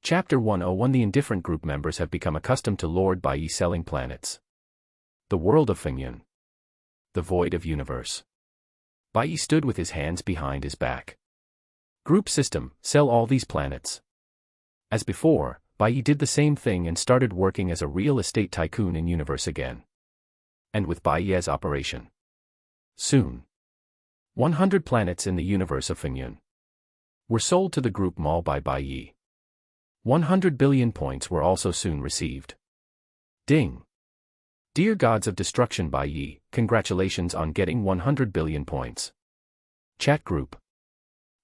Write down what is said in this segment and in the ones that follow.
Chapter 101. The indifferent group members have become accustomed to Lord Bai Ye selling planets. The world of Fengyun. The void of universe. Bai Ye stood with his hands behind his back. Group system, sell all these planets. As before, Bai Ye did the same thing and started working as a real estate tycoon in universe again. And with Bai Ye's operation. Soon. 100 planets in the universe of Fengyun were sold to the group mall by Bai Ye. 100 billion points were also soon received. Ding! Dear gods of destruction Bai Ye, congratulations on getting 100 billion points. Chat group.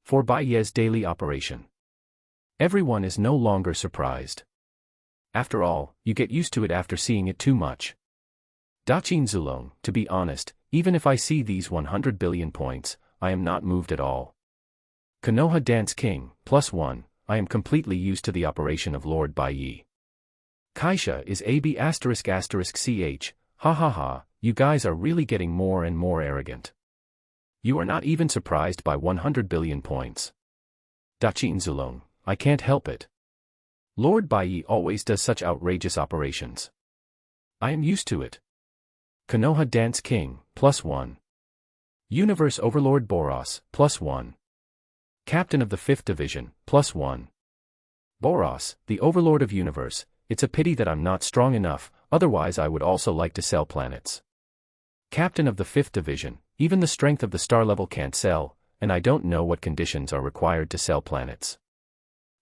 For Bai Ye's daily operation. Everyone is no longer surprised. After all, you get used to it after seeing it too much. Daqin Zulong, to be honest, even if I see these 100 billion points, I am not moved at all. Konoha Dance King, +1, I am completely used to the operation of Lord Bai Ye. Keisha is AB*****ch, ha ha ha, you guys are really getting more and more arrogant. You are not even surprised by 100 billion points. Daqin Zulong, I can't help it. Lord Bai Ye always does such outrageous operations. I am used to it. Konoha Dance King, +1. Universe Overlord Boros, +1. Captain of the 5th Division, +1. Boros, the Overlord of Universe, it's a pity that I'm not strong enough, otherwise I would also like to sell planets. Captain of the 5th Division, even the strength of the star level can't sell, and I don't know what conditions are required to sell planets.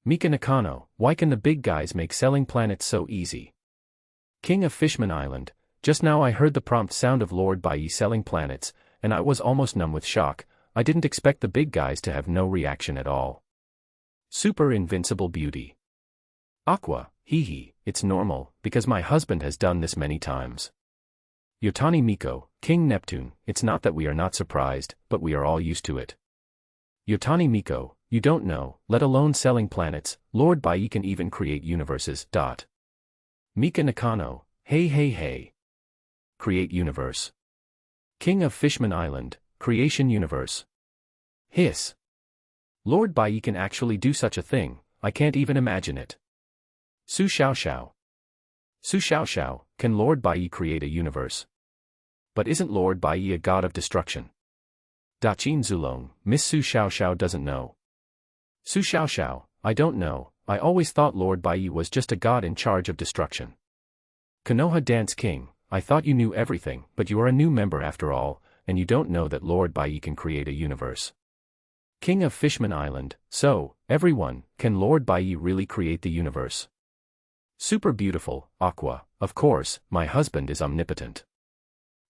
Mika Nakano, why can the big guys make selling planets so easy? King of Fishman Island, just now I heard the prompt sound of Lord Bai Ye selling planets, and I was almost numb with shock. I didn't expect the big guys to have no reaction at all. Super invincible beauty. Aqua, hee hee, it's normal, because my husband has done this many times. Yotani Miko, King Neptune, it's not that we are not surprised, but we are all used to it. Yotani Miko, you don't know, let alone selling planets, Lord Bai Ye can even create universes. Mika Nakano, hey. Create universe. King of Fishman Island, creation universe. Hiss. Lord Bai Ye can actually do such a thing, I can't even imagine it. Su Xiao. Su Xiao, can Lord Bai Ye create a universe? But isn't Lord Bai Ye a god of destruction? Daqin Zulong, Miss Su Xiao doesn't know. Su Xiao, I don't know, I always thought Lord Bai Ye was just a god in charge of destruction. Konoha Dance King, I thought you knew everything, but you are a new member after all, and you don't know that Lord Bai Ye can create a universe. King of Fishman Island, so, everyone, can Lord Bai Ye really create the universe? Super beautiful, Aqua, of course, my husband is omnipotent.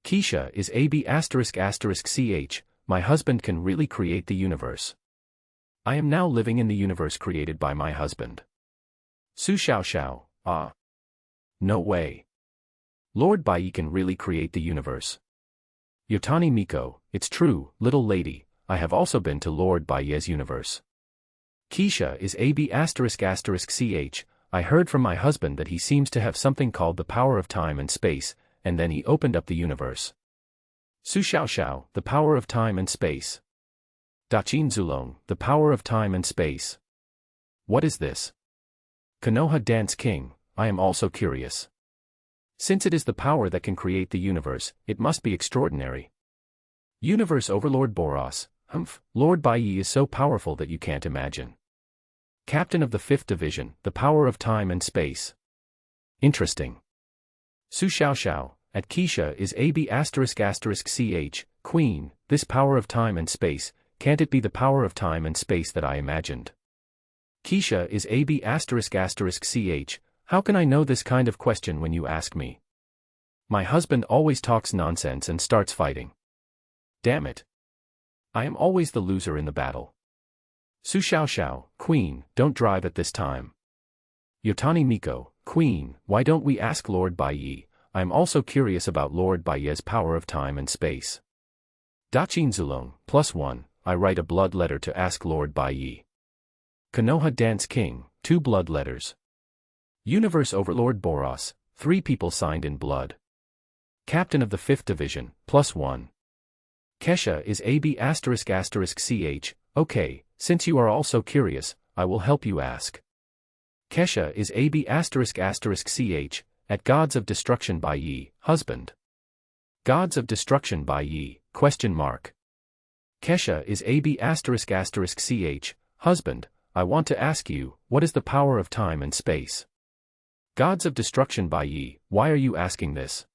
Keisha is AB****ch, my husband can really create the universe. I am now living in the universe created by my husband. Su Xiao, ah. No way. Lord Bai Ye can really create the universe. Yotani Miko, it's true, little lady, I have also been to Lord Bai Ye's universe. Keisha is AB****ch, I heard from my husband that he seems to have something called the power of time and space, and then he opened up the universe. Su Xiao, the power of time and space. Daqin Zulong, the power of time and space. What is this? Konoha Dance King, I am also curious. Since it is the power that can create the universe, it must be extraordinary. Universe Overlord Boros, Lord Bai Ye is so powerful that you can't imagine. Captain of the 5th Division, the power of time and space. Interesting. Su Xiao, at Keisha is AB****ch, Queen, this power of time and space, can't it be the power of time and space that I imagined? Keisha is AB****ch, how can I know this kind of question when you ask me? My husband always talks nonsense and starts fighting. Damn it. I am always the loser in the battle. Su Xiao, Queen, don't drive at this time. Yotani Miko, Queen, why don't we ask Lord Bai Ye? I am also curious about Lord Bai Ye's power of time and space. Daqin Zulong, +1, I write a blood letter to ask Lord Bai Ye. Konoha Dance King, 2 blood letters. Universe Overlord Boros, 3 people signed in blood. Captain of the 5th Division, +1. Keisha is AB****ch, okay, since you are all so curious, I will help you ask. Keisha is AB ***ch, at Gods of Destruction Bai Ye, husband. Gods of Destruction Bai Ye, ? Keisha is AB ***ch, husband, I want to ask you, what is the power of time and space? Gods of Destruction Bai Ye, why are you asking this?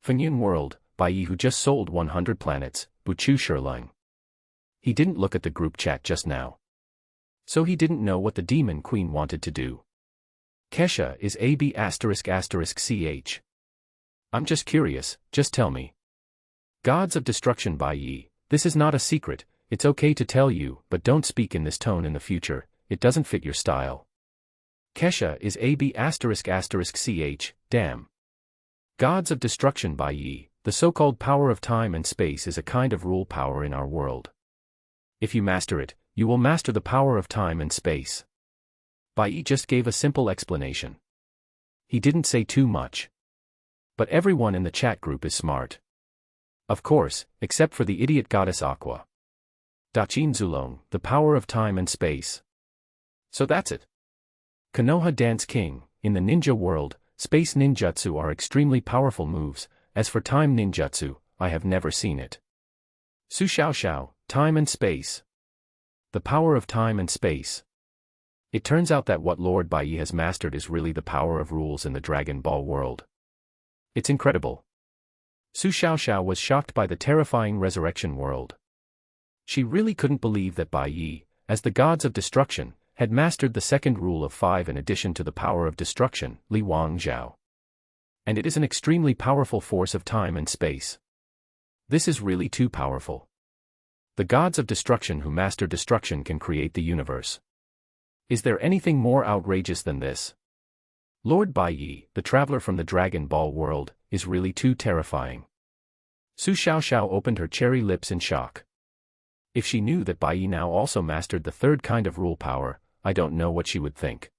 Fengyun World, Bai Ye who just sold 100 planets, Buchu Shirlang. He didn't look at the group chat just now. So he didn't know what the Demon Queen wanted to do. Keisha is AB ***ch. I'm just curious, just tell me. Gods of Destruction Bai Ye, this is not a secret, it's okay to tell you, but don't speak in this tone in the future, it doesn't fit your style. Keisha is AB ***ch, damn. Gods of Destruction Bai Ye, the so-called power of time and space is a kind of rule power in our world. If you master it, you will master the power of time and space. Bai Ye just gave a simple explanation. He didn't say too much. But everyone in the chat group is smart. Of course, except for the idiot goddess Aqua. Daqin Zulong, the power of time and space. So that's it. Konoha Dance King, in the ninja world, space ninjutsu are extremely powerful moves, as for time ninjutsu, I have never seen it. Su Xiao Xiao, time and space. The power of time and space. It turns out that what Lord Bai Ye has mastered is really the power of rules in the Dragon Ball world. It's incredible. Su Xiao Xiao was shocked by the terrifying resurrection world. She really couldn't believe that Bai Ye, as the gods of destruction, had mastered the second rule of 5 in addition to the power of destruction, Li Wang Zhao. And it is an extremely powerful force of time and space. This is really too powerful. The gods of destruction who master destruction can create the universe. Is there anything more outrageous than this? Lord Bai Ye, the traveler from the Dragon Ball world, is really too terrifying. Su Xiao Xiao opened her cherry lips in shock. If she knew that Bai Ye now also mastered the third kind of rule power, I don't know what she would think.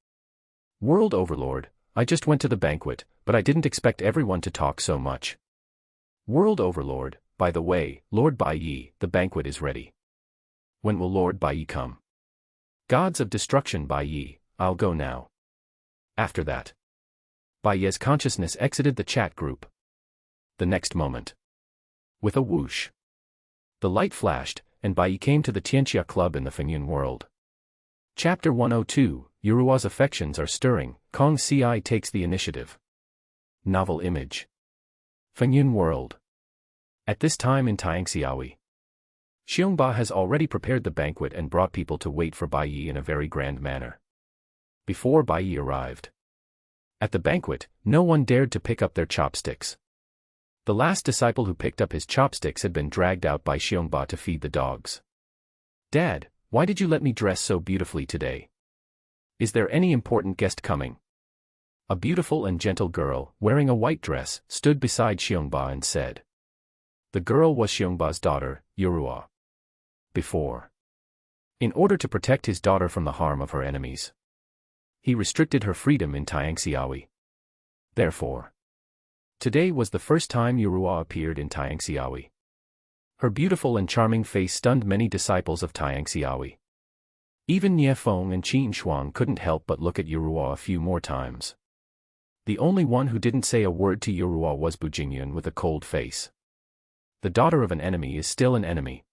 World Overlord, I just went to the banquet, but I didn't expect everyone to talk so much. World Overlord, by the way, Lord Bai Ye, the banquet is ready. When will Lord Bai Ye come? Gods of Destruction Bai Ye, I'll go now. After that, Bai Ye's consciousness exited the chat group. The next moment. With a whoosh. The light flashed, and Bai Ye came to the Tianxia Club in the Fengyun world. Chapter 102, Yurua's affections are stirring, Kong Ci takes the initiative. Novel image. Fengyun world. At this time in Tianxiawi, Xiongba has already prepared the banquet and brought people to wait for Bai Ye in a very grand manner. Before Bai Ye arrived at the banquet, no one dared to pick up their chopsticks. The last disciple who picked up his chopsticks had been dragged out by Xiongba to feed the dogs. Dad, why did you let me dress so beautifully today? Is there any important guest coming? A beautiful and gentle girl, wearing a white dress, stood beside Xiongba and said. The girl was Xiongba's daughter, Yurua. Before. In order to protect his daughter from the harm of her enemies, he restricted her freedom in Tianxiawi. Therefore, today was the first time Yurua appeared in Tianxiawi. Her beautiful and charming face stunned many disciples of Tianxiawi. Even Nie Feng and Qin Shuang couldn't help but look at Yurua a few more times. The only one who didn't say a word to Yurua was Bu Jingyun with a cold face. The daughter of an enemy is still an enemy.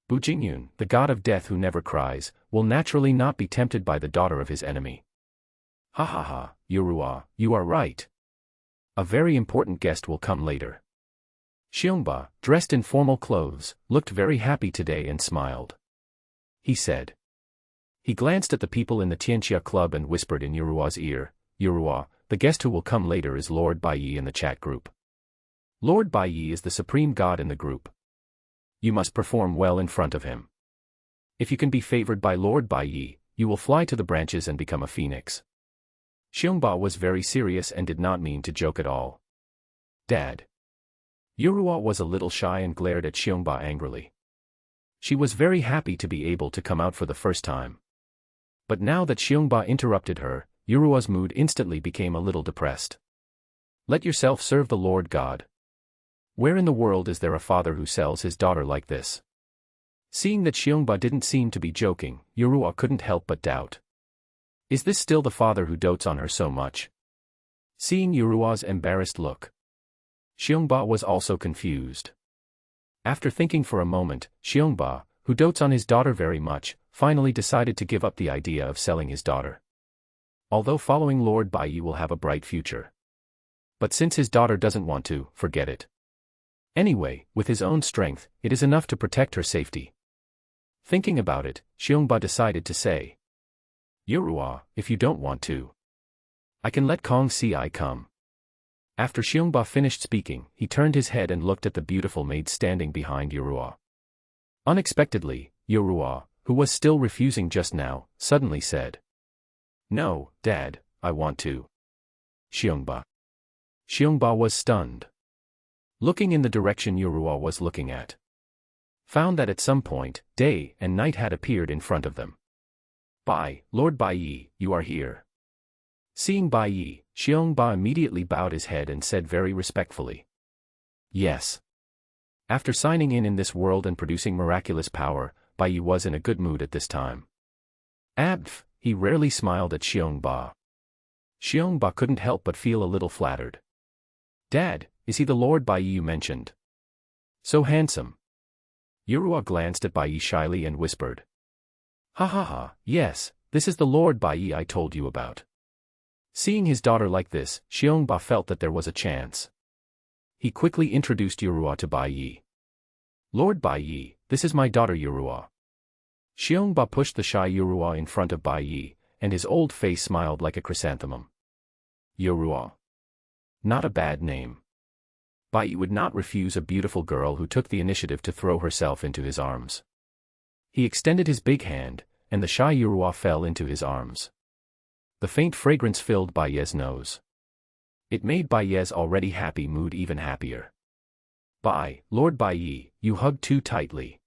Bu Jingyun, the god of death who never cries, will naturally not be tempted by the daughter of his enemy. Ha ha ha, Yurua, you are right. A very important guest will come later. Xiongba, dressed in formal clothes, looked very happy today and smiled. He said. He glanced at the people in the Tianxia Club and whispered in Yurua's ear, Yurua, the guest who will come later is Lord Bai Ye in the chat group. Lord Bai Ye is the supreme god in the group. You must perform well in front of him. If you can be favored by Lord Bai Ye, you will fly to the branches and become a phoenix. Xiongba was very serious and did not mean to joke at all. Dad. Yurua was a little shy and glared at Xiongba angrily. She was very happy to be able to come out for the first time. But now that Xiongba interrupted her, Yurua's mood instantly became a little depressed. Let yourself serve the Lord God. Where in the world is there a father who sells his daughter like this? Seeing that Xiongba didn't seem to be joking, Yurua couldn't help but doubt. Is this still the father who dotes on her so much? Seeing Yurua's embarrassed look, Xiongba was also confused. After thinking for a moment, Xiongba, who dotes on his daughter very much, finally decided to give up the idea of selling his daughter. Although following Lord Bai Ye will have a bright future. But since his daughter doesn't want to, forget it. Anyway, with his own strength, it is enough to protect her safety. Thinking about it, Xiongba decided to say, Yurua, if you don't want to, I can let Kong Si come. After Xiongba finished speaking, he turned his head and looked at the beautiful maid standing behind Yurua. Unexpectedly, Yurua, who was still refusing just now, suddenly said, No, Dad, I want to. Xiongba. Xiongba was stunned. Looking in the direction Yurua was looking at, found that at some point, day and night had appeared in front of them. Lord Bai Ye, you are here. Seeing Bai Ye, Xiongba immediately bowed his head and said very respectfully, Yes. After signing in this world and producing miraculous power, Bai Ye was in a good mood at this time. He rarely smiled at Xiongba. Xiongba couldn't help but feel a little flattered. Dad, is he the Lord Bai Ye you mentioned? So handsome. Yurua glanced at Bai Ye shyly and whispered, Ha ha ha, yes, this is the Lord Bai Ye I told you about. Seeing his daughter like this, Xiongba felt that there was a chance. He quickly introduced Yurua to Bai Ye. Lord Bai Ye, this is my daughter Yurua. Xiongba pushed the shy Yurua in front of Bai Ye, and his old face smiled like a chrysanthemum. Yurua. Not a bad name. Bai Ye would not refuse a beautiful girl who took the initiative to throw herself into his arms. He extended his big hand, and the shy Yurua fell into his arms. The faint fragrance filled Bai Ye's nose. It made Bai Ye's already happy mood even happier. Lord Bai Ye, you hugged too tightly.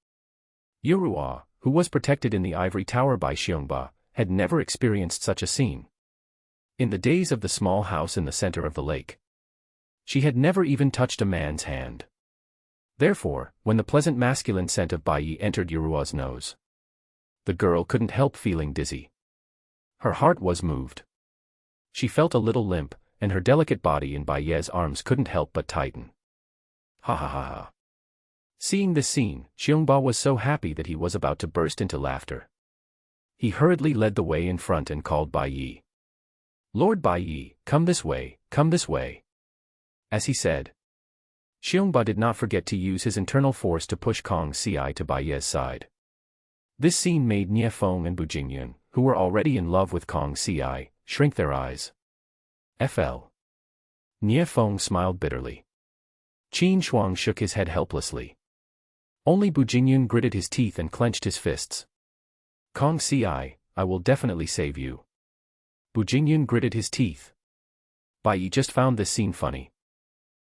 Yurua, who was protected in the ivory tower by Xiongba, had never experienced such a scene. In the days of the small house in the center of the lake, she had never even touched a man's hand. Therefore, when the pleasant masculine scent of Bai Ye entered Yurua's nose, the girl couldn't help feeling dizzy. Her heart was moved. She felt a little limp, and her delicate body in Bai Ye's arms couldn't help but tighten. Ha ha ha ha. Seeing this scene, Xiongba was so happy that he was about to burst into laughter. He hurriedly led the way in front and called Bai Ye. Lord Bai Ye, come this way, come this way. As he said, Xiongba did not forget to use his internal force to push Kong Si to Bai Ye's side. This scene made Nie Feng and Bu Jingyun, who were already in love with Kong Si, shrink their eyes. Nie Feng smiled bitterly. Qin Shuang shook his head helplessly. Only Bu Jingyun gritted his teeth and clenched his fists. Kong Si, I will definitely save you. Bu Jingyun gritted his teeth. Bai Ye just found this scene funny.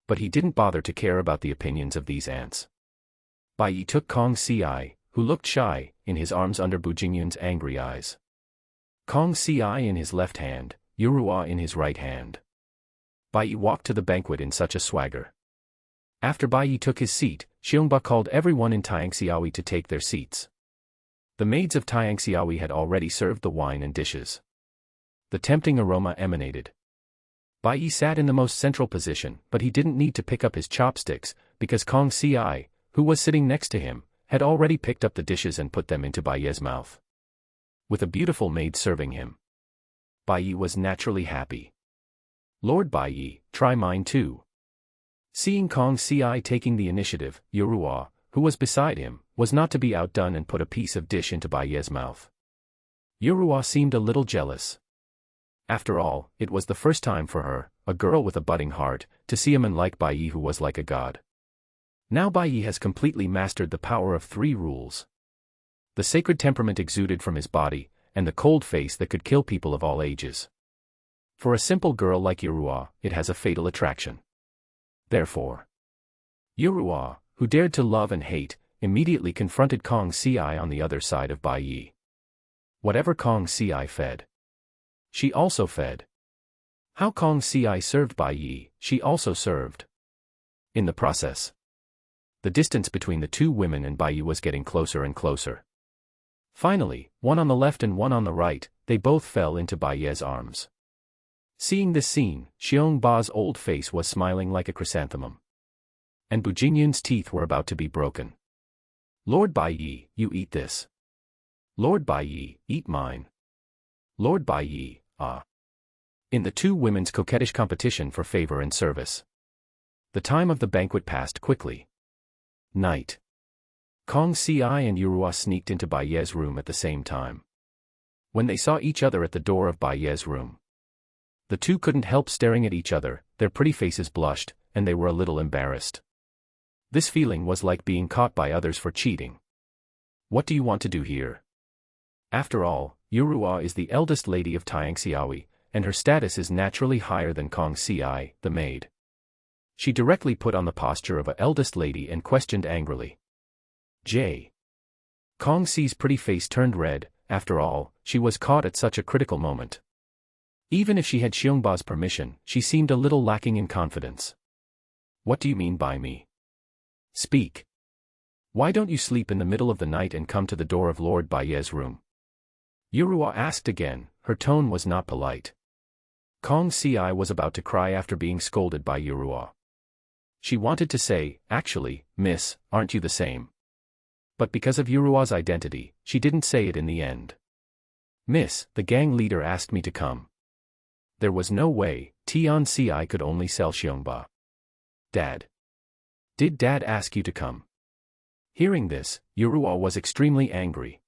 But he didn't bother to care about the opinions of these ants. Bai Ye took Kong Si, who looked shy, in his arms under Bu Jingyun's angry eyes. Kong Si in his left hand, Yurua in his right hand. Bai Ye walked to the banquet in such a swagger. After Bai Ye took his seat, Xiongba called everyone in Taiangxiaoui to take their seats. The maids of Taiangxiaoui had already served the wine and dishes. The tempting aroma emanated. Bai Ye sat in the most central position, but he didn't need to pick up his chopsticks, because Kong Si, who was sitting next to him, had already picked up the dishes and put them into Bai Ye's mouth. With a beautiful maid serving him, Bai Ye was naturally happy. Lord Bai Ye, try mine too. Seeing Kong Si taking the initiative, Yurua, who was beside him, was not to be outdone and put a piece of dish into Bai Ye's mouth. Yurua seemed a little jealous. After all, it was the first time for her, a girl with a budding heart, to see a man like Bai Ye who was like a god. Now Bai Ye has completely mastered the power of 3 rules. The sacred temperament exuded from his body, and the cold face that could kill people of all ages. For a simple girl like Yurua, it has a fatal attraction. Therefore, Yurua, who dared to love and hate, immediately confronted Kong Si on the other side of Bai Ye. Whatever Kong Si fed, she also fed. How Kong Si served Bai Ye, she also served. In the process, the distance between the 2 women and Bai Ye was getting closer and closer. Finally, one on the left and one on the right, they both fell into Bai Ye's arms. Seeing this scene, Xiongba's old face was smiling like a chrysanthemum. And Bujingyun's teeth were about to be broken. Lord Bai Ye, you eat this. Lord Bai Ye, eat mine. Lord Bai Ye, ah. In the two women's coquettish competition for favor and service. The time of the banquet passed quickly. Night. Kong Si and Yurua sneaked into Bai Ye's room at the same time. When they saw each other at the door of Bai Ye's room, the two couldn't help staring at each other, their pretty faces blushed, and they were a little embarrassed. This feeling was like being caught by others for cheating. What do you want to do here? After all, Yurua is the eldest lady of Taiangxiaowi, and her status is naturally higher than Kong Si, the maid. She directly put on the posture of an eldest lady and questioned angrily. J. Kong Si's pretty face turned red. After all, she was caught at such a critical moment. Even if she had Xiongba's permission, she seemed a little lacking in confidence. What do you mean by me? Speak. Why don't you sleep in the middle of the night and come to the door of Lord Bai Ye's room? Yurua asked again, her tone was not polite. Kong Si was about to cry after being scolded by Yurua. She wanted to say, actually, miss, aren't you the same? But because of Yurua's identity, she didn't say it in the end. Miss, the gang leader asked me to come. There was no way, Tian Si could only sell Xiongba. Dad. Did Dad ask you to come? Hearing this, Yurua was extremely angry.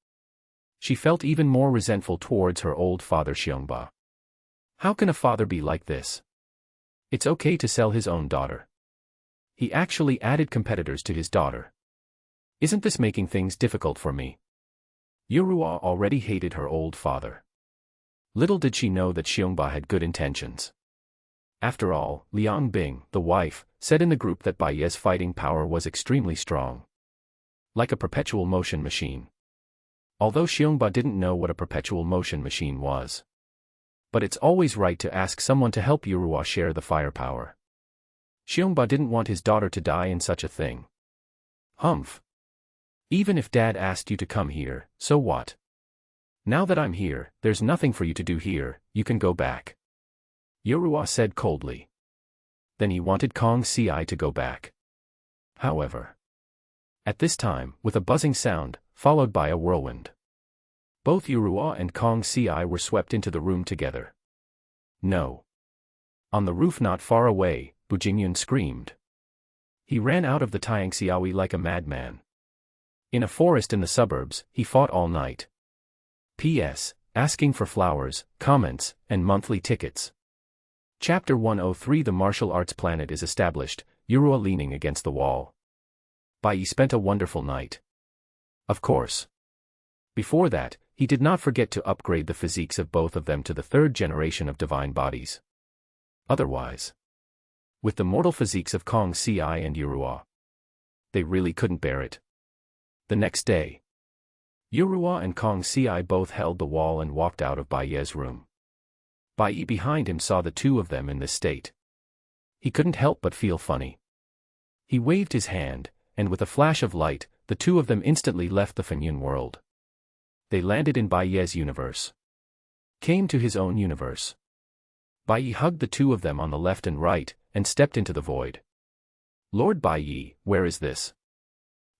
She felt even more resentful towards her old father Xiongba. How can a father be like this? It's okay to sell his own daughter. He actually added competitors to his daughter. Isn't this making things difficult for me? Yurua already hated her old father. Little did she know that Xiongba had good intentions. After all, Liang Bing, the wife, said in the group that Bai Ye's fighting power was extremely strong. Like a perpetual motion machine. Although Xiongba didn't know what a perpetual motion machine was. But it's always right to ask someone to help Yurua share the firepower. Xiongba didn't want his daughter to die in such a thing. Humph. Even if Dad asked you to come here, so what? Now that I'm here, there's nothing for you to do here, you can go back. Yurua said coldly. Then he wanted Kong Si to go back. However. At this time, with a buzzing sound, followed by a whirlwind. Both Yurua and Kong Si were swept into the room together. No. On the roof not far away, Bujingyun screamed. He ran out of the Taiangxiaowi like a madman. In a forest in the suburbs, he fought all night. P.S. Asking for flowers, comments, and monthly tickets. Chapter 103 The martial arts planet is established, Yurua leaning against the wall. Bai Ye spent a wonderful night. Of course. Before that, he did not forget to upgrade the physiques of both of them to the third generation of divine bodies. Otherwise, with the mortal physiques of Kong Si and Yurua, they really couldn't bear it. The next day, Yurua and Kong Si both held the wall and walked out of Bai Ye's room. Bai Ye behind him saw the two of them in this state. He couldn't help but feel funny. He waved his hand, and with a flash of light, the two of them instantly left the Fenyun world. They landed in Bai Ye's universe. Came to his own universe. Bai Ye hugged the two of them on the left and right, and stepped into the void. Lord Bai Ye, where is this?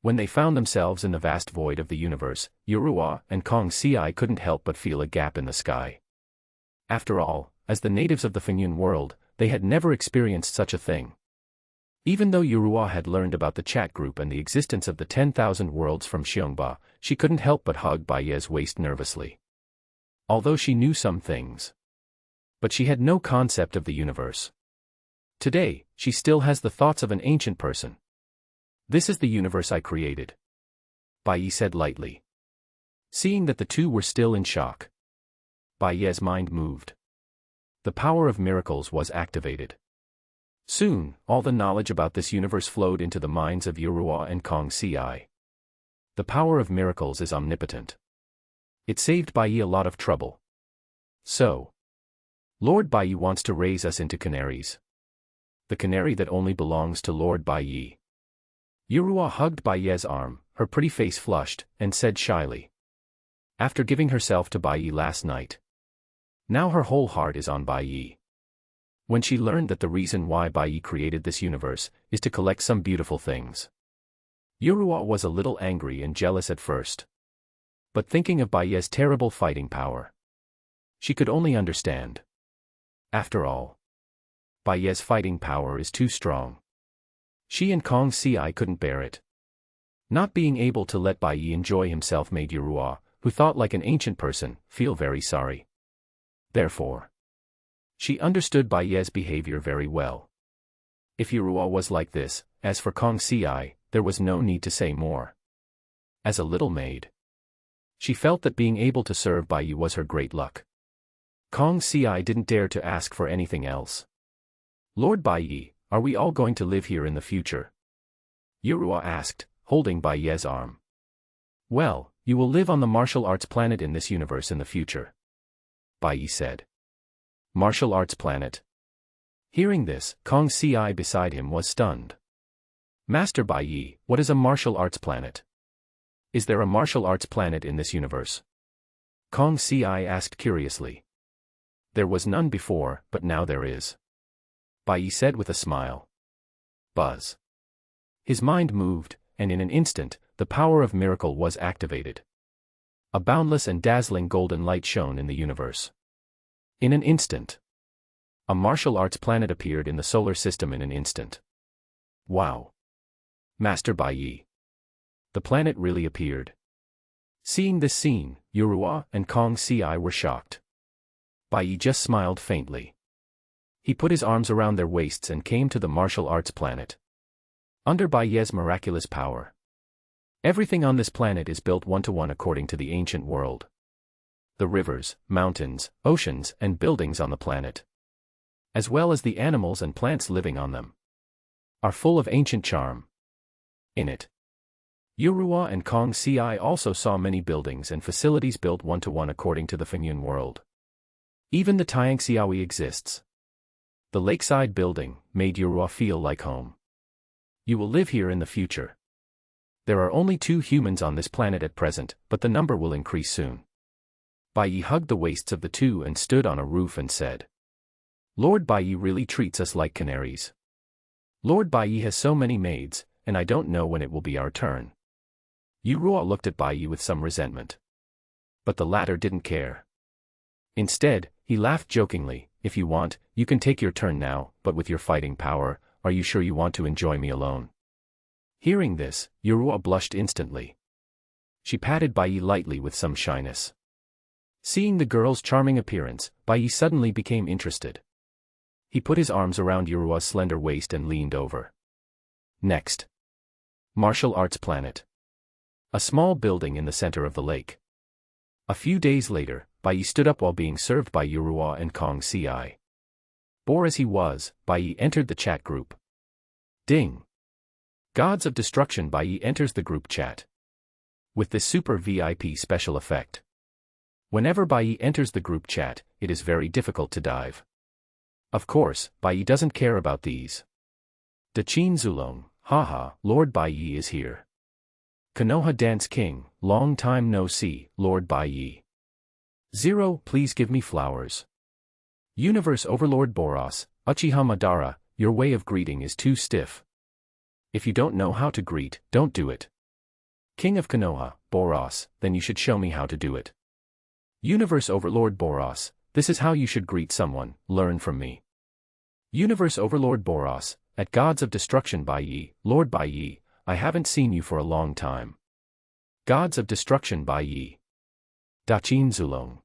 When they found themselves in the vast void of the universe, Yurua and Kong Si couldn't help but feel a gap in the sky. After all, as the natives of the Fenyun world, they had never experienced such a thing. Even though Yurua had learned about the chat group and the existence of the 10,000 worlds from Xiongba, she couldn't help but hug Bai Ye's waist nervously. Although she knew some things. But she had no concept of the universe. Today, she still has the thoughts of an ancient person. This is the universe I created. Bai Ye said lightly. Seeing that the two were still in shock, Bai Ye's mind moved. The power of miracles was activated. Soon, all the knowledge about this universe flowed into the minds of Yurua and Kong Si. The power of miracles is omnipotent. It saved Bai Ye a lot of trouble. So, Lord Bai Ye wants to raise us into canaries. The canary that only belongs to Lord Bai Ye. Yurua hugged Bai Ye's arm, her pretty face flushed, and said shyly. After giving herself to Bai Ye last night, Now her whole heart is on Bai Ye. When she learned that the reason why Bai Ye created this universe is to collect some beautiful things. Yorua was a little angry and jealous at first. But thinking of Bai Ye's terrible fighting power, she could only understand. After all, Bai Ye's fighting power is too strong. She and Kong Si couldn't bear it. Not being able to let Bai Ye enjoy himself made Yorua, who thought like an ancient person, feel very sorry. Therefore, she understood Bai Ye's behavior very well. If Yorua was like this, as for Kong Si, there was no need to say more. As a little maid, she felt that being able to serve Bai Ye was her great luck. Kong Si didn't dare to ask for anything else. Lord Bai Ye, are we all going to live here in the future? Yorua asked, holding Bai Ye's arm. Well, you will live on the martial arts planet in this universe in the future, Bai Ye said. Martial arts planet. Hearing this, Kong Si beside him was stunned. Master Bai Ye, what is a martial arts planet? Is there a martial arts planet in this universe? Kong Si asked curiously. There was none before, but now there is, Bai Ye said with a smile. Buzz. His mind moved, and in an instant, the power of miracle was activated. A boundless and dazzling golden light shone in the universe. In an instant, a martial arts planet appeared in the solar system in an instant. Wow! Master Bai Ye. The planet really appeared. Seeing this scene, Yorua and Kong Si were shocked. Bai Ye just smiled faintly. He put his arms around their waists and came to the martial arts planet. Under Bai Ye's miraculous power, everything on this planet is built one-to-one according to the ancient world. The rivers, mountains, oceans, and buildings on the planet, as well as the animals and plants living on them, are full of ancient charm. In it, Yorua and Kong Si also saw many buildings and facilities built one-to-one according to the Fengyun world. Even the Tianxiaoui exists. The lakeside building made Yorua feel like home. You will live here in the future. There are only 2 humans on this planet at present, but the number will increase soon. Bai Ye hugged the waists of the 2 and stood on a roof and said, Lord Bai Ye really treats us like canaries. Lord Bai Ye has so many maids, and I don't know when it will be our turn. Yorua looked at Bai Ye with some resentment. But the latter didn't care. Instead, he laughed jokingly, if you want, you can take your turn now, but with your fighting power, are you sure you want to enjoy me alone? Hearing this, Yorua blushed instantly. She patted Bai Ye lightly with some shyness. Seeing the girl's charming appearance, Bai Ye suddenly became interested. He put his arms around Yorua's slender waist and leaned over. Next. Martial Arts Planet. A small building in the center of the lake. A few days later, Bai Ye stood up while being served by Yorua and Kong Si. Bored as he was, Bai Ye entered the chat group. Ding! Gods of Destruction. Bai Ye enters the group chat. With this super VIP special effect. Whenever Bai Ye enters the group chat, it is very difficult to dive. Of course, Bai Ye doesn't care about these. Daqin Zulong, haha, Lord Bai Ye is here. Konoha Dance King, long time no see, Lord Bai Ye. 0, please give me flowers. Universe Overlord Boros, Uchiha Madara, your way of greeting is too stiff. If you don't know how to greet, don't do it. King of Konoha, Boros, then you should show me how to do it. Universe Overlord Boros, this is how you should greet someone, learn from me. Universe Overlord Boros, at Gods of Destruction Bai Ye, Lord Bai Ye, I haven't seen you for a long time. Gods of Destruction Bai Ye. Daqin Zulong.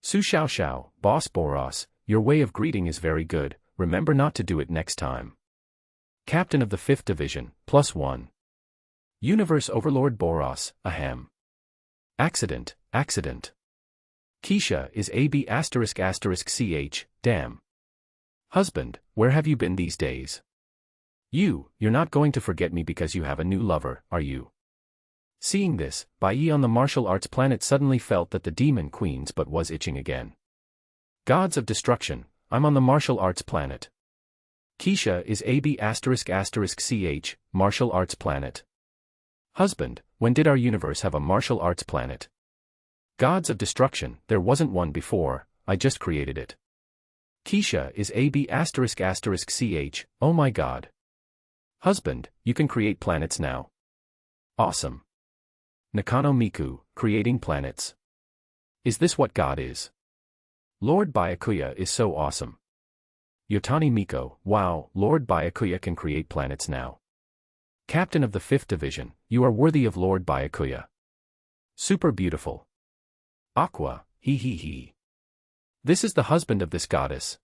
Su Xiao Xiao, Boss Boros, your way of greeting is very good, remember not to do it next time. Captain of the 5th Division, +1. Universe Overlord Boros, ahem. Accident, accident. Keisha is AB ***ch, damn. Husband, where have you been these days? You're not going to forget me because you have a new lover, are you? Seeing this, Bai Ye on the martial arts planet suddenly felt that the demon queen's butt was itching again. Gods of Destruction, I'm on the martial arts planet. Keisha is AB ***ch, martial arts planet. Husband, when did our universe have a martial arts planet? Gods of Destruction, there wasn't one before, I just created it. Keisha is AB*****ch, oh my god. Husband, you can create planets now. Awesome. Nakano Miku, creating planets. Is this what God is? Lord Byakuya is so awesome. Yotani Miko, wow, Lord Byakuya can create planets now. Captain of the 5th Division, you are worthy of Lord Byakuya. Super beautiful. Aqua, he. This is the husband of this goddess.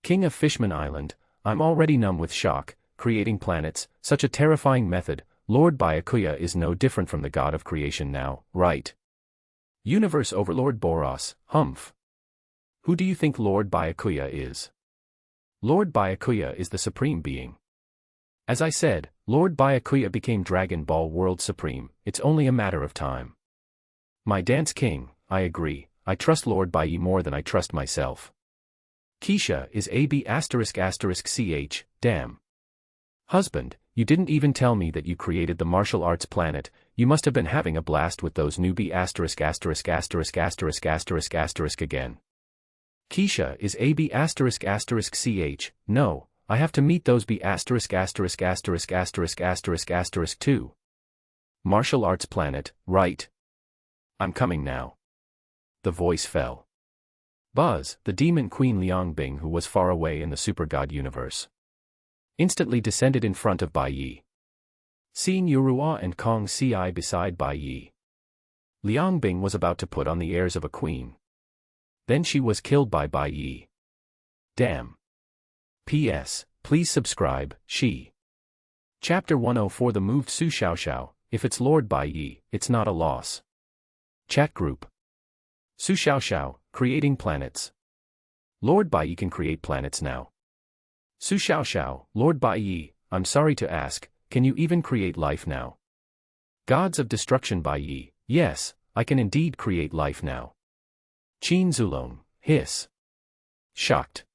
King of Fishman Island, I'm already numb with shock, creating planets, such a terrifying method. Lord Byakuya is no different from the god of creation now, right? Universe Overlord Boros, humph. Who do you think Lord Byakuya is? Lord Byakuya is the supreme being. As I said, Lord Byakuya became Dragon Ball World Supreme, it's only a matter of time. My Dance King, I agree, I trust Lord Bai Ye more than I trust myself. Keisha is AB****ch, damn. Husband, you didn't even tell me that you created the martial arts planet, you must have been having a blast with those newbie***** again. Keisha is AB****ch, no, I have to meet those B***** too. Martial arts planet, right. I'm coming now. The voice fell. Buzz, the demon queen Liangbing who was far away in the super god universe, instantly descended in front of Bai Ye. Seeing Yorua and Kong Ci beside Bai Ye, Liangbing was about to put on the airs of a queen. Then she was killed by Bai Ye. Damn. P.S. Please subscribe, she. Chapter 104 The Moved Su Xiaoxiao, if it's Lord Bai Ye, it's not a loss. Chat group. Su Xiaoxiao, creating planets. Lord Bai Ye can create planets now. Su Xiaoxiao, Lord Bai Ye, I'm sorry to ask, can you even create life now? Gods of Destruction Bai Ye, yes, I can indeed create life now. Daqin Zulong, hiss. Shocked.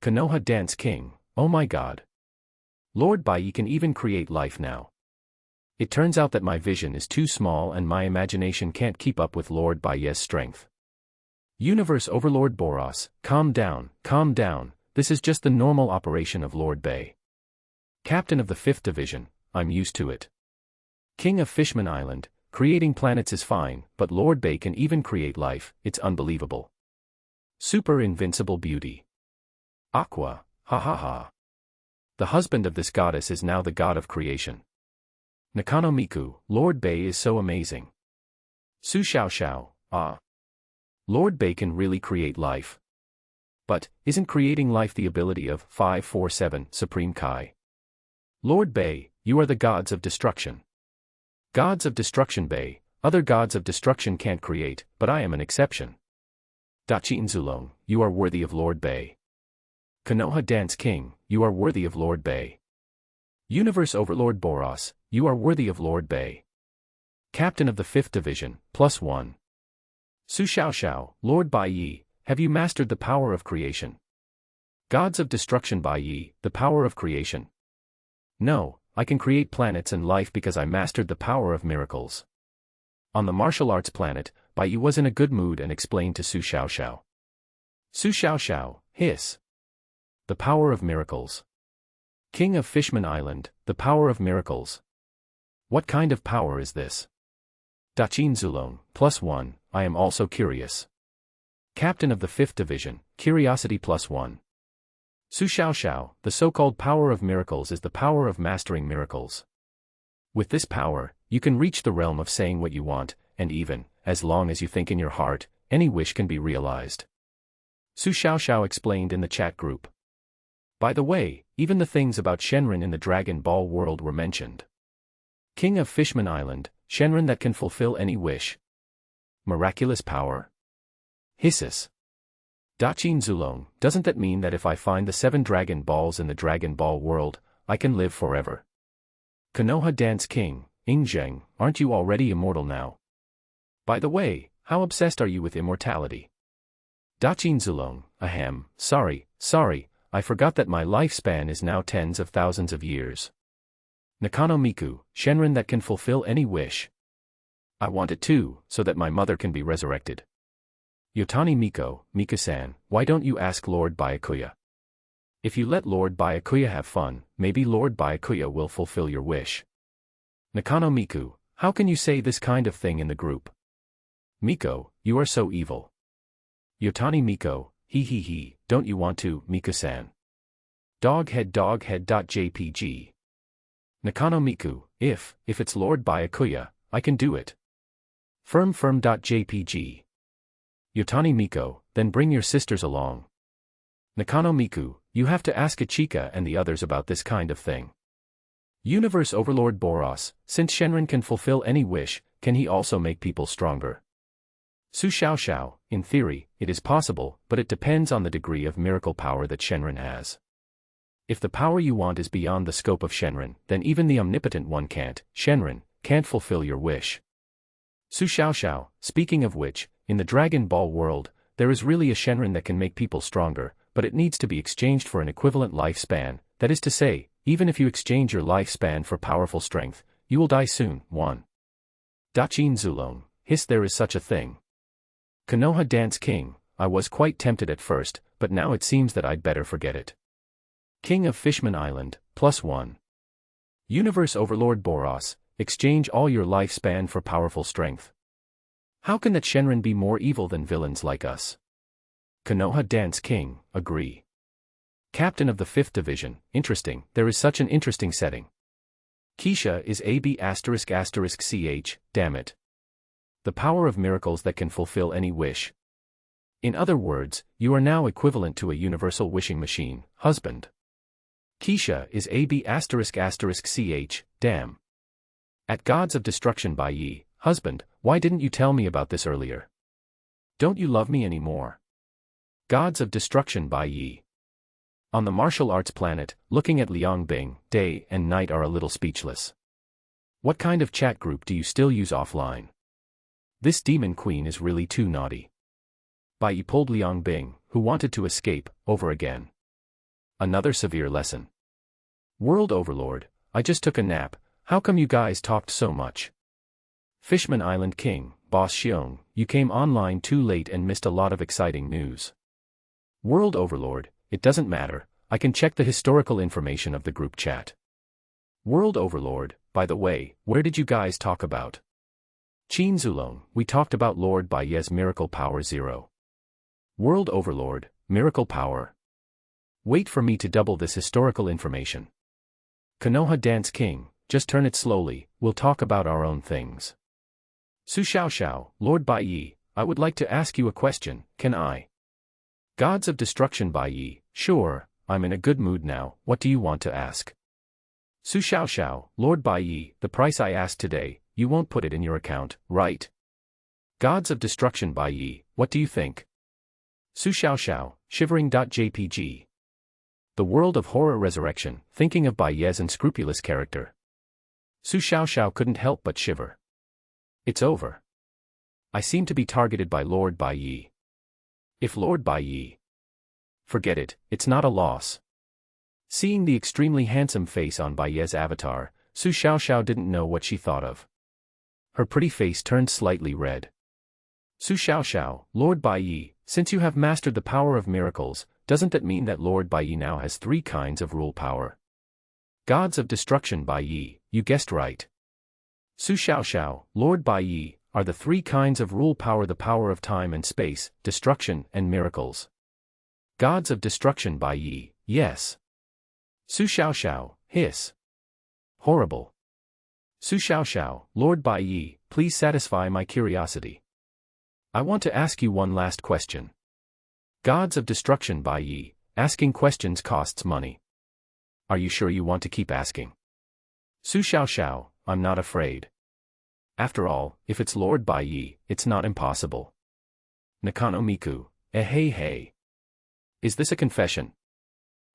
Konoha Dance King, oh my god. Lord Bai Ye can even create life now. It turns out that my vision is too small and my imagination can't keep up with Lord Bai Ye's strength. Universe Overlord Boros, calm down, this is just the normal operation of Lord Bai. Captain of the 5th Division, I'm used to it. King of Fishman Island, creating planets is fine, but Lord Bai can even create life, it's unbelievable. Super invincible beauty. Aqua, ha ha ha. The husband of this goddess is now the god of creation. Nakano Miku, Lord Bai is so amazing. Su Xiaoxiao, ah. Lord Bai can really create life. But, isn't creating life the ability of 547 Supreme Kai? Lord Bai, you are the gods of destruction. Gods of destruction Bai, other gods of destruction can't create, but I am an exception. Daqin Zulong, you are worthy of Lord Bai. Konoha Dance King, you are worthy of Lord Bai. Universe Overlord Boros, you are worthy of Lord Bai. Captain of the 5th Division, +1. Su Xiaoxiao, Lord Bai Ye, have you mastered the power of creation? Gods of destruction Bai Ye, the power of creation. No, I can create planets and life because I mastered the power of miracles. On the martial arts planet, Bai Ye was in a good mood and explained to Su Xiaoxiao. Su Xiaoxiao, hiss. The power of miracles. King of Fishman Island, the power of miracles. What kind of power is this? Daqin Zulong, +1, I am also curious. Captain of the 5th Division, curiosity +1. Su Xiaoxiao, the so-called power of miracles is the power of mastering miracles. With this power, you can reach the realm of saying what you want, and even, as long as you think in your heart, any wish can be realized. Su Xiaoxiao explained in the chat group. By the way, even the things about Shenron in the Dragon Ball world were mentioned. King of Fishman Island, Shenron that can fulfill any wish. Miraculous power. Hisses. Daqin Zulong, doesn't that mean that if I find the 7 Dragon Balls in the Dragon Ball world, I can live forever? Konoha Dance King, Ingzheng, aren't you already immortal now? By the way, how obsessed are you with immortality? Daqin Zulong, ahem, sorry, I forgot that my lifespan is now tens of thousands of years. Nakano Miku, Shenron that can fulfill any wish. I want it too, so that my mother can be resurrected. Yotani Miko, Mika-san, why don't you ask Lord Byakuya? If you let Lord Byakuya have fun, maybe Lord Byakuya will fulfill your wish. Nakano Miku, how can you say this kind of thing in the group? Miko, you are so evil. Yotani Miko, he, don't you want to, Mika-san? Doghead.jpg. Nakano Miku, if it's Lord Byakuya, I can do it. Firm.jpg. Yotani Miko, then bring your sisters along. Nakano Miku, you have to ask Ichika and the others about this kind of thing. Universe Overlord Boros, since Shenron can fulfill any wish, can he also make people stronger? Su Xiaoxiao, in theory, it is possible, but it depends on the degree of miracle power that Shenron has. If the power you want is beyond the scope of Shenron, then even the omnipotent one Shenron, can't fulfill your wish. Su Xiaoxiao, speaking of which, in the Dragon Ball world, there is really a Shenron that can make people stronger, but it needs to be exchanged for an equivalent lifespan, that is to say, even if you exchange your lifespan for powerful strength, you will die soon. 1. Daqin Zulong, hiss, there is such a thing. Konoha Dance King, I was quite tempted at first, but now it seems that I'd better forget it. King of Fishman Island, +1. Universe Overlord Boros, exchange all your lifespan for powerful strength. How can that Shenron be more evil than villains like us? Konoha Dance King, agree. Captain of the 5th Division, interesting, there is such an interesting setting. Keisha is AB***ch, damn it. The power of miracles that can fulfill any wish. In other words, you are now equivalent to a universal wishing machine, husband. Keisha is AB***ch, damn. At Gods of Destruction Bai Ye, husband, why didn't you tell me about this earlier? Don't you love me anymore? Gods of Destruction Bai Ye. On the martial arts planet, looking at Liang Bing, day and night are a little speechless. What kind of chat group do you still use offline? This demon queen is really too naughty. Bai Ye pulled Liang Bing, who wanted to escape, over again. Another severe lesson. World Overlord, I just took a nap, how come you guys talked so much? Fishman Island King, Boss Xiong, you came online too late and missed a lot of exciting news. World Overlord, it doesn't matter, I can check the historical information of the group chat. World Overlord, by the way, where did you guys talk about? Daqin Zulong, we talked about Lord Bai Ye's miracle power 0. World Overlord, miracle power. Wait for me to double this historical information. Konoha Dance King, just turn it slowly, we'll talk about our own things. Su Xiaoxiao, Lord Bai Ye, I would like to ask you a question, can I? Gods of Destruction Bai Ye, sure, I'm in a good mood now, what do you want to ask? Su Xiaoxiao, Lord Bai Ye, the price I asked today, you won't put it in your account, right? Gods of Destruction Bai Ye, what do you think? Su Xiaoxiao, shivering.jpg. The world of horror resurrection, thinking of Bai Ye's unscrupulous character. Su Xiaoxiao couldn't help but shiver. It's over. I seem to be targeted by Lord Bai Ye. If Lord Bai Ye. Forget it, it's not a loss. Seeing the extremely handsome face on Bai Ye's avatar, Su Xiaoxiao didn't know what she thought of. Her pretty face turned slightly red. Su Xiaoxiao, Lord Bai Ye, since you have mastered the power of miracles, doesn't that mean that Lord Bai Ye now has 3 kinds of rule power? Gods of Destruction Bai Ye, you guessed right. Su Xiaoxiao, Lord Bai Ye, are the 3 kinds of rule power: the power of time and space, destruction, and miracles. Gods of Destruction Bai Ye, yes. Su Xiaoxiao, hiss. Horrible. Su Xiaoxiao, Lord Bai Ye, please satisfy my curiosity. I want to ask you one last question. Gods of Destruction Bai Ye, asking questions costs money. Are you sure you want to keep asking? Su Xiaoxiao, I'm not afraid. After all, if it's Lord Bai Ye, it's not impossible. Nakano Miku, hey. Is this a confession?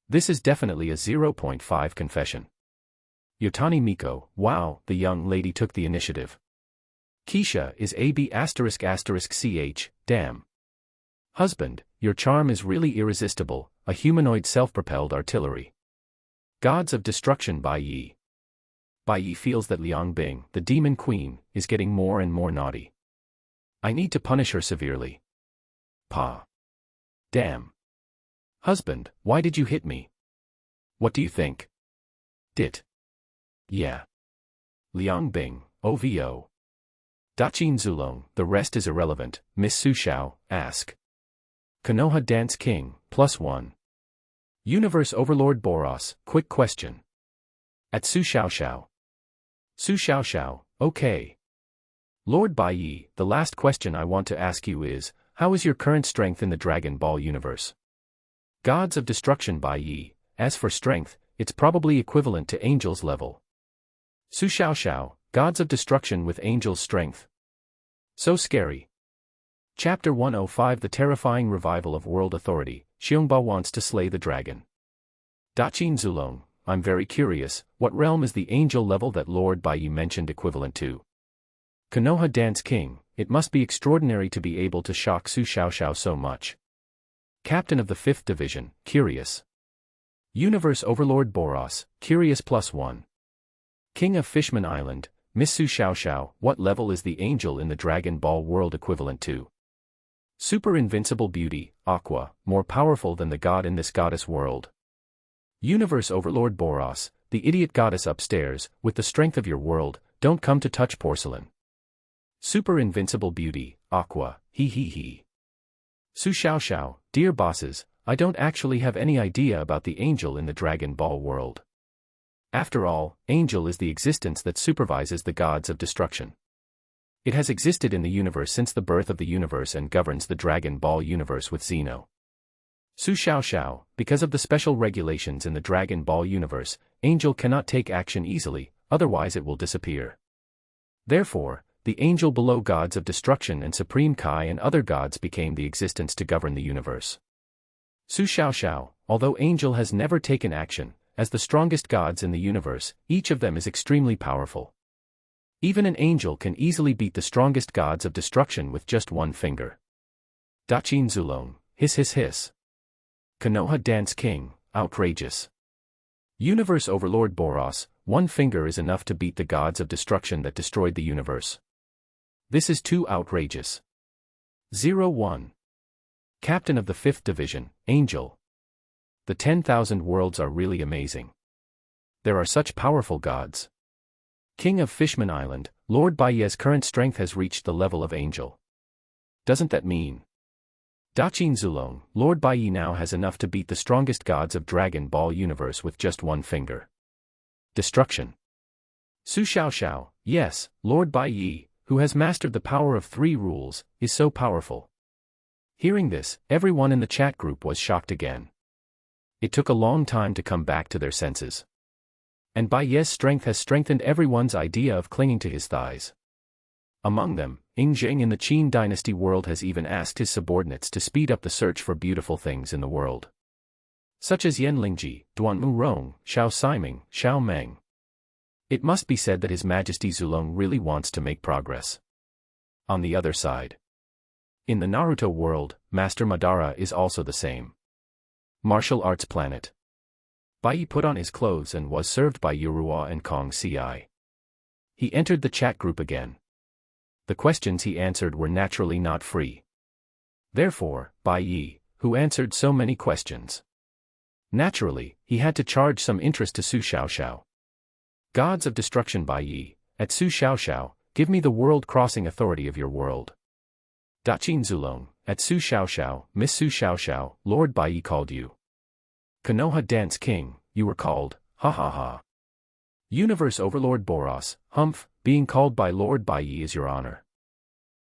This is definitely a 0.5 confession. Yotani Miko, wow, the young lady took the initiative. Keisha is AB***ch, damn. Husband, your charm is really irresistible, a humanoid self-propelled artillery. Gods of Destruction Bai Ye. Bai Ye feels that Liang Bing, the demon queen, is getting more and more naughty. I need to punish her severely. Pa. Damn. Husband, why did you hit me? What do you think? Dit. Yeah. Liang Bing, OVO. Daqin Zulong, the rest is irrelevant, Miss Su Xiao, ask. Konoha Dance King, +1. Universe Overlord Boros, quick question. At Su Xiao Xiao. Su Xiao Xiao, okay. Lord Bai Ye, the last question I want to ask you is, how is your current strength in the Dragon Ball universe? Gods of Destruction Bai Ye, as for strength, it's probably equivalent to Angel's level. Su Xiao Xiao, Gods of Destruction with Angel's strength. So scary. Chapter 105 The Terrifying Revival of World Authority, Xiongba wants to slay the dragon. Daqin Zulong, I'm very curious, what realm is the angel level that Lord Bai Ye mentioned equivalent to? Konoha Dance King, it must be extraordinary to be able to shock Su Xiao Xiao so much. Captain of the 5th Division, curious. Universe Overlord Boros, curious +1. King of Fishman Island, Miss Su Xiao Xiao, what level is the angel in the Dragon Ball world equivalent to? Super Invincible Beauty, Aqua, more powerful than the god in this goddess world. Universe Overlord Boros, the idiot goddess upstairs, with the strength of your world, don't come to touch porcelain. Super Invincible Beauty, Aqua, he he he. Su Xiao Xiao, dear bosses, I don't actually have any idea about the angel in the Dragon Ball world. After all, angel is the existence that supervises the gods of destruction. It has existed in the universe since the birth of the universe and governs the Dragon Ball universe with Xeno. Su Xiao Xiao, because of the special regulations in the Dragon Ball universe, angel cannot take action easily, otherwise it will disappear. Therefore, the angel below gods of destruction and Supreme Kai and other gods became the existence to govern the universe. Su Xiao Xiao, although angel has never taken action, as the strongest gods in the universe, each of them is extremely powerful. Even an angel can easily beat the strongest gods of destruction with just one finger. Daqin Zulong, hiss hiss hiss. Konoha Dance King, outrageous. Universe Overlord Boros, one finger is enough to beat the gods of destruction that destroyed the universe. This is too outrageous. 01. Captain of the 5th Division, Angel. The 10,000 worlds are really amazing. There are such powerful gods. King of Fishman Island, Lord Bai Ye's current strength has reached the level of angel. Doesn't that mean? Daqin Zulong, Lord Bai Ye now has enough to beat the strongest gods of Dragon Ball universe with just one finger. Destruction. Su Xiao Xiao, yes, Lord Bai Ye, who has mastered the power of 3 rules, is so powerful. Hearing this, everyone in the chat group was shocked again. It took a long time to come back to their senses. And Bai Ye's strength has strengthened everyone's idea of clinging to his thighs. Among them, Ing Zheng in the Qin dynasty world has even asked his subordinates to speed up the search for beautiful things in the world. Such as Yan Lingji, Duan Murong, Xiao Siming, Xiao Meng. It must be said that His Majesty Zulong really wants to make progress. On the other side. In the Naruto world, Master Madara is also the same. Martial Arts Planet. Bai Ye put on his clothes and was served by Yurua and Kong Ci. He entered the chat group again. The questions he answered were naturally not free. Therefore, Bai Ye, who answered so many questions. Naturally, he had to charge some interest to Su Xiao Xiao. Gods of Destruction Bai Ye, at Su Xiao Xiao, give me the world-crossing authority of your world. Daqin Zulong, at Su Xiao Xiao, Miss Su Xiao Xiao, Lord Bai Ye called you. Konoha Dance King, you were called, ha ha ha. Universe Overlord Boros, humph, being called by Lord Bai Ye is your honor.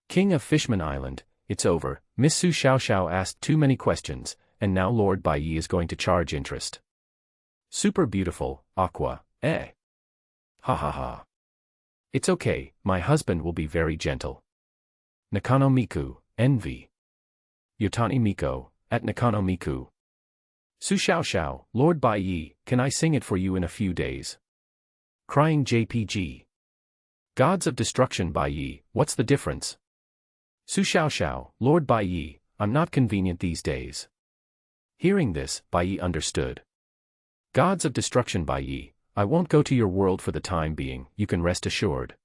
King of Fishman Island, it's over, Miss Su Xiao Xiao asked too many questions, and now Lord Bai Ye is going to charge interest. Super beautiful, Aqua, eh. Ha ha ha. It's okay, my husband will be very gentle. Nakano Miku, envy. Yotani Miko, at Nakano Miku. Su Xiao Xiao, Lord Bai Ye, can I sing it for you in a few days? Crying JPG. Gods of Destruction Bai Ye, what's the difference? Su Xiao Xiao, Lord Bai Ye, I'm not convenient these days. Hearing this, Bai Ye understood. Gods of Destruction Bai Ye, I won't go to your world for the time being, you can rest assured.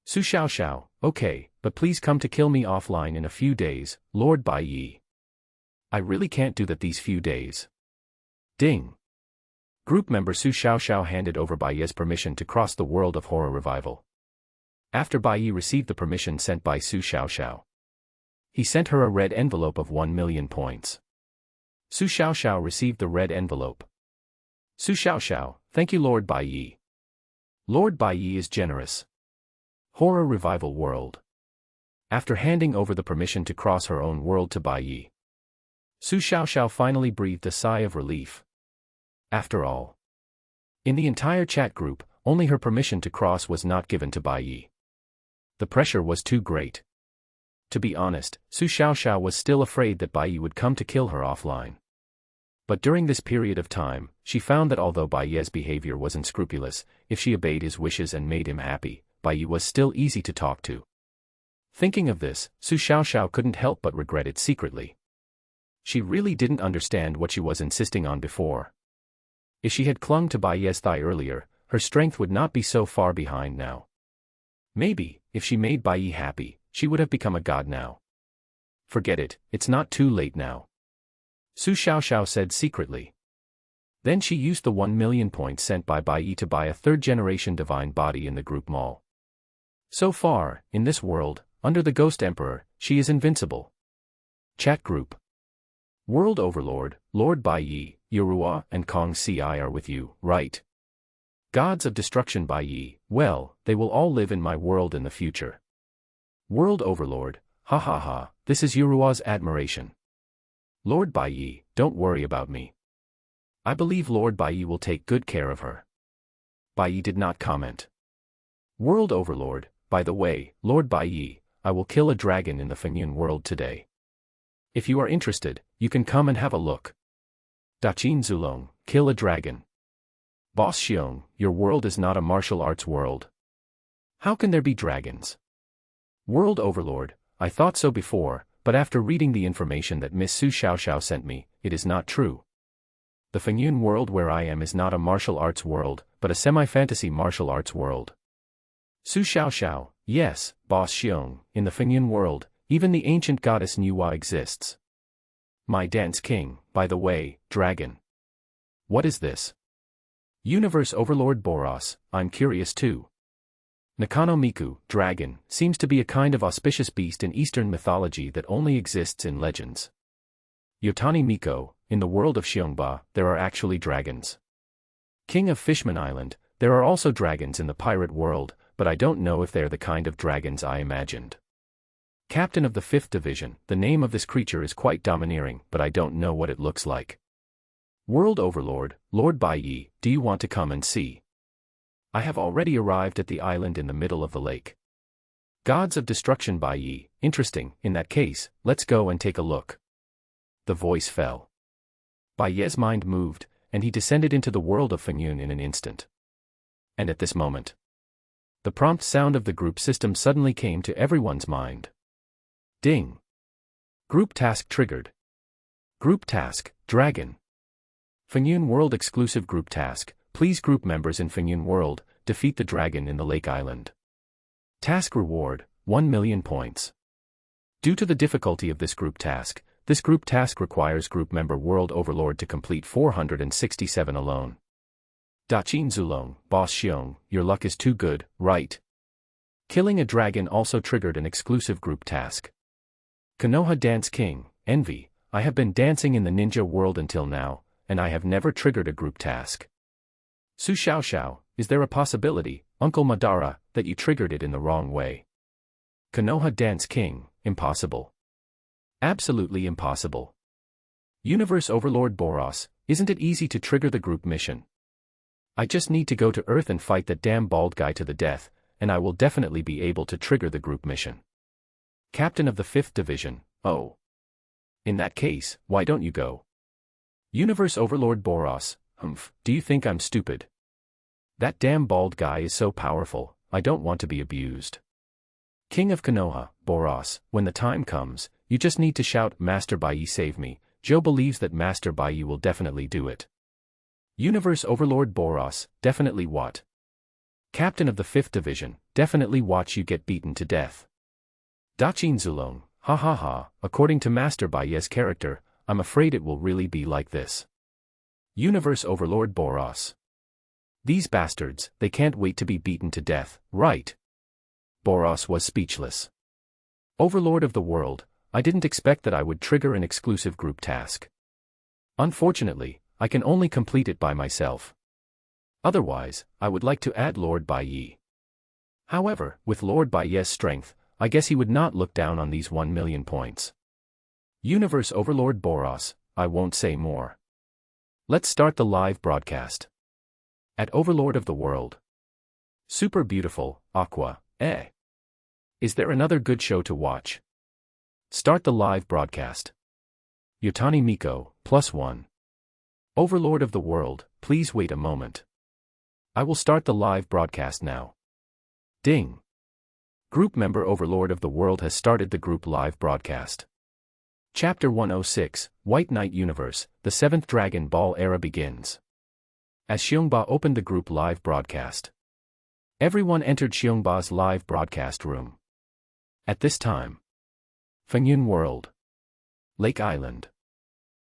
Su Xiaoxiao, okay, but please come to kill me offline in a few days, Lord Bai Ye. I really can't do that these few days. Ding. Group member Su Xiaoxiao handed over Bai Ye's permission to cross the world of horror revival. After Bai Ye received the permission sent by Su Xiaoxiao, he sent her a red envelope of 1 million points. Su Xiaoxiao received the red envelope. Su Xiaoxiao, thank you Lord Bai Ye. Lord Bai Ye is generous. Horror revival world. After handing over the permission to cross her own world to Bai Ye, Su Xiaoxiao finally breathed a sigh of relief. After all, in the entire chat group, only her permission to cross was not given to Bai Ye. The pressure was too great. To be honest, Su Xiaoxiao was still afraid that Bai Ye would come to kill her offline. But during this period of time, she found that although Bai Ye's behavior was unscrupulous, if she obeyed his wishes and made him happy, Bai Ye was still easy to talk to. Thinking of this, Su Xiaoxiao couldn't help but regret it secretly. She really didn't understand what she was insisting on before. If she had clung to Bai Ye's thigh earlier, her strength would not be so far behind now. Maybe, if she made Bai Ye happy, she would have become a god now. Forget it, it's not too late now. Su Xiaoxiao said secretly. Then she used the 1 million points sent by Bai Ye to buy a third-generation divine body in the group mall. So far, in this world, under the Ghost Emperor, she is invincible. Chat group. World Overlord, Lord Bai Ye, Yorua, and Kong Ci are with you, right? Gods of Destruction Bai Ye, well, they will all live in my world in the future. World Overlord, ha ha ha, this is Yorua's admiration. Lord Bai Ye, don't worry about me. I believe Lord Bai Ye will take good care of her. Bai Ye did not comment. World Overlord, by the way, Lord Bai Ye, I will kill a dragon in the Fengyun world today. If you are interested, you can come and have a look. Daqin Zulong, kill a dragon. Boss Xiong, your world is not a martial arts world. How can there be dragons? World Overlord, I thought so before, but after reading the information that Miss Su Xiaoxiao sent me, it is not true. The Fengyun world where I am is not a martial arts world, but a semi-fantasy martial arts world. Su Xiaoxiao, yes, Boss Xiong, in the Fengyun world, even the ancient goddess Nuwa exists. My Dance King, by the way, dragon. What is this? Universe Overlord Boros, I'm curious too. Yotani Miko, dragon, seems to be a kind of auspicious beast in Eastern mythology that only exists in legends. Yotani Miko, in the world of Xiongba, there are actually dragons. King of Fishman Island, there are also dragons in the pirate world, but I don't know if they're the kind of dragons I imagined. Captain of the 5th Division, the name of this creature is quite domineering, but I don't know what it looks like. World Overlord, Lord Bai Ye, do you want to come and see? I have already arrived at the island in the middle of the lake. Gods of Destruction Bai Ye, interesting, in that case, let's go and take a look. The voice fell. Bai Ye's mind moved, and he descended into the world of Fengyun in an instant. And at this moment, the prompt sound of the group system suddenly came to everyone's mind. Ding. Group task triggered. Group task, Dragon. Fengyun World exclusive group task, please group members in Fengyun World, defeat the dragon in the Lake Island. Task reward, 1 million points. Due to the difficulty of this group task requires group member World Overlord to complete 467 alone. Daqin Zulong, Boss Xiong, your luck is too good, right? Killing a dragon also triggered an exclusive group task. Konoha Dance King, Envy, I have been dancing in the ninja world until now, and I have never triggered a group task. Su Xiaoxiao, is there a possibility, Uncle Madara, that you triggered it in the wrong way? Konoha Dance King, impossible. Absolutely impossible. Universe Overlord Boros, isn't it easy to trigger the group mission? I just need to go to Earth and fight that damn bald guy to the death, and I will definitely be able to trigger the group mission. Captain of the 5th Division, oh. In that case, why don't you go? Universe Overlord Boros, do you think I'm stupid? That damn bald guy is so powerful, I don't want to be abused. King of Konoha, Boros, when the time comes, you just need to shout, Master Bai Ye save me. Joe believes that Master Bai Ye will definitely do it. Universe Overlord Boros, definitely what? Captain of the 5th Division, definitely watch you get beaten to death. Daqin Zulong, ha ha ha, according to Master Bai Ye's character, I'm afraid it will really be like this. Universe Overlord Boros. These bastards, they can't wait to be beaten to death, right? Boros was speechless. Overlord of the world, I didn't expect that I would trigger an exclusive group task. Unfortunately, I can only complete it by myself. Otherwise, I would like to add Lord Bai Ye. However, with Lord Bai Ye's strength, I guess he would not look down on these 1 million points. Universe Overlord Boros, I won't say more. Let's start the live broadcast. At Overlord of the World. Super beautiful, Aqua, eh? Is there another good show to watch? Start the live broadcast. Yotani Miko, +1. Overlord of the World, please wait a moment. I will start the live broadcast now. Ding. Group member Overlord of the World has started the group live broadcast. Chapter 106, White Knight Universe, the 7th Dragon Ball era begins. As Xiongba opened the group live broadcast, everyone entered Xiongba's live broadcast room. At this time, Fengyun World, Lake Island.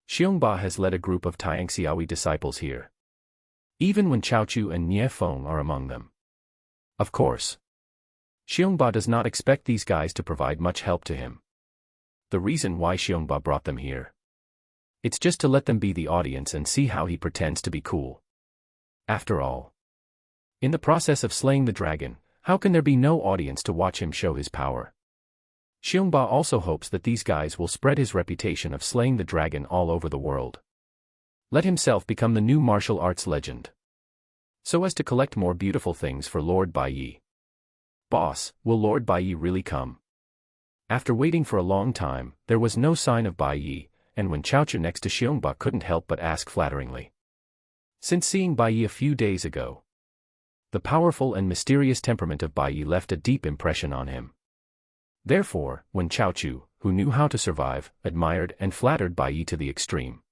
Xiongba has led a group of Taiangxiawi disciples here. Even when Chaochu and Nie Feng are among them. Of course, Xiongba does not expect these guys to provide much help to him. The reason why Xiongba brought them here, it's just to let them be the audience and see how he pretends to be cool. After all, in the process of slaying the dragon, how can there be no audience to watch him show his power? Xiongba also hopes that these guys will spread his reputation of slaying the dragon all over the world. Let himself become the new martial arts legend, so as to collect more beautiful things for Lord Bai Ye. Boss, will Lord Bai Ye really come? After waiting for a long time, there was no sign of Bai Ye, and when Chaochu next to Xiongba couldn't help but ask flatteringly. Since seeing Bai Ye a few days ago, the powerful and mysterious temperament of Bai Ye left a deep impression on him. Therefore, when Chaochu, who knew how to survive, admired and flattered Bai Ye to the extreme,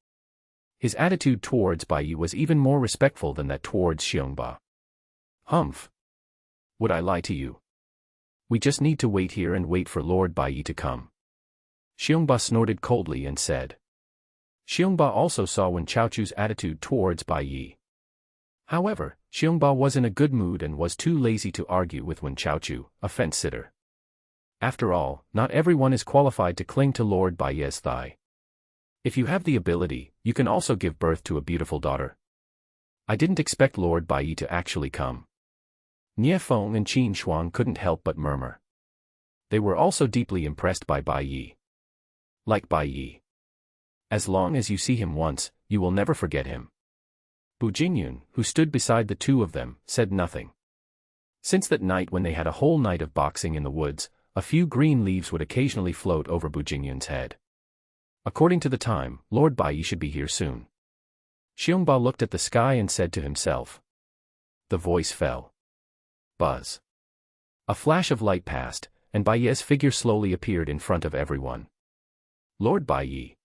his attitude towards Bai Ye was even more respectful than that towards Xiongba. Humph. Would I lie to you? We just need to wait here and wait for Lord Bai Ye to come. Xiongba snorted coldly and said. Xiongba also saw when Chaochu's attitude towards Bai Ye. However, Xiongba was in a good mood and was too lazy to argue with Wen Chaochu, a fence-sitter. After all, not everyone is qualified to cling to Lord Bai Ye's thigh. If you have the ability, you can also give birth to a beautiful daughter. I didn't expect Lord Bai Ye to actually come. Nie Feng and Qin Shuang couldn't help but murmur. They were also deeply impressed by Bai Ye. Like Bai Ye. As long as you see him once, you will never forget him. Bu Jingyun, who stood beside the two of them, said nothing. Since that night when they had a whole night of boxing in the woods, a few green leaves would occasionally float over Bu Jingyun's head. According to the time, Lord Bai Ye should be here soon. Xiongba looked at the sky and said to himself. The voice fell. Buzz. A flash of light passed, and Bai Ye's figure slowly appeared in front of everyone. Lord Bai Ye.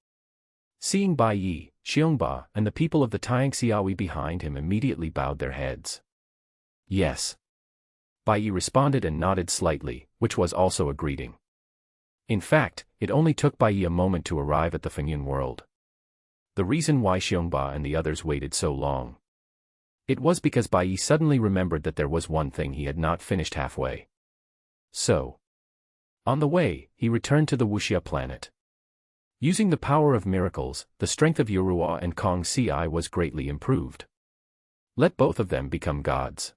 Seeing Bai Ye, Xiongba, and the people of the Taiangxiawi behind him immediately bowed their heads. Yes. Bai Ye responded and nodded slightly, which was also a greeting. In fact, it only took Bai Ye a moment to arrive at the Fengyun world. The reason why Xiongba and the others waited so long. It was because Bai Ye suddenly remembered that there was one thing he had not finished halfway. So, on the way, he returned to the Wuxia planet. Using the power of miracles, the strength of Yorua and Kong Ci was greatly improved. Let both of them become gods.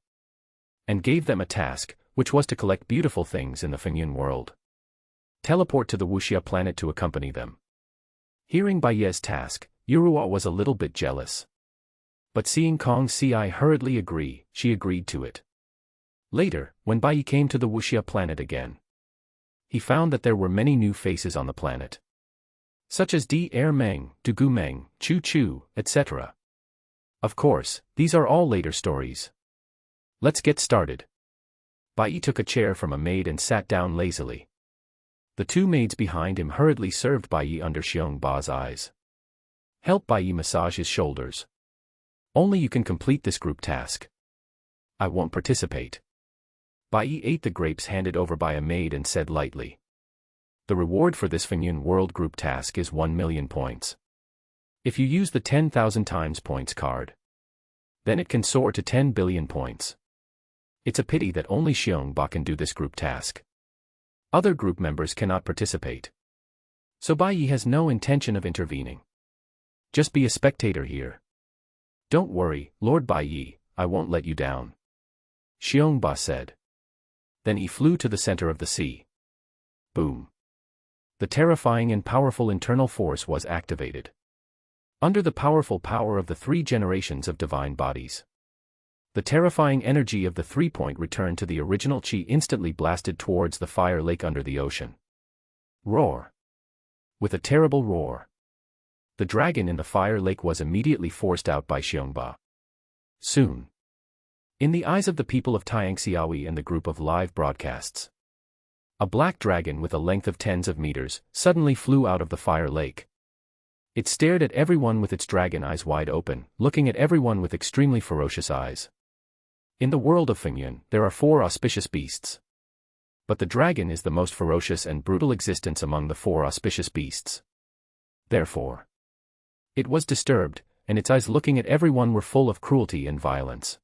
And gave them a task, which was to collect beautiful things in the Fengyun world. Teleport to the Wuxia planet to accompany them. Hearing Bai Ye's task, Yorua was a little bit jealous. But seeing Kong Ci hurriedly agree, she agreed to it. Later, when Bai Ye came to the Wuxia planet again, he found that there were many new faces on the planet. Such as Di Er Meng, Dugu Meng, Chu Chu, etc. Of course, these are all later stories. Let's get started. Bai Ye took a chair from a maid and sat down lazily. The two maids behind him hurriedly served Bai Ye under Xiongba's eyes. Help Bai Ye massage his shoulders. Only you can complete this group task. I won't participate. Bai Ye ate the grapes handed over by a maid and said lightly. The reward for this Fengyun World Group task is 1 million points. If you use the 10,000 times points card, then it can soar to 10 billion points. It's a pity that only Xiongba can do this group task. Other group members cannot participate. So Bai Ye has no intention of intervening. Just be a spectator here. Don't worry, Lord Bai Ye, I won't let you down. Xiongba said. Then he flew to the center of the sea. Boom. The terrifying and powerful internal force was activated. Under the powerful power of the 3 generations of divine bodies, the terrifying energy of the 3-point return to the original chi instantly blasted towards the fire lake under the ocean. Roar. With a terrible roar, the dragon in the fire lake was immediately forced out by Xiongba. Soon, in the eyes of the people of Taiyangxiaoyi and the group of live broadcasts, a black dragon with a length of tens of meters suddenly flew out of the fire lake. It stared at everyone with its dragon eyes wide open, looking at everyone with extremely ferocious eyes. In the world of Fengyun, there are 4 auspicious beasts. But the dragon is the most ferocious and brutal existence among the 4 auspicious beasts. Therefore, it was disturbed, and its eyes looking at everyone were full of cruelty and violence.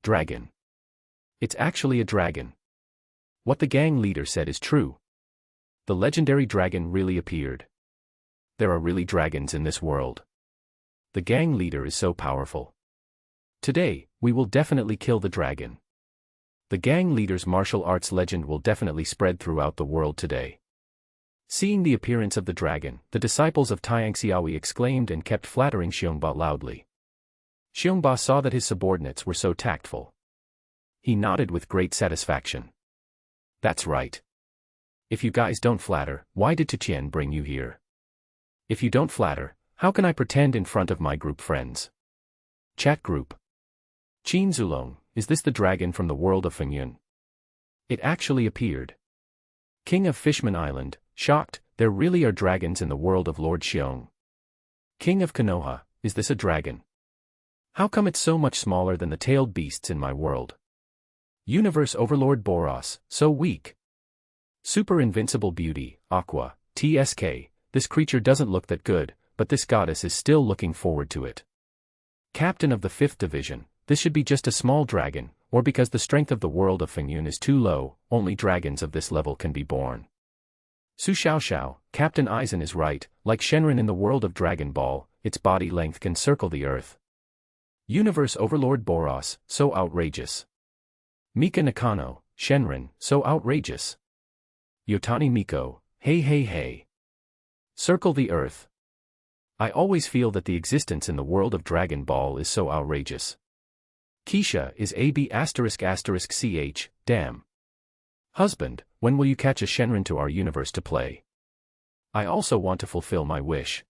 Dragon. It's actually a dragon. What the gang leader said is true. The legendary dragon really appeared. There are really dragons in this world. The gang leader is so powerful. Today, we will definitely kill the dragon. The gang leader's martial arts legend will definitely spread throughout the world today. Seeing the appearance of the dragon, the disciples of Taiyangxiaoyi exclaimed and kept flattering Xiongba loudly. Xiongba saw that his subordinates were so tactful. He nodded with great satisfaction. That's right. If you guys don't flatter, why did Tian bring you here? If you don't flatter, how can I pretend in front of my group friends? Chat group. Daqin Zulong, is this the dragon from the world of Fengyun? It actually appeared. King of Fishman Island, shocked, there really are dragons in the world of Lord Xiong. King of Konoha, is this a dragon? How come it's so much smaller than the tailed beasts in my world? Universe Overlord Boros, so weak. Super invincible beauty, Aqua, TSK, this creature doesn't look that good, but this goddess is still looking forward to it. Captain of the 5th Division, this should be just a small dragon, or because the strength of the world of Fengyun is too low, only dragons of this level can be born. Su Xiaoxiao, Captain Aizen is right, like Shenron in the world of Dragon Ball, its body length can circle the earth. Universe Overlord Boros, so outrageous. Mika Nakano, Shenron, so outrageous. Yotani Miko, hey hey hey. Circle the earth. I always feel that the existence in the world of Dragon Ball is so outrageous. Keisha is AB****ch, damn. Husband, when will you catch a Shenron to our universe to play? I also want to fulfill my wish.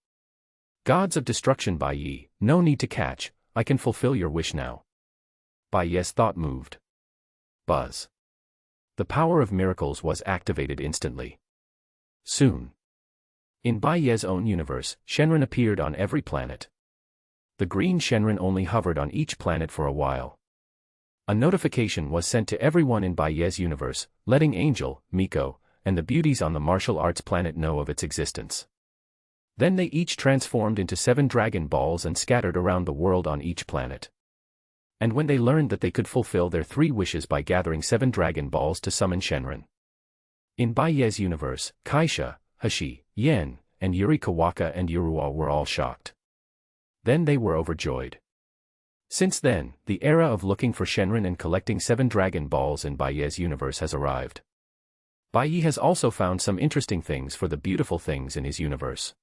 Gods of Destruction Bai Ye, no need to catch, I can fulfill your wish now. Bai Ye's thought moved. Buzz. The power of miracles was activated instantly. Soon. In Bai Ye's own universe, Shenron appeared on every planet. The green Shenron only hovered on each planet for a while. A notification was sent to everyone in Bai Ye's universe, letting Angel, Miko, and the beauties on the martial arts planet know of its existence. Then they each transformed into 7 Dragon Balls and scattered around the world on each planet. And when they learned that they could fulfill their 3 wishes by gathering 7 Dragon Balls to summon Shenron. In Bai Ye's universe, Keisha, Hashi, Yen, and Yuri Kawaka and Yuruwa were all shocked. Then they were overjoyed. Since then, the era of looking for Shenron and collecting 7 Dragon Balls in Bai Ye's universe has arrived. Bai Ye has also found some interesting things for the beautiful things in his universe.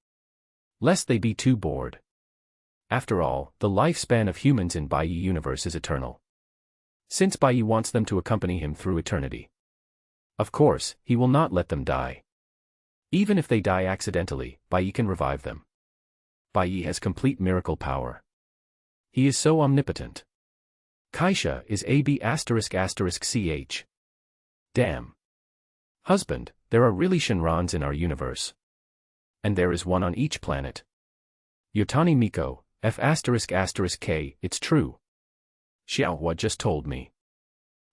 Lest they be too bored. After all, the lifespan of humans in Bai Ye universe is eternal. Since Bai Ye wants them to accompany him through eternity. Of course, he will not let them die. Even if they die accidentally, Bai Ye can revive them. Bai Ye has complete miracle power. He is so omnipotent. Keisha is AB****ch. Damn. Husband, there are really Shenrons in our universe. And there is one on each planet. Yotani Miko, F****k, it's true. Xiaohua just told me.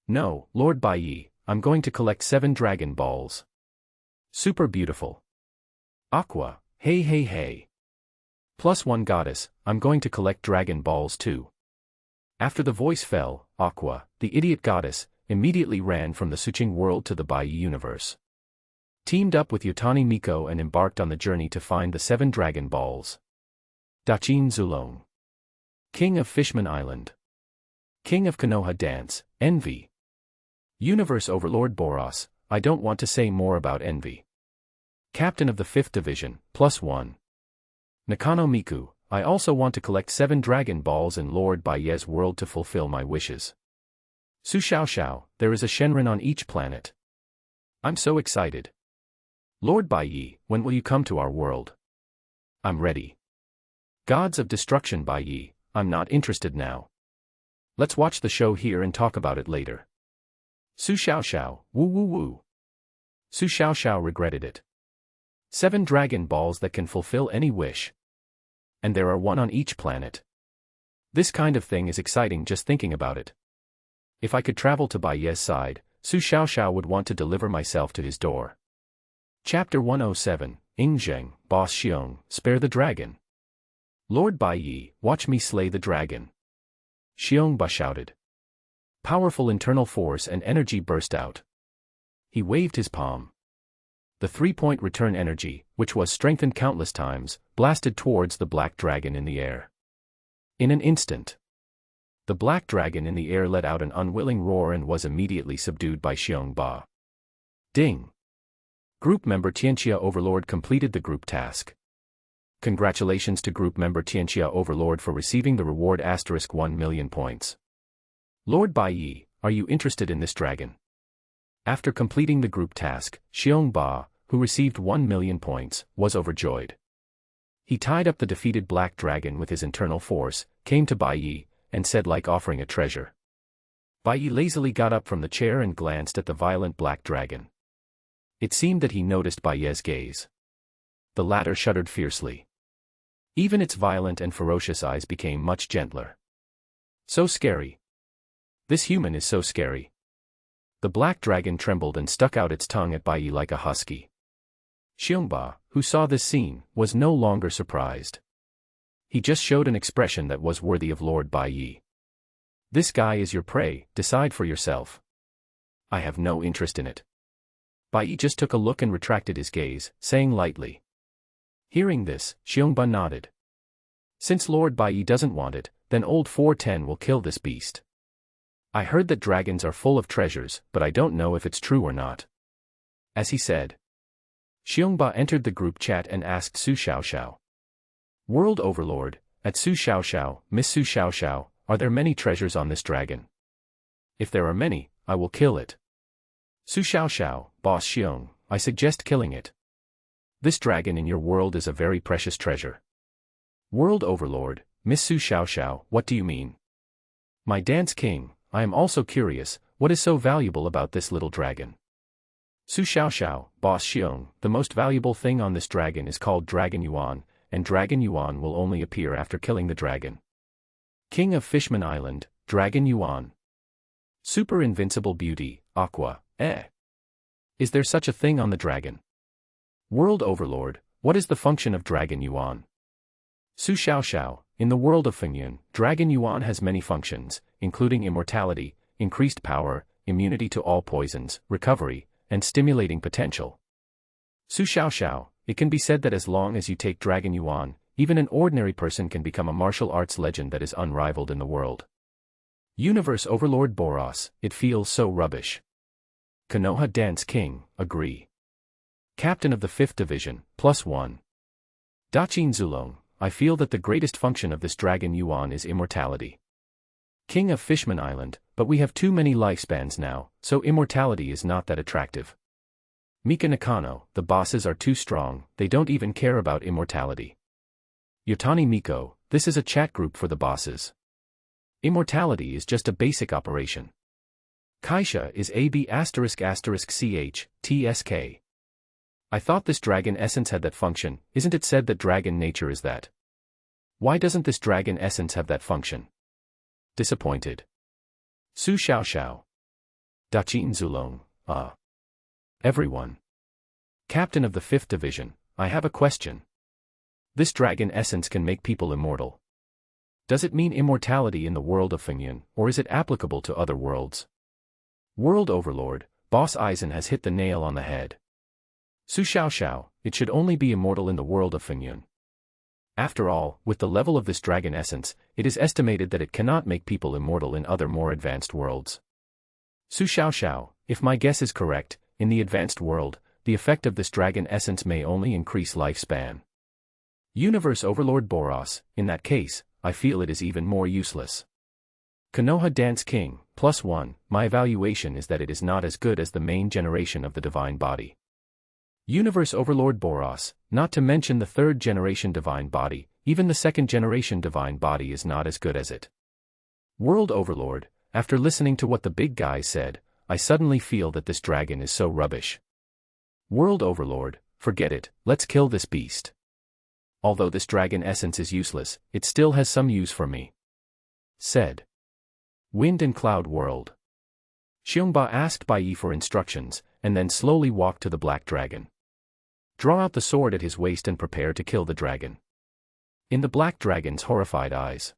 No, Lord Bai Ye, I'm going to collect 7 Dragon Balls. Super beautiful. Aqua, hey hey hey. +1 goddess, I'm going to collect Dragon Balls too. After the voice fell, Aqua, the idiot goddess, immediately ran from the Suching world to the Bai Ye universe. Teamed up with Yotani Miko and embarked on the journey to find the 7 Dragon Balls. Daqin Zulong, King of Fishman Island. King of Konoha Dance, Envy. Universe Overlord Boros, I don't want to say more about Envy. Captain of the 5th Division, +1. Nakano Miku, I also want to collect 7 Dragon Balls in Lord Bai Ye's world to fulfill my wishes. Su Xiao Xiao, there is a Shenron on each planet. I'm so excited. Lord Bai Ye, when will you come to our world? I'm ready. Gods of Destruction Bai Ye, I'm not interested now. Let's watch the show here and talk about it later. Su Xiao Xiao, woo woo woo. Su Xiao Xiao regretted it. 7 Dragon Balls that can fulfill any wish. And there are 1 on each planet. This kind of thing is exciting just thinking about it. If I could travel to Bai Ye's side, Su Xiao Xiao would want to deliver myself to his door. Chapter 107, Ingzheng, Boss Xiong, Spare the Dragon. Lord Bai Ye, watch me slay the dragon. Xiong Ba shouted. Powerful internal force and energy burst out. He waved his palm. The 3-point return energy, which was strengthened countless times, blasted towards the black dragon in the air. In an instant, the black dragon in the air let out an unwilling roar and was immediately subdued by Xiong Ba. Ding! Group member Tianxia Overlord completed the group task. Congratulations to group member Tianxia Overlord for receiving the reward *1 million points. Lord Bai Ye, are you interested in this dragon? After completing the group task, Xiong Ba, who received 1 million points, was overjoyed. He tied up the defeated black dragon with his internal force, came to Bai Ye, and said like offering a treasure. Bai Ye lazily got up from the chair and glanced at the violent black dragon. It seemed that he noticed Bai Ye's gaze. The latter shuddered fiercely. Even its violent and ferocious eyes became much gentler. So scary. This human is so scary. The black dragon trembled and stuck out its tongue at Bai Ye like a husky. Xiongba, who saw this scene, was no longer surprised. He just showed an expression that was worthy of Lord Bai Ye. This guy is your prey, decide for yourself. I have no interest in it. Bai Ye just took a look and retracted his gaze, saying lightly. Hearing this, Xiongba nodded. Since Lord Bai Ye doesn't want it, then old 410 will kill this beast. I heard that dragons are full of treasures, but I don't know if it's true or not. As he said, Xiongba entered the group chat and asked Su Xiao Xiao. World Overlord, at Su Xiao Xiao, Miss Su Xiao Xiao, are there many treasures on this dragon? If there are many, I will kill it. Su Xiao Xiao, Boss Xiong, I suggest killing it. This dragon in your world is a very precious treasure. World Overlord, Miss Su Xiao Xiao, what do you mean? My Dance King, I am also curious, what is so valuable about this little dragon? Su Xiao Xiao, Boss Xiong, the most valuable thing on this dragon is called Dragon Yuan, and Dragon Yuan will only appear after killing the dragon. King of Fishman Island, Dragon Yuan. Super invincible beauty, Aqua, Is there such a thing on the dragon? World Overlord, what is the function of Dragon Yuan? Su Xiao Xiao, in the world of Fengyun, Dragon Yuan has many functions, including immortality, increased power, immunity to all poisons, recovery, and stimulating potential. Su Xiao Xiao, it can be said that as long as you take Dragon Yuan, even an ordinary person can become a martial arts legend that is unrivaled in the world. Universe Overlord Boros, it feels so rubbish. Konoha Dance King, agree. Captain of the 5th Division, +1. Daqin Zulong, I feel that the greatest function of this Dragon Yuan is immortality. King of Fishman Island, but we have too many lifespans now, so immortality is not that attractive. Mika Nakano, the bosses are too strong, they don't even care about immortality. Yotani Miko, this is a chat group for the bosses. Immortality is just a basic operation. Keisha is AB****CH, TSK. I thought this dragon essence had that function, isn't it said that dragon nature is that? Why doesn't this dragon essence have that function? Disappointed. Su Xiao Xiao. Daqin Zulong, Everyone. Captain of the 5th Division, I have a question. This dragon essence can make people immortal. Does it mean immortality in the world of Fengyan, or is it applicable to other worlds? World Overlord, Boss Aizen has hit the nail on the head. Su Xiao Xiao, it should only be immortal in the world of Fengyan. After all, with the level of this dragon essence, it is estimated that it cannot make people immortal in other more advanced worlds. Su Xiao Xiao, if my guess is correct, in the advanced world, the effect of this dragon essence may only increase lifespan. Universe Overlord Boros, in that case, I feel it is even more useless. Konoha Dance King, +1, my evaluation is that it is not as good as the main generation of the divine body. Universe Overlord Boros, not to mention the 3rd generation divine body, even the 2nd generation divine body is not as good as it. World Overlord, after listening to what the big guy said, I suddenly feel that this dragon is so rubbish. World Overlord, forget it, let's kill this beast. Although this dragon essence is useless, it still has some use for me. Said. Wind and Cloud World. Xiongba asked Bai Ye for instructions, and then slowly walked to the black dragon. Draw out the sword at his waist and prepare to kill the dragon. In the black dragon's horrified eyes,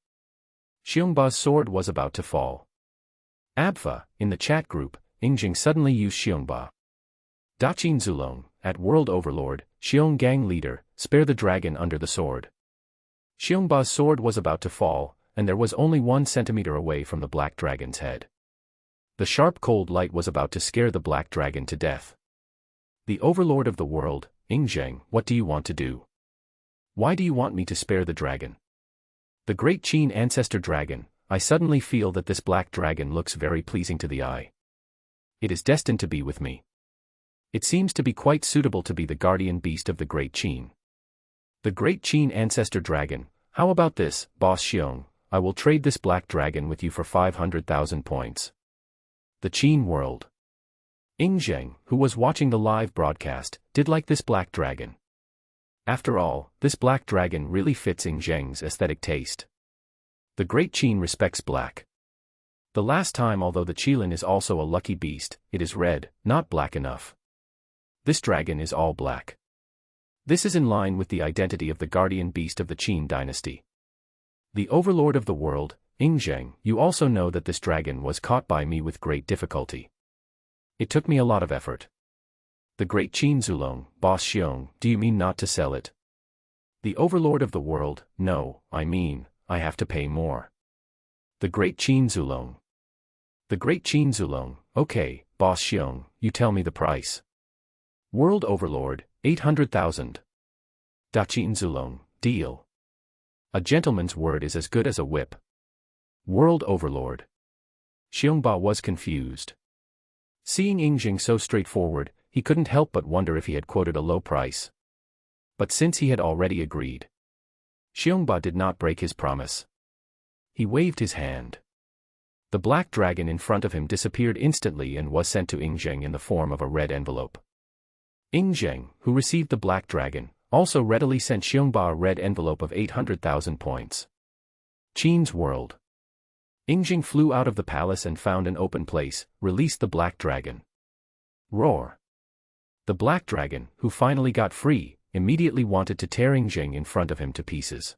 Xiongba's sword was about to fall. Abfa, in the chat group, Yingjing suddenly used Xiongba. Daqin Zulong, at World Overlord, Xiong Gang Leader, spare the dragon under the sword. Xiongba's sword was about to fall, and there was only 1 centimeter away from the black dragon's head. The sharp cold light was about to scare the black dragon to death. The Overlord of the world, Yingjing, what do you want to do? Why do you want me to spare the dragon? The great Qin ancestor dragon, I suddenly feel that this black dragon looks very pleasing to the eye. It is destined to be with me. It seems to be quite suitable to be the guardian beast of the great Qin. The great Qin ancestor dragon, how about this, Boss Xiong, I will trade this black dragon with you for 500,000 points. The Qin world. Yingjing, who was watching the live broadcast, did like this black dragon. After all, this black dragon really fits Yingjing's aesthetic taste. The great Qin respects black. The last time, although the Qilin is also a lucky beast, it is red, not black enough. This dragon is all black. This is in line with the identity of the guardian beast of the Qin dynasty. The Overlord of the world, Yingjing, you also know that this dragon was caught by me with great difficulty. It took me a lot of effort. The great Qin Zulong, Boss Xiong, do you mean not to sell it? The Overlord of the world, no, I mean, I have to pay more. The great Qin Zulong. The great Qin Zulong, okay, Boss Xiong, you tell me the price. World Overlord, 800,000. Daqin Zulong, deal. A gentleman's word is as good as a whip. World Overlord. Xiongba was confused. Seeing Yingjing so straightforward, he couldn't help but wonder if he had quoted a low price. But since he had already agreed, Xiongba did not break his promise. He waved his hand. The black dragon in front of him disappeared instantly and was sent to Yingjing in the form of a red envelope. Yingjing, who received the black dragon, also readily sent Xiongba a red envelope of 800,000 points. Qin's world. Yingjing flew out of the palace and found an open place, released the black dragon. Roar. The black dragon, who finally got free, immediately wanted to tear Yingjing in front of him to pieces.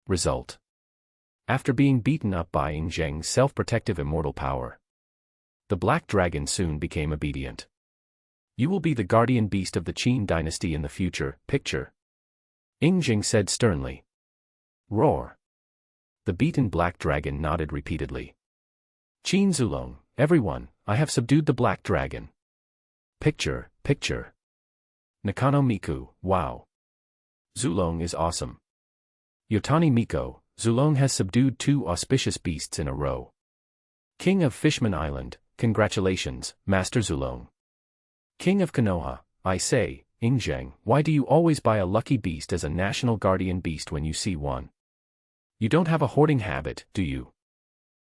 Result. After being beaten up by Yingjing's self-protective immortal power, the black dragon soon became obedient. You will be the guardian beast of the Qin dynasty in the future, picture. Yingjing said sternly. Roar. The beaten black dragon nodded repeatedly. Qin Zulong, everyone, I have subdued the black dragon. Picture, picture. Nakano Miku, wow. Zulong is awesome. Yotani Miko, Zulong has subdued 2 auspicious beasts in a row. King of Fishman Island, congratulations, Master Zulong. King of Konoha, I say, Yingjing, why do you always buy a lucky beast as a national guardian beast when you see one? You don't have a hoarding habit, do you?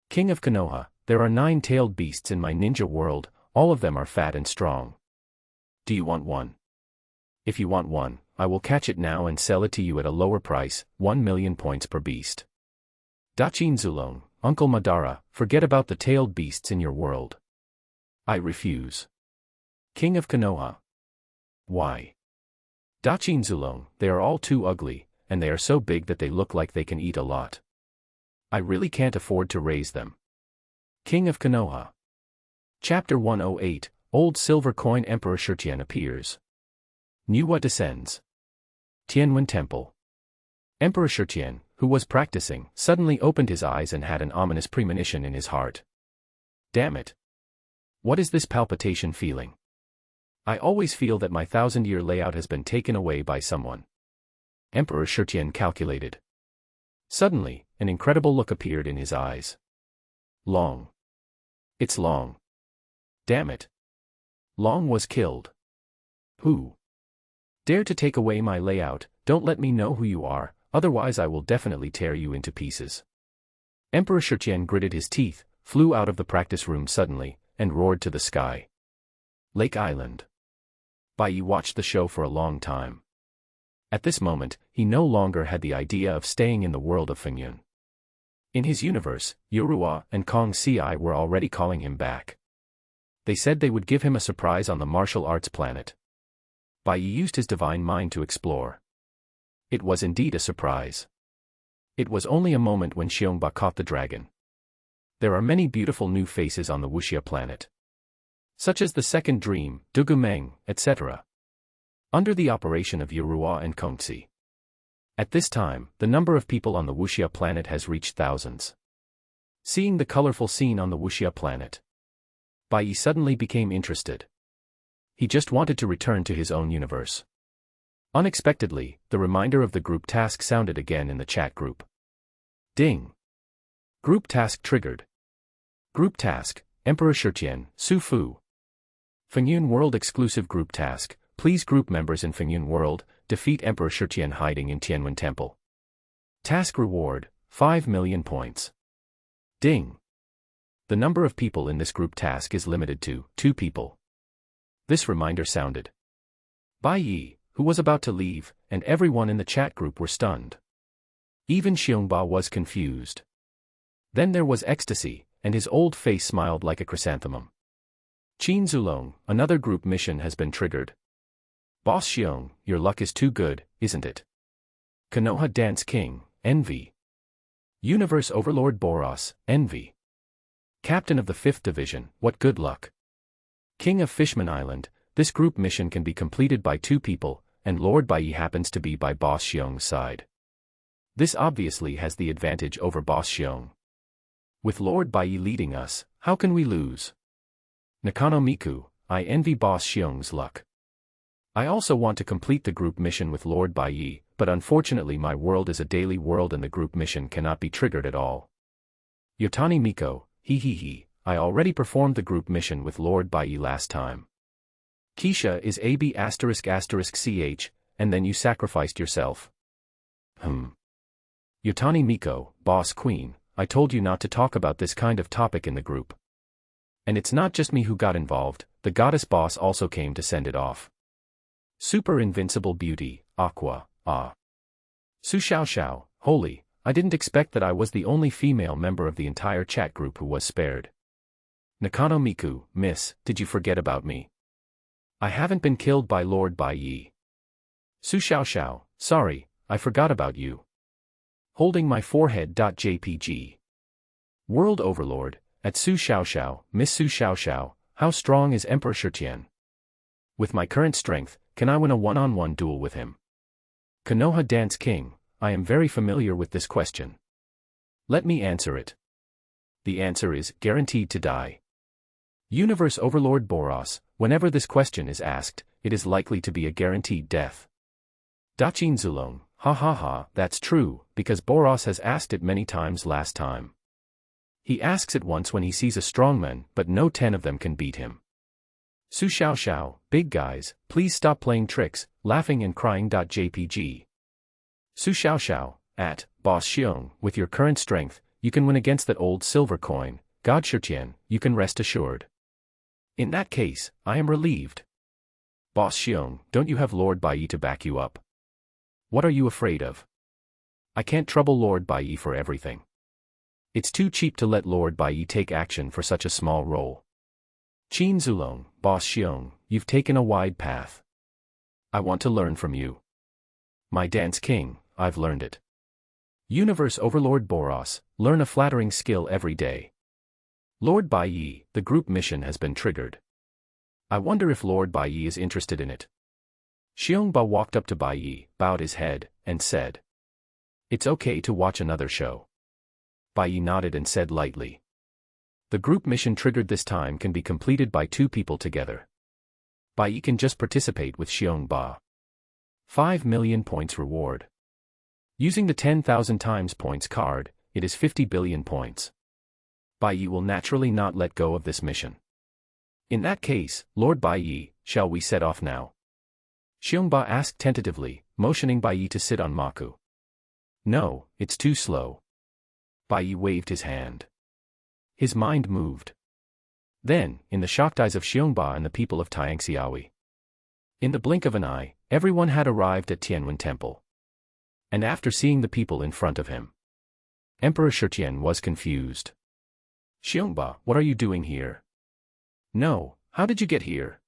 King of Konoha, there are 9-tailed beasts in my ninja world, all of them are fat and strong. Do you want one? If you want one, I will catch it now and sell it to you at a lower price, 1 million points per beast. Daqin Zulong, Uncle Madara, forget about the tailed beasts in your world. I refuse. King of Konoha. Why? Daqin Zulong, they are all too ugly, and they are so big that they look like they can eat a lot. I really can't afford to raise them. King of Konoha. Chapter 108, Old Silver Coin. Emperor Shurtian appears. Nuwa descends. Tianwen Temple. Emperor Shurtian, who was practicing, suddenly opened his eyes and had an ominous premonition in his heart. Damn it. What is this palpitation feeling? I always feel that my 1,000-year layout has been taken away by someone. Emperor Shurtian calculated. Suddenly, an incredible look appeared in his eyes. Long. It's Long. Damn it. Long was killed. Who? Dare to take away my layout, don't let me know who you are, otherwise I will definitely tear you into pieces. Emperor Shurtian gritted his teeth, flew out of the practice room suddenly, and roared to the sky. Lake Island. Bai Ye watched the show for a long time. At this moment, he no longer had the idea of staying in the world of Fengyun. In his universe, Yorua and Kong Ci were already calling him back. They said they would give him a surprise on the martial arts planet. Bai Ye used his divine mind to explore. It was indeed a surprise. It was only a moment when Xiongba caught the dragon. There are many beautiful new faces on the Wuxia planet, such as the Second Dream, Dugumeng, etc. under the operation of Yorua and Kongzi. At this time, the number of people on the Wuxia planet has reached thousands. Seeing the colorful scene on the Wuxia planet, Bai Ye suddenly became interested. He just wanted to return to his own universe. Unexpectedly, the reminder of the group task sounded again in the chat group. Ding! Group task triggered. Group task, Emperor Shurtian, Su Fu. Fengyun World exclusive group task, please group members in Fengyun World, defeat Emperor Shurtian hiding in Tianwen Temple. Task reward, 5 million points. Ding! The number of people in this group task is limited to 2 people. This reminder sounded. Bai Ye, who was about to leave, and everyone in the chat group were stunned. Even Xiongba was confused. Then there was ecstasy, and his old face smiled like a chrysanthemum. Daqin Zulong, another group mission has been triggered. Boss Xiong, your luck is too good, isn't it? Konoha Dance King, envy. Universe Overlord Boros, envy. Captain of the 5th Division, what good luck. King of Fishman Island, this group mission can be completed by 2 people, and Lord Bai Ye happens to be by Boss Xiong's side. This obviously has the advantage over Boss Xiong. With Lord Bai Ye leading us, how can we lose? Nakano Miku, I envy Boss Xiong's luck. I also want to complete the group mission with Lord Bai Ye, but unfortunately my world is a daily world and the group mission cannot be triggered at all. Yotani Miko, he, I already performed the group mission with Lord Bai Ye last time. Keisha is AB*****ch, and then you sacrificed yourself. Yotani Miko, Boss Queen, I told you not to talk about this kind of topic in the group. And it's not just me who got involved, the goddess boss also came to send it off. Super invincible beauty, Aqua, Su Xiao, holy, I didn't expect that I was the only female member of the entire chat group who was spared. Nakano Miku, miss, did you forget about me? I haven't been killed by Lord Bai Ye. Su Xiao, sorry, I forgot about you. Holding my forehead. JPG. World Overlord, at Su Xiao, Miss Su Xiao, how strong is Emperor Shurtian? With my current strength, can I win a one-on-one duel with him? Konoha Dance King, I am very familiar with this question. Let me answer it. The answer is, guaranteed to die. Universe Overlord Boros, whenever this question is asked, it is likely to be a guaranteed death. Daqin Zulong, ha, that's true, because Boros has asked it many times last time. He asks it once when he sees a strongman, but no 10 of them can beat him. Su Xiao, big guys, please stop playing tricks, laughing and crying. JPG. Su Xiao, at Boss Xiong, with your current strength, you can win against that old silver coin, God Shurtian, you can rest assured. In that case, I am relieved. Boss Xiong, don't you have Lord Bai Ye to back you up? What are you afraid of? I can't trouble Lord Bai Ye for everything. It's too cheap to let Lord Bai Ye take action for such a small role. Daqin Zulong, Boss Xiong, you've taken a wide path. I want to learn from you. My Dance King, I've learned it. Universe Overlord Boros, learn a flattering skill every day. Lord Bai Ye, the group mission has been triggered. I wonder if Lord Bai Ye is interested in it. Xiongba walked up to Bai Ye, bowed his head, and said, "It's okay to watch another show." Bai Ye nodded and said lightly, "The group mission triggered this time can be completed by 2 people together. Bai Ye can just participate with Xiongba. 5 million points reward. Using the 10,000 times points card, it is 50 billion points. Bai Ye will naturally not let go of this mission. In that case, Lord Bai Ye, shall we set off now?" Xiongba asked tentatively, motioning Bai Ye to sit on Maku. "No, it's too slow." Bai Ye waved his hand. His mind moved. Then, in the shocked eyes of Xiongba and the people of Tianxiaoui, in the blink of an eye, everyone had arrived at Tianwen Temple. And after seeing the people in front of him, Emperor Shutian was confused. "Xiongba, what are you doing here?" "No, how did you get here?"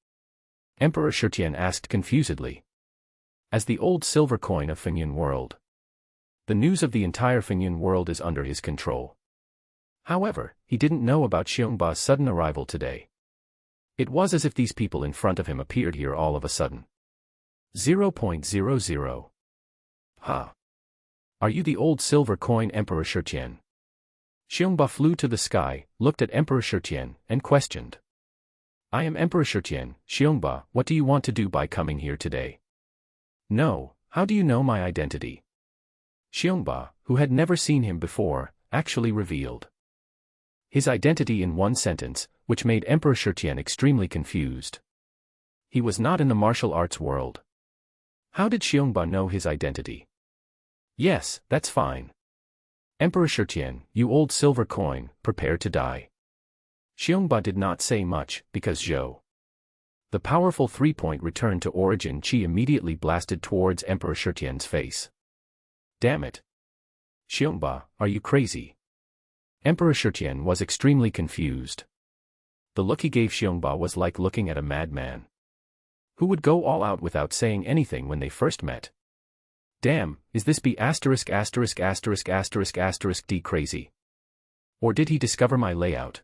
Emperor Shutian asked confusedly. As the old silver coin of Fengyun world, the news of the entire Fengyun world is under his control. However, he didn't know about Xiongba's sudden arrival today. It was as if these people in front of him appeared here all of a sudden. 0.00. Huh. Are you the old silver coin Emperor Shutian? Xiongba flew to the sky, looked at Emperor Shutian, and questioned. "I am Emperor Shutian, Xiongba, what do you want to do by coming here today?" "No, how do you know my identity?" Xiongba, who had never seen him before, actually revealed his identity in one sentence, which made Emperor Shutian extremely confused. He was not in the martial arts world. How did Xiongba know his identity? "Yes, that's fine. Emperor Shutian, you old silver coin, prepare to die." Xiongba did not say much, because Zhou, the powerful 3-point return to origin chi, immediately blasted towards Emperor Shutian's face. "Damn it. Xiongba, are you crazy?" Emperor Shutian was extremely confused. The look he gave Xiongba was like looking at a madman who would go all out without saying anything when they first met. Damn, is this B************* D crazy? Or did he discover my layout?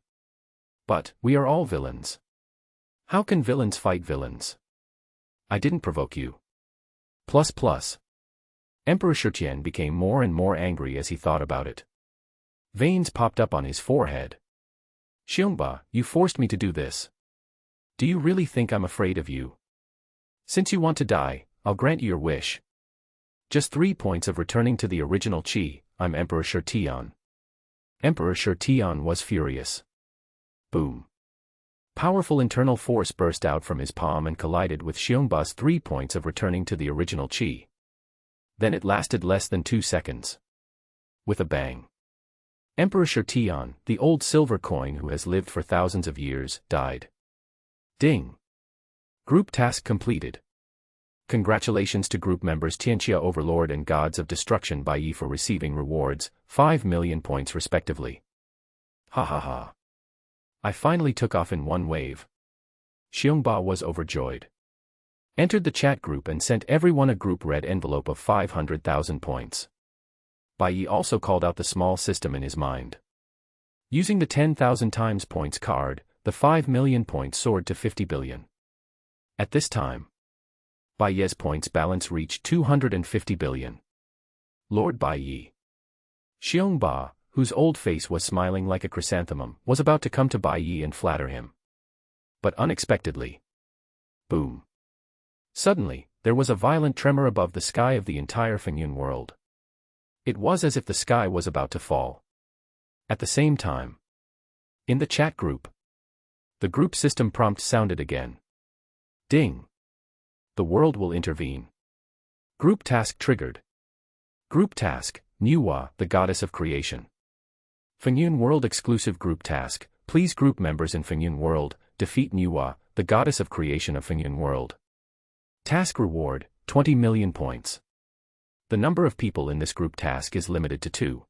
But, we are all villains. How can villains fight villains? I didn't provoke you. ++. Emperor Shutian became more and more angry as he thought about it. Veins popped up on his forehead. "Xiongba, you forced me to do this. Do you really think I'm afraid of you? Since you want to die, I'll grant you your wish. Just 3 points of returning to the original chi, I'm Emperor Shutian." Emperor Shutian was furious. Boom. Powerful internal force burst out from his palm and collided with Xiongba's 3 points of returning to the original chi. Then it lasted less than 2 seconds. With a bang, Emperor Shutian, the old silver coin who has lived for thousands of years, died. Ding. Group task completed. Congratulations to group members Tianxia Overlord and Gods of Destruction Bai Ye for receiving rewards, 5 million points respectively. Ha ha ha. I finally took off in one wave. Xiongba was overjoyed. Entered the chat group and sent everyone a group red envelope of 500,000 points. Bai Ye also called out the small system in his mind. Using the 10,000 times points card, the 5 million points soared to 50 billion. At this time, Bai Ye's points balance reached 250 billion. Lord Bai Ye. Xiongba, whose old face was smiling like a chrysanthemum, was about to come to Bai Ye and flatter him. But unexpectedly. Boom. Suddenly, there was a violent tremor above the sky of the entire Fengyun world. It was as if the sky was about to fall. At the same time, in the chat group, the group system prompt sounded again. Ding. The world will intervene. Group task triggered. Group task, Nuwa, the goddess of creation. Fengyun world exclusive group task, please group members in Fengyun world, defeat Nuwa, the goddess of creation of Fengyun world. Task reward, 20 million points. The number of people in this group task is limited to 2.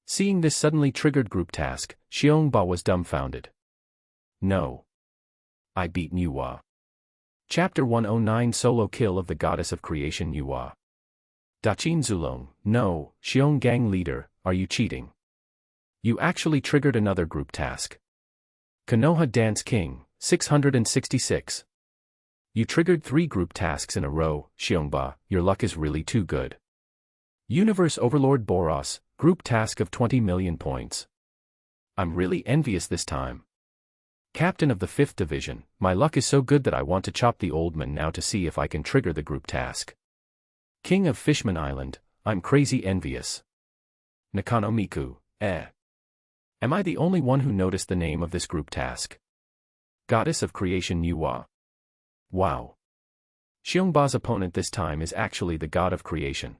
Seeing this suddenly triggered group task, Xiongba was dumbfounded. No. I beat Nuwa. Chapter 109 Solo Kill of the Goddess of Creation Nuwa. Daqin Zulong, no, Xiong Gang Leader, are you cheating? You actually triggered another group task. Konoha Dance King, 666. You triggered 3 group tasks in a row, Xiongba, your luck is really too good. Universe Overlord Boros, group task of 20 million points. I'm really envious this time. Captain of the 5th Division, my luck is so good that I want to chop the old man now to see if I can trigger the group task. King of Fishman Island, I'm crazy envious. Yotani Miko, Am I the only one who noticed the name of this group task? Goddess of Creation Nuwa. Wow. Xiongba's opponent this time is actually the god of creation.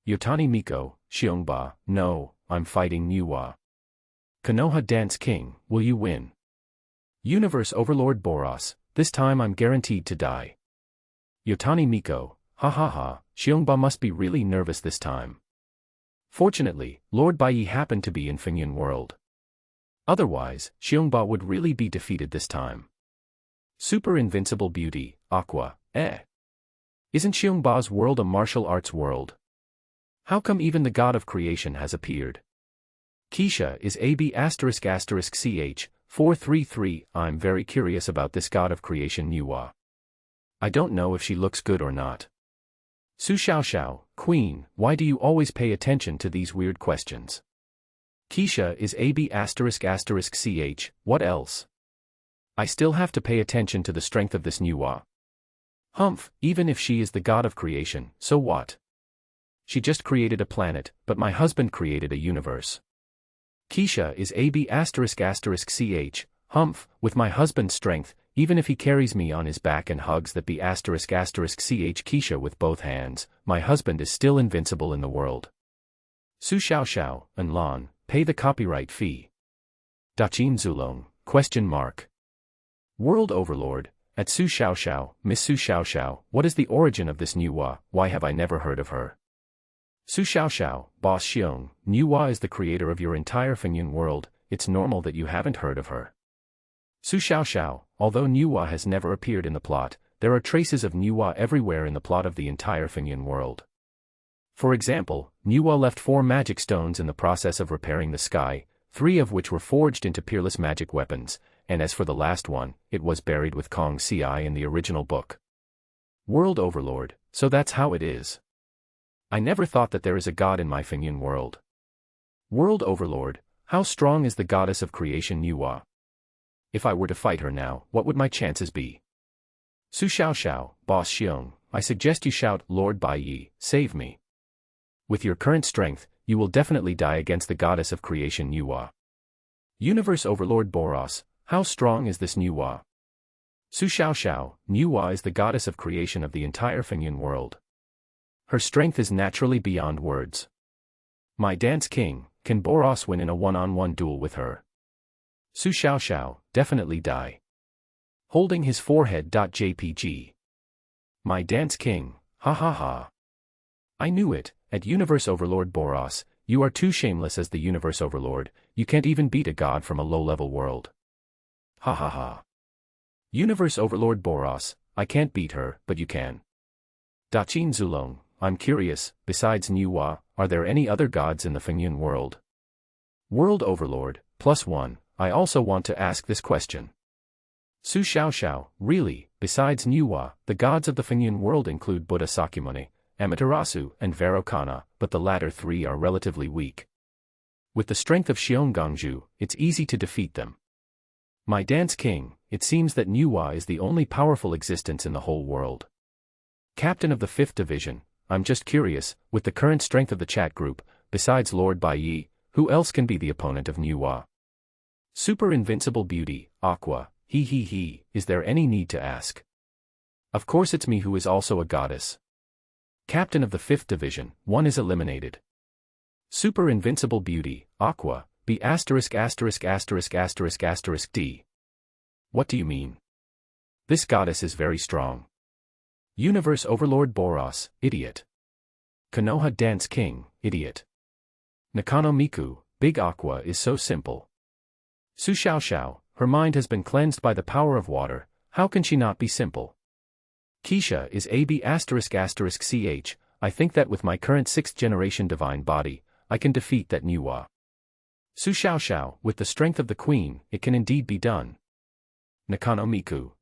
Yotani Miko, Xiongba, no, I'm fighting Nuwa. Konoha Dance King, will you win? Universe Overlord Boros, this time I'm guaranteed to die. Yotani Miko, ha ha ha, Xiongba must be really nervous this time. Fortunately, Lord Bai Ye happened to be in Fengyan World. Otherwise, Xiongba would really be defeated this time. Super Invincible Beauty, Aqua, Isn't Xiongba's world a martial arts world? How come even the god of creation has appeared? Keisha is AB****ch, 433, I'm very curious about this god of creation Nuwa. I don't know if she looks good or not. Su Xiaoxiao, Queen, why do you always pay attention to these weird questions? Keisha is AB****ch, what else? I still have to pay attention to the strength of this Nuwa. Humph, even if she is the god of creation, so what? She just created a planet, but my husband created a universe. Keisha is AB****ch, humph, with my husband's strength, even if he carries me on his back and hugs that B****ch Keisha with both hands, my husband is still invincible in the world. Su Xiaoxiao, and Lan, pay the copyright fee. Daqin Zulong, ? World Overlord, at Su Xiaoxiao, Miss Su Xiaoxiao, what is the origin of this Nuwa, why have I never heard of her? Su Xiaoxiao, Boss Xiong, Nuwa is the creator of your entire Fengyan world, it's normal that you haven't heard of her. Su Xiaoxiao, although Nuwa has never appeared in the plot, there are traces of Nuwa everywhere in the plot of the entire Fengyan world. For example, Nuwa left 4 magic stones in the process of repairing the sky, 3 of which were forged into peerless magic weapons, and as for the last one, it was buried with Kong Ci in the original book. World Overlord, so that's how it is. I never thought that there is a god in my Fengyan world. World Overlord, how strong is the goddess of creation Nuwa? If I were to fight her now, what would my chances be? Su Xiaoxiao, Boss Xiong, I suggest you shout, Lord Bai Ye, save me. With your current strength, you will definitely die against the goddess of creation Nuwa. Universe Overlord Boros, how strong is this Nuwa? Su Xiaoxiao, Nuwa is the goddess of creation of the entire Fengyan world. Her strength is naturally beyond words. My Dance King, can Boros win in a one-on-one duel with her? Su Xiaoxiao, definitely die. Holding his forehead. JPG. My Dance King, ha ha ha. I knew it, at Universe Overlord Boros, you are too shameless as the Universe Overlord, you can't even beat a god from a low-level world. Ha ha ha. Universe Overlord Boros, I can't beat her, but you can. Daqin Zulong, I'm curious, besides Nuwa, are there any other gods in the Fengyan world? World Overlord, +1, I also want to ask this question. Su Xiaoxiao, really, besides Nuwa, the gods of the Fengyan world include Buddha Sakyamuni, Amaterasu, and Vairocana, but the latter 3 are relatively weak. With the strength of Xiongangju, it's easy to defeat them. My Dance King, it seems that Nuwa is the only powerful existence in the whole world. Captain of the 5th Division, I'm just curious, with the current strength of the chat group, besides Lord Bai Ye, who else can be the opponent of Nuwa? Super Invincible Beauty, Aqua, he, is there any need to ask? Of course it's me who is also a goddess. Captain of the 5th Division, 1 is eliminated. Super Invincible Beauty, Aqua, B*******************. D. What do you mean? This goddess is very strong. Universe Overlord Boros, idiot. Konoha Dance King, idiot. Nakano Miku, Big Aqua is so simple. Su Xiao Xiao, her mind has been cleansed by the power of water, how can she not be simple? Keisha is AB*****ch, I think that with my current 6th generation divine body, I can defeat that Nuwa. Su Xiao Xiao, with the strength of the queen, it can indeed be done. Nakano Miku,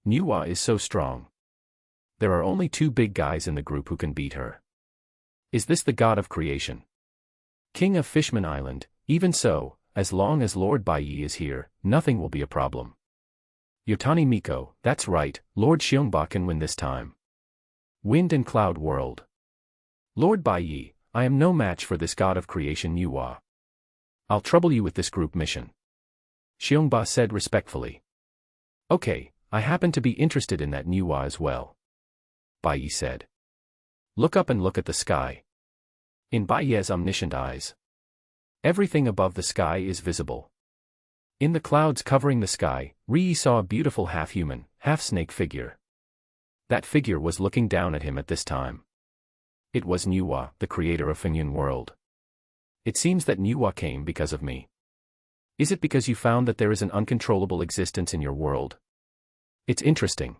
Nuwa is so strong. There are only 2 big guys in the group who can beat her. Is this the god of creation? King of Fishman Island, even so, as long as Lord Bai Ye is here, nothing will be a problem. Yotani Miko, that's right, Lord Xiongba can win this time. Wind and Cloud World. Lord Bai Ye, I am no match for this god of creation Nuwa. I'll trouble you with this group mission. Xiongba said respectfully. Okay, I happen to be interested in that Nuwa as well. Bai Ye said. Look up and look at the sky. In Bai Ye's omniscient eyes, everything above the sky is visible. In the clouds covering the sky, Ri saw a beautiful half-human, half-snake figure. That figure was looking down at him at this time. It was Nuwa, the creator of Fengyan world. It seems that Nuwa came because of me. Is it because you found that there is an uncontrollable existence in your world? It's interesting.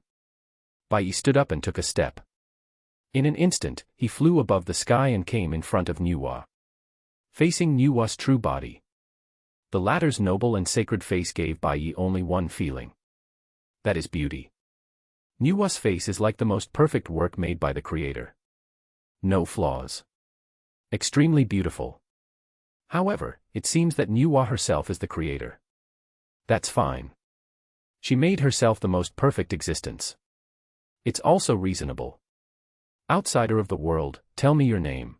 Bai Ye stood up and took a step. In an instant, he flew above the sky and came in front of Nuwa. Facing Nuwa's true body. The latter's noble and sacred face gave Bai Ye only one feeling. That is beauty. Nuwa's face is like the most perfect work made by the creator. No flaws. Extremely beautiful. However, it seems that Nuwa herself is the creator. That's fine. She made herself the most perfect existence. It's also reasonable. Outsider of the world, tell me your name.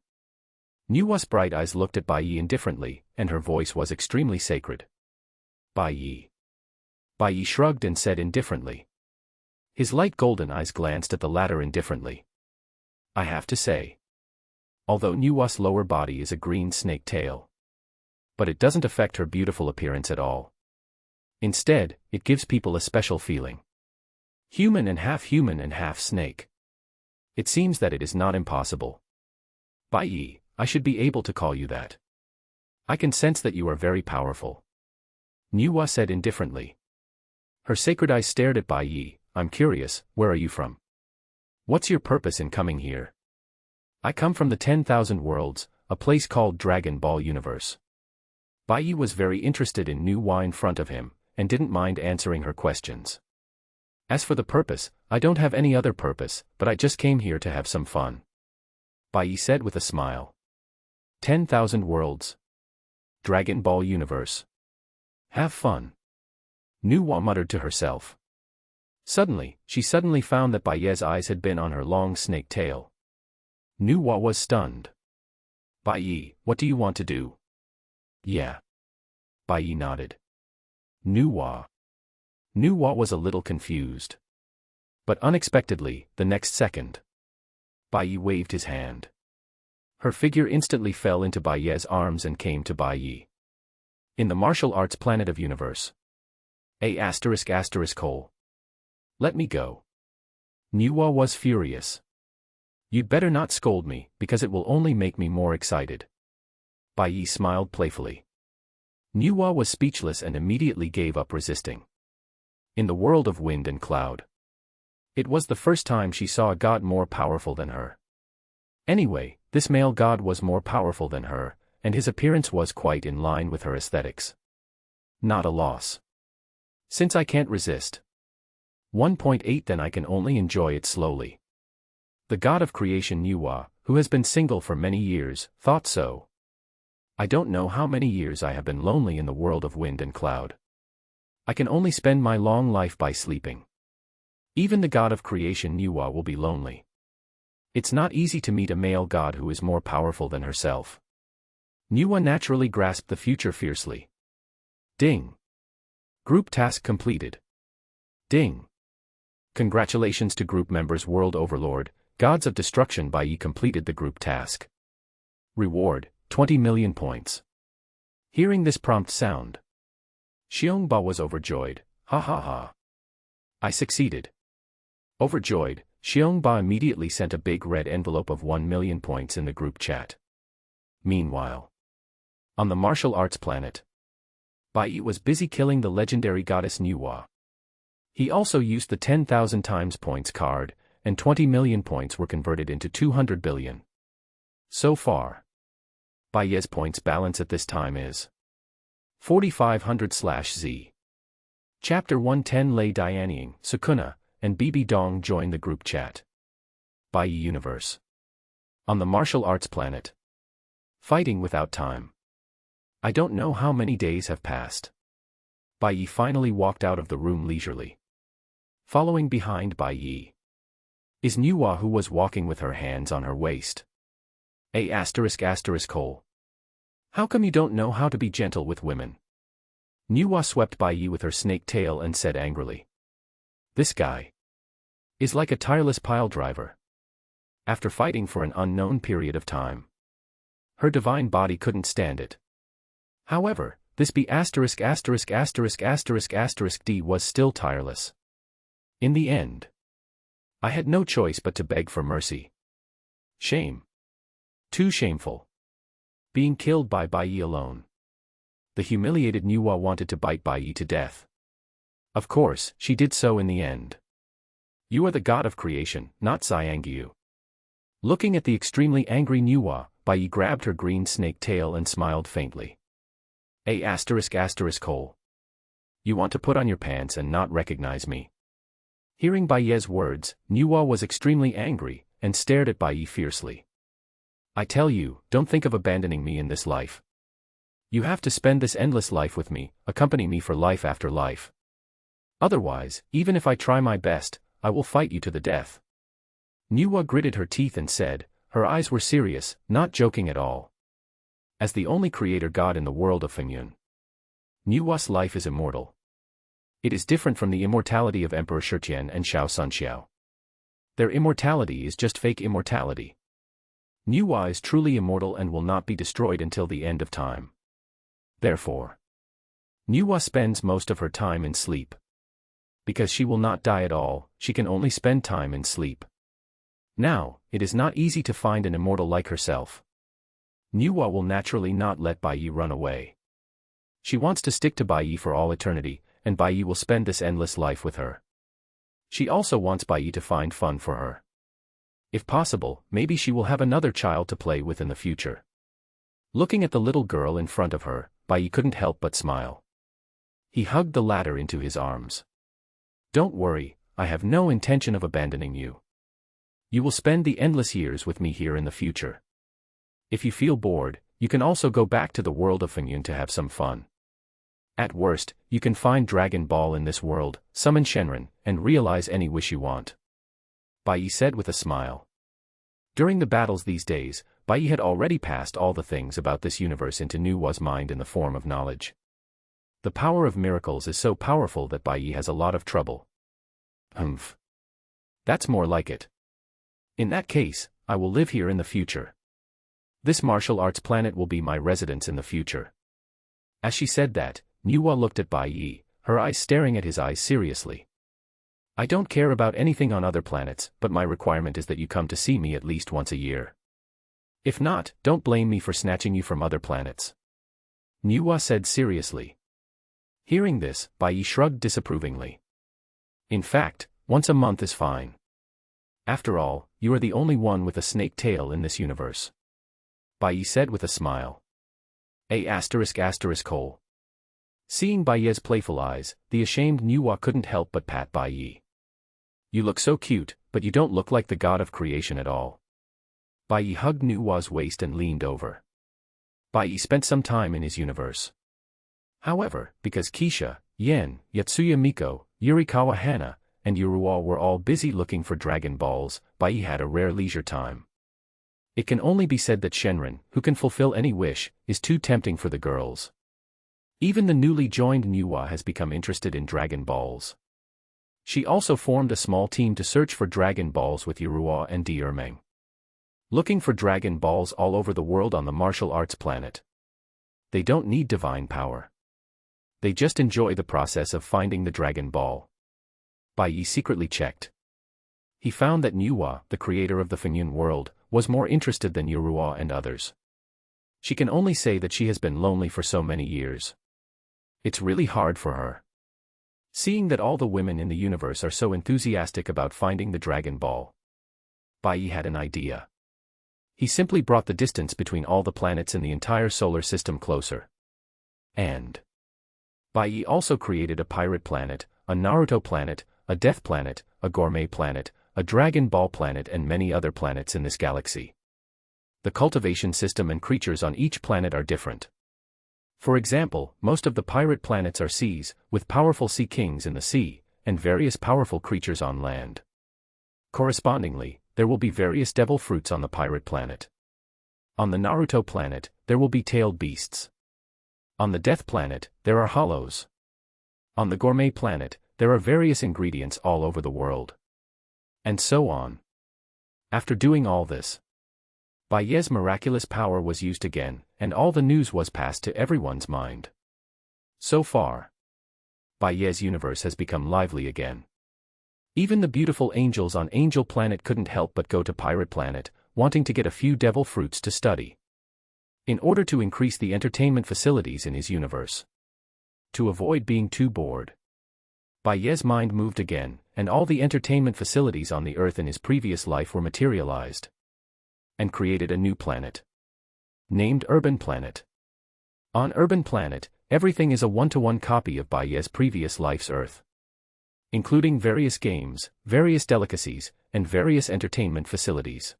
Nuwa's bright eyes looked at Bai Ye indifferently, and her voice was extremely sacred. Bai Ye. Bai Ye shrugged and said indifferently. His light golden eyes glanced at the latter indifferently. I have to say. Although Nuwa's lower body is a green snake tail. But it doesn't affect her beautiful appearance at all. Instead, it gives people a special feeling. Human and half snake. It seems that it is not impossible. Bai Ye, I should be able to call you that. I can sense that you are very powerful. Nuwa said indifferently. Her sacred eyes stared at Bai Ye. I'm curious, where are you from? What's your purpose in coming here? I come from the 10,000 worlds, a place called Dragon Ball Universe. Bai Ye was very interested in Nuwa in front of him, and didn't mind answering her questions. As for the purpose, I don't have any other purpose, but I just came here to have some fun. Bai Ye said with a smile. 10,000 worlds. Dragon Ball Universe. Have fun. Nuwa muttered to herself. Suddenly, she found that Bai Ye's eyes had been on her long snake tail. Nuwa was stunned. Bai Ye, what do you want to do? Yeah. Bai Ye nodded. Nuwa. Nuwa was a little confused. But unexpectedly, the next second, Bai Ye waved his hand. Her figure instantly fell into Bai Ye's arms and came to Bai Ye. In the martial arts planet of universe. ****. Let me go. Nuwa was furious. You'd better not scold me, because it will only make me more excited. Bai Ye smiled playfully. Nuwa was speechless and immediately gave up resisting. In the world of wind and cloud. It was the first time she saw a god more powerful than her. Anyway, this male god was more powerful than her, and his appearance was quite in line with her aesthetics. Not a loss. Since I can't resist. 1.8 then I can only enjoy it slowly. The god of creation Nuwa, who has been single for many years, thought so. I don't know how many years I have been lonely in the world of wind and cloud. I can only spend my long life by sleeping. Even the god of creation Nuwa will be lonely. It's not easy to meet a male god who is more powerful than herself. Nuwa naturally grasped the future fiercely. Ding. Group task completed. Ding. Congratulations to group members World Overlord, Gods of Destruction Bai Ye completed the group task. Reward, 20 million points. Hearing this prompt sound, Xiongba was overjoyed. Ha ha ha. I succeeded. Overjoyed, Xiongba immediately sent a big red envelope of 1 million points in the group chat. Meanwhile, on the martial arts planet, Bai Ye was busy killing the legendary goddess Nuwa. He also used the 10,000 times points card, and 20 million points were converted into 200 billion. So far, Bai Ye's points balance at this time is 4,500/Z. Chapter 110. Lei Dianying, Sukuna, and Bibi Dong join the group chat. Bai Ye Universe. On the martial arts planet. Fighting without time. I don't know how many days have passed. Bai Ye finally walked out of the room leisurely. Following behind Bai Ye is Nuwa, who was walking with her hands on her waist. Cole. How come you don't know how to be gentle with women? Nuwa swept Bai Ye with her snake tail and said angrily. This guy is like a tireless pile driver. After fighting for an unknown period of time, her divine body couldn't stand it. However, this D was still tireless. In the end, I had no choice but to beg for mercy. Shame. Too shameful. Being killed by Bai Ye alone. The humiliated Nuwa wanted to bite Bai Ye to death. Of course, she did so in the end. You are the god of creation, not Xiangyu. Looking at the extremely angry Nuwa, Bai Ye grabbed her green snake tail and smiled faintly. Cole. You want to put on your pants and not recognize me? Hearing Bai Ye's words, Nuwa was extremely angry, and stared at Bai Ye fiercely. I tell you, don't think of abandoning me in this life. You have to spend this endless life with me, accompany me for life after life. Otherwise, even if I try my best, I will fight you to the death. Nuwa gritted her teeth and said, her eyes were serious, not joking at all. As the only creator god in the world of Fengyun, Nuwa's life is immortal. It is different from the immortality of Emperor Shitian and Xiao Sunxiao. Their immortality is just fake immortality. Nuwa is truly immortal and will not be destroyed until the end of time. Therefore, Nuwa spends most of her time in sleep. Because she will not die at all, she can only spend time in sleep. Now, it is not easy to find an immortal like herself. Nuwa will naturally not let Bai Ye run away. She wants to stick to Bai Ye for all eternity, and Bai Ye will spend this endless life with her. She also wants Bai Ye to find fun for her. If possible, maybe she will have another child to play with in the future. Looking at the little girl in front of her, Bai Ye couldn't help but smile. He hugged the latter into his arms. Don't worry, I have no intention of abandoning you. You will spend the endless years with me here in the future. If you feel bored, you can also go back to the world of Fengyun to have some fun. At worst, you can find Dragon Ball in this world, summon Shenron, and realize any wish you want. Bai Ye said with a smile. During the battles these days, Bai Ye had already passed all the things about this universe into Nuwa's mind in the form of knowledge. The power of miracles is so powerful that Bai Ye has a lot of trouble. That's more like it. In that case, I will live here in the future. This martial arts planet will be my residence in the future. As she said that, Nuwa looked at Bai Ye, her eyes staring at his eyes seriously. I don't care about anything on other planets, but my requirement is that you come to see me at least once a year. If not, don't blame me for snatching you from other planets. Nuwa said seriously. Hearing this, Bai Ye shrugged disapprovingly. In fact, once a month is fine. After all, you are the only one with a snake tail in this universe. Bai Ye said with a smile. Cole. Seeing Bai Ye's playful eyes, the ashamed Nuwa couldn't help but pat Bai Ye. You look so cute, but you don't look like the god of creation at all. Bai Ye hugged Nuwa's waist and leaned over. Bai Ye spent some time in his universe. However, because Keisha, Yen, Yotani Miko, Yurikawa Hana, and Yuruwa were all busy looking for Dragon Balls, Bai Ye had a rare leisure time. It can only be said that Shenron, who can fulfill any wish, is too tempting for the girls. Even the newly joined Nuwa has become interested in Dragon Balls. She also formed a small team to search for Dragon Balls with Yuruwa and Diermeng. Looking for Dragon Balls all over the world on the martial arts planet. They don't need divine power. They just enjoy the process of finding the Dragon Ball. Bai Ye secretly checked. He found that Nuwa, the creator of the Fengyun world, was more interested than Yuruwa and others. She can only say that she has been lonely for so many years. It's really hard for her. Seeing that all the women in the universe are so enthusiastic about finding the Dragon Ball, Bai Ye had an idea. He simply brought the distance between all the planets in the entire solar system closer. And Bai Ye also created a pirate planet, a Naruto planet, a death planet, a gourmet planet, a Dragon Ball planet and many other planets in this galaxy. The cultivation system and creatures on each planet are different. For example, most of the pirate planets are seas, with powerful sea kings in the sea, and various powerful creatures on land. Correspondingly, there will be various devil fruits on the pirate planet. On the Naruto planet, there will be tailed beasts. On the death planet, there are hollows. On the gourmet planet, there are various ingredients all over the world. And so on. After doing all this, Bai Ye's miraculous power was used again, and all the news was passed to everyone's mind. So far, Bai Ye's universe has become lively again. Even the beautiful angels on Angel Planet couldn't help but go to Pirate Planet, wanting to get a few devil fruits to study, in order to increase the entertainment facilities in his universe. To avoid being too bored, Bai Ye's mind moved again, and all the entertainment facilities on the Earth in his previous life were materialized, and created a new planet, named Urban Planet. On Urban Planet, everything is a one-to-one copy of Bai Ye's previous life's Earth, including various games, various delicacies, and various entertainment facilities.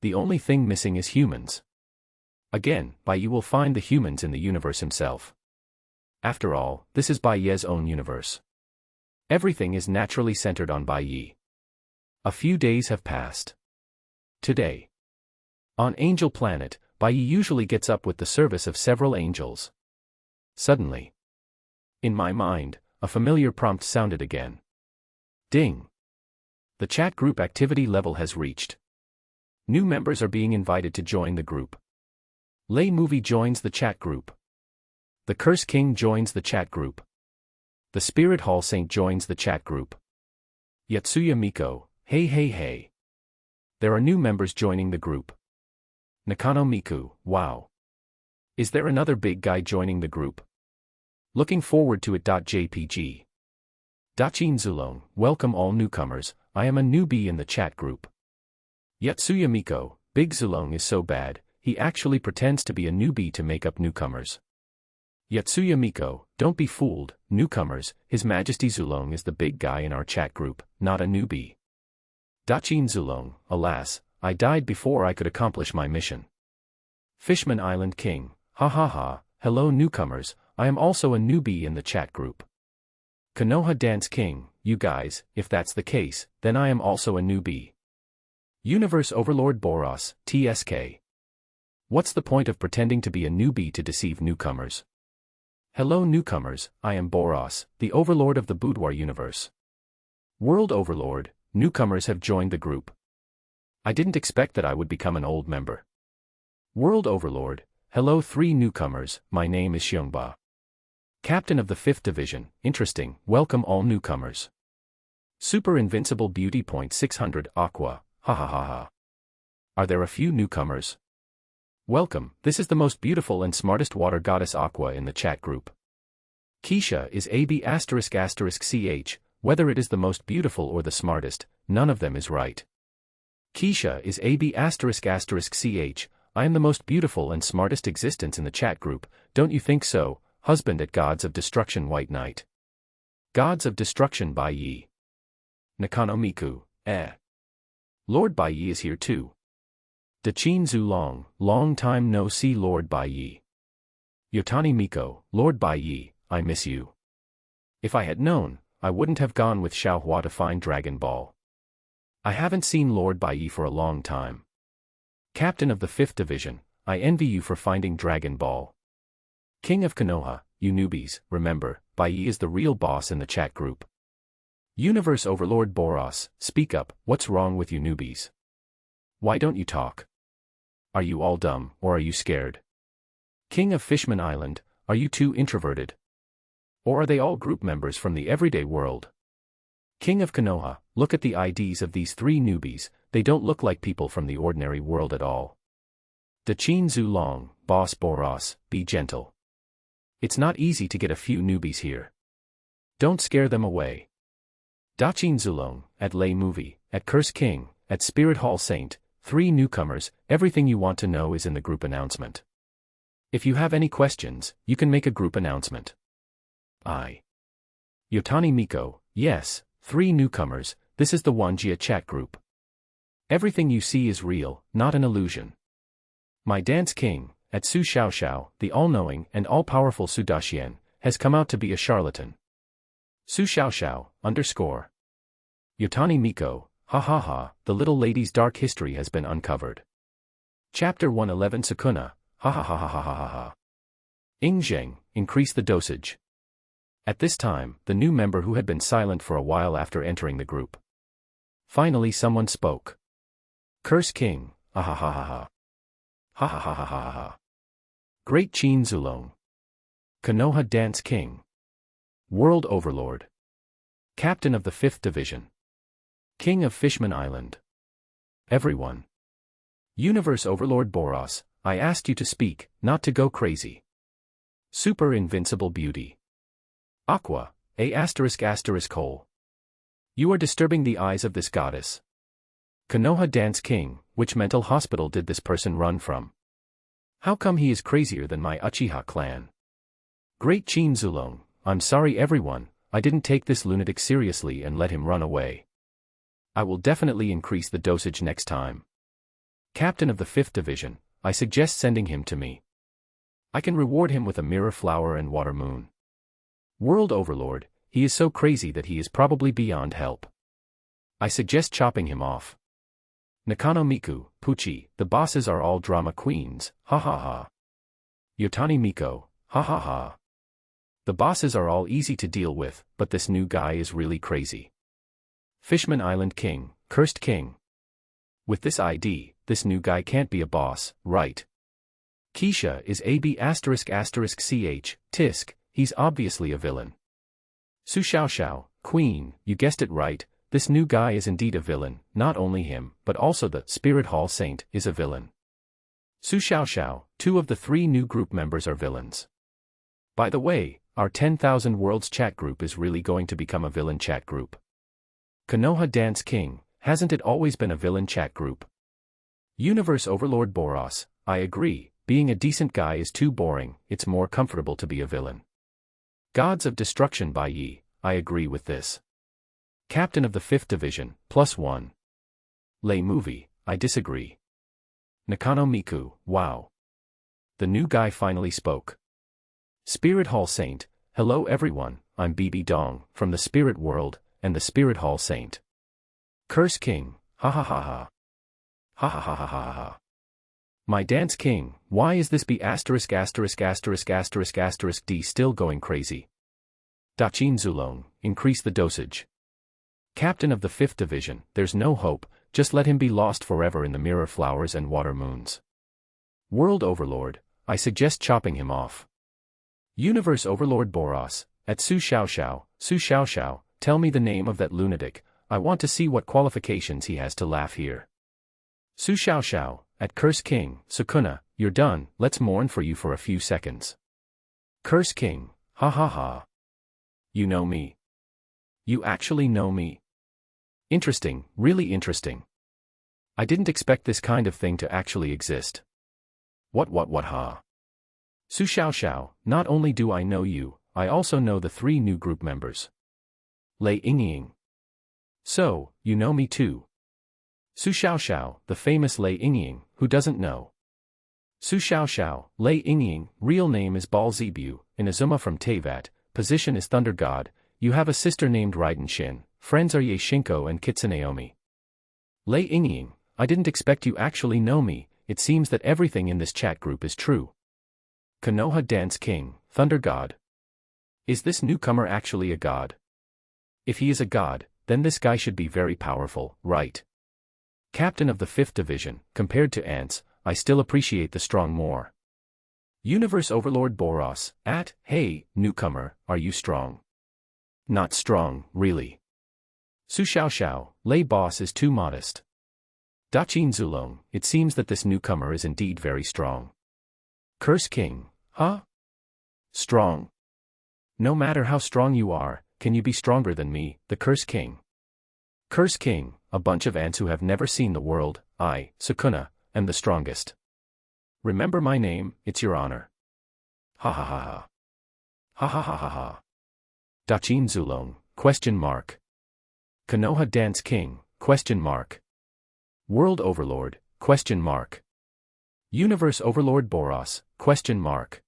The only thing missing is humans. Again, Bai Ye will find the humans in the universe himself. After all, this is Bai Ye's own universe. Everything is naturally centered on Bai Ye. A few days have passed. Today, on Angel Planet, Bai Ye usually gets up with the service of several angels. Suddenly, in my mind, a familiar prompt sounded again. Ding! The chat group activity level has reached. New members are being invited to join the group. Lay Movie joins the chat group. The Curse King joins the chat group. The Spirit Hall Saint joins the chat group. Yotani Miko, hey. There are new members joining the group. Yotani Miko, wow. Is there another big guy joining the group? Looking forward to it. JPG. Daqin Zulong, welcome all newcomers, I am a newbie in the chat group. Yotani Miko, Big Zulong is so bad, he actually pretends to be a newbie to make up newcomers. Yotani Miko, don't be fooled, newcomers, His Majesty Zulong is the big guy in our chat group, not a newbie. Daqin Zulong, alas, I died before I could accomplish my mission. Fishman Island King, ha, hello newcomers, I am also a newbie in the chat group. Konoha Dance King, you guys, if that's the case, then I am also a newbie. Universe Overlord Boros, TSK. What's the point of pretending to be a newbie to deceive newcomers? Hello newcomers, I am Boros, the Overlord of the Boudoir Universe. World Overlord, newcomers have joined the group. I didn't expect that I would become an old member. World Overlord, hello 3 newcomers, my name is Xiongba. Captain of the 5th Division, interesting, welcome all newcomers. Super Invincible Beauty Point 600 Aqua, ha. Are there a few newcomers? Welcome, this is the most beautiful and smartest Water Goddess Aqua in the chat group. Keisha is AB****ch, whether it is the most beautiful or the smartest, none of them is right. Keisha is AB****ch, I am the most beautiful and smartest existence in the chat group, don't you think so, husband at Gods of Destruction White Knight. Gods of Destruction Bai Ye. Yotani Miko, Lord Bai Ye is here too. Daqin Zulong, long time no see Lord Bai Ye. Yotani Miko, Lord Bai Ye, I miss you. If I had known, I wouldn't have gone with Xiaohua to find Dragon Ball. I haven't seen Lord Bai Ye for a long time. Captain of the 5th Division, I envy you for finding Dragon Ball. King of Konoha, you newbies, remember, Bai Ye is the real boss in the chat group. Universe Overlord Boros, speak up, what's wrong with you newbies? Why don't you talk? Are you all dumb, or are you scared? King of Fishman Island, are you too introverted? Or are they all group members from the everyday world? King of Konoha, look at the IDs of these 3 newbies, they don't look like people from the ordinary world at all. Daqin Zulong, Boss Boros, be gentle. It's not easy to get a few newbies here. Don't scare them away. Daqin Zulong, at Lay Movie, at Curse King, at Spirit Hall Saint, 3 newcomers, everything you want to know is in the group announcement. If you have any questions, you can make a group announcement. Yotani Miko, yes, 3 newcomers, this is the Wanjie Chat group. Everything you see is real, not an illusion. My Dance King, at Su Xiaoxiao, the all-knowing and all-powerful Su Daxian, has come out to be a charlatan. Su Xiaoxiao, _ Yotani Miko, ha ha ha, the little lady's dark history has been uncovered. Chapter 111 Sukuna, ha ha ha ha ha ha ha ha. Ing Zheng, increase the dosage. At this time, the new member who had been silent for a while after entering the group. Finally someone spoke. Curse King, ha ha ha ha ha. Ha ha ha ha ha ha. Great Daqin Zulong. Konoha Dance King. World Overlord. Captain of the 5th Division. King of Fishman Island. Everyone. Universe Overlord Boros, I asked you to speak, not to go crazy. Super Invincible Beauty. Aqua, ***. You are disturbing the eyes of this goddess. Konoha Dance King, which mental hospital did this person run from? How come he is crazier than my Uchiha clan? Great Daqin Zulong, I'm sorry everyone, I didn't take this lunatic seriously and let him run away. I will definitely increase the dosage next time. Captain of the 5th Division, I suggest sending him to me. I can reward him with a mirror flower and water moon. World Overlord, he is so crazy that he is probably beyond help. I suggest chopping him off. Nakano Miku, Puchi, the bosses are all drama queens, ha ha ha. Yotani Miko, ha ha ha. The bosses are all easy to deal with, but this new guy is really crazy. Fishman Island King, Cursed King. With this ID, this new guy can't be a boss, right? Keisha is AB****ch, tisk, he's obviously a villain. Su Xiaoxiao, Queen, you guessed it right, this new guy is indeed a villain, not only him, but also the Spirit Hall Saint is a villain. Su Xiaoxiao, 2 of the 3 new group members are villains. By the way, our 10,000 Worlds chat group is really going to become a villain chat group. Konoha Dance King, hasn't it always been a villain chat group? Universe Overlord Boros, I agree, being a decent guy is too boring, it's more comfortable to be a villain. Gods of Destruction Bai Ye, I agree with this. Captain of the 5th Division, +1. Lay Movie, I disagree. Nakano Miku, wow. The new guy finally spoke. Spirit Hall Saint, hello everyone, I'm BB Dong, from the Spirit World, and the Spirit Hall Saint. Curse King, ha ha ha ha. Ha ha ha ha ha ha. My Dance King, why is this B************** D still going crazy? Daqin Zulong, increase the dosage. Captain of the 5th Division, there's no hope, just let him be lost forever in the mirror flowers and water moons. World Overlord, I suggest chopping him off. Universe Overlord Boros, at Su Xiaoxiao, tell me the name of that lunatic, I want to see what qualifications he has to laugh here. Su Xiaoxiao, at Curse King, Sukuna, you're done, let's mourn for you for a few seconds. Curse King, ha ha ha. You know me. You actually know me. Interesting, really interesting. I didn't expect this kind of thing to actually exist. What ha. Su Xiaoxiao, not only do I know you, I also know the 3 new group members. Lei Yingying. So, you know me too. Su Xiaoxiao, the famous Lei Yingying, who doesn't know? Su Xiaoxiao, Lei Yingying, real name is Balzibu, Inazuma from Teyvat, position is Thunder God, you have a sister named Raiden Shin, friends are Ye Shinko and Kitsuneomi. Lei Yingying, I didn't expect you actually know me, it seems that everything in this chat group is true. Konoha Dance King, Thunder God. Is this newcomer actually a god? If he is a god, then this guy should be very powerful, right? Captain of the 5th Division, compared to ants, I still appreciate the strong more. Universe Overlord Boros, at, hey, newcomer, are you strong? Not strong, really. Su Xiaoxiao, Lei boss is too modest. Daqin Zulong, it seems that this newcomer is indeed very strong. Curse King, huh? Strong. No matter how strong you are, can you be stronger than me, the Curse King? Curse King, a bunch of ants who have never seen the world, I, Sukuna, am the strongest. Remember my name, it's your honor. Ha ha ha ha. Ha ha ha ha ha. Daqin Zulong, question mark. Konoha Dance King, question mark. World Overlord, question mark. Universe Overlord Boros, question mark.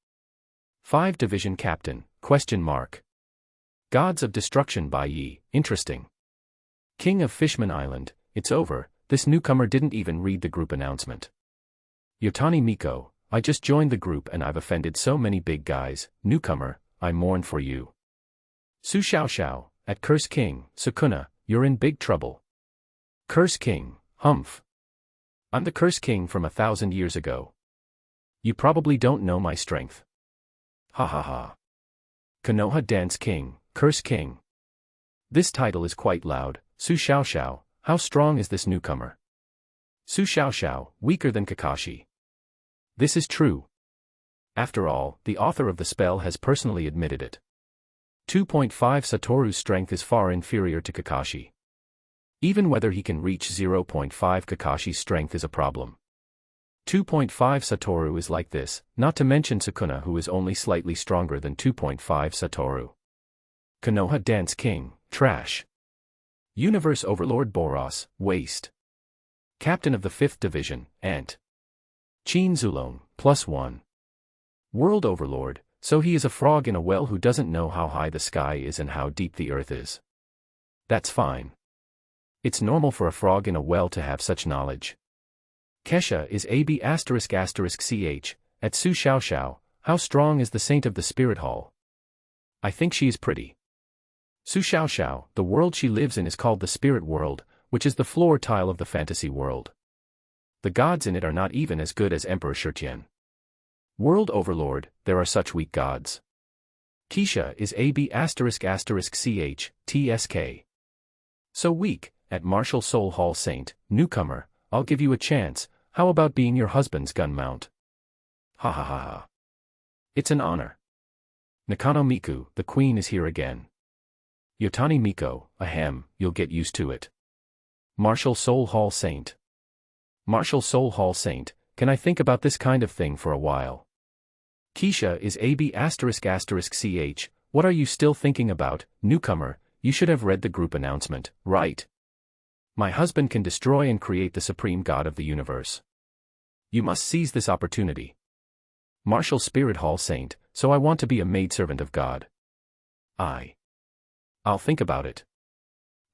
5 Division Captain, question mark. Gods of Destruction Bai Ye, interesting. King of Fishman Island, it's over, this newcomer didn't even read the group announcement. Yotani Miko, I just joined the group and I've offended so many big guys, newcomer, I mourn for you. Su Xiao Xiao, at Curse King, Sukuna, you're in big trouble. Curse King, humph. I'm the Curse King from 1,000 years ago. You probably don't know my strength. Ha ha ha. Konoha Dance King, Curse King. This title is quite loud. Su Xiao Xiao, how strong is this newcomer? Su Xiao Xiao, weaker than Kakashi. This is true. After all, the author of the spell has personally admitted it. 2.5 Satoru's strength is far inferior to Kakashi. Even whether he can reach 0.5 Kakashi's strength is a problem. 2.5 Satoru is like this, not to mention Sukuna who is only slightly stronger than 2.5 Satoru. Konoha Dance King, trash. Universe Overlord Boros, waste. Captain of the 5th Division, Ant. Daqin Zulong, +1. World Overlord, so he is a frog in a well who doesn't know how high the sky is and how deep the earth is. That's fine. It's normal for a frog in a well to have such knowledge. Keisha is AB****ch, at Su Xiao Xiao, how strong is the Saint of the Spirit Hall? I think she is pretty. Su Xiao Xiao, the world she lives in is called the Spirit World, which is the floor tile of the fantasy world. The gods in it are not even as good as Emperor Shurtian. World Overlord, there are such weak gods. Keisha is AB****ch, TSK. So weak, at Martial Soul Hall Saint, newcomer, I'll give you a chance, how about being your husband's gun mount? Ha ha ha ha. It's an honor. Nakano Miku, the queen is here again. Yotani Miko, ahem, you'll get used to it. Martial Soul Hall Saint. Martial Soul Hall Saint, can I think about this kind of thing for a while? Keisha is AB****ch, what are you still thinking about, newcomer, you should have read the group announcement, right? My husband can destroy and create the supreme god of the universe. You must seize this opportunity. Martial Spirit Hall Saint, so I want to be a maidservant of God. I'll think about it.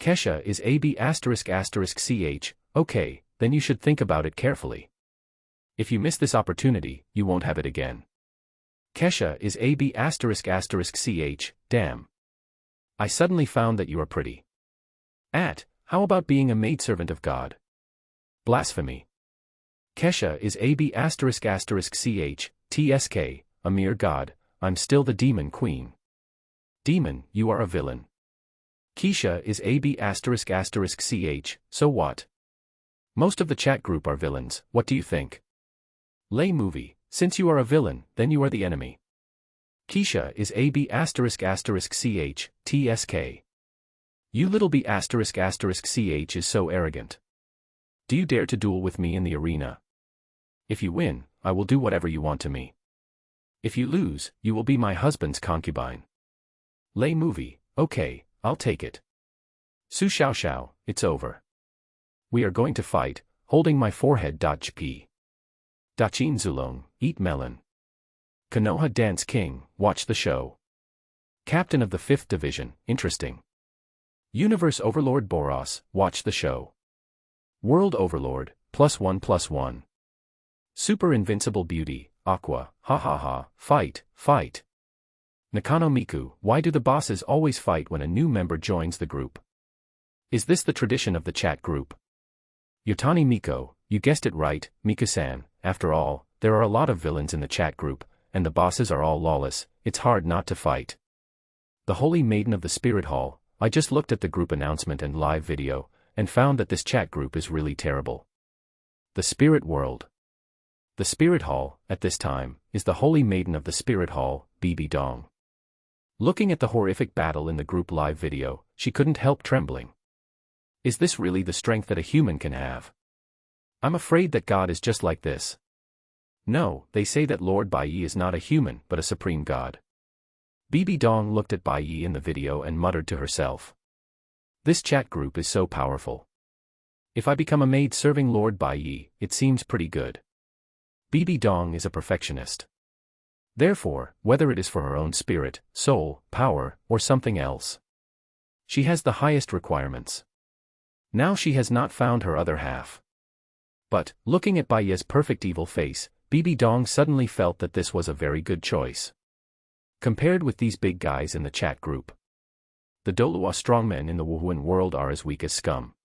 Keisha is AB****ch, okay, then you should think about it carefully. If you miss this opportunity, you won't have it again. Keisha is AB****ch, damn. I suddenly found that you are pretty. How about being a maidservant of God? Blasphemy. Keisha is AB****ch, TSK, a mere god, I'm still the demon queen. Demon, you are a villain. Keisha is AB****ch, so what? Most of the chat group are villains, what do you think? Lay movie, since you are a villain, then you are the enemy. Keisha is AB****ch, TSK. You little B****ch is so arrogant. Do you dare to duel with me in the arena? If you win, I will do whatever you want to me. If you lose, you will be my husband's concubine. Lay movie, okay, I'll take it. Su Xiao Xiao, it's over. We are going to fight, holding my forehead. Daqin Zulong, eat melon. Konoha Dance King, watch the show. Captain of the 5th Division, interesting. Universe Overlord Boros, watch the show. World Overlord, +1+1. Super Invincible Beauty, Aqua, ha ha ha, fight, fight. Nakano Miku, why do the bosses always fight when a new member joins the group? Is this the tradition of the chat group? Yotani Miko, you guessed it right, Miku-san, after all, there are a lot of villains in the chat group, and the bosses are all lawless, it's hard not to fight. The Holy Maiden of the Spirit Hall, I just looked at the group announcement and live video, and found that this chat group is really terrible. The Spirit World. The Spirit Hall, at this time, is the Holy Maiden of the Spirit Hall, Bibi Dong. Looking at the horrific battle in the group live video, she couldn't help trembling. Is this really the strength that a human can have? I'm afraid that God is just like this. No, they say that Lord Bai Ye is not a human but a supreme god. Bibi Dong looked at Bai Ye in the video and muttered to herself. This chat group is so powerful. If I become a maid serving Lord Bai Ye, it seems pretty good. Bibi Dong is a perfectionist. Therefore, whether it is for her own spirit, soul, power, or something else, she has the highest requirements. Now she has not found her other half. But, looking at Bai Ye's perfect evil face, Bibi Dong suddenly felt that this was a very good choice. Compared with these big guys in the chat group, the Dolua strongmen in the Wuhuan world are as weak as scum.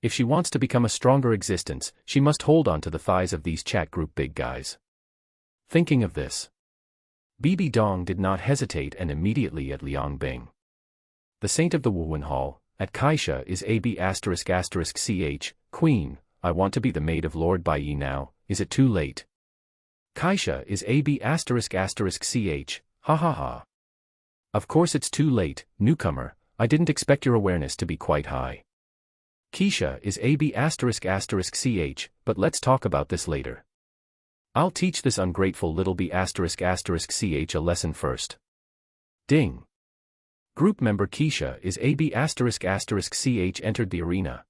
If she wants to become a stronger existence, she must hold on to the thighs of these chat group big guys. Thinking of this, Bibi Dong did not hesitate and immediately at Liang Bing. The saint of the Wuhuan Hall, at Keisha is AB***ch, Queen, I want to be the maid of Lord Bai Ye now, is it too late? Keisha is AB***ch, ha ha ha. Of course it's too late, newcomer, I didn't expect your awareness to be quite high. Keisha is AB***ch, but let's talk about this later. I'll teach this ungrateful little B****ch a lesson first. Ding. Group member Keisha is AB***ch entered the arena.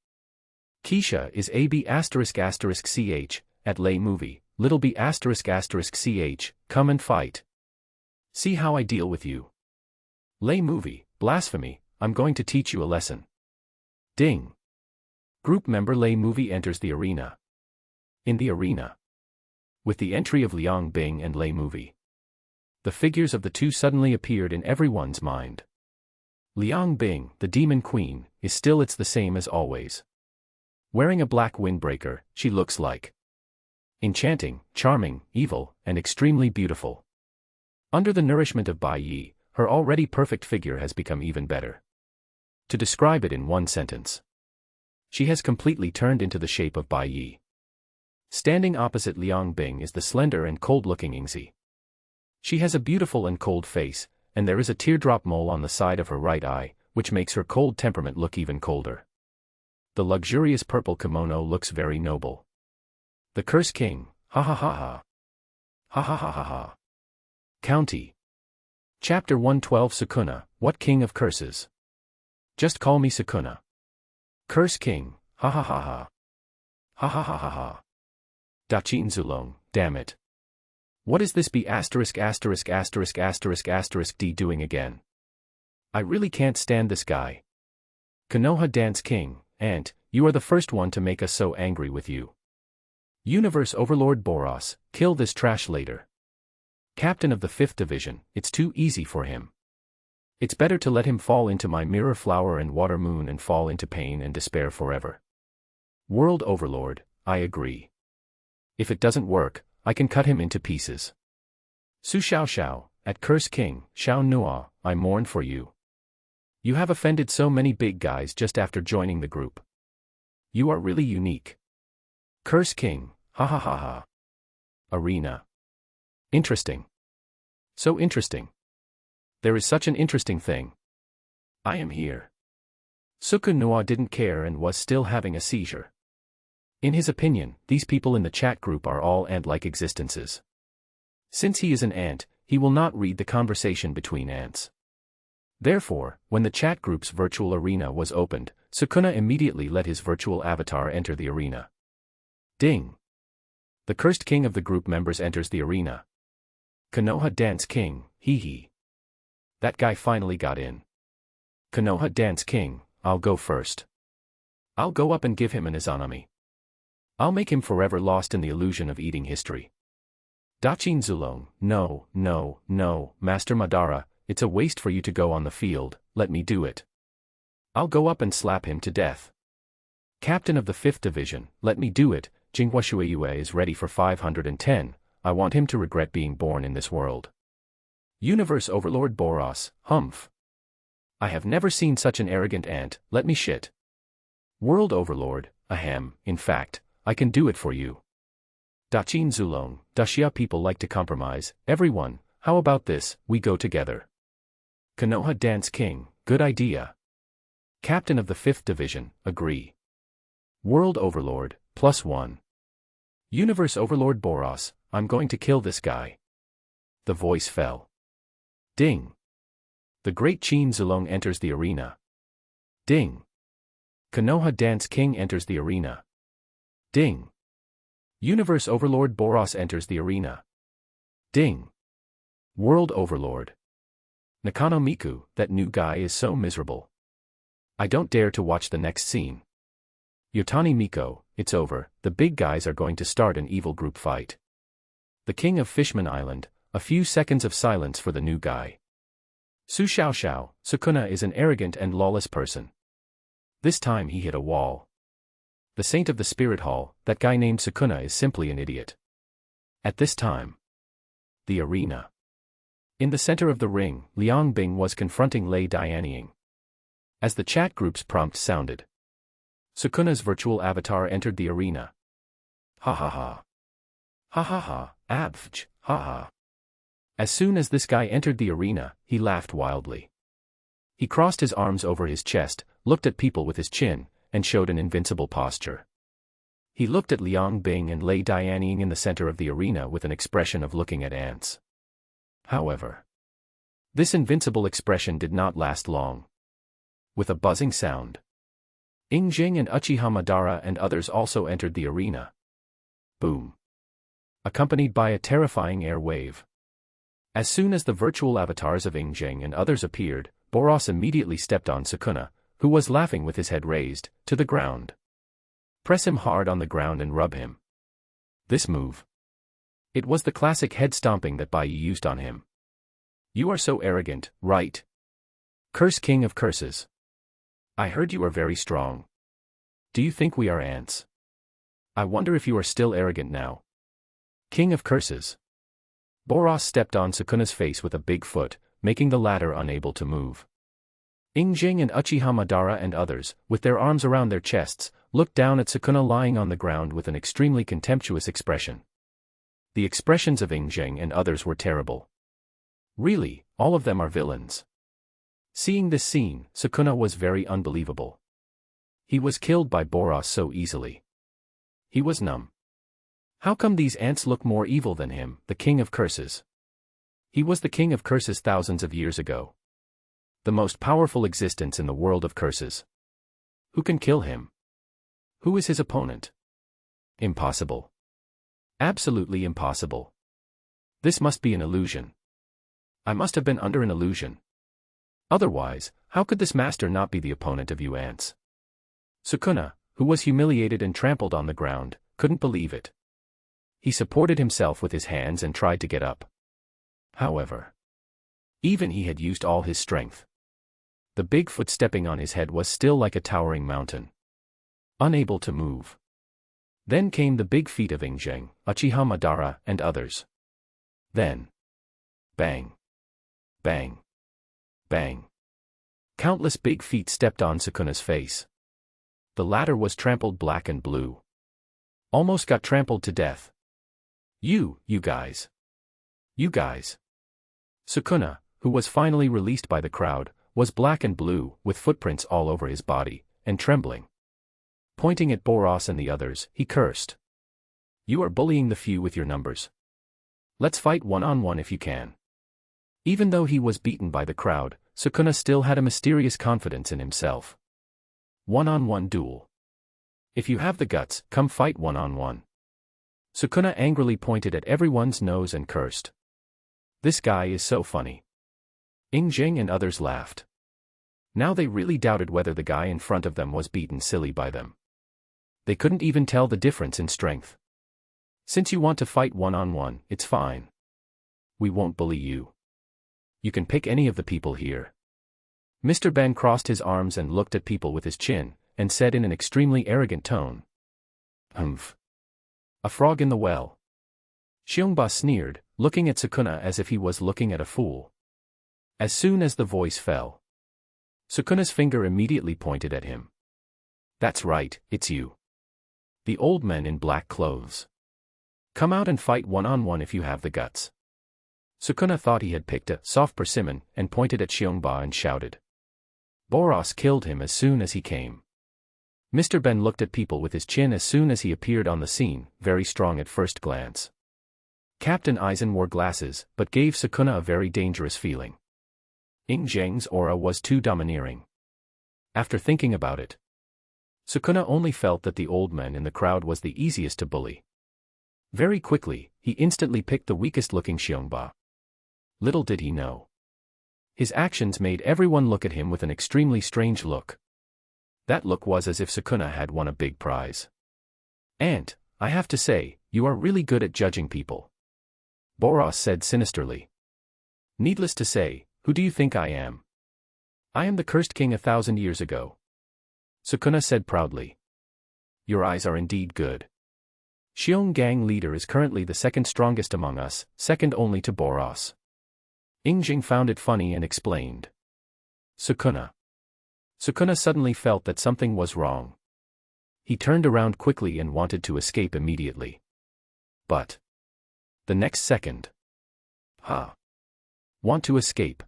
Keisha is AB***ch, at Lay Movie, little B***ch, come and fight. See how I deal with you. Lay Movie, blasphemy, I'm going to teach you a lesson. Ding. Group member Lay Movie enters the arena. In the arena, with the entry of Liang Bing and Lay Movie, the figures of the two suddenly appeared in everyone's mind. Liang Bing, the demon queen, is still it's the same as always. Wearing a black windbreaker, she looks like enchanting, charming, evil, and extremely beautiful. Under the nourishment of Bai Ye, her already perfect figure has become even better. To describe it in one sentence, she has completely turned into the shape of Bai Ye. Standing opposite Liang Bing is the slender and cold-looking Yingzi. She has a beautiful and cold face, and there is a teardrop mole on the side of her right eye, which makes her cold temperament look even colder. The luxurious purple kimono looks very noble. The Curse King, ha ha ha ha. Ha ha ha ha ha. County. Chapter 112 Sukuna, what king of curses? Just call me Sukuna. Curse King, ha ha ha ha. Ha ha ha ha ha. Daqin Zulong, damn it. What is this B*********** D doing again? I really can't stand this guy. Konoha Dance King, Ant, you are the first one to make us so angry with you. Universe Overlord Boros, kill this trash later. Captain of the 5th Division, it's too easy for him. It's better to let him fall into my mirror flower and water moon and fall into pain and despair forever. World Overlord, I agree. If it doesn't work, I can cut him into pieces. Su Xiao Xiao, at Curse King, Xiao Nua, I mourn for you. You have offended so many big guys just after joining the group. You are really unique. Curse King, ha ha ha ha. Arena. Interesting. So interesting. There is such an interesting thing. I am here. Suku Nua didn't care and was still having a seizure. In his opinion, these people in the chat group are all ant-like existences. Since he is an ant, he will not read the conversation between ants. Therefore, when the chat group's virtual arena was opened, Sukuna immediately let his virtual avatar enter the arena. Ding! The cursed king of the group members enters the arena. Konoha Dance King, hee hee. That guy finally got in. Konoha Dance King, I'll go first. I'll go up and give him an izanami. I'll make him forever lost in the illusion of eating history. Daqin Zulong, no, no, no, Master Madara, it's a waste for you to go on the field, let me do it. I'll go up and slap him to death. Captain of the 5th Division, let me do it, Jinghua Shuiyue is ready for 510, I want him to regret being born in this world. Universe Overlord Boros, humph. I have never seen such an arrogant ant, let me shit. World Overlord, ahem, in fact, I can do it for you. Daqin Zulong, Daxia people like to compromise. Everyone, how about this, we go together. Konoha Dance King, good idea. Captain of the 5th Division, agree. World Overlord, +1. Universe Overlord Boros, I'm going to kill this guy. The voice fell. Ding. The great Daqin Zulong enters the arena. Ding. Konoha Dance King enters the arena. Ding. Universe Overlord Boros enters the arena. Ding. World Overlord. Yotani Miko, that new guy is so miserable. I don't dare to watch the next scene. Yotani Miko, it's over, the big guys are going to start an evil group fight. The King of Fishman Island, a few seconds of silence for the new guy. Su Xiao Xiao, Sukuna is an arrogant and lawless person. This time he hit a wall. The Saint of the Spirit Hall, that guy named Sukuna is simply an idiot. At this time. The arena. In the center of the ring, Liang Bing was confronting Lei Dianying. As the chat group's prompt sounded, Sukuna's virtual avatar entered the arena. Ha ha ha. Ha ha ha, abfj, ha ha. As soon as this guy entered the arena, he laughed wildly. He crossed his arms over his chest, looked at people with his chin, and showed an invincible posture. He looked at Liang Bing and Lei Dianying in the center of the arena with an expression of looking at ants. However, this invincible expression did not last long. With a buzzing sound, Jing and Uchiha Madara and others also entered the arena. Boom. Accompanied by a terrifying air wave. As soon as the virtual avatars of Jing and others appeared, Boros immediately stepped on Sukuna, who was laughing with his head raised, to the ground. Press him hard on the ground and rub him. This move. It was the classic head stomping that Bai Ye used on him. You are so arrogant, right? Curse King of Curses. I heard you are very strong. Do you think we are ants? I wonder if you are still arrogant now. King of Curses. Boros stepped on Sukuna's face with a big foot, making the latter unable to move. Jing and Uchiha Madara and others, with their arms around their chests, looked down at Sukuna lying on the ground with an extremely contemptuous expression. The expressions of Jing and others were terrible. Really, all of them are villains. Seeing this scene, Sukuna was very unbelievable. He was killed by Boros so easily. He was numb. How come these ants look more evil than him, the King of Curses? He was the King of Curses thousands of years ago. The most powerful existence in the world of curses. Who can kill him? Who is his opponent? Impossible. Absolutely impossible. This must be an illusion. I must have been under an illusion. Otherwise, how could this master not be the opponent of you ants? Sukuna, who was humiliated and trampled on the ground, couldn't believe it. He supported himself with his hands and tried to get up. However, even he had used all his strength. The big foot stepping on his head was still like a towering mountain. Unable to move. Then came the big feet of Jing, Uchiha Madara, and others. Then. Bang. Bang. Bang. Countless big feet stepped on Sukuna's face. The latter was trampled black and blue. Almost got trampled to death. You guys. You guys. Sukuna, who was finally released by the crowd, was black and blue, with footprints all over his body, and trembling. Pointing at Boros and the others, he cursed. You are bullying the few with your numbers. Let's fight one-on-one if you can. Even though he was beaten by the crowd, Sukuna still had a mysterious confidence in himself. One-on-one duel. If you have the guts, come fight one-on-one. Sukuna angrily pointed at everyone's nose and cursed. This guy is so funny. Jing and others laughed. Now they really doubted whether the guy in front of them was beaten silly by them. They couldn't even tell the difference in strength. Since you want to fight one-on-one, it's fine. We won't bully you. You can pick any of the people here. Mr. Ben crossed his arms and looked at people with his chin, and said in an extremely arrogant tone. Humph. A frog in the well. Xiongba sneered, looking at Sukuna as if he was looking at a fool. As soon as the voice fell, Sukuna's finger immediately pointed at him. That's right, it's you. The old men in black clothes. Come out and fight one-on-one if you have the guts. Sukuna thought he had picked a soft persimmon and pointed at Xiongba and shouted. Boros killed him as soon as he came. Mr. Ben looked at people with his chin as soon as he appeared on the scene, very strong at first glance. Captain Aizen wore glasses, but gave Sukuna a very dangerous feeling. Ing Zheng's aura was too domineering. After thinking about it, Sukuna only felt that the old man in the crowd was the easiest to bully. Very quickly, he instantly picked the weakest-looking Xiongba. Little did he know. His actions made everyone look at him with an extremely strange look. That look was as if Sukuna had won a big prize. "Aunt, I have to say, you are really good at judging people," Boros said sinisterly. "Needless to say, who do you think I am?" "I am the cursed king 1,000 years ago," Sukuna said proudly. "Your eyes are indeed good. Xiong gang leader is currently the second strongest among us, second only to Boros." Ingjing found it funny and explained. Sukuna. Sukuna suddenly felt that something was wrong. He turned around quickly and wanted to escape immediately. But the next second. Want to escape?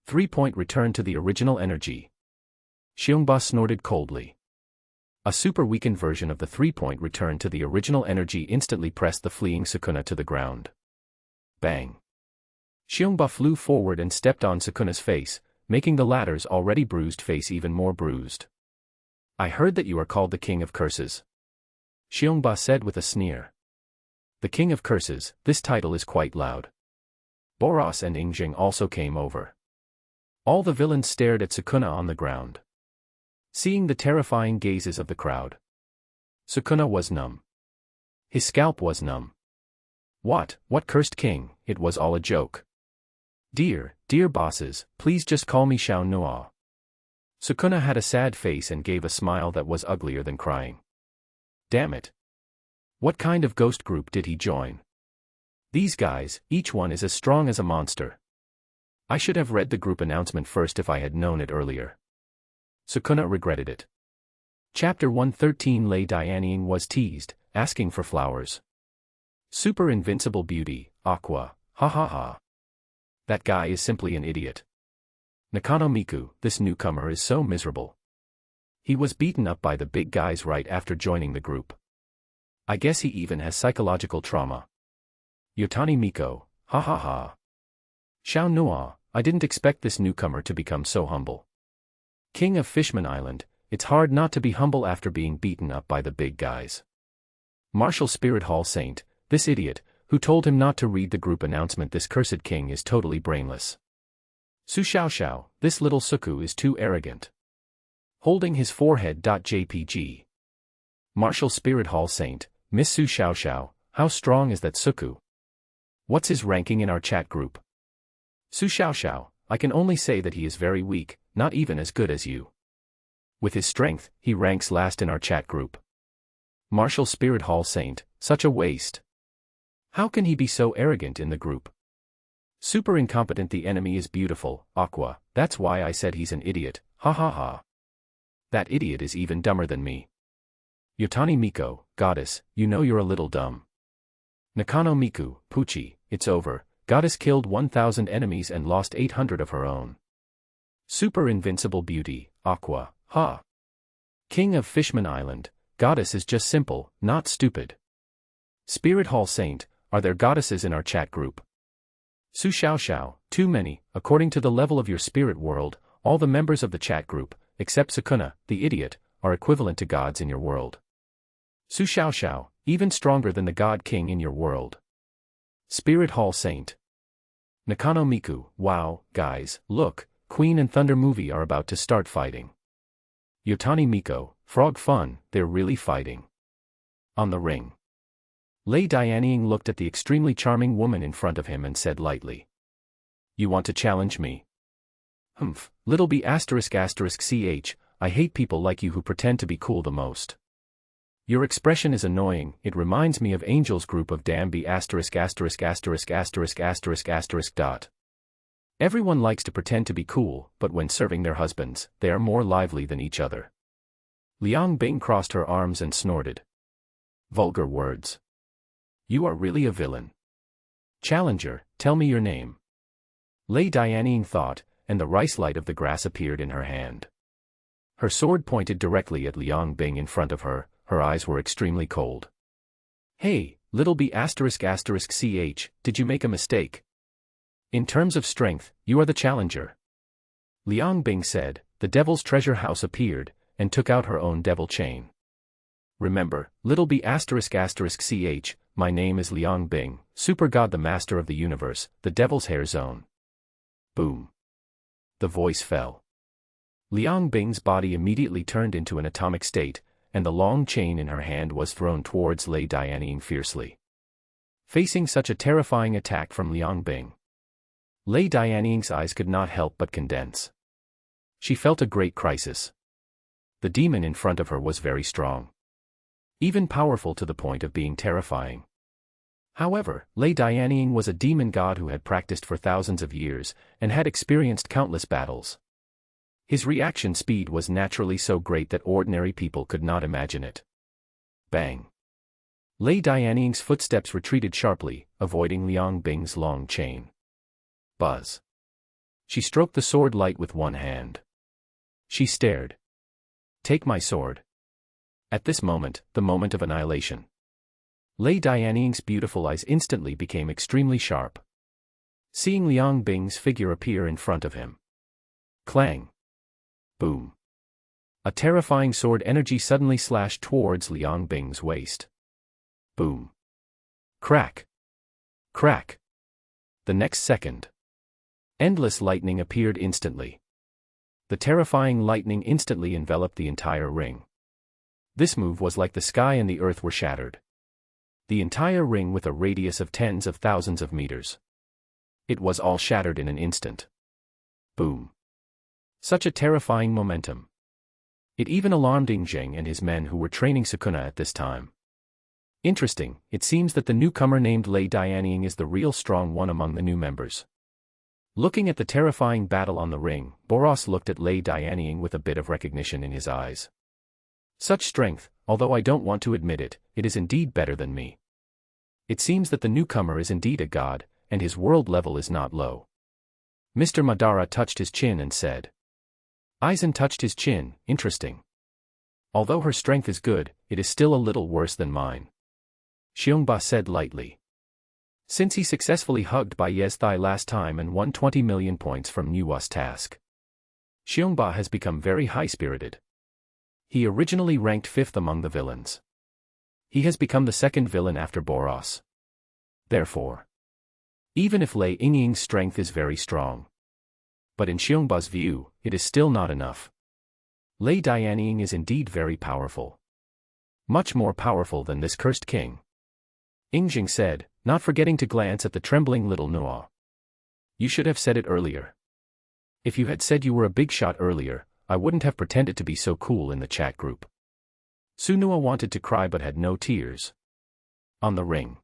3-point return to the original energy. Xiongba snorted coldly. A super weakened version of the 3-point return to the original energy instantly pressed the fleeing Sukuna to the ground. Bang. Xiongba flew forward and stepped on Sukuna's face, making the latter's already bruised face even more bruised. "I heard that you are called the King of Curses," Xiongba said with a sneer. "The King of Curses, this title is quite loud." Boros and Ingjing also came over. All the villains stared at Sukuna on the ground. Seeing the terrifying gazes of the crowd, Sukuna was numb. His scalp was numb. What cursed king? It was all a joke. Dear bosses, please just call me Xiao Noa." Sukuna had a sad face and gave a smile that was uglier than crying. Damn it. What kind of ghost group did he join? These guys, each one is as strong as a monster. I should have read the group announcement first if I had known it earlier. Sukuna regretted it. Chapter 113. Lei Dianying was teased, asking for flowers. Super invincible beauty, Aqua, ha ha ha. That guy is simply an idiot. Nakano Miku, this newcomer is so miserable. He was beaten up by the big guys right after joining the group. I guess he even has psychological trauma. Yotani Miko, ha ha ha. Xiao Noa, I didn't expect this newcomer to become so humble. King of Fishman Island, it's hard not to be humble after being beaten up by the big guys. Martial Spirit Hall Saint, this idiot, who told him not to read the group announcement. This cursed king is totally brainless. Su Xiaoxiao, this little Suku is too arrogant. Holding his forehead. JPG. Martial Spirit Hall Saint, Miss Su Xiaoxiao, how strong is that Suku? What's his ranking in our chat group? Su Xiaoxiao, I can only say that he is very weak, not even as good as you. With his strength, he ranks last in our chat group. Martial Spirit Hall Saint, such a waste. How can he be so arrogant in the group? Super incompetent. The enemy is beautiful, Aqua, that's why I said he's an idiot, ha ha ha. That idiot is even dumber than me. Yotani Miko, goddess, you know you're a little dumb. Nakano Miku, Puchi, it's over, goddess killed 1,000 enemies and lost 800 of her own. Super invincible beauty, Aqua, ha. King of Fishman Island, goddess is just simple, not stupid. Spirit Hall Saint, are there goddesses in our chat group? Su Xiaoxiao, too many. According to the level of your spirit world, all the members of the chat group, except Sukuna, the idiot, are equivalent to gods in your world. Su Xiaoxiao, even stronger than the God King in your world. Spirit Hall Saint. Nakano Miku, wow, guys, look, Queen and Thunder movie are about to start fighting. Yotani Miko, frog fun, they're really fighting. On the ring. Lei Dianying looked at the extremely charming woman in front of him and said lightly. You want to challenge me? Humph, little b ***ch, I hate people like you who pretend to be cool the most. Your expression is annoying, it reminds me of Angel's group of damn b **************. Everyone likes to pretend to be cool, but when serving their husbands, they are more lively than each other. Liang Bing crossed her arms and snorted. Vulgar words. You are really a villain. Challenger, tell me your name. Lei Dianying thought, and the rice light of the grass appeared in her hand. Her sword pointed directly at Liang Bing in front of her, her eyes were extremely cold. Hey, little b*****ch, did you make a mistake? In terms of strength, you are the challenger. Liang Bing said. The devil's treasure house appeared, and took out her own devil chain. Remember, little b*****ch, my name is Liang Bing, super god the master of the universe, the devil's hair zone. Boom. The voice fell. Liang Bing's body immediately turned into an atomic state, and the long chain in her hand was thrown towards Lei Dianying fiercely. Facing such a terrifying attack from Liang Bing, Lei Dianying's eyes could not help but condense. She felt a great crisis. The demon in front of her was very strong. Even powerful to the point of being terrifying. However, Lei Dianying was a demon god who had practiced for thousands of years, and had experienced countless battles. His reaction speed was naturally so great that ordinary people could not imagine it. Bang! Lei Dianying's footsteps retreated sharply, avoiding Liang Bing's long chain. Buzz! She stroked the sword light with one hand. She stared. Take my sword. At this moment, the moment of annihilation, Lei Dianying's beautiful eyes instantly became extremely sharp. Seeing Liang Bing's figure appear in front of him. Clang! Boom! A terrifying sword energy suddenly slashed towards Liang Bing's waist. Boom! Crack! Crack! The next second, endless lightning appeared instantly. The terrifying lightning instantly enveloped the entire ring. This move was like the sky and the earth were shattered. The entire ring with a radius of tens of thousands of meters. It was all shattered in an instant. Boom. Such a terrifying momentum. It even alarmed Yingjing and his men who were training Sukuna at this time. Interesting, it seems that the newcomer named Lei Dianying is the real strong one among the new members. Looking at the terrifying battle on the ring, Boros looked at Lei Dianying with a bit of recognition in his eyes. Such strength, although I don't want to admit it, it is indeed better than me. It seems that the newcomer is indeed a god, and his world level is not low. Mr. Madara touched his chin and said. Aizen touched his chin, interesting. Although her strength is good, it is still a little worse than mine. Xiongba said lightly. Since he successfully hugged Bai Ye's thigh last time and won 20 million points from Nuwa's task, Xiongba has become very high-spirited. He originally ranked 5th among the villains. He has become the second villain after Boros. Therefore, even if Lei Yingying's strength is very strong, but in Xiongba's view, it is still not enough. Lei Dianying is indeed very powerful. Much more powerful than this cursed king. Yingjing said, not forgetting to glance at the trembling little Nuwa. You should have said it earlier. If you had said you were a big shot earlier, I wouldn't have pretended to be so cool in the chat group. Sunua wanted to cry but had no tears. On the ring,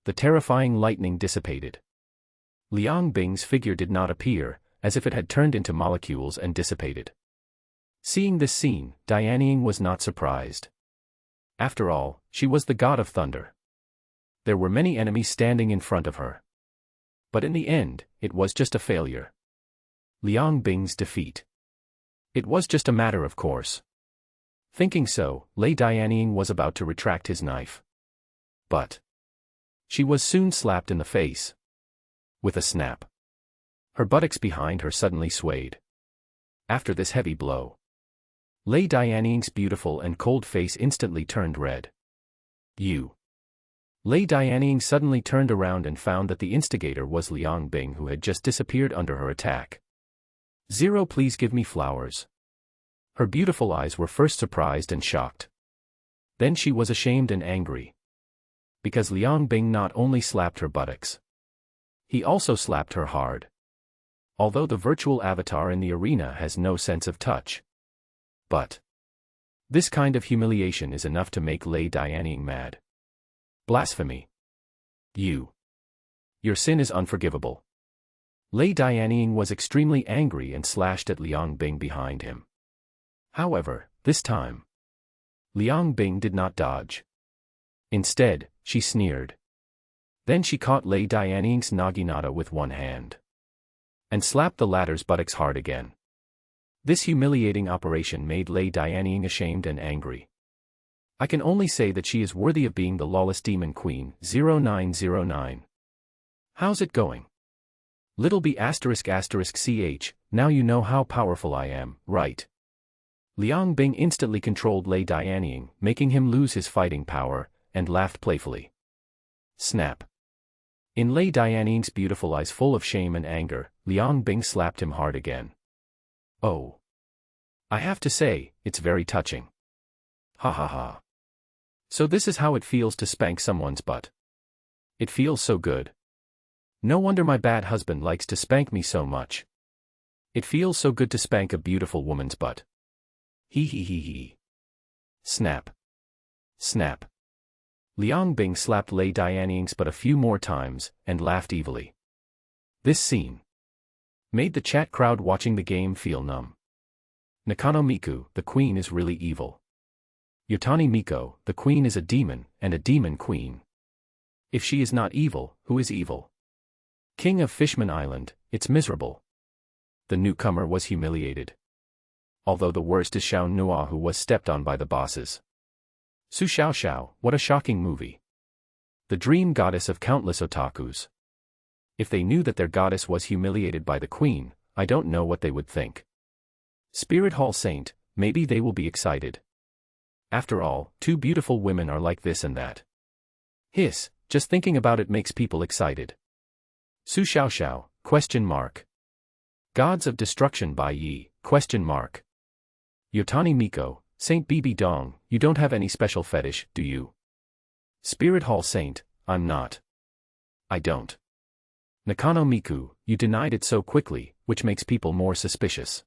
the terrifying lightning dissipated. Liang Bing's figure did not appear, as if it had turned into molecules and dissipated. Seeing this scene, Dianying was not surprised. After all, she was the god of thunder. There were many enemies standing in front of her. But in the end, it was just a failure. Liang Bing's defeat. It was just a matter of course. Thinking so, Lei Dianying was about to retract his knife. But she was soon slapped in the face. With a snap. Her buttocks behind her suddenly swayed. After this heavy blow, Lei Dianying's beautiful and cold face instantly turned red. You. Lei Dianying suddenly turned around and found that the instigator was Liang Bing, who had just disappeared under her attack. Zero, please give me flowers. Her beautiful eyes were first surprised and shocked. Then she was ashamed and angry. Because Liang Bing not only slapped her buttocks, he also slapped her hard. Although the virtual avatar in the arena has no sense of touch. But this kind of humiliation is enough to make Lei Dianying mad. Blasphemy. Your sin is unforgivable. Lei Dianying was extremely angry and slashed at Liang Bing behind him. However, this time, Liang Bing did not dodge. Instead, she sneered. Then she caught Lei Dianying's naginata with one hand. And slapped the latter's buttocks hard again. This humiliating operation made Lei Dianying ashamed and angry. I can only say that she is worthy of being the lawless demon queen, 0909. How's it going? Little b **ch, now you know how powerful I am, right? Liang Bing instantly controlled Lei Dianying, making him lose his fighting power, and laughed playfully. Snap. In Lei Dianying's beautiful eyes full of shame and anger, Liang Bing slapped him hard again. Oh. I have to say, it's very touching. Ha ha ha. So this is how it feels to spank someone's butt. It feels so good. No wonder my bad husband likes to spank me so much. It feels so good to spank a beautiful woman's butt. Hee hee hee hee. Snap. Snap. Liang Bing slapped Lei Dianying's butt a few more times, and laughed evilly. This scene made the chat crowd watching the game feel numb. Nakano Miku, the queen is really evil. Yotani Miko, the queen is a demon, and a demon queen. If she is not evil, who is evil? King of Fishman Island, it's miserable. The newcomer was humiliated. Although the worst is Xiao Nua, who was stepped on by the bosses. Su Xiao Xiao, what a shocking movie. The dream goddess of countless otakus. If they knew that their goddess was humiliated by the queen, I don't know what they would think. Spirit Hall Saint, maybe they will be excited. After all, two beautiful women are like this and that. Hiss, just thinking about it makes people excited. Su Xiao Xiao, question mark. Gods of Destruction Bai Ye, question mark. Yotani Miko, Saint Bibi Dong, you don't have any special fetish, do you? Spirit Hall Saint, I'm not. I don't. Nakano Miku, you denied it so quickly, which makes people more suspicious.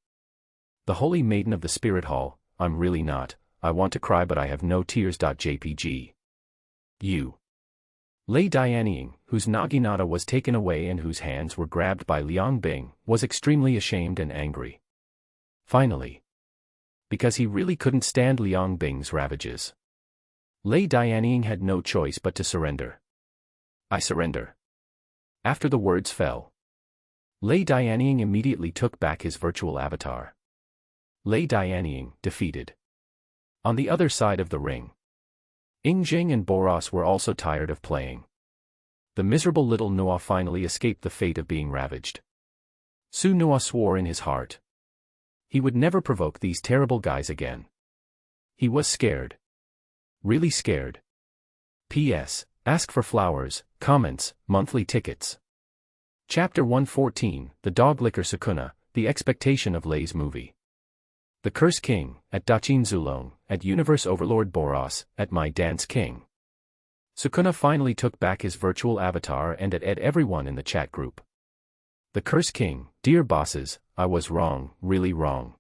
The Holy Maiden of the Spirit Hall, I'm really not, I want to cry but I have no tears. JPG. You. Lei Dianying, whose naginata was taken away and whose hands were grabbed by Liang Bing, was extremely ashamed and angry. Finally. Because he really couldn't stand Liang Bing's ravages. Lei Dianying had no choice but to surrender. I surrender. After the words fell, Lei Dianying immediately took back his virtual avatar. Lei Dianying, defeated. On the other side of the ring, Yingjing and Boros were also tired of playing. The miserable little Noah finally escaped the fate of being ravaged. Su Noah swore in his heart. He would never provoke these terrible guys again. He was scared. Really scared. P.S. Ask for flowers, comments, monthly tickets. Chapter 114, The Dog Licker Sukuna, The Expectation of Lei's Movie. The Curse King, at Daqin Zulong, at Universe Overlord Boros, at My Dance King. Sukuna finally took back his virtual avatar and at everyone in the chat group. The Curse King, dear bosses, I was wrong, really wrong.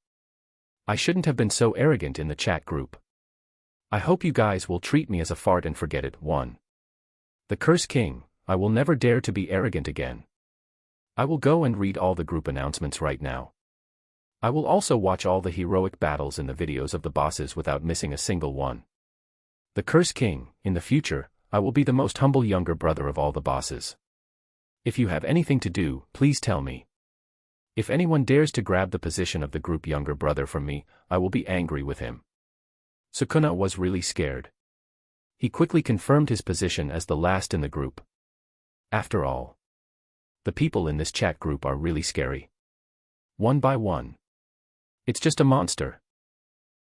I shouldn't have been so arrogant in the chat group. I hope you guys will treat me as a fart and forget it. 1. The Curse King, I will never dare to be arrogant again. I will go and read all the group announcements right now. I will also watch all the heroic battles in the videos of the bosses without missing a single one. The Curse King, in the future, I will be the most humble younger brother of all the bosses. If you have anything to do, please tell me. If anyone dares to grab the position of the group younger brother from me, I will be angry with him. Sukuna was really scared. He quickly confirmed his position as the last in the group. After all, the people in this chat group are really scary. One by one. It's just a monster.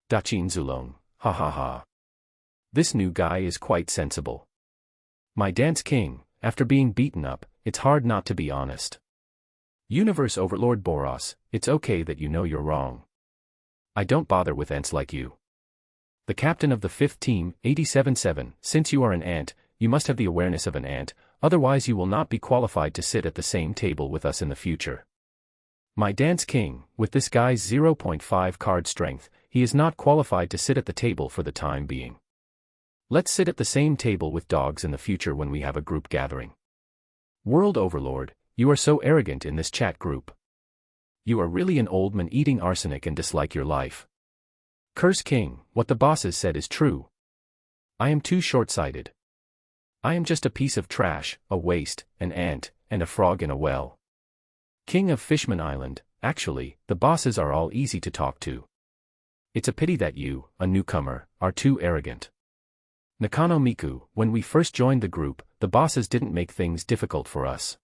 Daqin Zulong, ha ha ha. This new guy is quite sensible. My Dance King, after being beaten up, it's hard not to be honest. Universe Overlord Boros, it's okay that you know you're wrong. I don't bother with ants like you. The captain of the 5th team, 87-7, since you are an ant, you must have the awareness of an ant, otherwise you will not be qualified to sit at the same table with us in the future. My Dance King, with this guy's 0.5 card strength, he is not qualified to sit at the table for the time being. Let's sit at the same table with dogs in the future when we have a group gathering. World Overlord, you are so arrogant in this chat group. You are really an old man eating arsenic and dislike your life. Curse King, what the bosses said is true. I am too short-sighted. I am just a piece of trash, a waste, an ant, and a frog in a well. King of Fishman Island, actually, the bosses are all easy to talk to. It's a pity that you, a newcomer, are too arrogant. Nakano Miku, when we first joined the group, the bosses didn't make things difficult for us.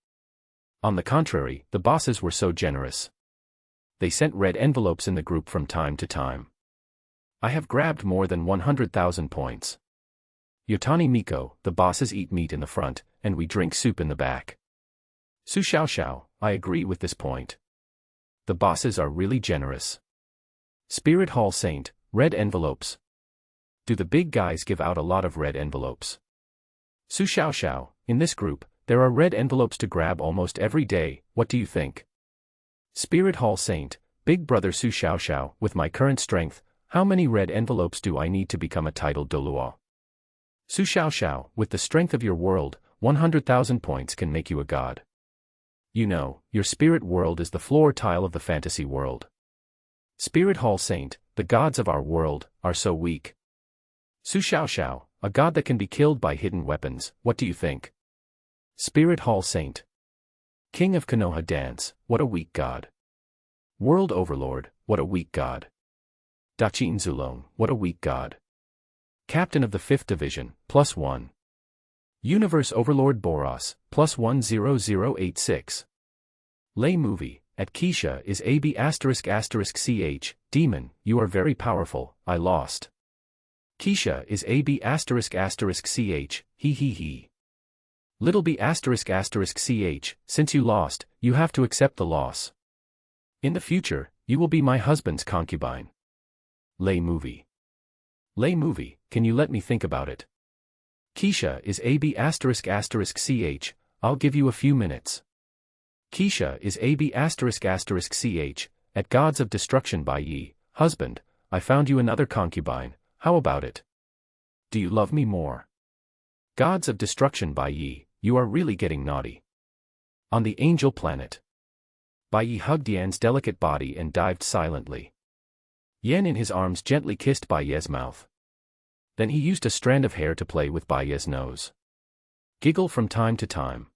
On the contrary, the bosses were so generous. They sent red envelopes in the group from time to time. I have grabbed more than 100,000 points. Yotani Miko, the bosses eat meat in the front, and we drink soup in the back. Su Xiao Xiao, I agree with this point. The bosses are really generous. Spirit Hall Saint, red envelopes. Do the big guys give out a lot of red envelopes? Su Xiao Xiao, in this group, there are red envelopes to grab almost every day, what do you think? Spirit Hall Saint, Big Brother Su Xiao Xiao, with my current strength, how many red envelopes do I need to become a titled Doluo? Su Xiao Xiao, with the strength of your world, 100,000 points can make you a god. You know, your spirit world is the floor tile of the fantasy world. Spirit Hall Saint, the gods of our world, are so weak. Su Xiao Xiao, a god that can be killed by hidden weapons, what do you think? Spirit Hall Saint. King of Konoha Dance, what a weak god. World Overlord, what a weak god. Daqin Zulong, what a weak god. Captain of the 5th Division, +1. Universe Overlord Boros, +10086. Lay movie, at Keisha is AB ***ch, Demon, you are very powerful, I lost. Keisha is AB ***ch, he. Little b ***ch, since you lost, you have to accept the loss. In the future, you will be my husband's concubine. Lay movie. Lay movie, can you let me think about it? Keisha is AB ***ch, I'll give you a few minutes. Keisha is AB ***ch, at Gods of Destruction Bai Ye, husband, I found you another concubine, how about it? Do you love me more? Gods of Destruction Bai Ye, you are really getting naughty. On the angel planet. Bai Ye hugged Yan's delicate body and dived silently. Yan in his arms gently kissed Bai Ye's mouth. Then he used a strand of hair to play with Bai Ye's nose. Giggle from time to time.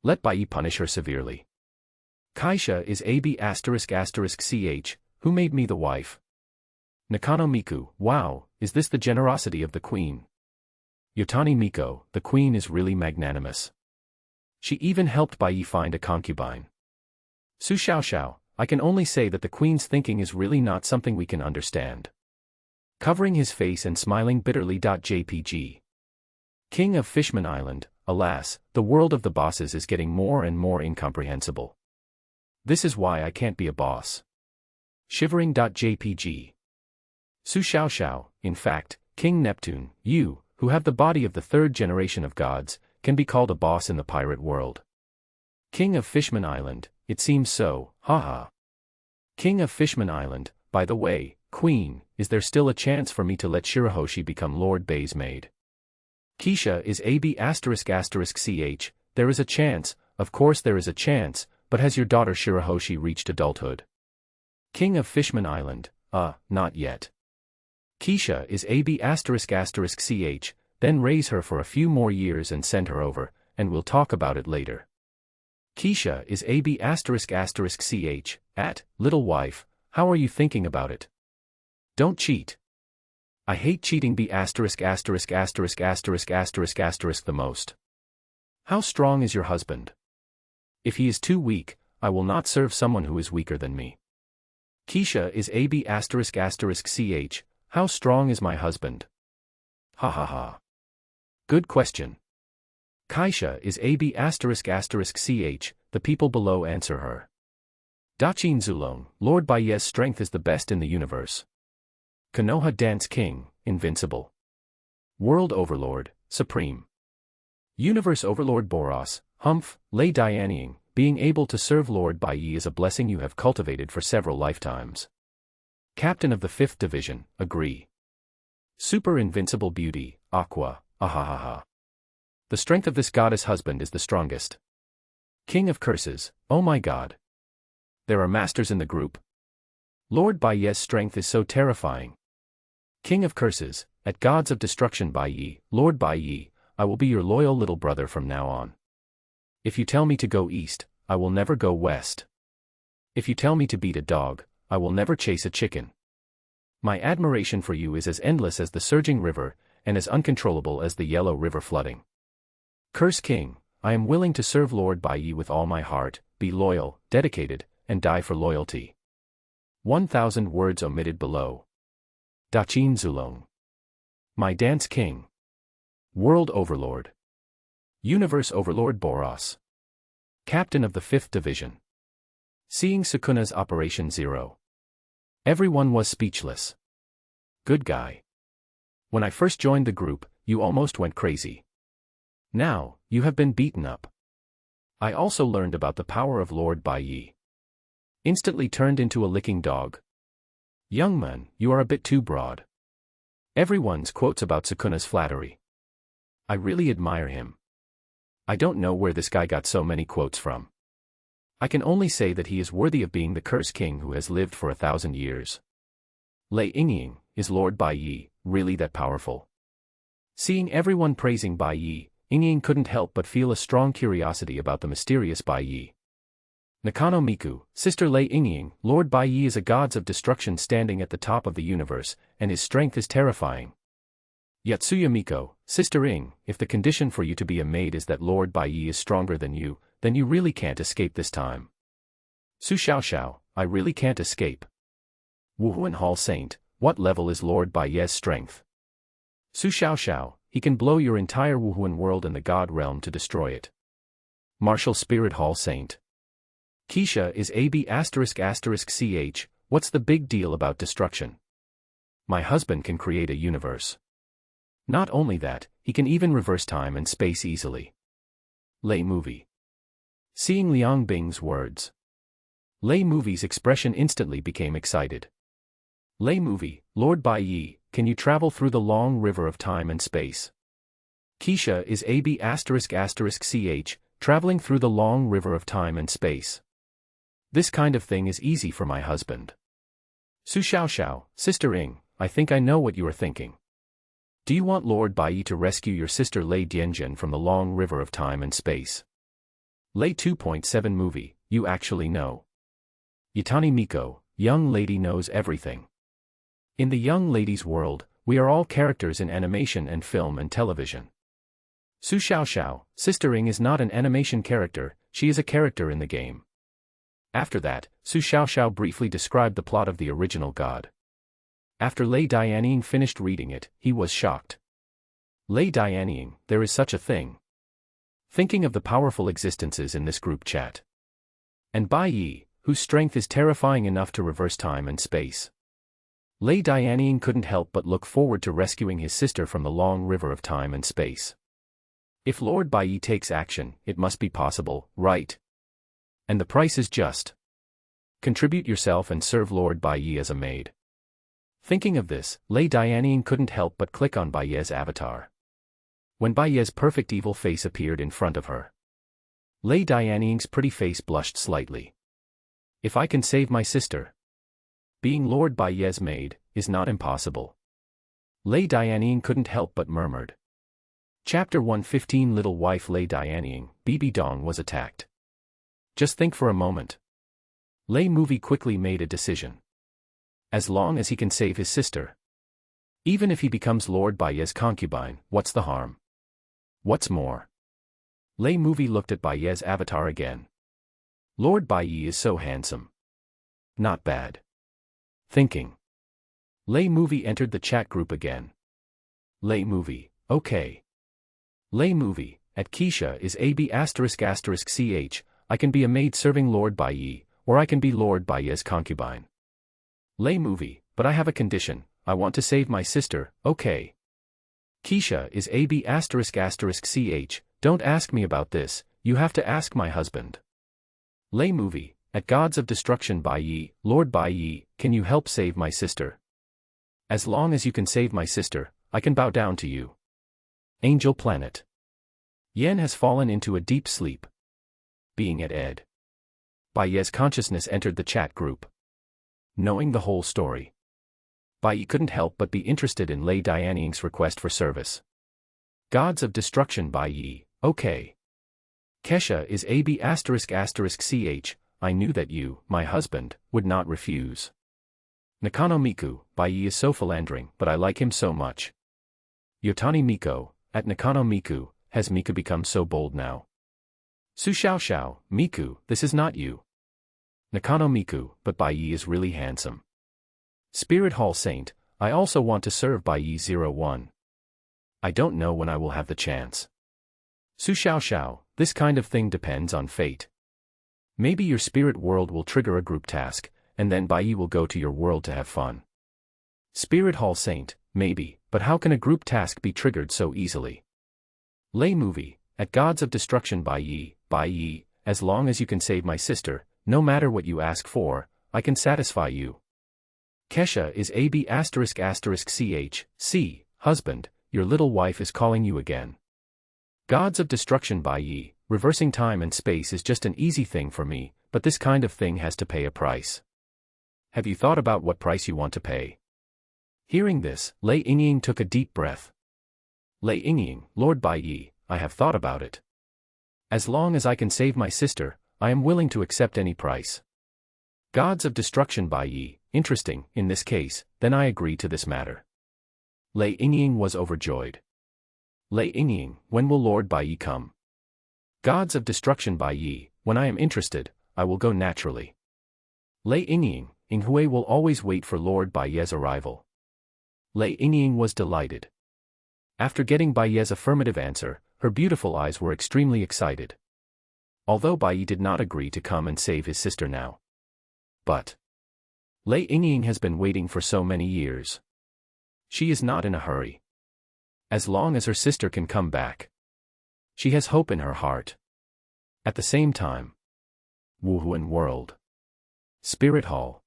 Let Bai Ye punish her severely. Keisha is AB ***ch, who made me the wife? Nakano Miku, wow, is this the generosity of the queen? Yotani Miko, the queen is really magnanimous. She even helped Bai Ye find a concubine. Su Xiao Xiao, I can only say that the queen's thinking is really not something we can understand. Covering his face and smiling bitterly. JPG. King of Fishman Island, alas, the world of the bosses is getting more and more incomprehensible. This is why I can't be a boss. Shivering. JPG. Su Xiao Xiao, in fact, King Neptune, you, who have the body of the 3rd generation of gods, can be called a boss in the pirate world. King of Fishman Island, it seems so, haha. King of Fishman Island, by the way, Queen, is there still a chance for me to let Shirahoshi become Lord Bai's maid? Keisha is AB ***ch, there is a chance, of course there is a chance, but has your daughter Shirahoshi reached adulthood? King of Fishman Island, not yet. Keisha is AB ***ch, then raise her for a few more years and send her over, and we'll talk about it later. Keisha is AB ***ch, little wife, how are you thinking about it? Don't cheat. I hate cheating the most. How strong is your husband? If he is too weak, I will not serve someone who is weaker than me. Keisha is AB ***ch, how strong is my husband? Ha ha ha. Good question. Keisha is AB ***ch, the people below answer her. Daqin Zulong, Lord Bai Ye's strength is the best in the universe. Konoha Dance King, invincible. World Overlord, supreme. Universe Overlord Boros, humph, lay Dianying, being able to serve Lord Bai Ye is a blessing you have cultivated for several lifetimes. Captain of the 5th Division, agree. Super Invincible Beauty, Aqua, ahahaha. The strength of this goddess husband is the strongest. King of Curses, oh my god. There are masters in the group. Lord Bai Ye's strength is so terrifying. King of Curses, at Gods of Destruction Bai Ye, Lord Bai Ye, I will be your loyal little brother from now on. If you tell me to go east, I will never go west. If you tell me to beat a dog, I will never chase a chicken. My admiration for you is as endless as the surging river, and as uncontrollable as the yellow river flooding. Curse King, I am willing to serve Lord Bai Ye with all my heart, be loyal, dedicated, and die for loyalty. 1,000 words omitted below. Daqin Zulong. My Dance King. World Overlord. Universe Overlord Boros. Captain of the 5th Division. Seeing Sukuna's Operation Zero. Everyone was speechless. Good guy. When I first joined the group, you almost went crazy. Now, you have been beaten up. I also learned about the power of Lord Bai Ye. Instantly turned into a licking dog. Young man, you are a bit too broad. Everyone's quotes about Sukuna's flattery. I really admire him. I don't know where this guy got so many quotes from. I can only say that he is worthy of being the Curse King who has lived for 1,000 years. Lei Yingying, is Lord Bai Ye really that powerful? Seeing everyone praising Bai Ye, Yingying couldn't help but feel a strong curiosity about the mysterious Bai Ye. Nakano Miku, Sister Lei Yingying, Lord Bai Ye is a god of destruction standing at the top of the universe, and his strength is terrifying. Yotsuya Miko, Sister Ing, if the condition for you to be a maid is that Lord Bai Ye is stronger than you, then you really can't escape this time. Su Xiaoxiao, I really can't escape. Wuhuan Hall Saint, what level is Lord Bai Ye's strength? Su Xiaoxiao, he can blow your entire Wuhuan world and the god realm to destroy it. Martial Spirit Hall Saint. Keisha is AB****ch, what's the big deal about destruction? My husband can create a universe. Not only that, he can even reverse time and space easily. Lei Movie. Seeing Liang Bing's words. Lei Movie's expression instantly became excited. Lei Movie, Lord Bai Ye, can you travel through the long river of time and space? Keisha is AB****ch, traveling through the long river of time and space. This kind of thing is easy for my husband. Su Xiaoxiao, Sister Ing, I think I know what you are thinking. Do you want Lord Bai Ye to rescue your sister Lei Dianjin from the long river of time and space? Lei 2.7 Movie, you actually know. Yotani Miko, young lady knows everything. In the young lady's world, we are all characters in animation and film and television. Su Xiaoxiao, Sister Ing is not an animation character, she is a character in the game. After that, Su Xiaoxiao briefly described the plot of the original God. After Lei Dianying finished reading it, he was shocked. Lei Dianying, there is such a thing. Thinking of the powerful existences in this group chat. And Bai Ye, whose strength is terrifying enough to reverse time and space. Lei Dianying couldn't help but look forward to rescuing his sister from the long river of time and space. If Lord Bai Ye takes action, it must be possible, right? And the price is just. Contribute yourself and serve Lord Bai Ye as a maid. Thinking of this, Lei Dianying couldn't help but click on Bai Ye's avatar. When Bai Ye's perfect evil face appeared in front of her, Lei Dianying's pretty face blushed slightly. If I can save my sister, being Lord Bai Ye's maid is not impossible. Lei Dianying couldn't help but murmured. Chapter 115 Little wife Lei Dianying, Bibi Dong was attacked. Just think for a moment. Lei Movie quickly made a decision. As long as he can save his sister. Even if he becomes Lord Bai Ye's concubine, what's the harm? What's more? Lei Movie looked at Bai Ye's avatar again. Lord Bai Ye is so handsome. Not bad. Thinking. Lei Movie entered the chat group again. Lei Movie, okay. Lei Movie, at Keisha is AB****ch, I can be a maid serving Lord Bai Ye, or I can be Lord Bai Ye's concubine. Lei Movie, but I have a condition, I want to save my sister, okay. Keisha is AB****ch, don't ask me about this, you have to ask my husband. Lei Movie, at Gods of Destruction Bai Ye, Lord Bai Ye, can you help save my sister? As long as you can save my sister, I can bow down to you. Angel Planet. Yen has fallen into a deep sleep. Being at Ed. Bai Ye's consciousness entered the chat group. Knowing the whole story, Bai Ye couldn't help but be interested in Lei Dianying's request for service. Gods of Destruction Bai Ye, okay. Keisha is AB ***ch, I knew that you, my husband, would not refuse. Nakano Miku, Bai Ye is so philandering, but I like him so much. Yotani Miko, at Nakano Miku, has Mika become so bold now? Su Xiao, Miku, this is not you. Nakano Miku, but Bai Ye is really handsome. Spirit Hall Saint, I also want to serve Bai Ye 01. I don't know when I will have the chance. Su Xiao, this kind of thing depends on fate. Maybe your spirit world will trigger a group task, and then Bai Ye will go to your world to have fun. Spirit Hall Saint, maybe, but how can a group task be triggered so easily? Lay Movie, at Gods of Destruction Bai Ye, as long as you can save my sister, no matter what you ask for, I can satisfy you. Keisha is AB ***ch, see, husband, your little wife is calling you again. Gods of Destruction Bai Ye, reversing time and space is just an easy thing for me, but this kind of thing has to pay a price. Have you thought about what price you want to pay? Hearing this, Lei Yingying took a deep breath. Lei Yingying, Lord Bai Ye, I have thought about it. As long as I can save my sister, I am willing to accept any price. Gods of Destruction Bai Ye, interesting, in this case, then I agree to this matter. Lei Yingying was overjoyed. Lei Yingying, when will Lord Bai Ye come? Gods of Destruction Bai Ye, when I am interested, I will go naturally. Lei Yingying, Yinghui will always wait for Lord Bai Ye's arrival. Lei Yingying was delighted. After getting Bai Ye's affirmative answer, her beautiful eyes were extremely excited. Although Bai Ye did not agree to come and save his sister now. But Lei Yingying has been waiting for so many years. She is not in a hurry. As long as her sister can come back. She has hope in her heart. At the same time. Wuhuan World. Spirit Hall.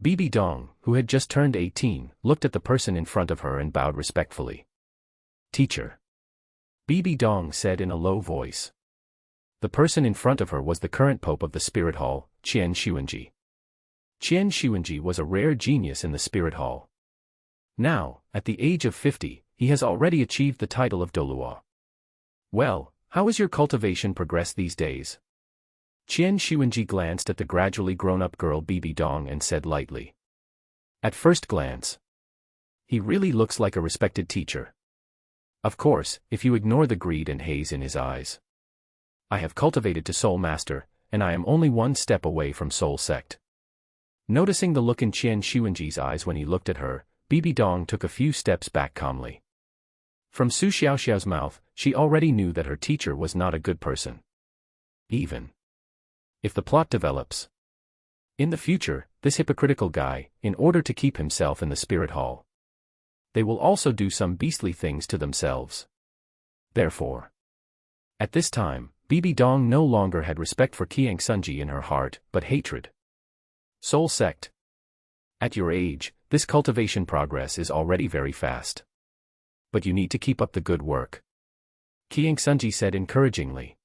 Bibi Dong, who had just turned 18, looked at the person in front of her and bowed respectfully. Teacher. Bibi Dong said in a low voice. The person in front of her was the current pope of the Spirit Hall, Qian Xuanji. Qian Xuanji was a rare genius in the Spirit Hall. Now, at the age of 50, he has already achieved the title of Dolua. Well, how is your cultivation progress these days? Qian Xuanji glanced at the gradually grown-up girl Bibi Dong and said lightly. At first glance. He really looks like a respected teacher. Of course, if you ignore the greed and haze in his eyes. I have cultivated to Soul Master, and I am only one step away from Soul Sect. Noticing the look in Qian Xuanji's eyes when he looked at her, Bibi Dong took a few steps back calmly. From Su Xiaoxiao's mouth, she already knew that her teacher was not a good person. Even if the plot develops in the future, this hypocritical guy, in order to keep himself in the Spirit Hall, they will also do some beastly things to themselves. Therefore, at this time, Bibi Dong no longer had respect for Qiang Sunji in her heart, but hatred. Soul Sect. At your age, this cultivation progress is already very fast. But you need to keep up the good work. Qiang Sunji said encouragingly.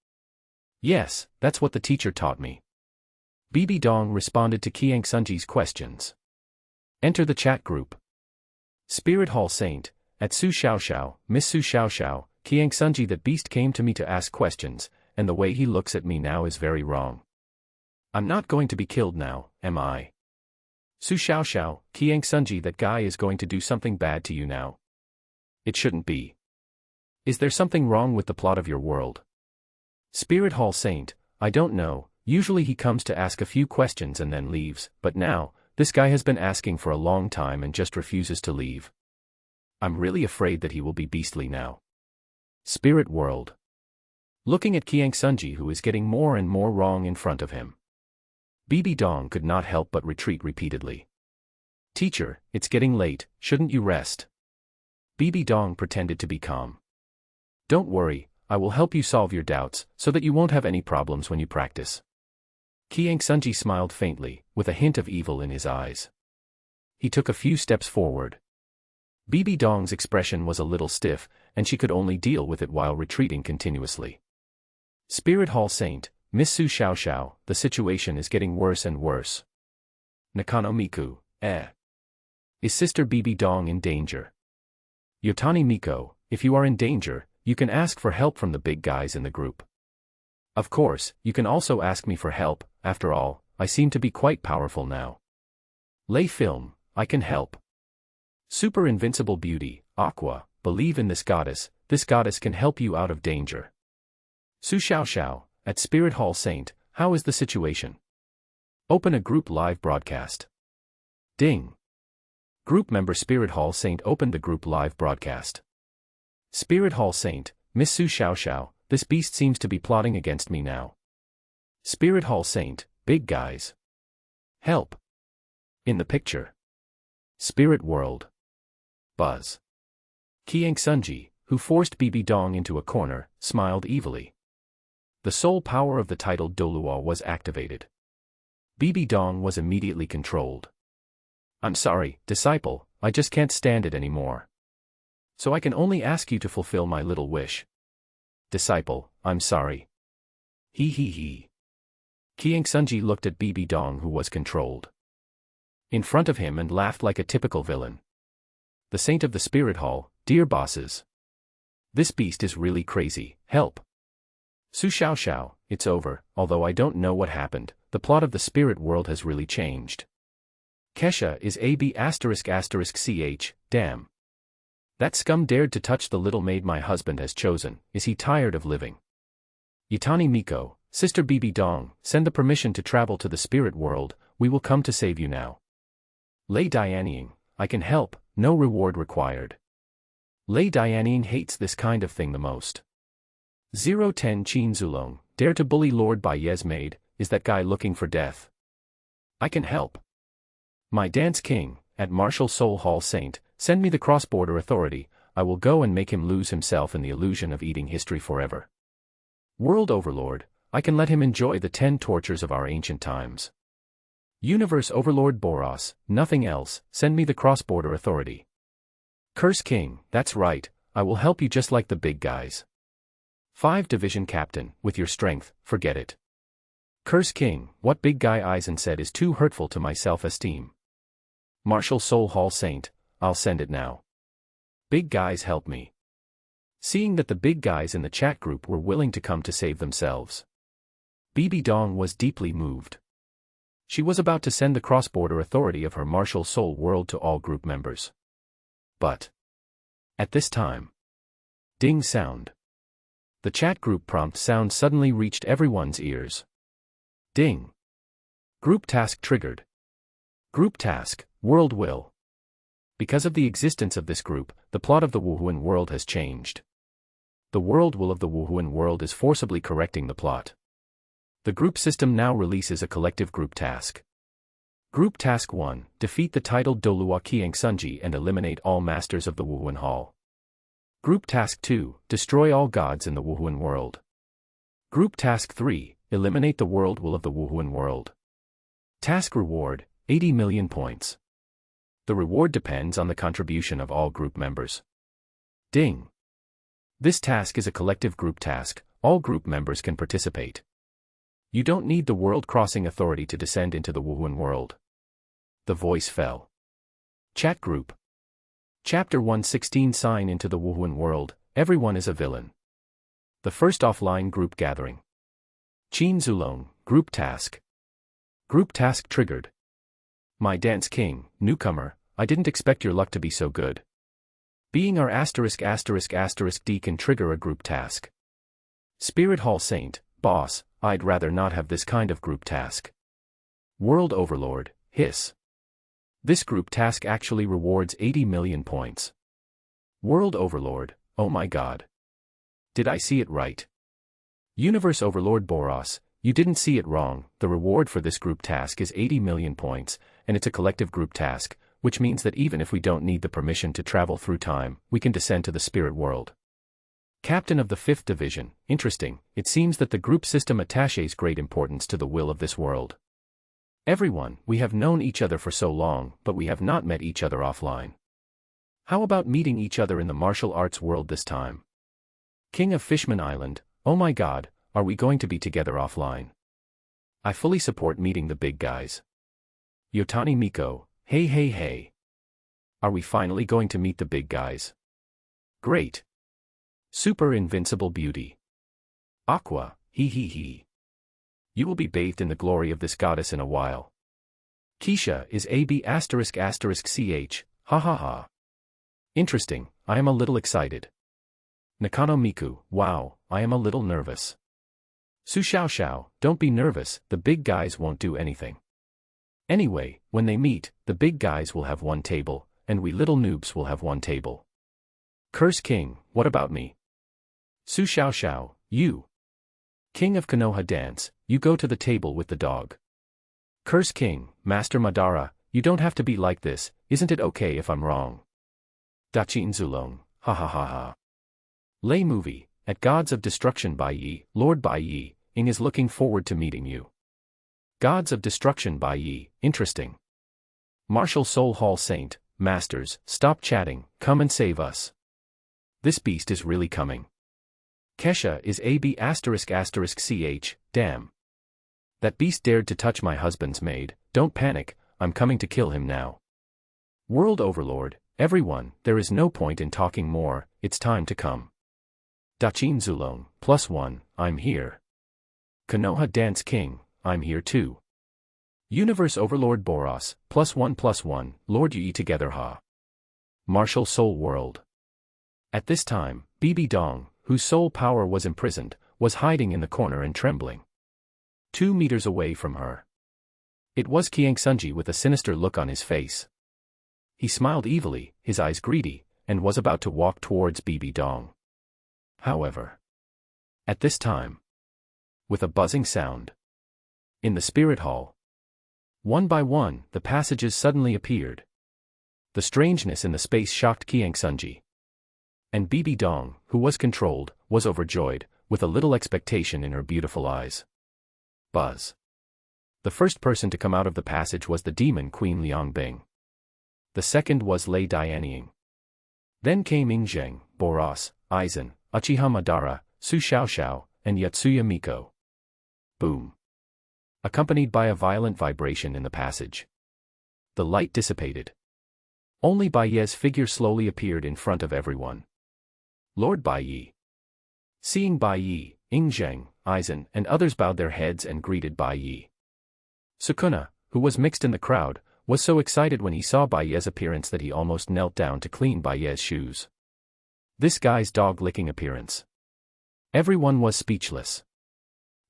Yes, that's what the teacher taught me. Bibi Dong responded to Qiang Sunji's questions. Enter the chat group. Spirit Hall Saint, at Su Xiaoxiao, Miss Su Xiaoxiao, Qiang Sunji, that beast came to me to ask questions, and the way he looks at me now is very wrong. I'm not going to be killed now, am I? Su Xiaoxiao, Qiang Sunji, that guy is going to do something bad to you now. It shouldn't be. Is there something wrong with the plot of your world? Spirit Hall Saint, I don't know, usually he comes to ask a few questions and then leaves, but now, this guy has been asking for a long time and just refuses to leave. I'm really afraid that he will be beastly now. Spirit World. Looking at Qiang Sunji, who is getting more and more wrong in front of him. Bibi Dong could not help but retreat repeatedly. Teacher, it's getting late, shouldn't you rest? Bibi Dong pretended to be calm. Don't worry, I will help you solve your doubts, so that you won't have any problems when you practice. Qiang Sunji smiled faintly, with a hint of evil in his eyes. He took a few steps forward. Bibi Dong's expression was a little stiff, and she could only deal with it while retreating continuously. Spirit Hall Saint, Miss Su Xiaoxiao, the situation is getting worse and worse. Nakano Miku, Is Sister Bibi Dong in danger? Yotani Miko, if you are in danger, you can ask for help from the big guys in the group. Of course, you can also ask me for help, after all, I seem to be quite powerful now. Lay film, I can help. Super invincible beauty, Aqua, believe in this goddess can help you out of danger. Su Xiao Xiao, at Spirit Hall Saint, how is the situation? Open a group live broadcast. Ding. Group member Spirit Hall Saint opened the group live broadcast. Spirit Hall Saint, Miss Su Xiao Xiao, this beast seems to be plotting against me now. Spirit Hall Saint, big guys. Help. In the picture. Spirit World. Buzz. Qiang Sunji, who forced Bibi Dong into a corner, smiled evilly. The soul power of the titled Doluo was activated. Bibi Dong was immediately controlled. I'm sorry, disciple, I just can't stand it anymore. So I can only ask you to fulfill my little wish. Disciple, I'm sorry. He. Qiang Sunji looked at Bibi Dong, who was controlled in front of him, and laughed like a typical villain. The Saint of the Spirit Hall, dear bosses. This beast is really crazy, help. Su Xiao Xiao, it's over, although I don't know what happened, the plot of the spirit world has really changed. Keisha is AB***ch, damn. That scum dared to touch the little maid my husband has chosen, is he tired of living? Yotani Miko, Sister Bibi Dong, send the permission to travel to the spirit world, we will come to save you now. Lei Dianying, I can help, no reward required. Lei Dianying hates this kind of thing the most. 010 Daqin Zulong, dare to bully Lord Bai Ye's maid, is that guy looking for death? I can help. My Dance King, at Martial Soul Hall Saint, send me the cross-border authority, I will go and make him lose himself in the illusion of eating history forever. World Overlord, I can let him enjoy the 10 tortures of our ancient times. Universe Overlord Boros, nothing else, send me the cross-border authority. Curse King, that's right, I will help you just like the big guys. 5 Division Captain, with your strength, forget it. Curse King, what big guy Eisen said is too hurtful to my self-esteem. Martial Soul Hall Saint, I'll send it now. Big guys help me. Seeing that the big guys in the chat group were willing to come to save themselves, Bibi Dong was deeply moved. She was about to send the cross-border authority of her martial soul world to all group members. But at this time, ding sound. The chat group prompt sound suddenly reached everyone's ears. Ding. Group task triggered. Group task, World Will. Because of the existence of this group, the plot of the Wuhuan world has changed. The world will of the Wuhuan world is forcibly correcting the plot. The group system now releases a collective group task. Group Task 1, defeat the titled Doluo Qiang Sunji and eliminate all masters of the Wuhuan Hall. Group Task 2, destroy all gods in the Wuhuan world. Group Task 3, eliminate the world will of the Wuhuan world. Task Reward, 80 million points. The reward depends on the contribution of all group members. Ding. This task is a collective group task, all group members can participate. You don't need the world-crossing authority to descend into the Wuhuan world. The voice fell. Chat group. Chapter 116 Sign into the Wuhuan world, everyone is a villain. The first offline group gathering. Daqin Zulong, group task. Group task triggered. My Dance King, newcomer, I didn't expect your luck to be so good. Being our **** D can trigger a group task. Spirit Hall Saint, boss, I'd rather not have this kind of group task. World Overlord, hiss. This group task actually rewards 80 million points. World Overlord, oh my god. Did I see it right? Universe Overlord Boros, you didn't see it wrong, the reward for this group task is 80 million points, and it's a collective group task, which means that even if we don't need the permission to travel through time, we can descend to the spirit world. Captain of the 5th Division, interesting, it seems that the group system attaches great importance to the will of this world. Everyone, we have known each other for so long, but we have not met each other offline. How about meeting each other in the martial arts world this time? King of Fishman Island, oh my god, are we going to be together offline? I fully support meeting the big guys. Yotani Miko, hey. Are we finally going to meet the big guys? Great. Super invincible beauty. Aqua, he he he. You will be bathed in the glory of this goddess in a while. Keisha is AB ***ch, ha ha ha. Interesting, I am a little excited. Nakano Miku, wow, I am a little nervous. Su Xiao Xiao, don't be nervous, the big guys won't do anything. Anyway, when they meet, the big guys will have one table, and we little noobs will have one table. Curse King, what about me? Su Xiao Xiao, you. King of Konoha Dance, you go to the table with the dog. Curse King, Master Madara, you don't have to be like this, isn't it okay if I'm wrong? Daqin Zulong, ha ha ha ha. Lay movie, at Gods of Destruction Bai Ye, Lord Bai Ye, Ing is looking forward to meeting you. Gods of Destruction Bai Ye, interesting. Martial Soul Hall Saint, Masters, stop chatting, come and save us. This beast is really coming. Keisha is AB ***ch, damn. That beast dared to touch my husband's maid, don't panic, I'm coming to kill him now. World Overlord, everyone, there is no point in talking more, it's time to come. Daqin Zulong, +1, I'm here. Konoha Dance King, I'm here too. Universe Overlord Boros, +1, Lord Yi together ha. Martial Soul World. At this time, Bibi Dong, whose soul power was imprisoned, was hiding in the corner and trembling. 2 meters away from her. It was Kiangsunji with a sinister look on his face. He smiled evilly, his eyes greedy, and was about to walk towards Bibi Dong. However, at this time, with a buzzing sound, in the spirit hall, one by one, the passages suddenly appeared. The strangeness in the space shocked Kiangsunji. And Bibi Dong, who was controlled, was overjoyed, with a little expectation in her beautiful eyes. Buzz. The first person to come out of the passage was the demon queen Liang Bing. The second was Lei Dianying. Then came Ingzheng, Boros, Aizen, Uchiha Madara, Su Xiao Xiao, and Yotsuya Miko. Boom. Accompanied by a violent vibration in the passage. The light dissipated. Only Bai Ye's figure slowly appeared in front of everyone. Lord Bai Ye. Seeing Bai Ye, Ingzheng, Aizen, and others bowed their heads and greeted Bai Ye. Sukuna, who was mixed in the crowd, was so excited when he saw Bai Ye's appearance that he almost knelt down to clean Bai Ye's shoes. This guy's dog-licking appearance. Everyone was speechless.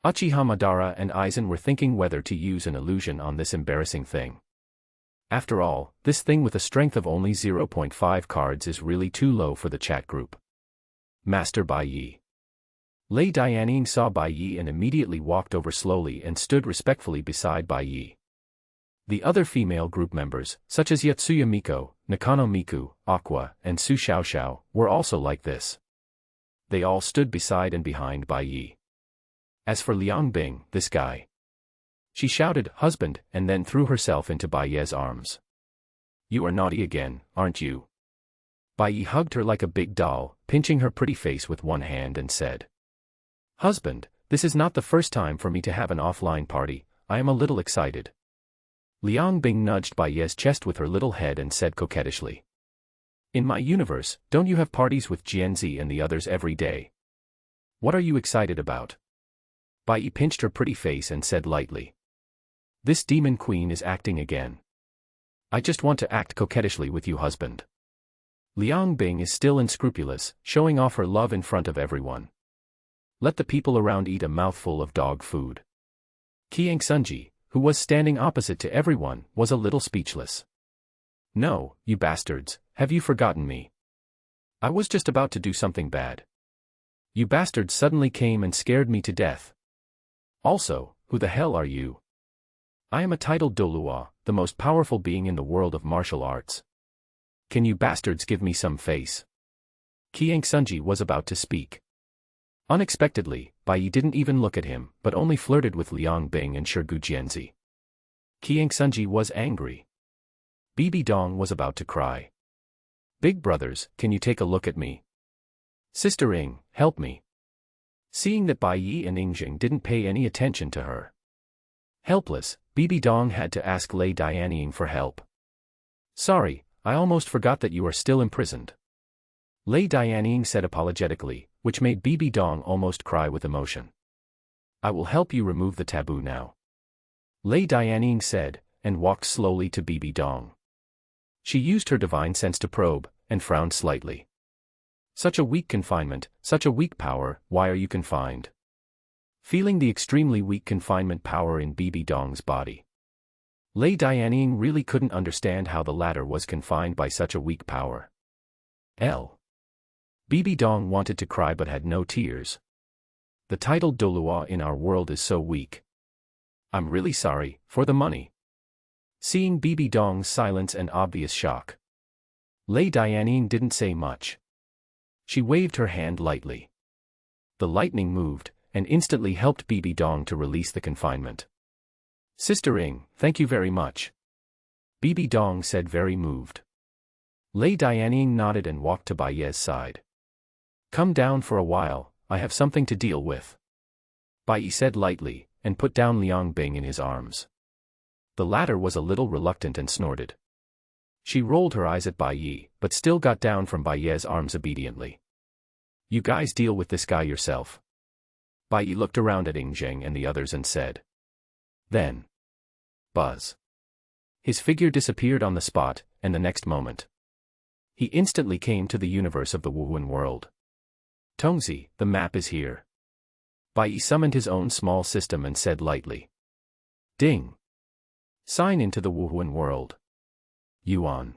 Uchiha Madara and Aizen were thinking whether to use an illusion on this embarrassing thing. After all, this thing with a strength of only 0.5 cards is really too low for the chat group. Master Bai Ye. Lei Dianying saw Bai Ye and immediately walked over slowly and stood respectfully beside Bai Ye. The other female group members, such as Yotsuya Miko, Nakano Miku, Aqua, and Su Xiao Xiao, were also like this. They all stood beside and behind Bai Ye. As for Liang Bing, this guy. She shouted, "Husband," and then threw herself into Bai Ye's arms. You are naughty again, aren't you? Bai Ye hugged her like a big doll, pinching her pretty face with one hand and said, "Husband, this is not the first time for me to have an offline party, I am a little excited." Liang Bing nudged Bai Ye's chest with her little head and said coquettishly, "In my universe, don't you have parties with Jianzi and the others every day? What are you excited about?" Bai Ye pinched her pretty face and said lightly, "This demon queen is acting again. I just want to act coquettishly with you, husband." Liang Bing is still unscrupulous, showing off her love in front of everyone. Let the people around eat a mouthful of dog food. Kiangsunji, who was standing opposite to everyone, was a little speechless. "No, you bastards, have you forgotten me? I was just about to do something bad. You bastards suddenly came and scared me to death. Also, who the hell are you? I am a titled Dolua, the most powerful being in the world of martial arts. Can you bastards give me some face?" Kiangsunji was about to speak. Unexpectedly, Bai Ye didn't even look at him, but only flirted with Liang Bing and Shirgu Jianzi. Kiangsunji was angry. Bibi Dong was about to cry. "Big brothers, can you take a look at me? Sister Ing, help me." Seeing that Bai Ye and Ingzheng didn't pay any attention to her. Helpless, Bibi Dong had to ask Lei Dianying for help. "Sorry, I almost forgot that you are still imprisoned." Lei Dianying said apologetically, which made Bibi Dong almost cry with emotion. I will help you remove the taboo now, Lei Dianying said, and walked slowly to Bibi Dong. She used her divine sense to probe, and frowned slightly. Such a weak confinement, such a weak power, why are you confined? Feeling the extremely weak confinement power in Bibi Dong's body, Lei Dianying really couldn't understand how the latter was confined by such a weak power. Bibi Dong wanted to cry but had no tears. The titled Dolua in our world is so weak. I'm really sorry, for the money. Seeing Bibi Dong's silence and obvious shock, Lei Dianying didn't say much. She waved her hand lightly. The lightning moved, and instantly helped Bibi Dong to release the confinement. Sister Ing, thank you very much, Bibi Dong said, very moved. Lei Dianying nodded and walked to Bai Ye's side. Come down for a while, I have something to deal with, Bai Ye said lightly, and put down Liang Bing in his arms. The latter was a little reluctant and snorted. She rolled her eyes at Bai Ye, but still got down from Bai Ye's arms obediently. You guys deal with this guy yourself. Bai Ye looked around at Ing Zheng and the others and said. Then. Buzz. His figure disappeared on the spot, and the next moment, he instantly came to the universe of the Wuhuan world. Tongzi, the map is here. Bai Ye summoned his own small system and said lightly. Ding. Sign into the Wuhuan world. Yuan.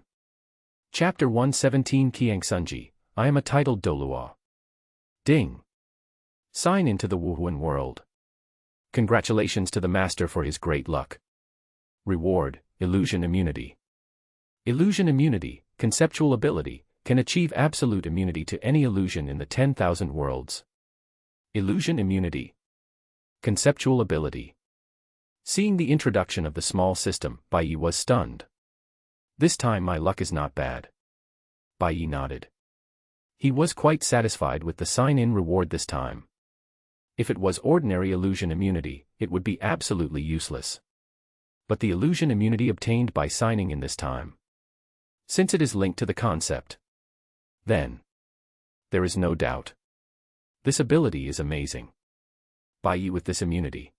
Chapter 117 Qiang Sunji, I am a titled Dolua. Ding. Sign into the Wuhuan world. Congratulations to the master for his great luck. Reward, illusion immunity. Illusion immunity, conceptual ability, can achieve absolute immunity to any illusion in the 10,000 worlds. Illusion immunity. Conceptual ability. Seeing the introduction of the small system, Bai Ye was stunned. This time my luck is not bad. Bai Ye nodded. He was quite satisfied with the sign-in reward this time. If it was ordinary illusion immunity, it would be absolutely useless. But the illusion immunity obtained by signing in this time, since it is linked to the concept, then there is no doubt. This ability is amazing. Bai Ye with this immunity,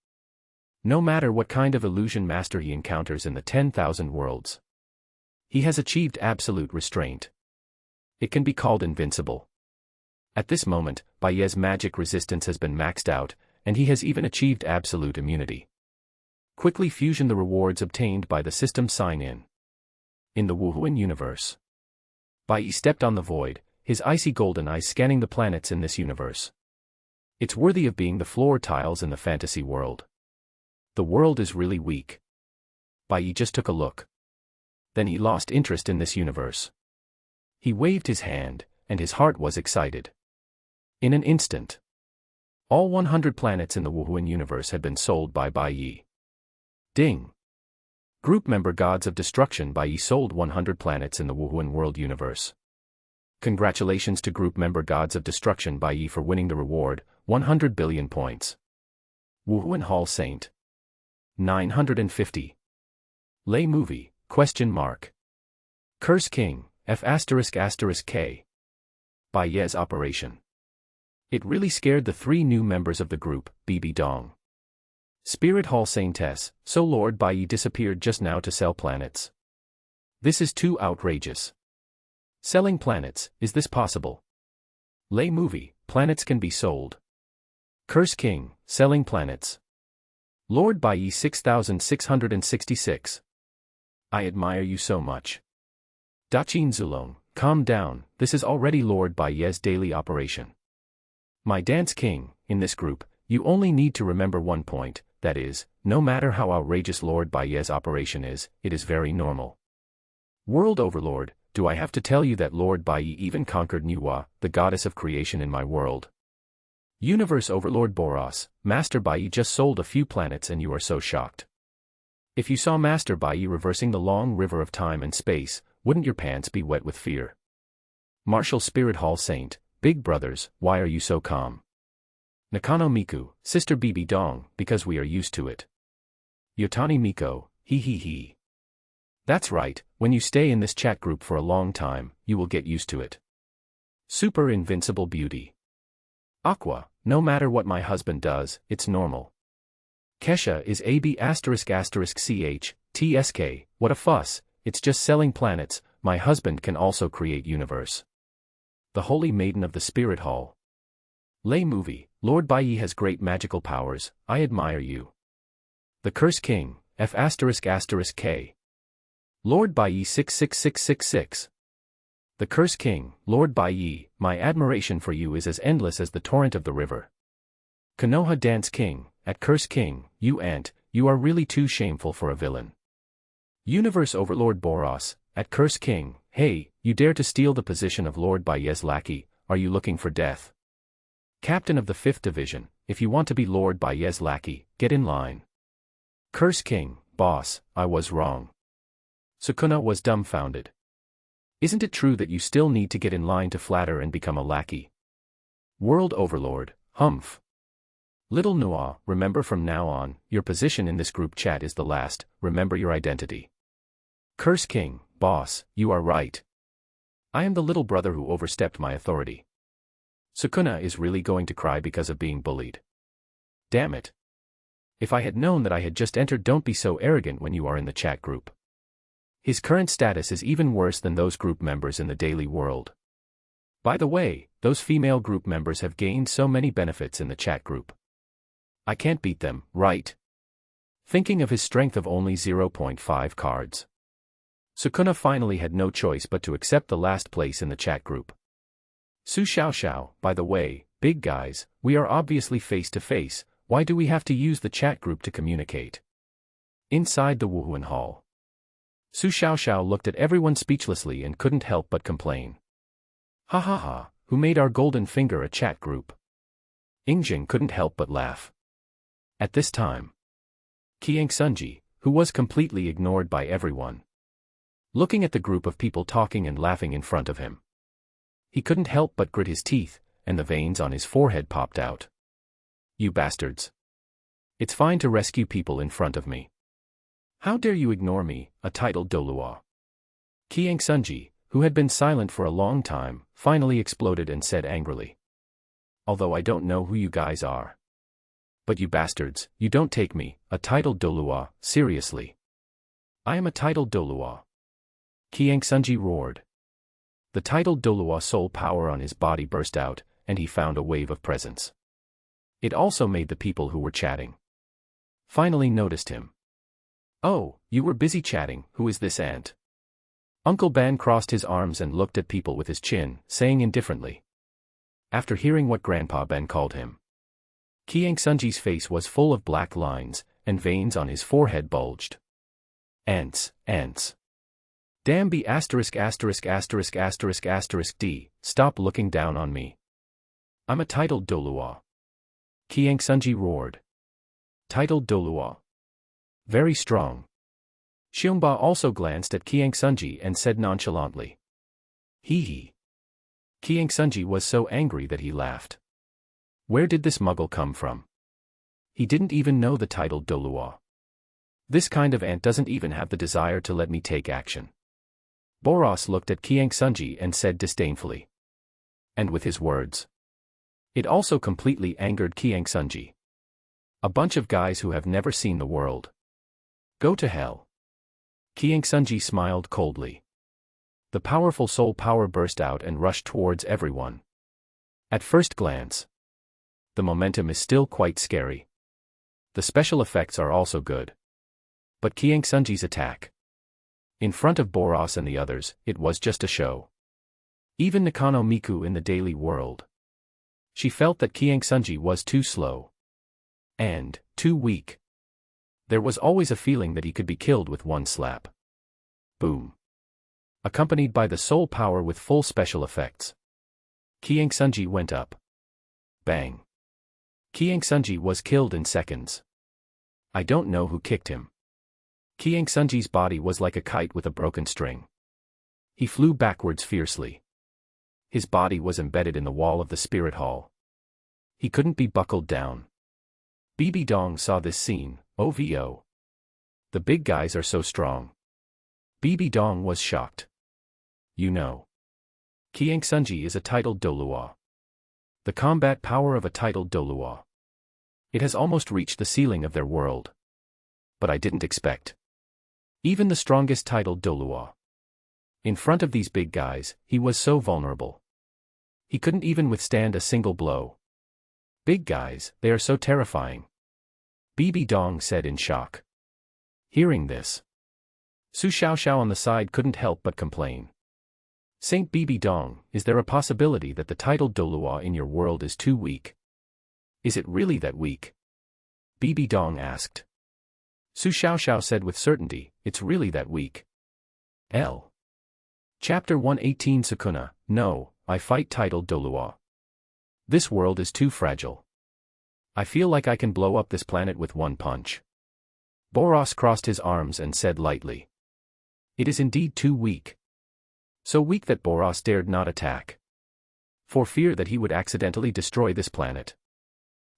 no matter what kind of illusion master he encounters in the 10,000 worlds, he has achieved absolute restraint. It can be called invincible. At this moment, Bai Ye's magic resistance has been maxed out, and he has even achieved absolute immunity. Quickly fusion the rewards obtained by the system sign-in. In the Wuhuan universe, Bai Ye stepped on the void, his icy golden eyes scanning the planets in this universe. It's worthy of being the floor tiles in the fantasy world. The world is really weak. Bai Ye just took a look. Then he lost interest in this universe. He waved his hand, and his heart was excited. In an instant, all 100 planets in the Wuhuan universe had been sold by Bai Ye. Ding! Group member Gods of Destruction Bai Ye sold 100 planets in the Wuhuan world universe. Congratulations to group member Gods of Destruction Bai Ye for winning the reward, 100 billion points. Wuhuan Hall Saint. 950. Lei Movie, ? Curse King, F***K. Bai Ye's operation. It really scared the 3 new members of the group, Bibi Dong. Spirit Hall Saintess, so Lord Bai Ye disappeared just now to sell planets. This is too outrageous. Selling planets, is this possible? Lei Movie, planets can be sold. Curse King, selling planets. Lord Bai Ye 6666. I admire you so much. Daqin Zulong, calm down, this is already Lord Bai Ye's daily operation. My Dance King, in this group, you only need to remember one point, that is, no matter how outrageous Lord Bai Ye's operation is, it is very normal. World Overlord, do I have to tell you that Lord Bai Ye even conquered Nuwa, the goddess of creation in my world? Universe Overlord Boros, Master Bai Ye just sold a few planets and you are so shocked. If you saw Master Bai Ye reversing the long river of time and space, wouldn't your pants be wet with fear? Martial Spirit Hall Saint, Big Brothers, why are you so calm? Nakano Miku, Sister Bibi Dong, because we are used to it. Yotani Miko, he. That's right, when you stay in this chat group for a long time, you will get used to it. Super Invincible Beauty. Aqua, no matter what my husband does, it's normal. Keisha is AB ***ch, TSK, what a fuss, it's just selling planets, my husband can also create universe. The Holy Maiden of the Spirit Hall. Lay movie, Lord Bai Ye has great magical powers, I admire you. The Curse King, F***K. Lord Bai Ye 66666. The Curse King, Lord Bai Ye, my admiration for you is as endless as the torrent of the river. Konoha Dance King, at Curse King, you are really too shameful for a villain. Universe Overlord Boros, at Curse King, hey, you dare to steal the position of Lord Bai Ye's lackey, are you looking for death? Captain of the 5th Division, if you want to be Lord Bai Ye's lackey, get in line. Curse King, boss, I was wrong. Sukuna was dumbfounded. Isn't it true that you still need to get in line to flatter and become a lackey? World Overlord, humph. Little Noah, remember from now on, your position in this group chat is the last, remember your identity. Curse King, boss, you are right. I am the little brother who overstepped my authority. Sukuna is really going to cry because of being bullied. Damn it. If I had known that I had just entered, don't be so arrogant when you are in the chat group. His current status is even worse than those group members in the daily world. By the way, those female group members have gained so many benefits in the chat group. I can't beat them, right? Thinking of his strength of only 0.5 cards. Sukuna finally had no choice but to accept the last place in the chat group. Su Xiao, by the way, big guys, we are obviously face to face, why do we have to use the chat group to communicate? Inside the Wuhuan Hall. Su Xiao looked at everyone speechlessly and couldn't help but complain. Ha ha ha, who made our golden finger a chat group? Ingjing couldn't help but laugh. At this time, Qiang Sunji, who was completely ignored by everyone, looking at the group of people talking and laughing in front of him. He couldn't help but grit his teeth, and the veins on his forehead popped out. You bastards. It's fine to rescue people in front of me. How dare you ignore me, a titled Dolua? Qiang Sunji, who had been silent for a long time, finally exploded and said angrily. Although I don't know who you guys are. But you bastards, you don't take me, a titled Dolua, seriously. I am a titled Dolua. Qiang Sunji roared. The titled Dolua soul power on his body burst out, and he found a wave of presence. It also made the people who were chatting finally noticed him. Oh, you were busy chatting, who is this ant? Uncle Ben crossed his arms and looked at people with his chin, saying indifferently. After hearing what Grandpa Ben called him, Qiang Sunji's face was full of black lines, and veins on his forehead bulged. Ants. Damn be *****************, D, stop looking down on me. I'm a titled Dolua. Qiang Sunji roared. Titled Dolua. Very strong. Xiongba also glanced at Qiang Sunji and said nonchalantly. Hee hee. Qiang Sunji was so angry that he laughed. Where did this muggle come from? He didn't even know the titled Dolua. This kind of ant doesn't even have the desire to let me take action. Boros looked at Qiang Sunji and said disdainfully. And with his words, it also completely angered Qiang Sunji. A bunch of guys who have never seen the world. Go to hell. Qiang Sunji smiled coldly. The powerful soul power burst out and rushed towards everyone. At first glance, the momentum is still quite scary. The special effects are also good. But Qiang Sunji's attack, in front of Boros and the others, it was just a show. Even Nakano Miku in the daily world, she felt that Qiang Sunji was too slow. And too weak. There was always a feeling that he could be killed with one slap. Boom. Accompanied by the soul power with full special effects. Qiang Sunji went up. Bang. Qiang Sunji was killed in seconds. I don't know who kicked him. Qiang Sunji's body was like a kite with a broken string. He flew backwards fiercely. His body was embedded in the wall of the spirit hall. He couldn't be buckled down. Bibi Dong saw this scene, OVO. The big guys are so strong. Bibi Dong was shocked. You know, Qiang Sunji is a titled Dolua. The combat power of a titled Dolua. It has almost reached the ceiling of their world. But I didn't expect. Even the strongest titled Dolua. In front of these big guys, he was so vulnerable. He couldn't even withstand a single blow. Big guys, they are so terrifying. Bibi Dong said in shock. Hearing this, Su Xiaoxiao on the side couldn't help but complain. Saint Bibi Dong, is there a possibility that the titled Dolua in your world is too weak? Is it really that weak? Bibi Dong asked. Su Xiaoxiao said with certainty, it's really that weak. L. Chapter 118 Sukuna, no, I fight titled Dolua. This world is too fragile. I feel like I can blow up this planet with one punch. Boros crossed his arms and said lightly. It is indeed too weak. So weak that Boros dared not attack. For fear that he would accidentally destroy this planet.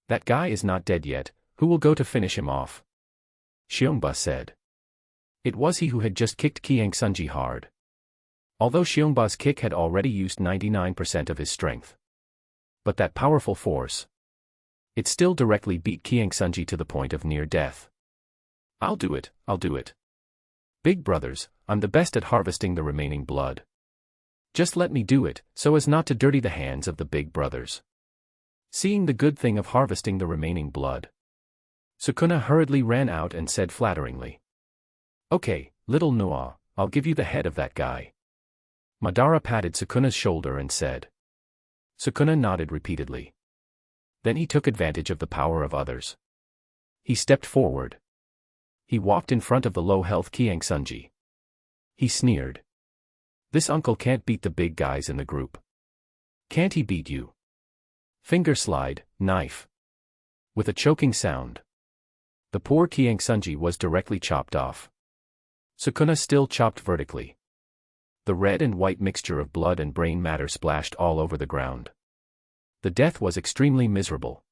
That guy is not dead yet, who will go to finish him off? Xiongba said. It was he who had just kicked Qiang Sunji hard. Although Xiongba's kick had already used 99% of his strength. But that powerful force. It still directly beat Qiang Sunji to the point of near death. I'll do it, I'll do it. Big brothers, I'm the best at harvesting the remaining blood. Just let me do it, so as not to dirty the hands of the big brothers. Seeing the good thing of harvesting the remaining blood, Sukuna hurriedly ran out and said flatteringly. Okay, little Noah, I'll give you the head of that guy. Madara patted Sukuna's shoulder and said. Sukuna nodded repeatedly. Then he took advantage of the power of others. He stepped forward. He walked in front of the low-health Qiang Sunji. He sneered. This uncle can't beat the big guys in the group. Can't he beat you? Finger slide, knife. With a choking sound. The poor Qiang Sunji was directly chopped off. Sukuna still chopped vertically. The red and white mixture of blood and brain matter splashed all over the ground. The death was extremely miserable.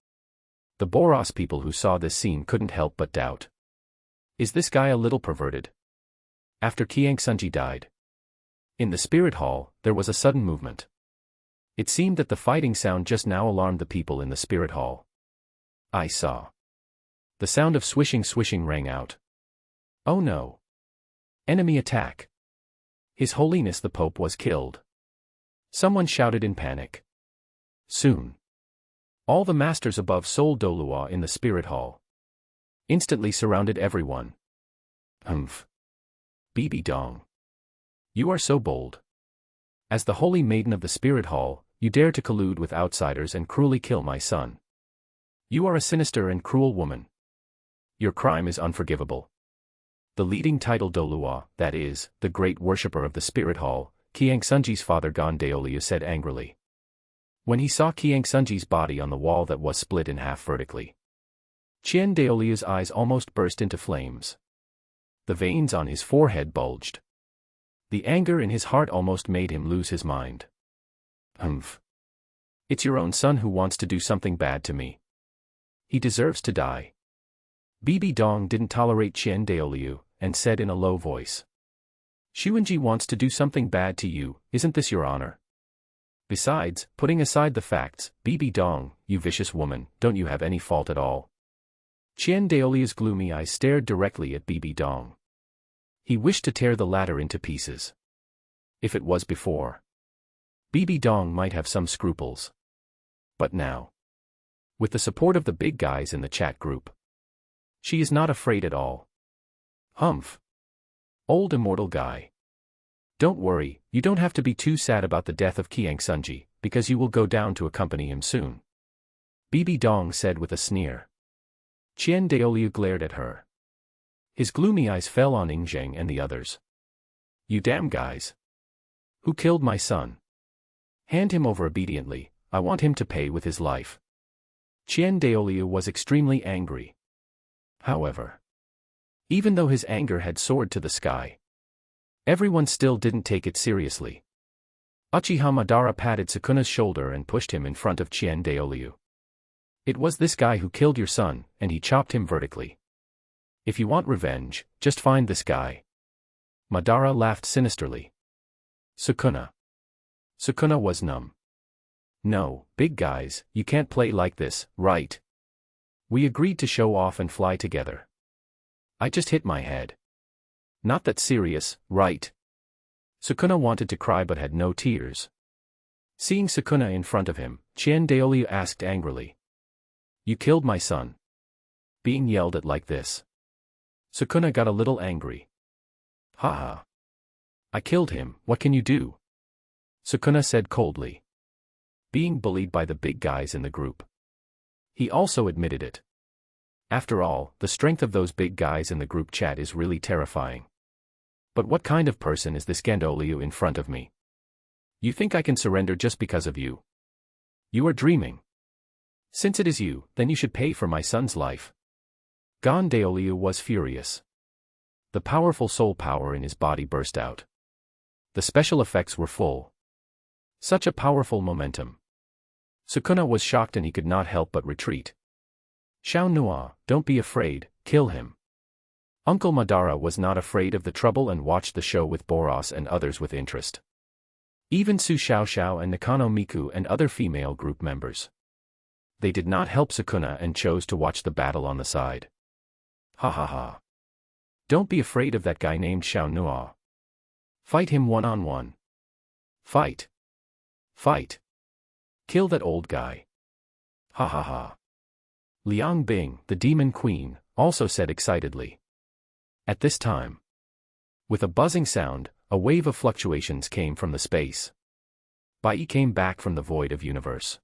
The Boros people who saw this scene couldn't help but doubt. Is this guy a little perverted? After Qiang Sunji died. In the spirit hall, there was a sudden movement. It seemed that the fighting sound just now alarmed the people in the spirit hall. I saw. The sound of swishing rang out. Oh no. Enemy attack. His Holiness the Pope was killed. Someone shouted in panic. Soon. All the masters above Soul Dolua in the spirit hall instantly surrounded everyone. Humph. Bibi Dong. You are so bold. As the holy maiden of the spirit hall, you dare to collude with outsiders and cruelly kill my son. You are a sinister and cruel woman. Your crime is unforgivable. The leading title Dolua, that is, the great worshipper of the spirit hall, Qiang Sunji's father Gon Daoliu said angrily. When he saw Qiang Sunji's body on the wall that was split in half vertically. Qian Daoliu's eyes almost burst into flames. The veins on his forehead bulged. The anger in his heart almost made him lose his mind. Humph. It's your own son who wants to do something bad to me. He deserves to die. Bibi Dong didn't tolerate Qian Daoliu, and said in a low voice. Xuanji wants to do something bad to you, isn't this your honor? Besides, putting aside the facts, Bibi Dong, you vicious woman, don't you have any fault at all? Qian Daoliu's gloomy eyes stared directly at Bibi Dong. He wished to tear the latter into pieces. If it was before, Bibi Dong might have some scruples. But now, with the support of the big guys in the chat group, she is not afraid at all. Humph. Old immortal guy. Don't worry, you don't have to be too sad about the death of Qiang Sunji, because you will go down to accompany him soon. Bibi Dong said with a sneer. Qian Daoliu glared at her. His gloomy eyes fell on Ingzheng and the others. You damn guys. Who killed my son? Hand him over obediently, I want him to pay with his life. Qian Daoliu was extremely angry. However, even though his anger had soared to the sky, everyone still didn't take it seriously. Uchiha Madara patted Sukuna's shoulder and pushed him in front of Qian Daoliu. It was this guy who killed your son, and he chopped him vertically. If you want revenge, just find this guy. Madara laughed sinisterly. Sukuna. Sukuna was numb. No, big guys, you can't play like this, right? We agreed to show off and fly together. I just hit my head. Not that serious, right? Sukuna wanted to cry but had no tears. Seeing Sukuna in front of him, Chien Daoliu asked angrily. You killed my son. Being yelled at like this. Sukuna got a little angry. Haha. I killed him, what can you do? Sukuna said coldly. Being bullied by the big guys in the group. He also admitted it. After all, the strength of those big guys in the group chat is really terrifying. But what kind of person is this Gandoliu in front of me? You think I can surrender just because of you? You are dreaming. Since it is you, then you should pay for my son's life. Gandoliu was furious. The powerful soul power in his body burst out. The special effects were full. Such a powerful momentum. Sukuna was shocked and he could not help but retreat. Xiao Nua, don't be afraid, kill him. Uncle Madara was not afraid of the trouble and watched the show with Boros and others with interest. Even Su Xiaoxiao and Nakano Miku and other female group members. They did not help Sukuna and chose to watch the battle on the side. Ha ha ha. Don't be afraid of that guy named Xiao Nua. Fight him one-on-one. Fight. Fight. Kill that old guy. Ha ha ha. Liang Bing, the demon queen, also said excitedly. At this time, with a buzzing sound, a wave of fluctuations came from the space. Bai Ye came back from the void of universe.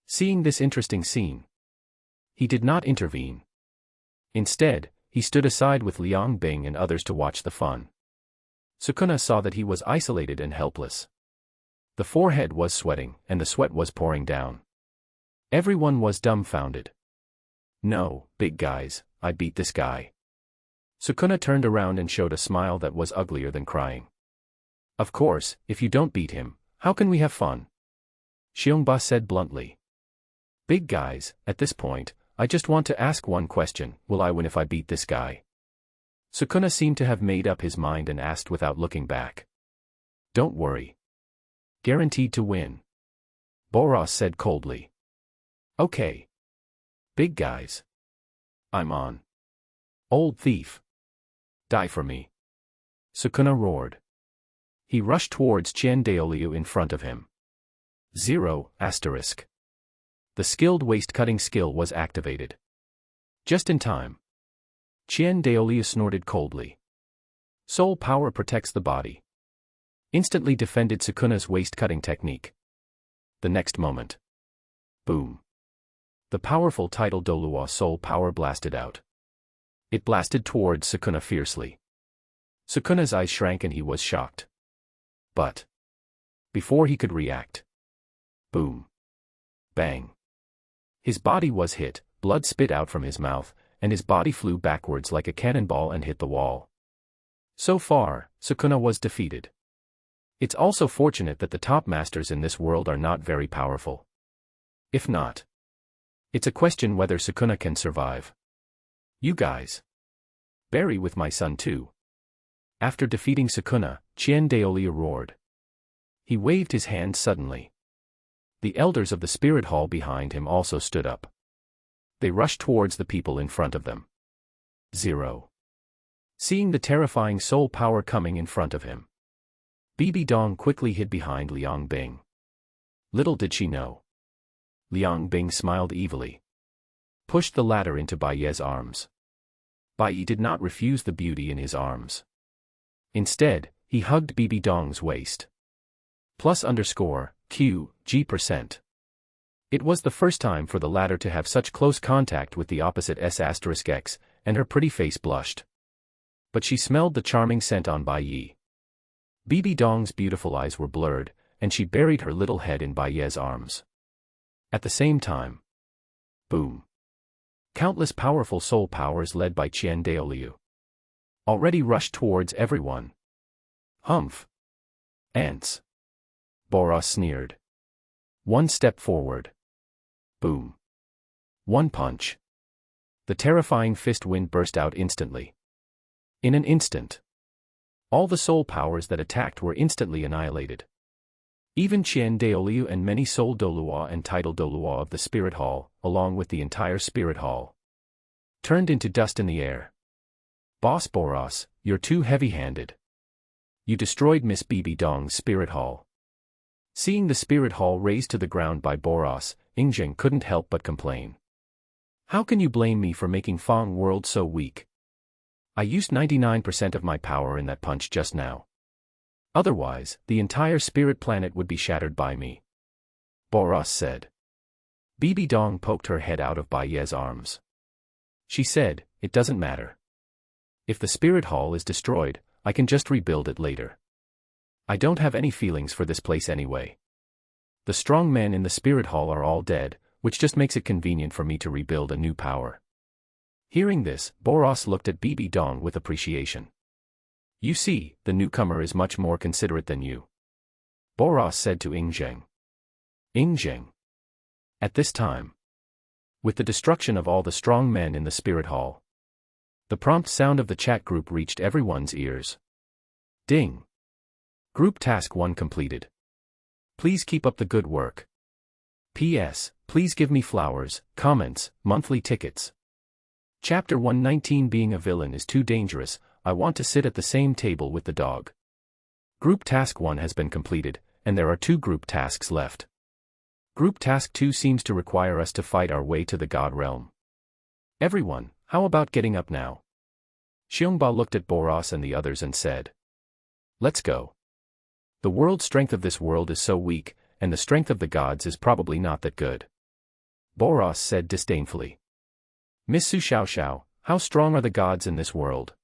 Seeing this interesting scene, he did not intervene. Instead, he stood aside with Liang Bing and others to watch the fun. Sukuna saw that he was isolated and helpless. The forehead was sweating, and the sweat was pouring down. Everyone was dumbfounded. No, big guys, I beat this guy. Sukuna turned around and showed a smile that was uglier than crying. Of course, if you don't beat him, how can we have fun? Xiongba said bluntly. Big guys, at this point, I just want to ask one question, will I win if I beat this guy? Sukuna seemed to have made up his mind and asked without looking back. Don't worry. Guaranteed to win. Boros said coldly. Okay. Big guys. I'm on. Old thief. Die for me. Sukuna roared. He rushed towards Chien Daoliu in front of him. 0**. The skilled waist-cutting skill was activated. Just in time. Chien Daoliu snorted coldly. Soul power protects the body. Instantly defended Sukuna's waist-cutting technique. The next moment. Boom. The powerful tidal Dolua soul power blasted out. It blasted towards Sukuna fiercely. Sukuna's eyes shrank and he was shocked. But before he could react. Boom. Bang. His body was hit, blood spit out from his mouth, and his body flew backwards like a cannonball and hit the wall. So far, Sukuna was defeated. It's also fortunate that the top masters in this world are not very powerful. If not, it's a question whether Sukuna can survive. You guys. Bury with my son too. After defeating Sukuna, Chien Daoliu roared. He waved his hand suddenly. The elders of the spirit hall behind him also stood up. They rushed towards the people in front of them. 0. Seeing the terrifying soul power coming in front of him, Bibi Dong quickly hid behind Liang Bing. Little did she know. Liang Bing smiled evilly. Pushed the ladder into Bai Ye's arms. Bai Ye did not refuse the beauty in his arms. Instead, he hugged Bibi Dong's waist. +_Q_G%. It was the first time for the latter to have such close contact with the opposite S**X, and her pretty face blushed. But she smelled the charming scent on Bai Ye. Bibi Dong's beautiful eyes were blurred, and she buried her little head in Bai Ye's arms. At the same time. Boom. Countless powerful soul powers led by Chien Daoliu already rushed towards everyone. Humph. Ants. Boros sneered. One step forward. Boom. One punch. The terrifying fist wind burst out instantly. In an instant. All the soul powers that attacked were instantly annihilated. Even Chien Deoliu and many Soul Dolua and Title Dolua of the Spirit Hall, along with the entire Spirit Hall, turned into dust in the air. Boss Boros, you're too heavy-handed. You destroyed Miss Bibi Dong's Spirit Hall. Seeing the Spirit Hall razed to the ground by Boros, Ingzheng couldn't help but complain. How can you blame me for making Fong World so weak? I used 99% of my power in that punch just now. Otherwise, the entire spirit planet would be shattered by me. Boros said. Bibi Dong poked her head out of Bai Ye's arms. She said, it doesn't matter. If the Spirit Hall is destroyed, I can just rebuild it later. I don't have any feelings for this place anyway. The strong men in the Spirit Hall are all dead, which just makes it convenient for me to rebuild a new power. Hearing this, Boros looked at Bibi Dong with appreciation. You see, the newcomer is much more considerate than you. Boros said to Ingzheng. Ingzheng. At this time, with the destruction of all the strong men in the Spirit Hall, the prompt sound of the chat group reached everyone's ears. Ding. Group Task 1 completed. Please keep up the good work. P.S. Please give me flowers, comments, monthly tickets. Chapter 119 Being a villain is too dangerous, I want to sit at the same table with the dog. Group Task 1 has been completed, and there are 2 group tasks left. Group Task 2 seems to require us to fight our way to the God Realm. Everyone, how about getting up now? Xiongba looked at Boros and the others and said. Let's go. The world strength of this world is so weak, and the strength of the gods is probably not that good. Boros said disdainfully. Miss Su Xiaoxiao, how strong are the gods in this world?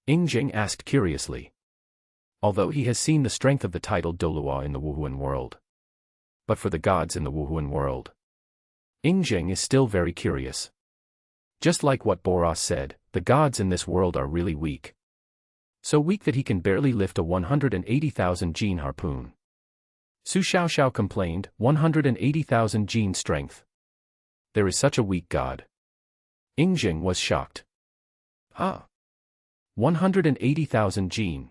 Ingzheng asked curiously. Although he has seen the strength of the titled Dolua in the Wuhuan world. But for the gods in the Wuhuan world, Ingzheng is still very curious. Just like what Boros said, the gods in this world are really weak. So weak that he can barely lift a 180,000 gene harpoon. Su Xiaoxiao complained, 180,000 gene strength. There is such a weak god. Ingzheng was shocked. Huh? 180,000 gene.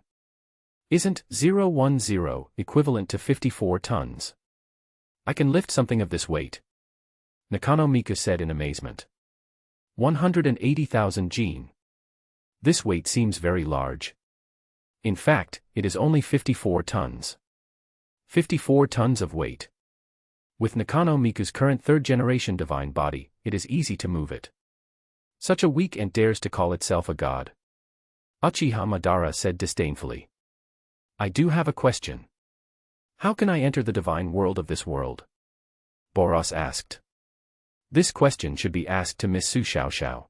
Isn't 010 equivalent to 54 tons? I can lift something of this weight. Yotani Miko said in amazement. 180,000 gene. This weight seems very large. In fact, it is only 54 tons. 54 tons of weight. With Yotani Miko's current 3rd generation divine body, it is easy to move it. Such a weak ant dares to call itself a god. Uchiha Madara said disdainfully. I do have a question. How can I enter the divine world of this world? Boros asked. This question should be asked to Miss Su Xiaoxiao.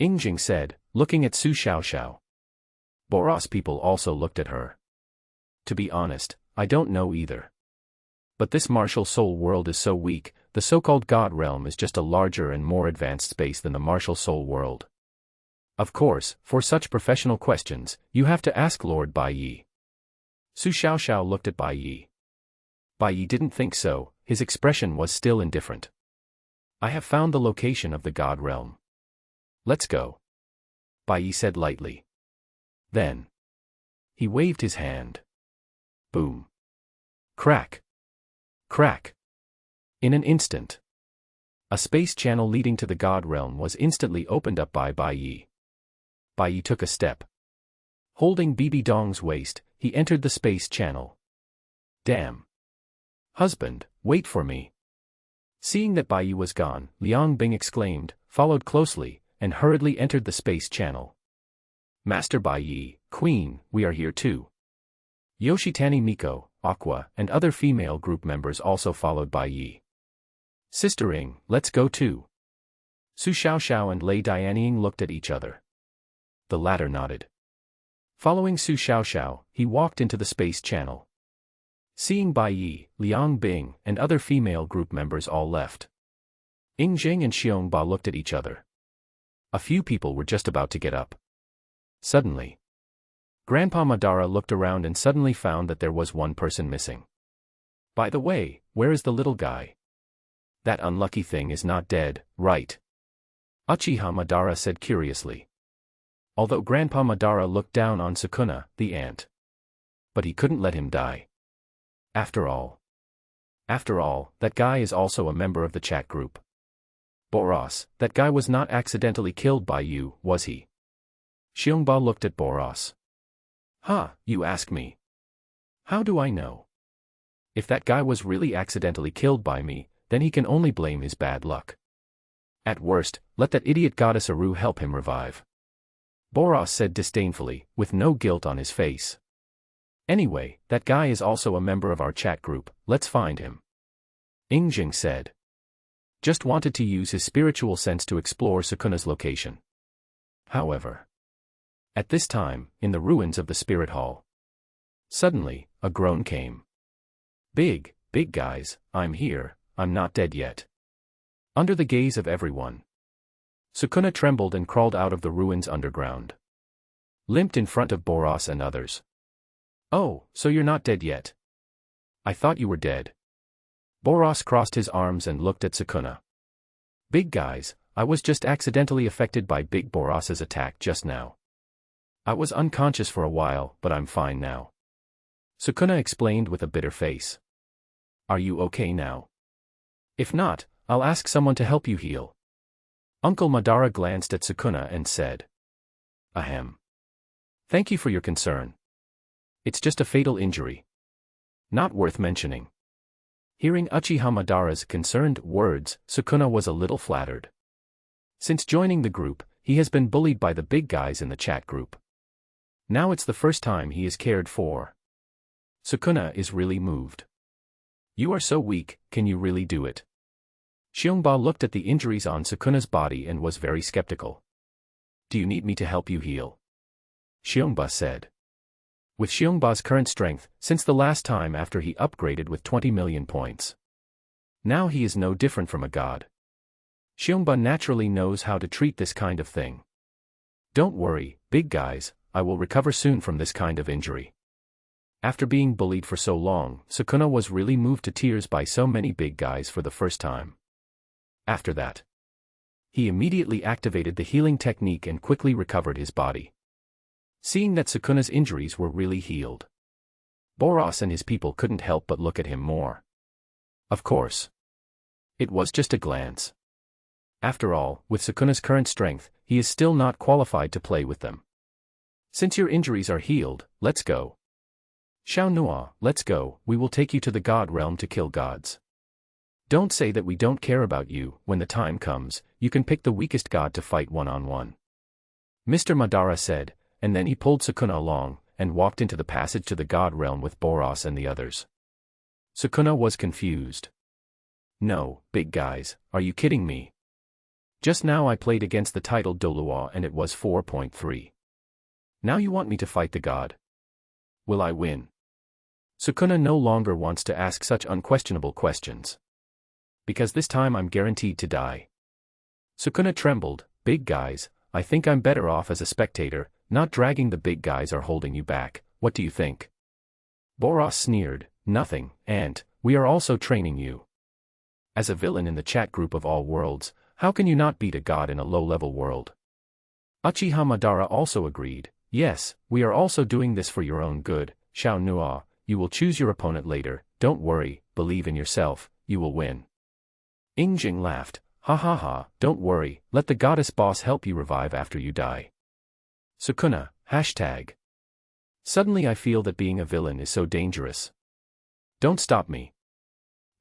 Ingzheng said, looking at Su Xiaoxiao. Boros people also looked at her. To be honest, I don't know either. But this martial soul world is so weak, the so-called God realm is just a larger and more advanced space than the martial soul world. Of course, for such professional questions, you have to ask Lord Bai Ye. Su Xiaoxiao looked at Bai Ye. Bai Ye didn't think so, his expression was still indifferent. I have found the location of the God realm. Let's go. Bai Ye said lightly. Then he waved his hand. Boom. Crack. Crack. In an instant, a space channel leading to the God realm was instantly opened up by Bai Ye. Bai Ye took a step. Holding Bibi Dong's waist, he entered the space channel. Damn. Husband, wait for me. Seeing that Bai Ye was gone, Liang Bing exclaimed, followed closely, and hurriedly entered the space channel. Master Bai Ye, Queen, we are here too. Yotani Miko, Aqua, and other female group members also followed Bai Ye. Sister Ing, let's go too. Su Xiaoxiao and Lei Dianying looked at each other. The latter nodded. Following Su Xiaoxiao, he walked into the space channel. Seeing Bai Ye, Liang Bing, and other female group members all left, Ingzheng and Xiongba looked at each other. A few people were just about to get up. Suddenly, Grandpa Madara looked around and suddenly found that there was one person missing. By the way, where is the little guy? That unlucky thing is not dead, right? Uchiha Madara said curiously. Although Grandpa Madara looked down on Sukuna, the ant. But he couldn't let him die. After all, that guy is also a member of the chat group. Boros, that guy was not accidentally killed by you, was he? Xiongba looked at Boros. Huh, you ask me. How do I know? If that guy was really accidentally killed by me, then he can only blame his bad luck. At worst, let that idiot goddess Aru help him revive. Boros said disdainfully, with no guilt on his face. Anyway, that guy is also a member of our chat group, let's find him. Ingjing said. Just wanted to use his spiritual sense to explore Sukuna's location. However, at this time, in the ruins of the spirit hall, suddenly, a groan came. Big guys, I'm here, I'm not dead yet. Under the gaze of everyone, Sukuna trembled and crawled out of the ruins underground. Limped in front of Boros and others. Oh, so you're not dead yet. I thought you were dead. Boros crossed his arms and looked at Sukuna. Big guys, I was just accidentally affected by Big Boros's attack just now. I was unconscious for a while, but I'm fine now. Sukuna explained with a bitter face. Are you okay now? If not, I'll ask someone to help you heal. Uncle Madara glanced at Sukuna and said. Ahem. Thank you for your concern. It's just a fatal injury. Not worth mentioning. Hearing Uchiha Madara's concerned words, Sukuna was a little flattered. Since joining the group, he has been bullied by the big guys in the chat group. Now it's the first time he is cared for. Sukuna is really moved. You are so weak, can you really do it? Xiongba looked at the injuries on Sukuna's body and was very skeptical. Do you need me to help you heal? Xiongba said. With Xiongba's current strength, since the last time after he upgraded with 20 million points. Now he is no different from a god. Xiongba naturally knows how to treat this kind of thing. Don't worry, big guys, I will recover soon from this kind of injury. After being bullied for so long, Sukuna was really moved to tears by so many big guys for the first time. After that, he immediately activated the healing technique and quickly recovered his body. Seeing that Sukuna's injuries were really healed, Boros and his people couldn't help but look at him more. Of course, it was just a glance. After all, with Sukuna's current strength, he is still not qualified to play with them. Since your injuries are healed, let's go. Xiao Nua, let's go, we will take you to the God realm to kill gods. Don't say that we don't care about you, when the time comes, you can pick the weakest god to fight one-on-one. Mr. Madara said, and then he pulled Sukuna along, and walked into the passage to the God realm with Boros and the others. Sukuna was confused. No, big guys, are you kidding me? Just now I played against the titled Dolua and it was 4.3. Now you want me to fight the god? Will I win? Sukuna no longer wants to ask such unquestionable questions. Because this time I'm guaranteed to die. Sukuna trembled, big guys, I think I'm better off as a spectator, not dragging the big guys or holding you back, what do you think? Boros sneered, nothing, Ant, we are also training you. As a villain in the chat group of all worlds, how can you not beat a god in a low-level world? Uchiha Madara also agreed, yes, we are also doing this for your own good, Xiao Nua, you will choose your opponent later, don't worry, believe in yourself, you will win. Ingjing laughed, ha ha ha, don't worry, let the goddess boss help you revive after you die. Sukuna, hashtag. Suddenly I feel that being a villain is so dangerous. Don't stop me.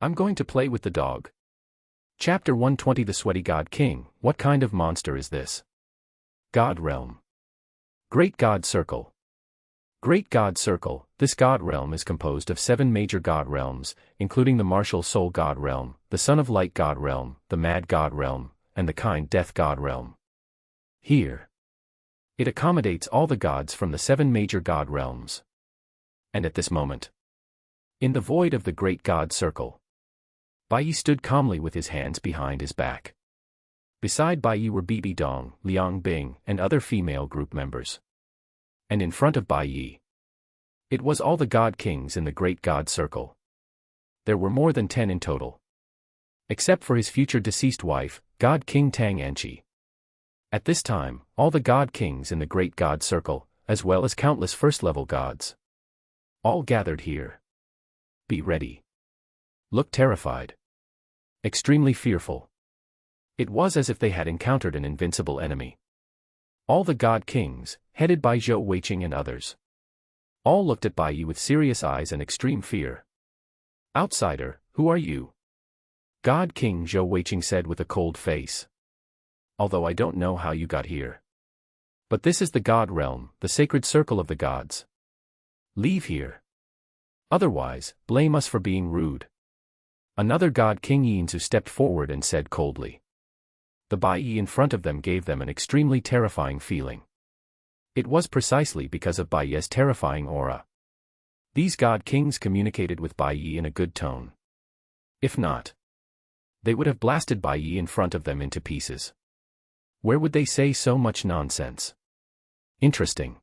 I'm going to play with the dog. Chapter 120 The Sweaty God King, what kind of monster is this? God Realm. Great God Circle. Great God Circle, this God Realm is composed of 7 major God Realms, including the Martial Soul God Realm, the Son of Light God Realm, the Mad God Realm, and the Kind Death God Realm. Here, it accommodates all the gods from the 7 major God Realms. And at this moment, in the void of the Great God Circle, Bai Ye stood calmly with his hands behind his back. Beside Bai Ye were Bibi Dong, Liang Bing, and other female group members. And in front of Bai Ye, it was all the God Kings in the Great God Circle. There were more than 10 in total. Except for his future deceased wife, God King Tang Anchi. At this time, all the God Kings in the Great God Circle, as well as countless first-level gods, all gathered here. Be ready. Looked terrified. Extremely fearful. It was as if they had encountered an invincible enemy. All the God Kings, headed by Zhou Weiqing and others. All looked at Bai Ye with serious eyes and extreme fear. Outsider, who are you? God King Zhou Weiqing said with a cold face. Although I don't know how you got here. But this is the God realm, the sacred circle of the gods. Leave here. Otherwise, blame us for being rude. Another God King Yinzu stepped forward and said coldly. The Bai Ye in front of them gave them an extremely terrifying feeling. It was precisely because of Bai Ye's terrifying aura. These God Kings communicated with Bai Ye in a good tone. If not, they would have blasted Bai Ye in front of them into pieces. Where would they say so much nonsense? Interesting.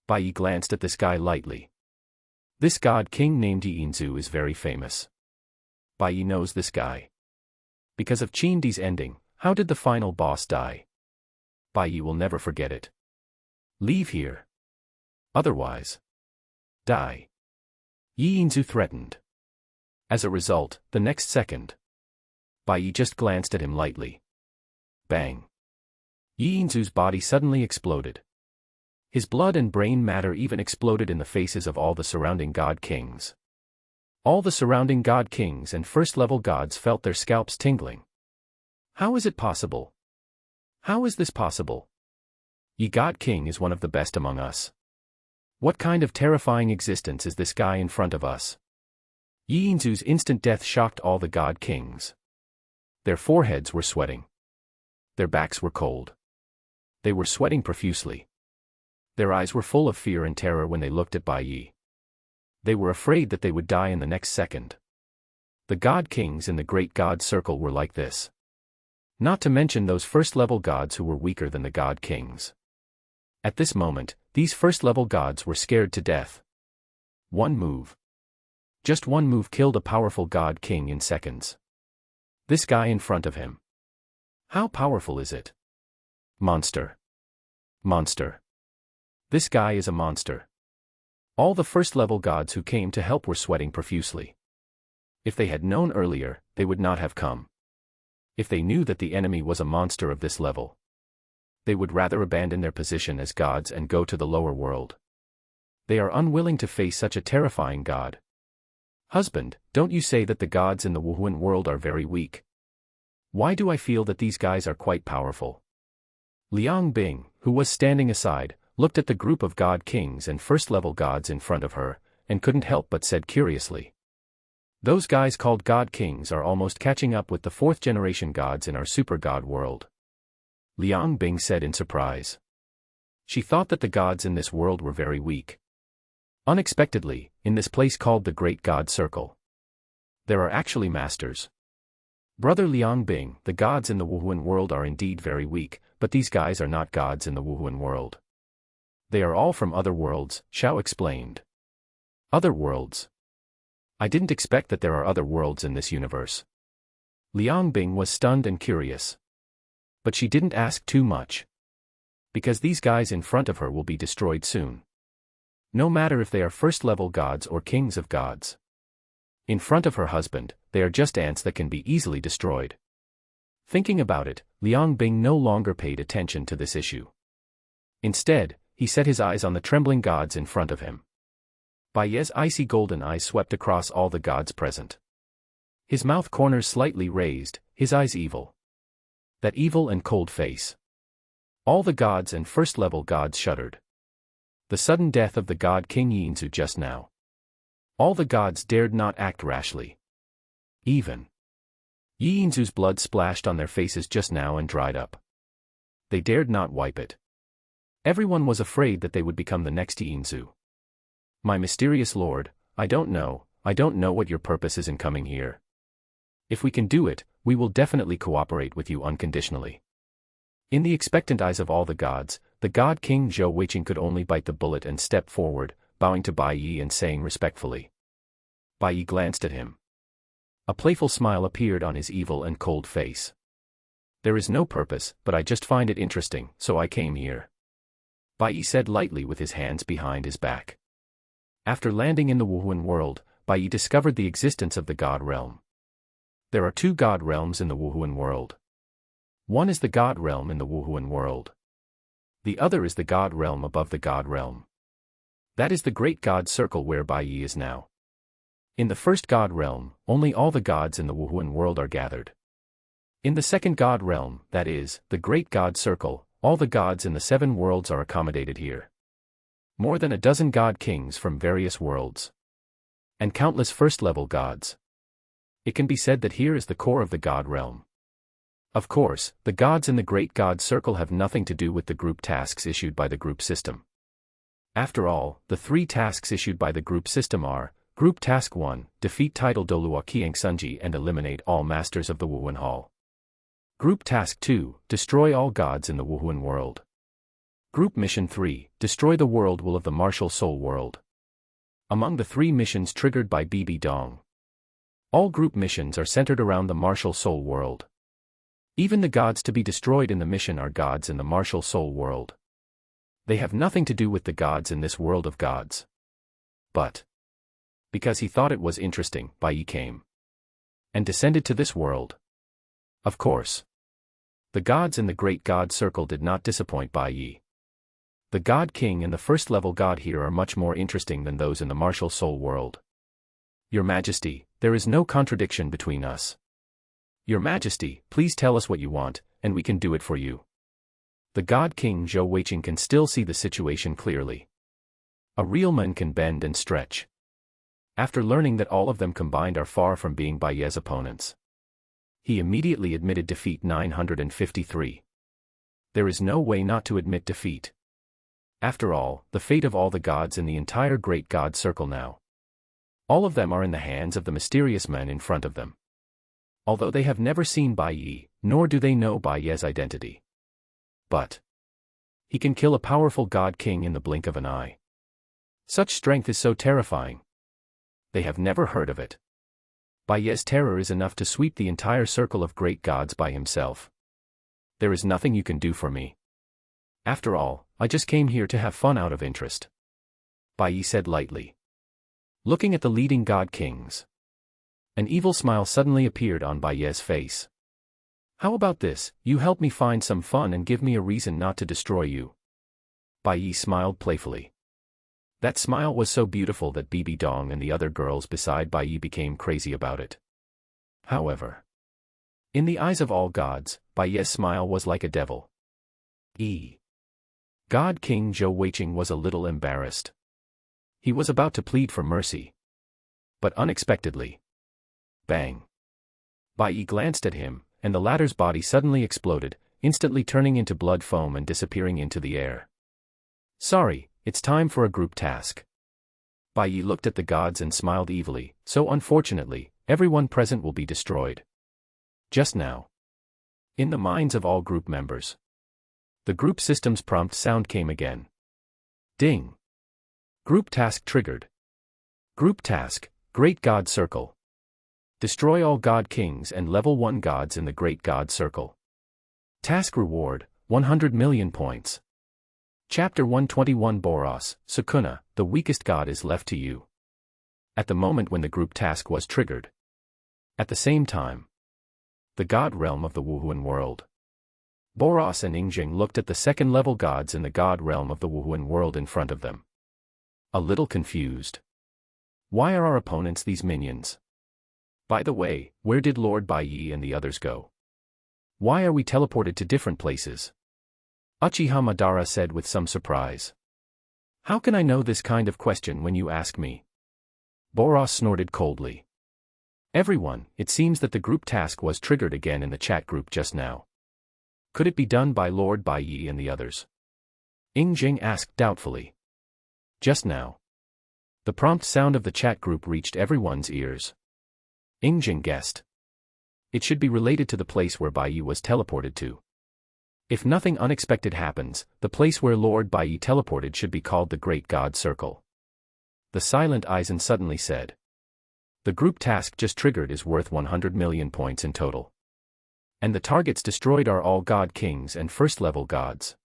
Bai Ye glanced at this guy lightly. This God King named Yinzu is very famous. Bai Ye knows this guy. Because of Qindi's ending, how did the final boss die? Bai Ye will never forget it. Leave here. Otherwise, die. Yinzu threatened. As a result, the next second, Bai Ye just glanced at him lightly. Bang. Yinzu's body suddenly exploded. His blood and brain matter even exploded in the faces of all the surrounding God Kings. All the surrounding God Kings and first-level gods felt their scalps tingling. How is it possible? How is this possible? Ye God King is one of the best among us. What kind of terrifying existence is this guy in front of us? Yinzu's instant death shocked all the God Kings. Their foreheads were sweating. Their backs were cold. They were sweating profusely. Their eyes were full of fear and terror when they looked at Bai Ye. They were afraid that they would die in the next second. The God Kings in the Great God Circle were like this. Not to mention those first-level gods who were weaker than the God Kings. At this moment, these first-level gods were scared to death. One move. Just one move killed a powerful God King in seconds. This guy in front of him. How powerful is it? Monster. Monster. This guy is a monster. All the first-level gods who came to help were sweating profusely. If they had known earlier, they would not have come. If they knew that the enemy was a monster of this level, they would rather abandon their position as gods and go to the lower world. They are unwilling to face such a terrifying god. Husband, don't you say that the gods in the Wuhuan world are very weak? Why do I feel that these guys are quite powerful? Liang Bing, who was standing aside, looked at the group of God Kings and first-level gods in front of her, and couldn't help but said curiously. Those guys called God Kings are almost catching up with the fourth-generation gods in our super god world. Liang Bing said in surprise. She thought that the gods in this world were very weak. Unexpectedly, in this place called the Great God Circle, there are actually masters. Brother Liang Bing, the gods in the Wuhuan world are indeed very weak, but these guys are not gods in the Wuhuan world. They are all from other worlds, Xiao explained. Other worlds? I didn't expect that there are other worlds in this universe. Liang Bing was stunned and curious. But she didn't ask too much. Because these guys in front of her will be destroyed soon. No matter if they are first-level gods or kings of gods. In front of her husband, they are just ants that can be easily destroyed. Thinking about it, Liang Bing no longer paid attention to this issue. Instead, he set his eyes on the trembling gods in front of him. Bai Ye's icy golden eyes swept across all the gods present. His mouth corners slightly raised, his eyes evil. That evil and cold face. All the gods and first-level gods shuddered. The sudden death of the god King Yinzu just now. All the gods dared not act rashly. Even Yinzu's blood splashed on their faces just now and dried up. They dared not wipe it. Everyone was afraid that they would become the next Yinzu. My mysterious lord, I don't know what your purpose is in coming here. If we can do it, we will definitely cooperate with you unconditionally. In the expectant eyes of all the gods, the god King Zhou Weiqing could only bite the bullet and step forward, bowing to Bai Ye and saying respectfully. Bai Ye glanced at him. A playful smile appeared on his evil and cold face. There is no purpose, but I just find it interesting, so I came here. Bai Ye said lightly with his hands behind his back. After landing in the Wuhuan world, Bai Ye discovered the existence of the God Realm. There are two God Realms in the Wuhuan world. One is the God Realm in the Wuhuan world. The other is the God Realm above the God Realm. That is the Great God Circle where Bai Ye is now. In the first God Realm, only all the gods in the Wuhuan world are gathered. In the second God Realm, that is, the Great God Circle, all the gods in the 7 worlds are accommodated here. More than a dozen God Kings from various worlds. And countless first-level gods. It can be said that here is the core of the God Realm. Of course, the gods in the Great God Circle have nothing to do with the group tasks issued by the group system. After all, the 3 tasks issued by the group system are: Group Task 1, defeat Title Dolua Kiang Sunji and eliminate all masters of the Wuhuan Hall. Group Task 2, destroy all gods in the Wuhuan world. Group Mission 3, destroy the world will of the martial soul world. Among the 3 missions triggered by BB Dong. All group missions are centered around the martial soul world. Even the gods to be destroyed in the mission are gods in the martial soul world. They have nothing to do with the gods in this world of gods. But because he thought it was interesting, Bai Ye came and descended to this world. Of course, the gods in the Great God Circle did not disappoint Bai Ye. The God King and the first-level God here are much more interesting than those in the martial soul world. Your Majesty, there is no contradiction between us. Your Majesty, please tell us what you want, and we can do it for you. The God King Zhou Weiqing can still see the situation clearly. A real man can bend and stretch. After learning that all of them combined are far from being Bai Ye's opponents, he immediately admitted defeat 953. There is no way not to admit defeat. After all, the fate of all the gods in the entire Great God Circle now. All of them are in the hands of the mysterious men in front of them. Although they have never seen Bai Ye, nor do they know Bai Ye's identity. But he can kill a powerful God King in the blink of an eye. Such strength is so terrifying. They have never heard of it. Bai Ye's terror is enough to sweep the entire circle of great gods by himself. There is nothing you can do for me. After all, I just came here to have fun out of interest. Bai Ye said lightly. Looking at the leading God Kings. An evil smile suddenly appeared on Bai Ye's face. How about this, you help me find some fun and give me a reason not to destroy you. Bai Ye smiled playfully. That smile was so beautiful that BB Dong and the other girls beside Bai Ye became crazy about it. However, in the eyes of all gods, Bai Ye's smile was like a devil. God King Zhou Weiqing was a little embarrassed. He was about to plead for mercy. But unexpectedly. Bang! Bai Ye glanced at him, and the latter's body suddenly exploded, instantly turning into blood foam and disappearing into the air. Sorry, it's time for a group task. Bai Ye looked at the gods and smiled evilly, so unfortunately, everyone present will be destroyed. Just now. In the minds of all group members. The group system's prompt sound came again. Ding! Group task triggered. Group task, Great God Circle. Destroy all God Kings and level 1 gods in the Great God Circle. Task reward, 100 million points. Chapter 121 Boros, Sukuna, the weakest god is left to you. At the moment when the group task was triggered. At the same time. The god realm of the Wuhuan world. Boros and Yingjing looked at the second-level gods in the god realm of the Wuhuan world in front of them. A little confused. Why are our opponents these minions? By the way, where did Lord Bai Ye and the others go? Why are we teleported to different places? Uchiha Madara said with some surprise. How can I know this kind of question when you ask me? Boros snorted coldly. Everyone, it seems that the group task was triggered again in the chat group just now. Could it be done by Lord Bai Ye and the others? Yingjing asked doubtfully. Just now. The prompt sound of the chat group reached everyone's ears. Yingjing guessed. It should be related to the place where Bai Ye was teleported to. If nothing unexpected happens, the place where Lord Bai Ye teleported should be called the Great God Circle. The silent Aizen suddenly said. The group task just triggered is worth 100 million points in total. And the targets destroyed are all God Kings and first-level gods.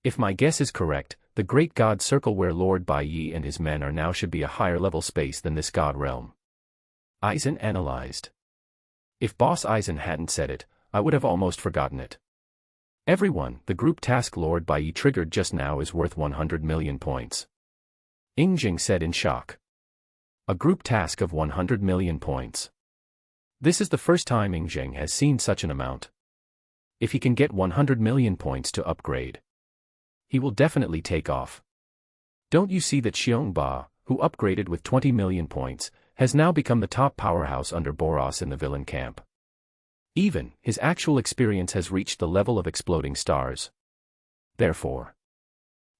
If my guess is correct, the Great God Circle where Lord Bai Ye and his men are now should be a higher level space than this god realm. Aizen analyzed. If Boss Aizen hadn't said it, I would have almost forgotten it. Everyone, the group task Lord Bai Ye triggered just now is worth 100 million points. Jing said in shock. A group task of 100 million points. This is the first time Jing has seen such an amount. If he can get 100 million points to upgrade, he will definitely take off. Don't you see that Xiongba, who upgraded with 20 million points, has now become the top powerhouse under Boros in the villain camp? Even, his actual experience has reached the level of exploding stars. Therefore,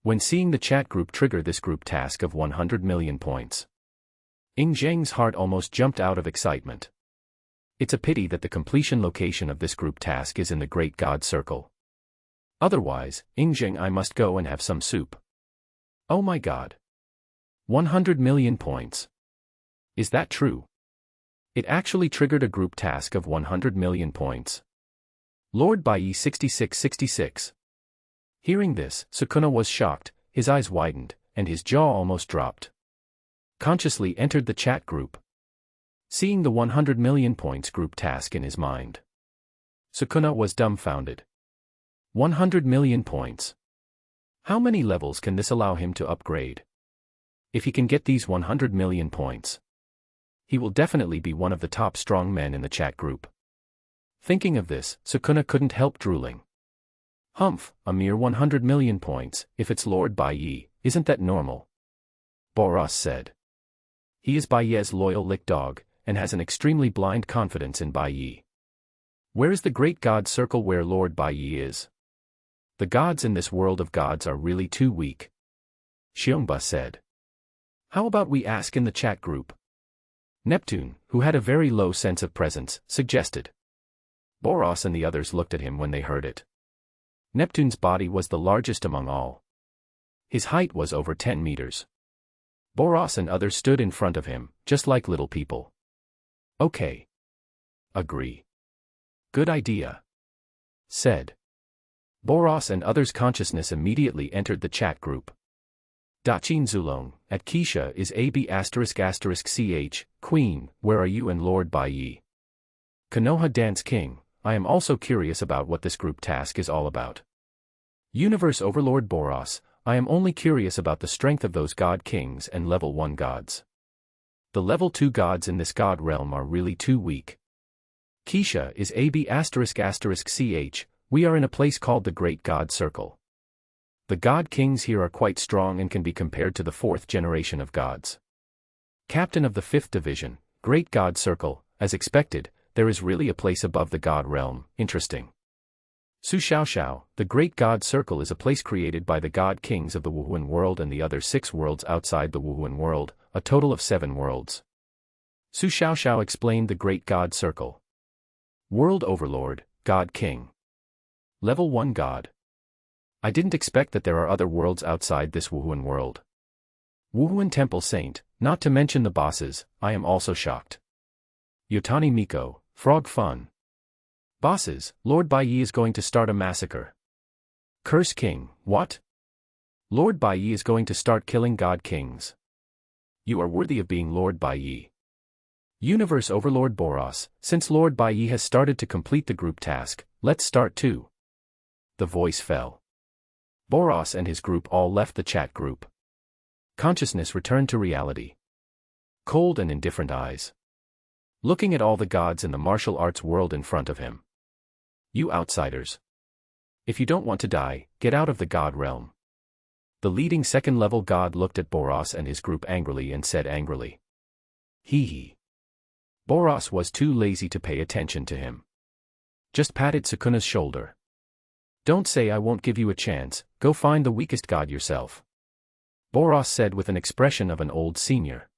when seeing the chat group trigger this group task of 100 million points, Jing's heart almost jumped out of excitement. It's a pity that the completion location of this group task is in the Great God Circle. Otherwise, Jing, I must go and have some soup. Oh my god. 100 million points. Is that true? It actually triggered a group task of 100 million points. Lord Bai Ye 6666. Hearing this, Sukuna was shocked, his eyes widened, and his jaw almost dropped. Consciously entered the chat group. Seeing the 100 million points group task in his mind, Sukuna was dumbfounded. 100 million points. How many levels can this allow him to upgrade? If he can get these 100 million points, he will definitely be one of the top strong men in the chat group. Thinking of this, Sukuna couldn't help drooling. Humph, a mere 100 million points, if it's Lord Bai Ye, isn't that normal? Boros said. He is Bai Ye's loyal lick dog, and has an extremely blind confidence in Bai Ye. Where is the Great God Circle where Lord Bai Ye is? The gods in this world of gods are really too weak. Xiongba said. How about we ask in the chat group? Neptune, who had a very low sense of presence, suggested. Boros and the others looked at him when they heard it. Neptune's body was the largest among all. His height was over 10 meters. Boros and others stood in front of him, just like little people. Okay. Agree. Good idea. Said. Boros and others' consciousness immediately entered the chat group. Daqin Zulong, at Keisha is AB****ch, Queen, where are you and Lord Bai Ye? Konoha Dance King, I am also curious about what this group task is all about. Universe Overlord Boros, I am only curious about the strength of those god kings and level 1 gods. The level 2 gods in this god realm are really too weak. Keisha is AB****ch, we are in a place called the Great God Circle. The god kings here are quite strong and can be compared to the 4th generation of gods. Captain of the 5th division, Great God Circle, as expected, there is really a place above the god realm, interesting. Su Xiaoxiao, the Great God Circle is a place created by the god kings of the Wuhuan world and the other 6 worlds outside the Wuhuan world, a total of 7 worlds. Su Xiaoxiao explained the Great God Circle. World Overlord, God King. Level 1 God. I didn't expect that there are other worlds outside this Wuhuan world. Wuhuan Temple Saint, not to mention the bosses, I am also shocked. Yotani Miko, Frog Fun. Bosses, Lord Bai Ye is going to start a massacre. Curse King, what? Lord Bai Ye is going to start killing God Kings. You are worthy of being Lord Bai Ye. Universe Overlord Boros, since Lord Bai Ye has started to complete the group task, let's start too. The voice fell. Boros and his group all left the chat group. Consciousness returned to reality. Cold and indifferent eyes. Looking at all the gods in the martial arts world in front of him. You outsiders. If you don't want to die, get out of the god realm. The leading 2nd level god looked at Boros and his group angrily and said angrily. Hee hee. Boros was too lazy to pay attention to him. Just patted Sukuna's shoulder. Don't say I won't give you a chance, go find the weakest god yourself. Boros said with an expression of an old senior.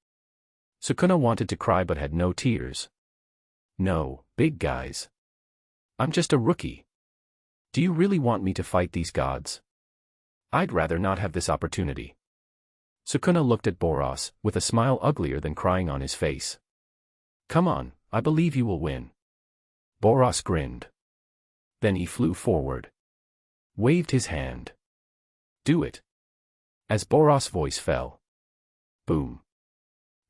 Sukuna wanted to cry but had no tears. No, big guys. I'm just a rookie. Do you really want me to fight these gods? I'd rather not have this opportunity. Sukuna looked at Boros, with a smile uglier than crying on his face. Come on, I believe you will win. Boros grinned. Then he flew forward. Waved his hand. Do it. As Boros' voice fell. Boom.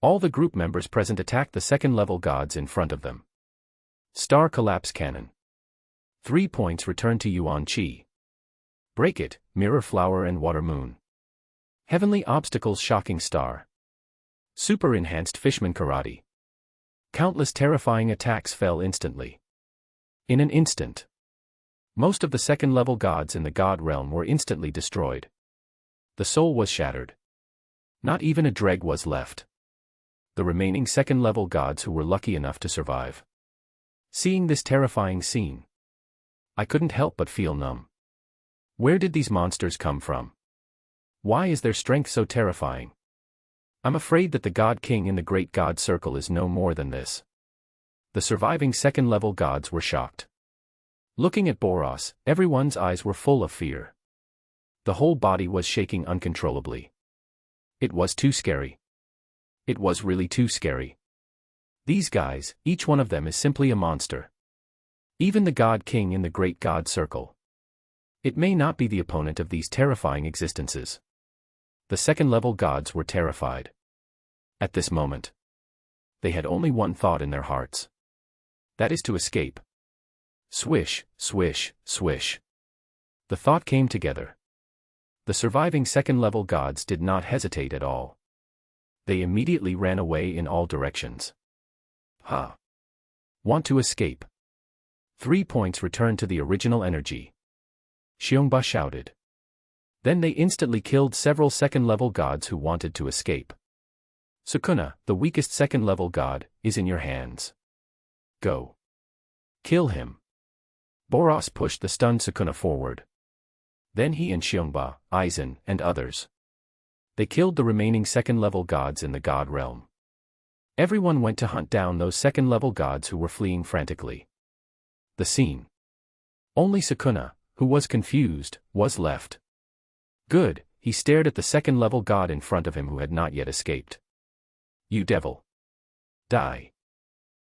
All the group members present attacked the second-level gods in front of them. Star Collapse Cannon. 3 points return to Yuan Qi. Break It, Mirror Flower and Water Moon. Heavenly Obstacles Shocking Star. Super Enhanced Fishman Karate. Countless terrifying attacks fell instantly. In an instant. Most of the second-level gods in the god realm were instantly destroyed. The soul was shattered. Not even a dreg was left. The remaining second-level gods who were lucky enough to survive. Seeing this terrifying scene, I couldn't help but feel numb. Where did these monsters come from? Why is their strength so terrifying? I'm afraid that the God King in the Great God Circle is no more than this. The surviving second-level gods were shocked. Looking at Boros, everyone's eyes were full of fear. The whole body was shaking uncontrollably. It was too scary. It was really too scary. These guys, each one of them is simply a monster. Even the God King in the Great God Circle. It may not be the opponent of these terrifying existences. The second-level gods were terrified. At this moment, they had only one thought in their hearts. That is to escape. Swish, swish, swish. The thought came together. The surviving second-level gods did not hesitate at all. They immediately ran away in all directions. Ha! Want to escape? 3 points return to the original energy. Xiongba shouted. Then they instantly killed several second-level gods who wanted to escape. Sukuna, the weakest second-level god, is in your hands. Go. Kill him. Boros pushed the stunned Sukuna forward. Then he and Xiongba, Aizen, and others. They killed the remaining second-level gods in the god realm. Everyone went to hunt down those second-level gods who were fleeing frantically. The scene. Only Sukuna, who was confused, was left. Good, he stared at the second-level god in front of him who had not yet escaped. You devil. Die.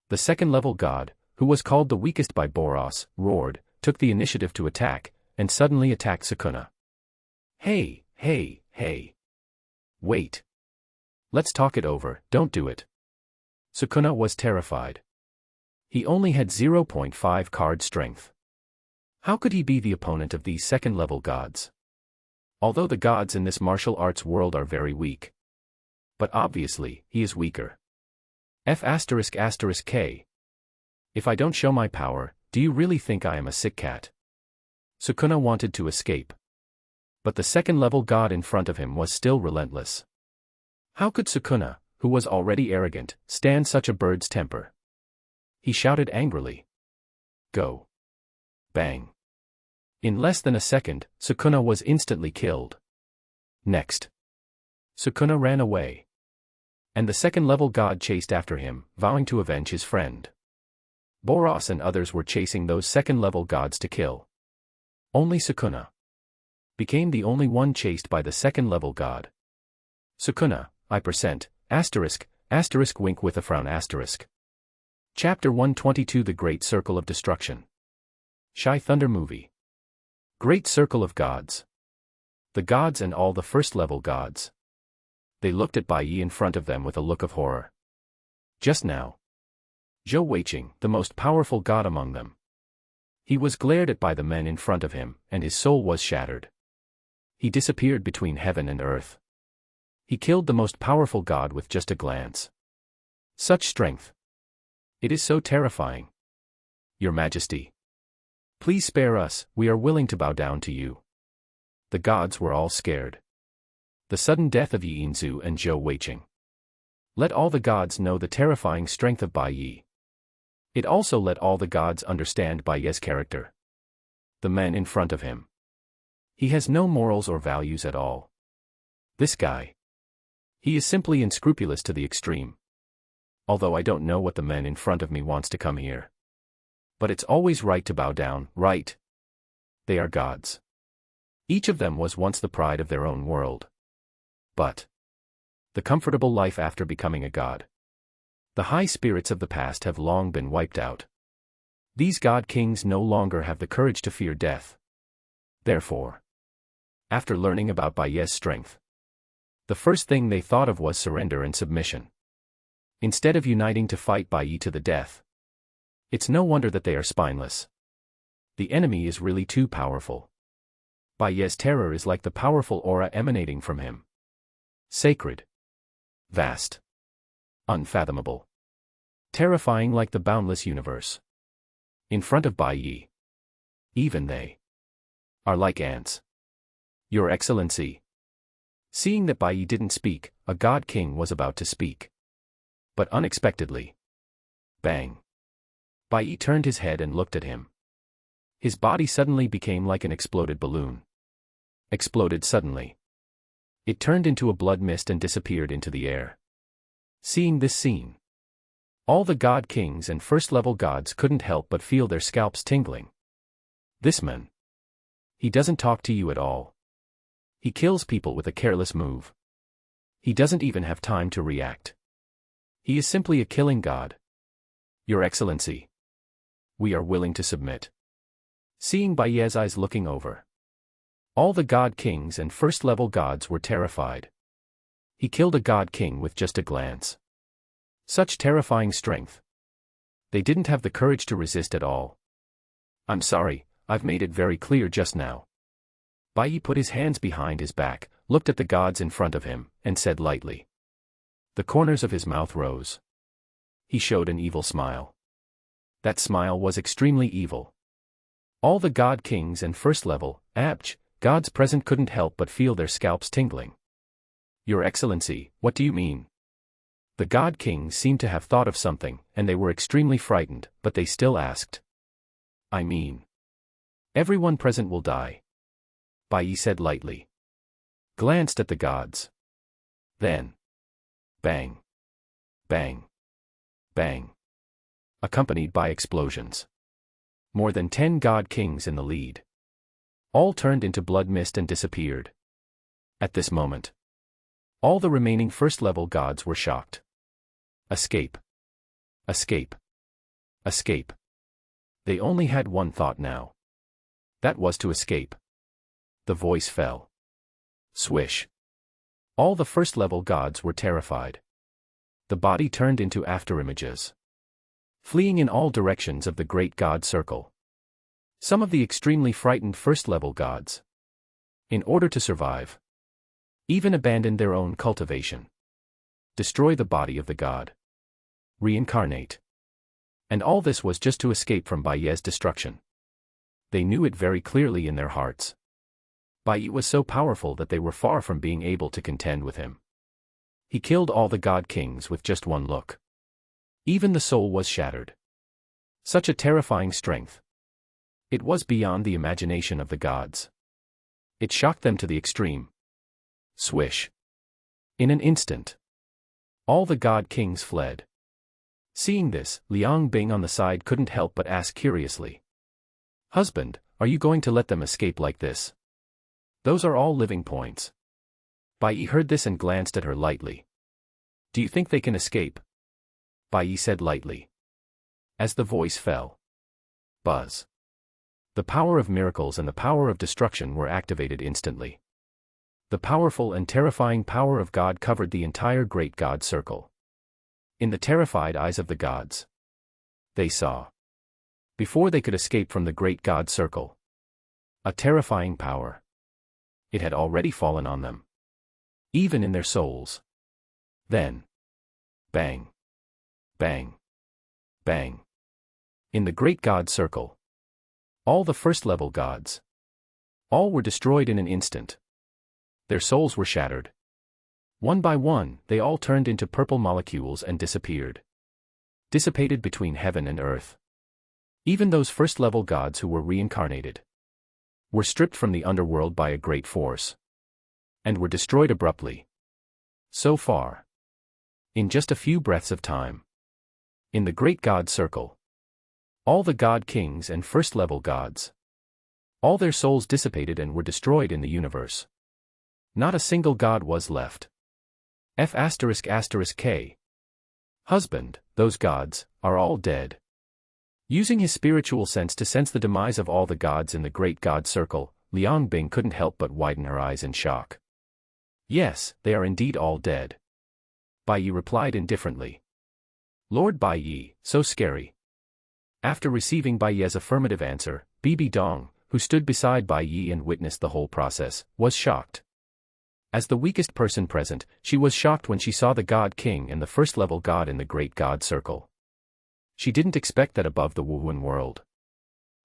The second-level god, who was called the weakest by Boros, roared, took the initiative to attack, and suddenly attacked Sukuna. Hey, hey, hey. Wait. Let's talk it over, don't do it. Sukuna was terrified. He only had 0.5 card strength. How could he be the opponent of these second-level gods? Although the gods in this martial arts world are very weak. But obviously, he is weaker. F***K. If I don't show my power, do you really think I am a sick cat? Sukuna wanted to escape. But the second-level god in front of him was still relentless. How could Sukuna, who was already arrogant, stand such a bird's temper? He shouted angrily. Go. Bang. In less than a second, Sukuna was instantly killed. Next. Sukuna ran away. And the second-level god chased after him, vowing to avenge his friend. Boros and others were chasing those second-level gods to kill. Only Sukuna became the only one chased by the second-level god. Sukuna, ****, wink with a frown ***. Chapter 122 The Great Circle of Destruction. Shy Thunder Movie. Great Circle of Gods. The gods and all the first-level gods. They looked at Bai Ye in front of them with a look of horror. Just now. Zhou Weiqing, the most powerful god among them. He was glared at by the men in front of him, and his soul was shattered. He disappeared between heaven and earth. He killed the most powerful god with just a glance. Such strength. It is so terrifying. Your Majesty. Please spare us, we are willing to bow down to you. The gods were all scared. The sudden death of Yinzu and Zhou Weiqing. Let all the gods know the terrifying strength of Bai Ye. It also let all the gods understand Bai Ye's character. The men in front of him. He has no morals or values at all. This guy. He is simply unscrupulous to the extreme. Although I don't know what the man in front of me wants to come here. But it's always right to bow down, right? They are gods. Each of them was once the pride of their own world. But the comfortable life after becoming a god. The high spirits of the past have long been wiped out. These god kings no longer have the courage to fear death. Therefore, after learning about Bai Ye's strength, The first thing they thought of was surrender and submission. Instead of uniting to fight Bai Ye to the death. It's no wonder that they are spineless. The enemy is really too powerful. Bai Ye's terror is like the powerful aura emanating from him. Sacred. Vast. Unfathomable. Terrifying like the boundless universe. In front of Bai Ye. Even they are like ants. Your Excellency. Seeing that Bai Ye didn't speak, a god king was about to speak. But unexpectedly. Bang. Bai Ye turned his head and looked at him. His body suddenly became like an exploded balloon. Exploded suddenly. It turned into a blood mist and disappeared into the air. Seeing this scene, all the god kings and first-level gods couldn't help but feel their scalps tingling. This man. He doesn't talk to you at all. He kills people with a careless move. He doesn't even have time to react. He is simply a killing god. Your Excellency. We are willing to submit. Seeing Bai Ye's eyes looking over. All the god kings and first-level gods were terrified. He killed a god king with just a glance. Such terrifying strength. They didn't have the courage to resist at all. I'm sorry, I've made it very clear just now. Bai Ye put his hands behind his back, looked at the gods in front of him, and said lightly. The corners of his mouth rose. He showed an evil smile. That smile was extremely evil. All the god kings and first-level, gods present couldn't help but feel their scalps tingling. Your Excellency, what do you mean? The god kings seemed to have thought of something, and they were extremely frightened, but they still asked. I mean. Everyone present will die. Bai Ye said lightly. Glanced at the gods. Then. Bang. Bang. Bang. Accompanied by explosions. More than 10 god kings in the lead. All turned into blood mist and disappeared. At this moment, all the remaining first-level gods were shocked. Escape. Escape. Escape. They only had one thought now. That was to escape. The voice fell. Swish. All the first-level gods were terrified. The body turned into afterimages. Fleeing in all directions of the great god circle. Some of the extremely frightened first-level gods, in order to survive, even abandoned their own cultivation. Destroy the body of the god. Reincarnate. And all this was just to escape from Bai Ye's destruction. They knew it very clearly in their hearts. Bai Ye was so powerful that they were far from being able to contend with him. He killed all the god kings with just one look. Even the soul was shattered. Such a terrifying strength. It was beyond the imagination of the gods. It shocked them to the extreme. Swish. In an instant, all the god kings fled. Seeing this, Liang Bing on the side couldn't help but ask curiously. Husband, are you going to let them escape like this? Those are all living points. Bai Ye heard this and glanced at her lightly. Do you think they can escape? Bai Ye said lightly. As the voice fell. Buzz. The power of miracles and the power of destruction were activated instantly. The powerful and terrifying power of God covered the entire great god circle. In the terrified eyes of the gods, they saw, before they could escape from the great god circle, a terrifying power. It had already fallen on them. Even in their souls. Then. Bang. Bang. Bang. In the great god circle. All the first-level gods. All were destroyed in an instant. Their souls were shattered. One by one, they all turned into purple molecules and disappeared. Dissipated between heaven and earth. Even those first-level gods who were reincarnated were stripped from the underworld by a great force. And were destroyed abruptly. So far. In just a few breaths of time. In the great god circle. All the god kings and first-level gods. All their souls dissipated and were destroyed in the universe. Not a single god was left. F***K. Husband, those gods, are all dead. Using his spiritual sense to sense the demise of all the gods in the great god circle, Liang Bing couldn't help but widen her eyes in shock. Yes, they are indeed all dead. Bai Ye replied indifferently. Lord Bai Ye, so scary. After receiving Bai Ye's affirmative answer, Bibi Dong, who stood beside Bai Ye and witnessed the whole process, was shocked. As the weakest person present, she was shocked when she saw the God King and the first-level god in the Great God Circle. She didn't expect that above the Wuhuan world.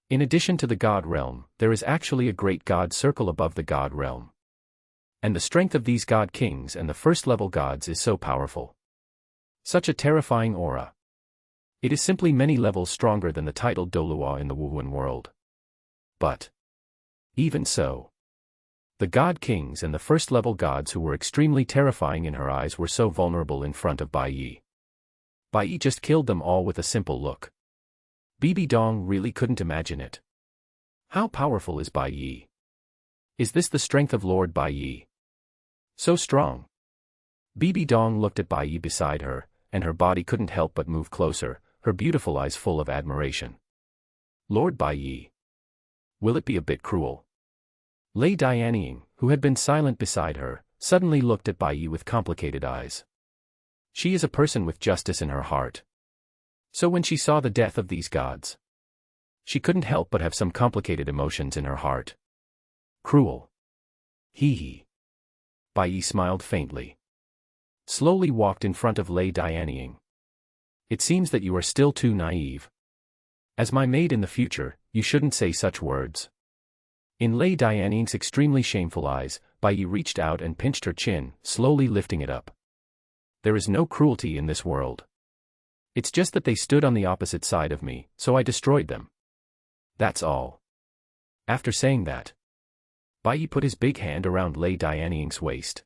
In addition to the God Realm, there is actually a Great God Circle above the God Realm. And the strength of these God Kings and the first-level gods is so powerful. Such a terrifying aura. It is simply many levels stronger than the titled Dolua in the Wuhuan world. But even so, the God Kings and the first-level gods who were extremely terrifying in her eyes were so vulnerable in front of Bai Ye. Bai Ye just killed them all with a simple look. Bibi Dong really couldn't imagine it. How powerful is Bai Ye? Is this the strength of Lord Bai Ye? So strong. Bibi Dong looked at Bai Ye beside her, and her body couldn't help but move closer, her beautiful eyes full of admiration. Lord Bai Ye. Will it be a bit cruel? Lei Dianying, who had been silent beside her, suddenly looked at Bai Ye with complicated eyes. She is a person with justice in her heart. So when she saw the death of these gods, she couldn't help but have some complicated emotions in her heart. Cruel. Hee hee. Bai Ye smiled faintly. Slowly walked in front of Lei Dianying. It seems that you are still too naive. As my maid in the future, you shouldn't say such words. In Lei Dianying's extremely shameful eyes, Bai Ye reached out and pinched her chin, slowly lifting it up. There is no cruelty in this world. It's just that they stood on the opposite side of me, so I destroyed them. That's all. After saying that, Bai Ye put his big hand around Lei Dianying's waist.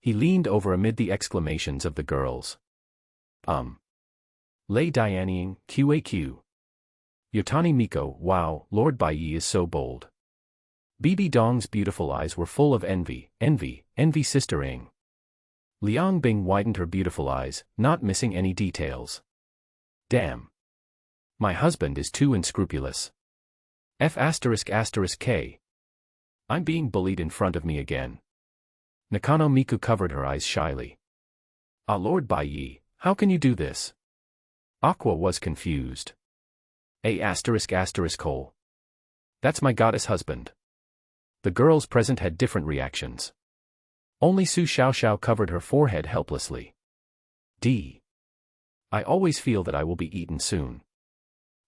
He leaned over amid the exclamations of the girls. Lei Dianying, QAQ. Yotani Miko, wow, Lord Bai Ye is so bold. Bibi Dong's beautiful eyes were full of envy, Sister Ing. Liang Bing widened her beautiful eyes, not missing any details. Damn. My husband is too unscrupulous. F***K. I'm being bullied in front of me again. Nakano Miku covered her eyes shyly. Ah, Lord Bai Ye, how can you do this? Aqua was confused. Hole. That's my goddess husband. The girls present had different reactions. Only Su Xiaoxiao covered her forehead helplessly. I always feel that I will be eaten soon.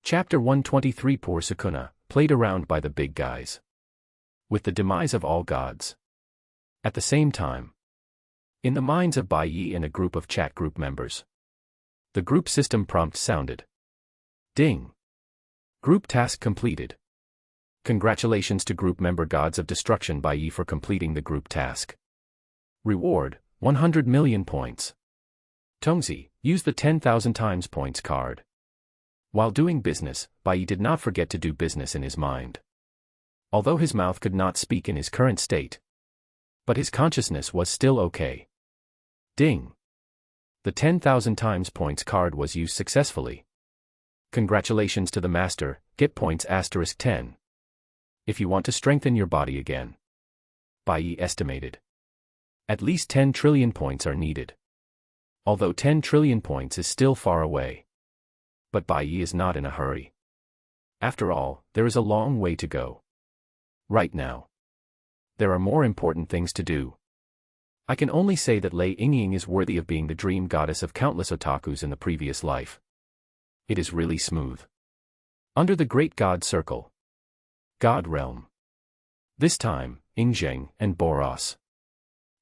Chapter 123. Poor Sukuna, played around by the big guys. With the demise of all gods. At the same time, in the minds of Bai Ye and a group of chat group members, the group system prompt sounded. Ding. Group task completed. Congratulations to group member Gods of Destruction Bai Ye for completing the group task. Reward, 100 million points. Tongzi, use the 10,000 times points card. While doing business, Bai Ye did not forget to do business in his mind. Although his mouth could not speak in his current state, but his consciousness was still okay. Ding. The 10,000 times points card was used successfully. Congratulations to the master, get points *10. If you want to strengthen your body again. Bai Ye estimated. At least 10 trillion points are needed. Although 10 trillion points is still far away. But Bai Ye is not in a hurry. After all, there is a long way to go. Right now, there are more important things to do. I can only say that Lei Yingying is worthy of being the dream goddess of countless otakus in the previous life. It is really smooth. Under the Great God Circle. God Realm. This time, Yingying and Boros.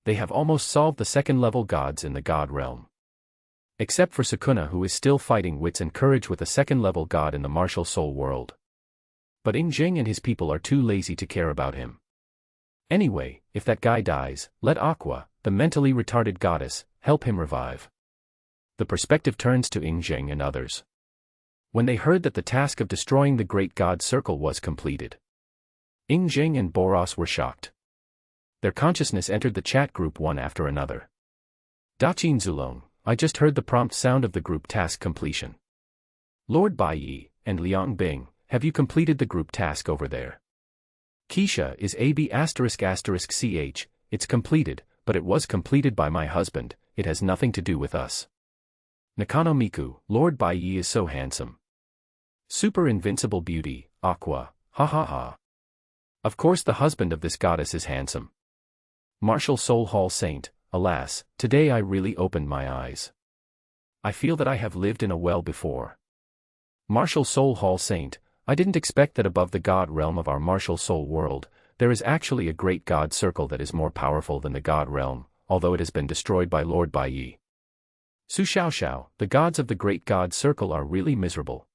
They have almost solved the second-level gods in the God Realm. Except for Sukuna, who is still fighting wits and courage with a second-level god in the martial soul world. But Yingying and his people are too lazy to care about him. Anyway, if that guy dies, let Aqua, the mentally retarded goddess, help him revive. The perspective turns to Yingying and others. When they heard that the task of destroying the Great God Circle was completed, Yingying and Boros were shocked. Their consciousness entered the chat group one after another. Daqin Zulong, I just heard the prompt sound of the group task completion. Lord Bai Ye and Liang Bing, have you completed the group task over there? Keisha is AB****ch, it's completed, but it was completed by my husband, it has nothing to do with us. Nakano Miku, Lord Bai Ye is so handsome. Super invincible beauty, Aqua, ha ha ha. Of course the husband of this goddess is handsome. Martial Soul Hall Saint, alas, today I really opened my eyes. I feel that I have lived in a well before. Martial Soul Hall Saint, I didn't expect that above the god realm of our martial soul world, there is actually a great god circle that is more powerful than the god realm, although it has been destroyed by Lord Bai Ye. Su Xiao Xiao, the gods of the great god circle are really miserable.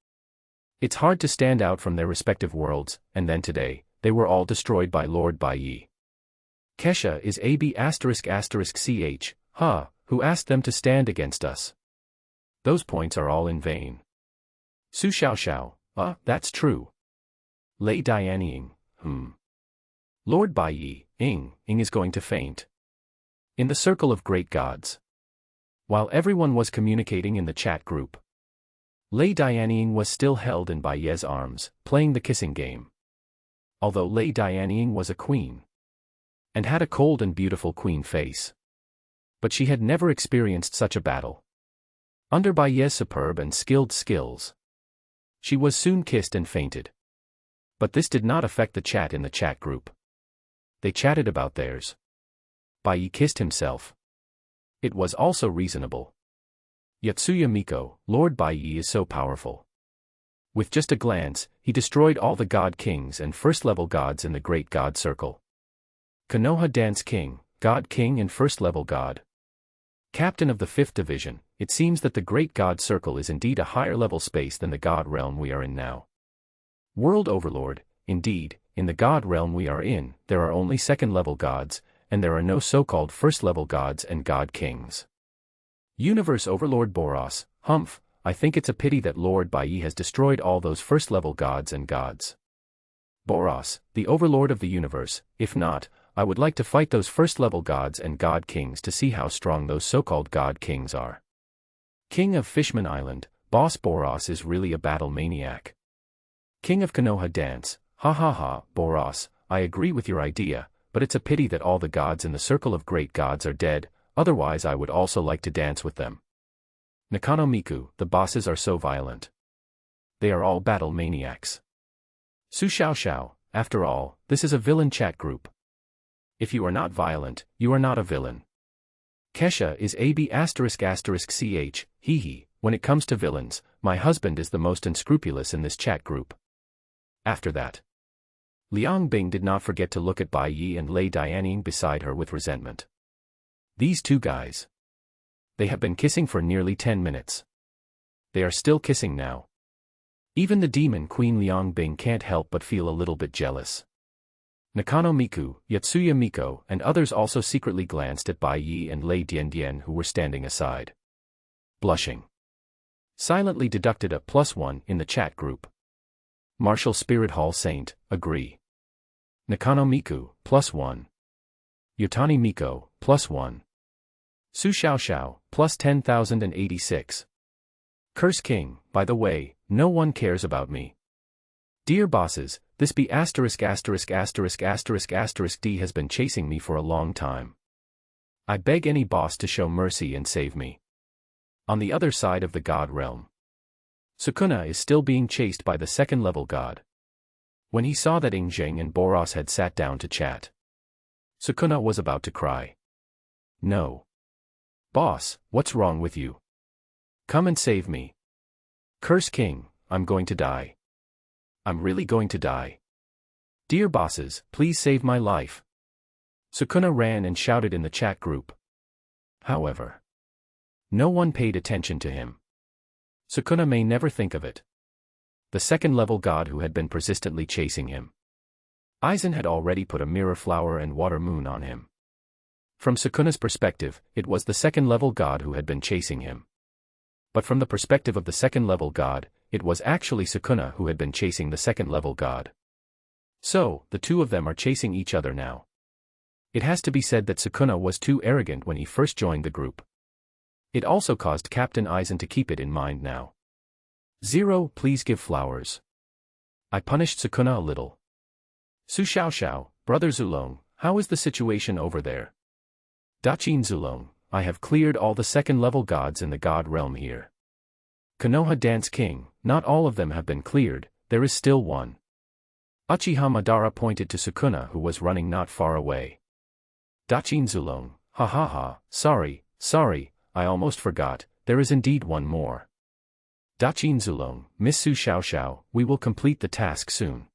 It's hard to stand out from their respective worlds, and then today, they were all destroyed by Lord Bai Ye. Keisha is AB***ch, who asked them to stand against us. Those points are all in vain. Su Xiao Xiao, that's true. Lei Dianying, Lord Bai Ye, Ing is going to faint. In the circle of great gods. While everyone was communicating in the chat group, Lei Dianying was still held in Bai Ye's arms, playing the kissing game. Although Lei Dianying was a queen, and had a cold and beautiful queen face, but she had never experienced such a battle. Under Bai Ye's superb and skilled skills, she was soon kissed and fainted. But this did not affect the chat in the chat group. They chatted about theirs. Bai Ye kissed himself. It was also reasonable. Yotsuya Miko, Lord Bai Ye is so powerful. With just a glance, he destroyed all the god kings and first-level gods in the great god circle. Konoha Dance King, God King and first-level god. Captain of the 5th Division, it seems that the great god circle is indeed a higher-level space than the god realm we are in now. World Overlord, indeed, in the god realm we are in, there are only second-level gods, and there are no so-called first-level gods and god kings. Universe Overlord Boros, I think it's a pity that Lord Bai Ye has destroyed all those first-level gods and gods. Boros, the overlord of the universe, if not, I would like to fight those first-level gods and god kings to see how strong those so-called god kings are. King of Fishman Island, Boss Boros is really a battle maniac. King of Konoha Dance, Boros, I agree with your idea, but it's a pity that all the gods in the circle of great gods are dead, otherwise I would also like to dance with them. Nakano Miku, the bosses are so violent. They are all battle maniacs. Su Xiao Xiao, after all, this is a villain chat group. If you are not violent, you are not a villain. Keisha is AB***ch, when it comes to villains, my husband is the most unscrupulous in this chat group. After that, Liang Bing did not forget to look at Bai Ye and Lei Dianying beside her with resentment. These two guys. They have been kissing for nearly 10 minutes. They are still kissing now. Even the demon queen Liang Bing can't help but feel a little bit jealous. Nakano Miku, Yotsuya Miko, and others also secretly glanced at Bai Ye and Lei Dian who were standing aside. Blushing. Silently deducted a +1 in the chat group. Martial Spirit Hall Saint, agree. Nakano Miku, +1. Yotani Miko, +1. Su Xiao Xiao, +10,086. Curse King, by the way, no one cares about me. Dear bosses, this B****************** D has been chasing me for a long time. I beg any boss to show mercy and save me. On the other side of the god realm, Sukuna is still being chased by the second-level god. When he saw that Ingzheng and Boros had sat down to chat, Sukuna was about to cry. No. Boss, what's wrong with you? Come and save me. Curse King, I'm going to die. I'm really going to die. Dear bosses, please save my life. Sukuna ran and shouted in the chat group. However, no one paid attention to him. Sukuna may never think of it. The second-level god who had been persistently chasing him. Aizen had already put a mirror flower and water moon on him. From Sukuna's perspective, it was the second-level god who had been chasing him. But from the perspective of the second-level god, it was actually Sukuna who had been chasing the second-level god. So, the two of them are chasing each other now. It has to be said that Sukuna was too arrogant when he first joined the group. It also caused Captain Aizen to keep it in mind now. 0, please give flowers. I punished Sukuna a little. Su Xiao Xiao, Brother Zulong, how is the situation over there? Daqin Zulong, I have cleared all the second-level gods in the god realm here. Konoha Dance King, not all of them have been cleared, there is still one. Uchiha Madara pointed to Sukuna who was running not far away. Daqin Zulong, ha ha ha, sorry, I almost forgot, there is indeed one more. Daqin Zulong, Miss Su Xiao Xiao, we will complete the task soon.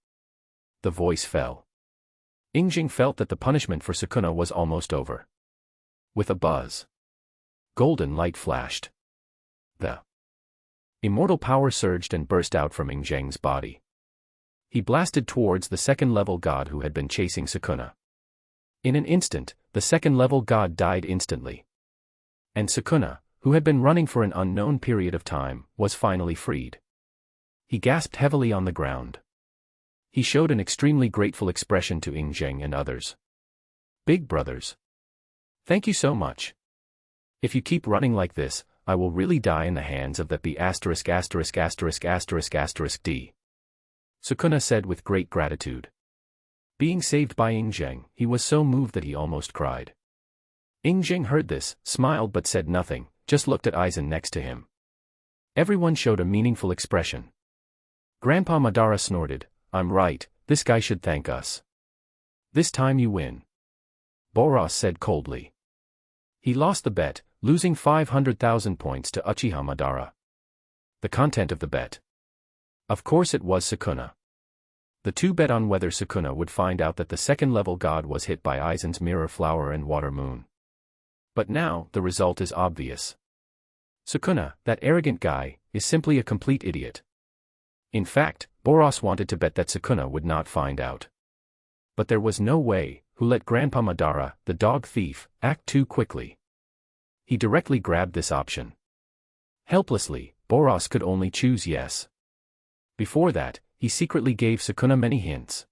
The voice fell. Ingjing felt that the punishment for Sukuna was almost over. With a buzz, golden light flashed. The immortal power surged and burst out from Ingjing's body. He blasted towards the second-level god who had been chasing Sukuna. In an instant, the second-level god died instantly. And Sukuna, who had been running for an unknown period of time, was finally freed. He gasped heavily on the ground. He showed an extremely grateful expression to Ingjing and others. Big brothers. Thank you so much. If you keep running like this, I will really die in the hands of that B********************. Sukuna said with great gratitude. Being saved by Ingjing, he was so moved that he almost cried. Ingjing heard this, smiled but said nothing, just looked at Aizen next to him. Everyone showed a meaningful expression. Grandpa Madara snorted, I'm right, this guy should thank us. This time you win. Boros said coldly. He lost the bet, losing 500,000 points to Uchiha Madara. The content of the bet. Of course it was Sukuna. The two bet on whether Sukuna would find out that the second-level god was hit by Aizen's mirror flower and water moon. But now, the result is obvious. Sukuna, that arrogant guy, is simply a complete idiot. In fact, Boros wanted to bet that Sukuna would not find out. But there was no way, who let Grandpa Madara, the dog thief, act too quickly. He directly grabbed this option. Helplessly, Boros could only choose yes. Before that, he secretly gave Sukuna many hints.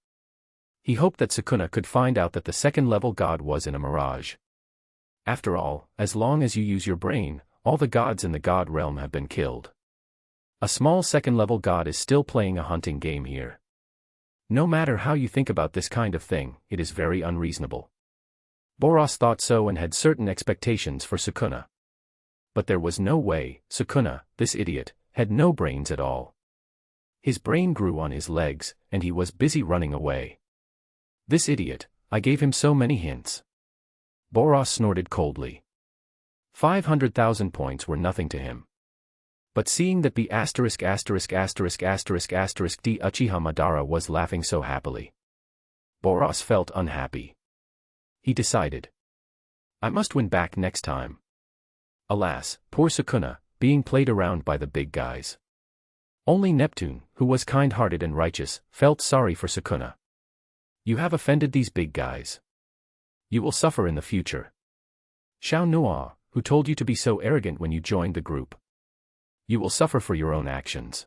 He hoped that Sukuna could find out that the second-level god was in a mirage. After all, as long as you use your brain, all the gods in the god realm have been killed. A small second-level god is still playing a hunting game here. No matter how you think about this kind of thing, it is very unreasonable. Boros thought so and had certain expectations for Sukuna. But there was no way, Sukuna, this idiot, had no brains at all. His brain grew on his legs, and he was busy running away. This idiot, I gave him so many hints. Boros snorted coldly. 500,000 points were nothing to him. But seeing that the *************** Uchiha Madara was laughing so happily, Boros felt unhappy. He decided, I must win back next time. Alas, poor Sukuna, being played around by the big guys. Only Neptune, who was kind-hearted and righteous, felt sorry for Sukuna. You have offended these big guys. You will suffer in the future. Xiao Nuo, who told you to be so arrogant when you joined the group. You will suffer for your own actions.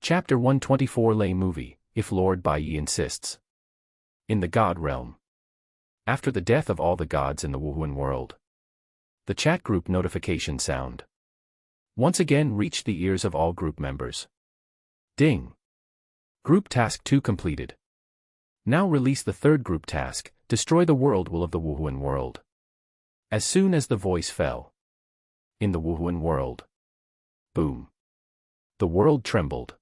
Chapter 124 Lay Movie, if Lord Bai Ye insists. In the God Realm. After the death of all the gods in the Wuhuan world, the chat group notification sound once again reached the ears of all group members. Ding! Group Task 2 completed. Now release the third group task, destroy the world will of the Wuhuan world. As soon as the voice fell. In the Wuhuan world. Boom. The world trembled.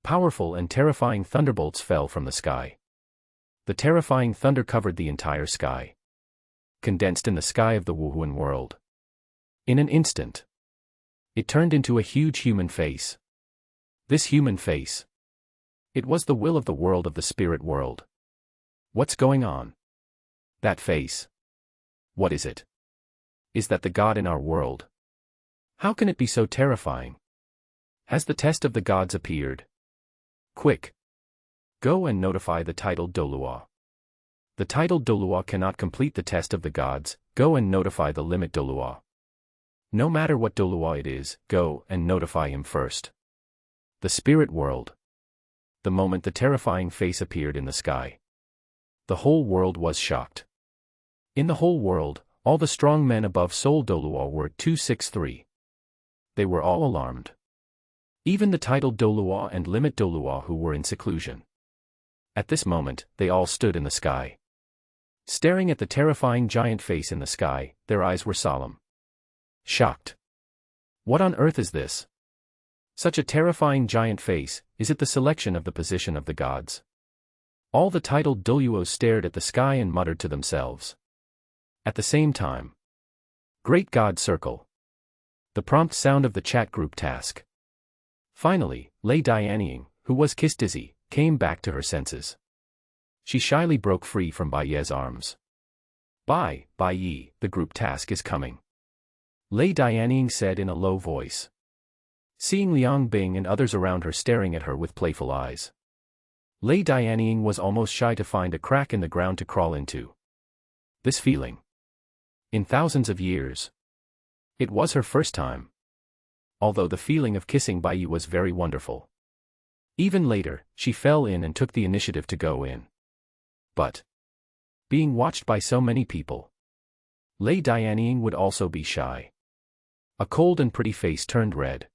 Powerful and terrifying thunderbolts fell from the sky. The terrifying thunder covered the entire sky. Condensed in the sky of the Wuhuan world. In an instant, it turned into a huge human face. This human face. It was the will of the world of the spirit world. What's going on? That face. What is it? Is that the god in our world? How can it be so terrifying? Has the test of the gods appeared? Quick! Go and notify the titled Dolua. The titled Dolua cannot complete the test of the gods, go and notify the limit Dolua. No matter what Dolua it is, go and notify him first. The spirit world. The moment the terrifying face appeared in the sky, the whole world was shocked. In the whole world, all the strong men above Soul Dolua were 263. They were all alarmed. Even the titled Dolua and limit Dolua who were in seclusion. At this moment, they all stood in the sky. Staring at the terrifying giant face in the sky, their eyes were solemn. Shocked. What on earth is this? Such a terrifying giant face, is it the selection of the position of the gods? All the titled Duluos stared at the sky and muttered to themselves. At the same time. Great God Circle. The prompt sound of the chat group task. Finally, Lei Dianying, who was kiss dizzy, came back to her senses. She shyly broke free from Bai Ye's arms. Bai Ye, the group task is coming. Lei Dianying said in a low voice. Seeing Liang Bing and others around her staring at her with playful eyes. Lei Dianying was almost shy to find a crack in the ground to crawl into. This feeling. In thousands of years. It was her first time. Although the feeling of kissing Bai Ye was very wonderful. Even later, she fell in and took the initiative to go in. But being watched by so many people. Lei Dianying would also be shy. A cold and pretty face turned red.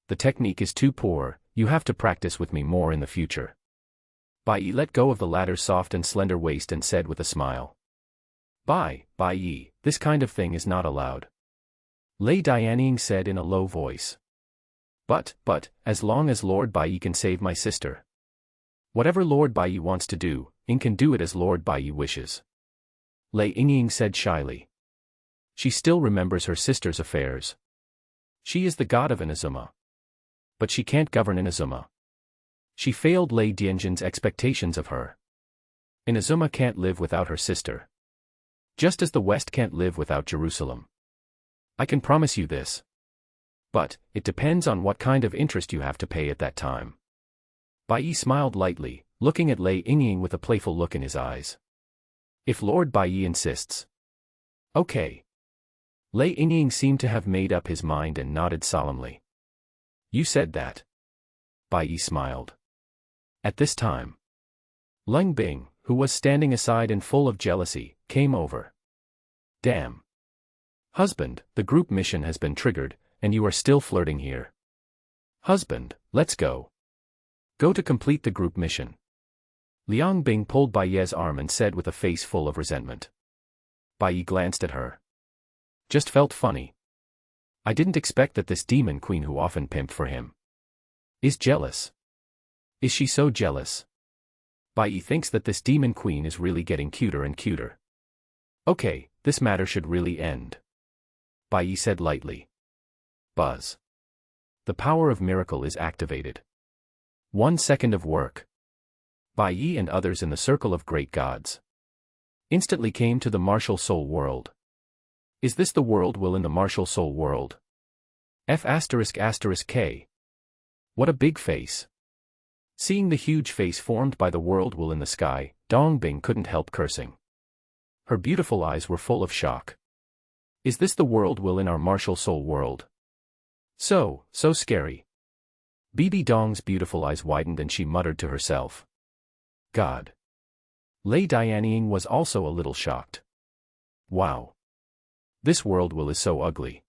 The technique is too poor, you have to practice with me more in the future. Bai Ye let go of the latter's soft and slender waist and said with a smile. Bai Ye, this kind of thing is not allowed. Lei Dianying said in a low voice. But, as long as Lord Bai Ye can save my sister. Whatever Lord Bai Ye wants to do, Ing can do it as Lord Bai Ye wishes. Lei Ying said shyly. She still remembers her sister's affairs. She is the god of Inazuma. But she can't govern Inazuma. She failed Lei Dianjin's expectations of her. Inazuma can't live without her sister. Just as the West can't live without Jerusalem. I can promise you this. But, it depends on what kind of interest you have to pay at that time. Bai Ye smiled lightly, looking at Lei Ying with a playful look in his eyes. If Lord Bai Ye insists. Okay. Lei Ying seemed to have made up his mind and nodded solemnly. You said that. Bai Ye smiled. At this time. Leng Bing, who was standing aside and full of jealousy, came over. Damn. Husband, the group mission has been triggered, and you are still flirting here. Husband, let's go. Go to complete the group mission. Liang Bing pulled Bai Ye's arm and said with a face full of resentment. Bai Ye glanced at her. Just felt funny. I didn't expect that this demon queen who often pimped for him is jealous. Is she so jealous? Bai Ye thinks that this demon queen is really getting cuter and cuter. Okay, this matter should really end. Bai Ye said lightly. Buzz. The power of miracle is activated. 1 second of work. Bai Ye and others in the circle of great gods instantly came to the martial soul world. Is this the world will in the martial soul world? F***K. What a big face. Seeing the huge face formed by the world will in the sky, Dong Bing couldn't help cursing. Her beautiful eyes were full of shock. Is this the world will in our martial soul world? So scary. Bibi Dong's beautiful eyes widened and she muttered to herself. God. Lei Dianying was also a little shocked. Wow. This world will is so ugly.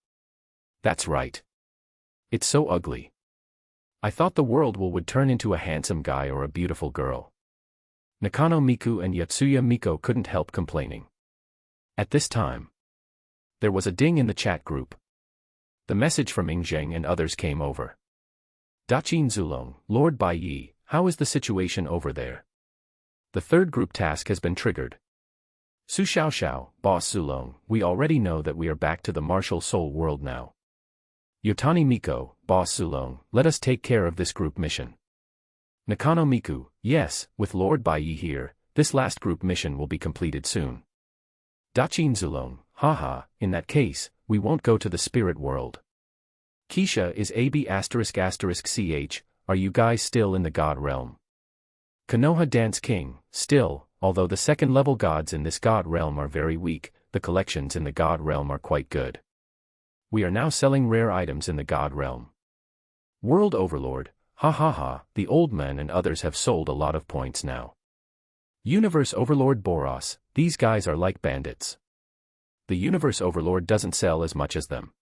That's right. It's so ugly. I thought the world will would turn into a handsome guy or a beautiful girl. Nakano Miku and Yotsuya Miko couldn't help complaining. At this time, there was a ding in the chat group. The message from Ingzheng and others came over. Daqin Zulong, Lord Bai Ye, how is the situation over there? The third group task has been triggered. Su Xiao, Boss Zulong, we already know that we are back to the martial soul world now. Yotani Miko, Boss Zulong, let us take care of this group mission. Nakano Miku, yes, with Lord Bai Ye here, this last group mission will be completed soon. Daqin Zulong, haha, in that case, we won't go to the spirit world. Keisha is AB***ch, are you guys still in the god realm? Konoha Dance King, still, although the second-level gods in this god realm are very weak, the collections in the god realm are quite good. We are now selling rare items in the god realm. World Overlord, the old man and others have sold a lot of points now. Universe Overlord Boros, these guys are like bandits. The Universe Overlord doesn't sell as much as them.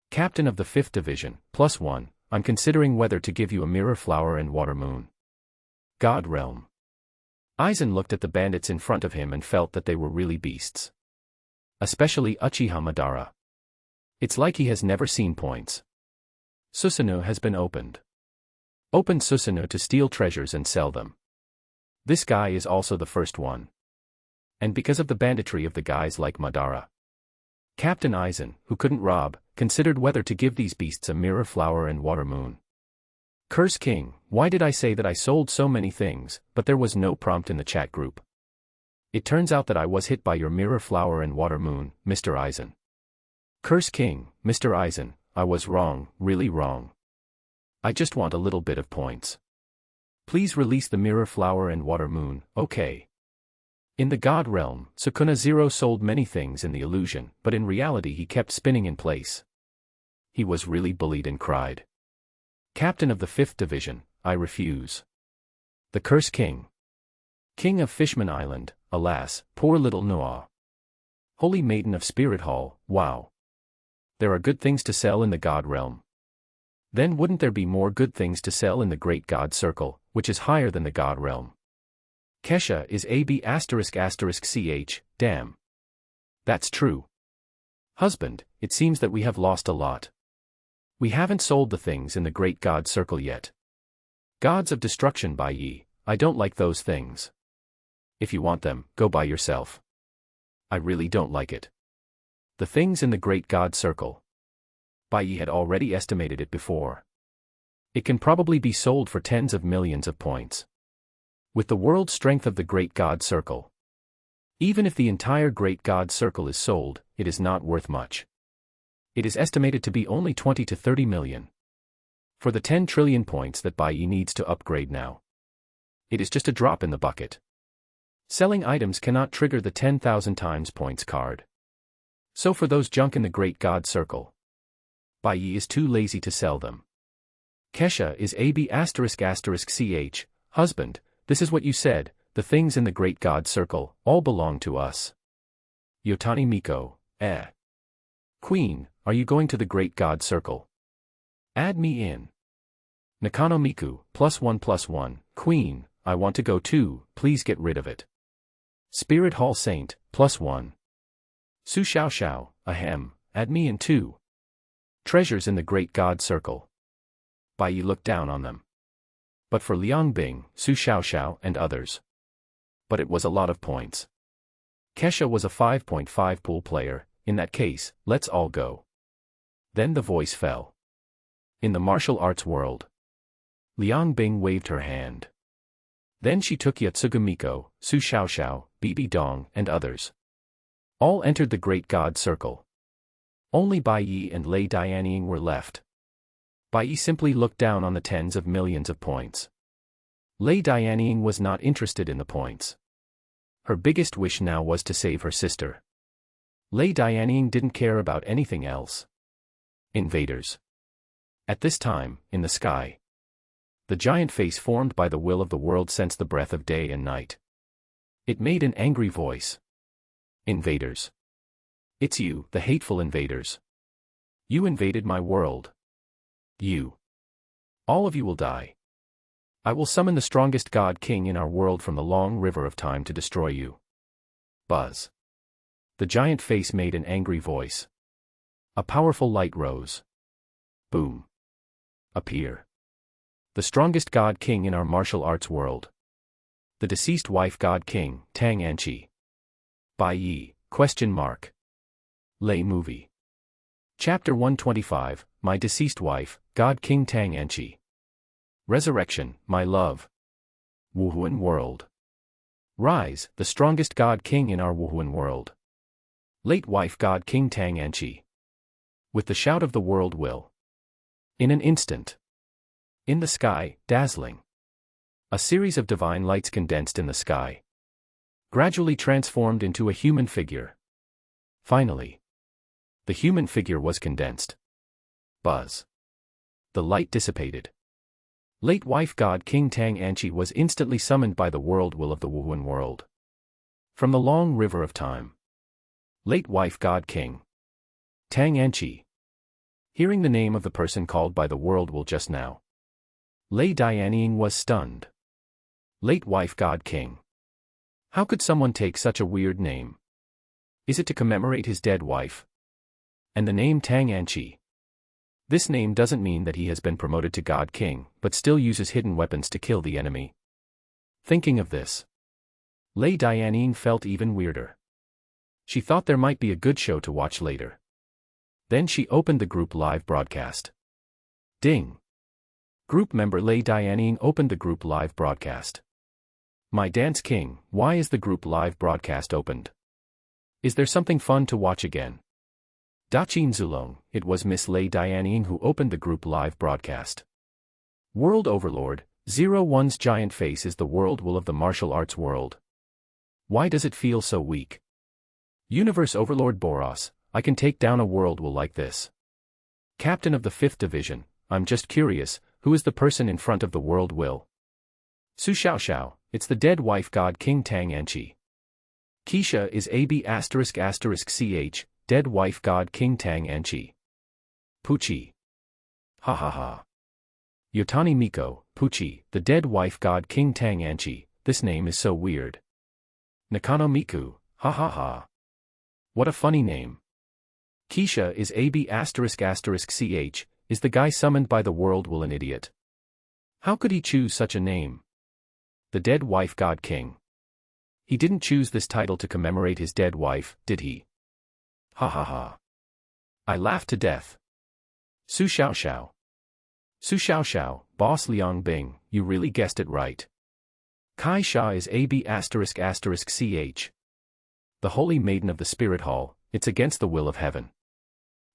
Captain of the 5th Division, +1, I'm considering whether to give you a mirror flower and water moon. God realm. Aizen looked at the bandits in front of him and felt that they were really beasts. Especially Uchiha Madara. It's like he has never seen points. Susanoo has been opened. Open Susanoo to steal treasures and sell them. This guy is also the first one. And because of the banditry of the guys like Madara. Captain Aizen, who couldn't rob, considered whether to give these beasts a mirror flower and water moon. Curse King, why did I say that I sold so many things, but there was no prompt in the chat group? It turns out that I was hit by your mirror flower and water moon, Mr. Aizen. Curse King, Mr. Aizen, I was wrong, really wrong. I just want a little bit of points. Please release the mirror flower and water moon, okay? In the God realm, Sukuna Zero sold many things in the illusion, but in reality he kept spinning in place. He was really bullied and cried. Captain of the 5th Division, I refuse. The Curse King. King of Fishman Island, alas, poor little Noah. Holy Maiden of Spirit Hall, wow. There are good things to sell in the God realm. Then wouldn't there be more good things to sell in the Great God Circle, which is higher than the God realm? Keisha is AB****ch, damn. That's true. Husband, it seems that we have lost a lot. We haven't sold the things in the Great God Circle yet. Gods of Destruction Bai Ye, I don't like those things. If you want them, go buy yourself. I really don't like it. The things in the Great God Circle. Bai Ye had already estimated it before. It can probably be sold for tens of millions of points. With the world strength of the Great God Circle. Even if the entire Great God Circle is sold, it is not worth much. It is estimated to be only 20 to 30 million. For the 10 trillion points that Bai Ye needs to upgrade now. It is just a drop in the bucket. Selling items cannot trigger the 10,000 times points card. So for those junk in the Great God Circle, Bai Ye is too lazy to sell them. Keisha is AB****ch, husband, this is what you said, the things in the Great God Circle, all belong to us. Yotani Miko, Queen, are you going to the Great God Circle? Add me in. Nakano Miku, +1+1, Queen, I want to go too, please get rid of it. Spirit Hall Saint, +1. Su Xiao Xiao, ahem, add me in too. Treasures in the Great God Circle. Bai Ye looked down on them. But for Liang Bing, Su Xiao Xiao and others. But it was a lot of points. Keisha was a 5.5 pool player, in that case, let's all go. Then the voice fell. In the martial arts world. Liang Bing waved her hand. Then she took Yotsuga Miko, Su Xiao Xiao, Bibi Dong and others. All entered the Great God Circle. Only Bai Ye and Lei Dianying were left. Bai Ye simply looked down on the tens of millions of points. Lei Dianying was not interested in the points. Her biggest wish now was to save her sister. Lei Dianying didn't care about anything else. Invaders. At this time, in the sky. The giant face formed by the will of the world sensed the breath of day and night. It made an angry voice. Invaders. It's you, the hateful invaders. You invaded my world. You. All of you will die. I will summon the strongest God King in our world from the long river of time to destroy you. Buzz. The giant face made an angry voice. A powerful light rose. Boom. Appear. The strongest God King in our martial arts world. The deceased wife God King, Tang Anchi. Bai Ye, ? Lei Movie. Chapter 125, My Deceased Wife, God King Tang Anchi. Resurrection, My Love. Wuhuan World. Rise, the strongest God King in our Wuhuan world. Late wife God King Tang Anchi. With the shout of the world will. In an instant. In the sky, dazzling. A series of divine lights condensed in the sky. Gradually transformed into a human figure. Finally. The human figure was condensed. Buzz. The light dissipated. Late wife God King Tang Anchi was instantly summoned by the world will of the Wuhuan world. From the long river of time. Late wife God King. Tang Anchi. Hearing the name of the person called by the world will just now. Lei Dianying was stunned. Late wife God King. How could someone take such a weird name? Is it to commemorate his dead wife? And the name Tang Anchi. This name doesn't mean that he has been promoted to God King, but still uses hidden weapons to kill the enemy. Thinking of this, Lei Dianying felt even weirder. She thought there might be a good show to watch later. Then she opened the group live broadcast. Ding! Group member Lei Dianying opened the group live broadcast. My Dance King, why is the group live broadcast opened? Is there something fun to watch again? Daqin Zulong, it was Miss Lei Dianying who opened the group live broadcast. World Overlord, 01's giant face is the world will of the martial arts world. Why does it feel so weak? Universe Overlord Boros, I can take down a world will like this. Captain of the 5th Division, I'm just curious, who is the person in front of the world will? Su Xiao Xiao, it's the dead wife God King Tang Anchi. Keisha is AB***ch, dead wife God King Tang Anchi. Puchi. Ha ha ha. Yotani Miko, Puchi, the dead wife God King Tang Anchi, this name is so weird. Nakano Miku, ha ha ha. What a funny name. Keisha is AB***ch, is the guy summoned by the world will an idiot. How could he choose such a name? The dead wife God King. He didn't choose this title to commemorate his dead wife, did he? Ha ha ha. I laughed to death. Su Xiao Xiao. Su Xiao Xiao, Boss Liang Bing, you really guessed it right. Keisha is AB***ch. The Holy Maiden of the Spirit Hall, it's against the will of heaven.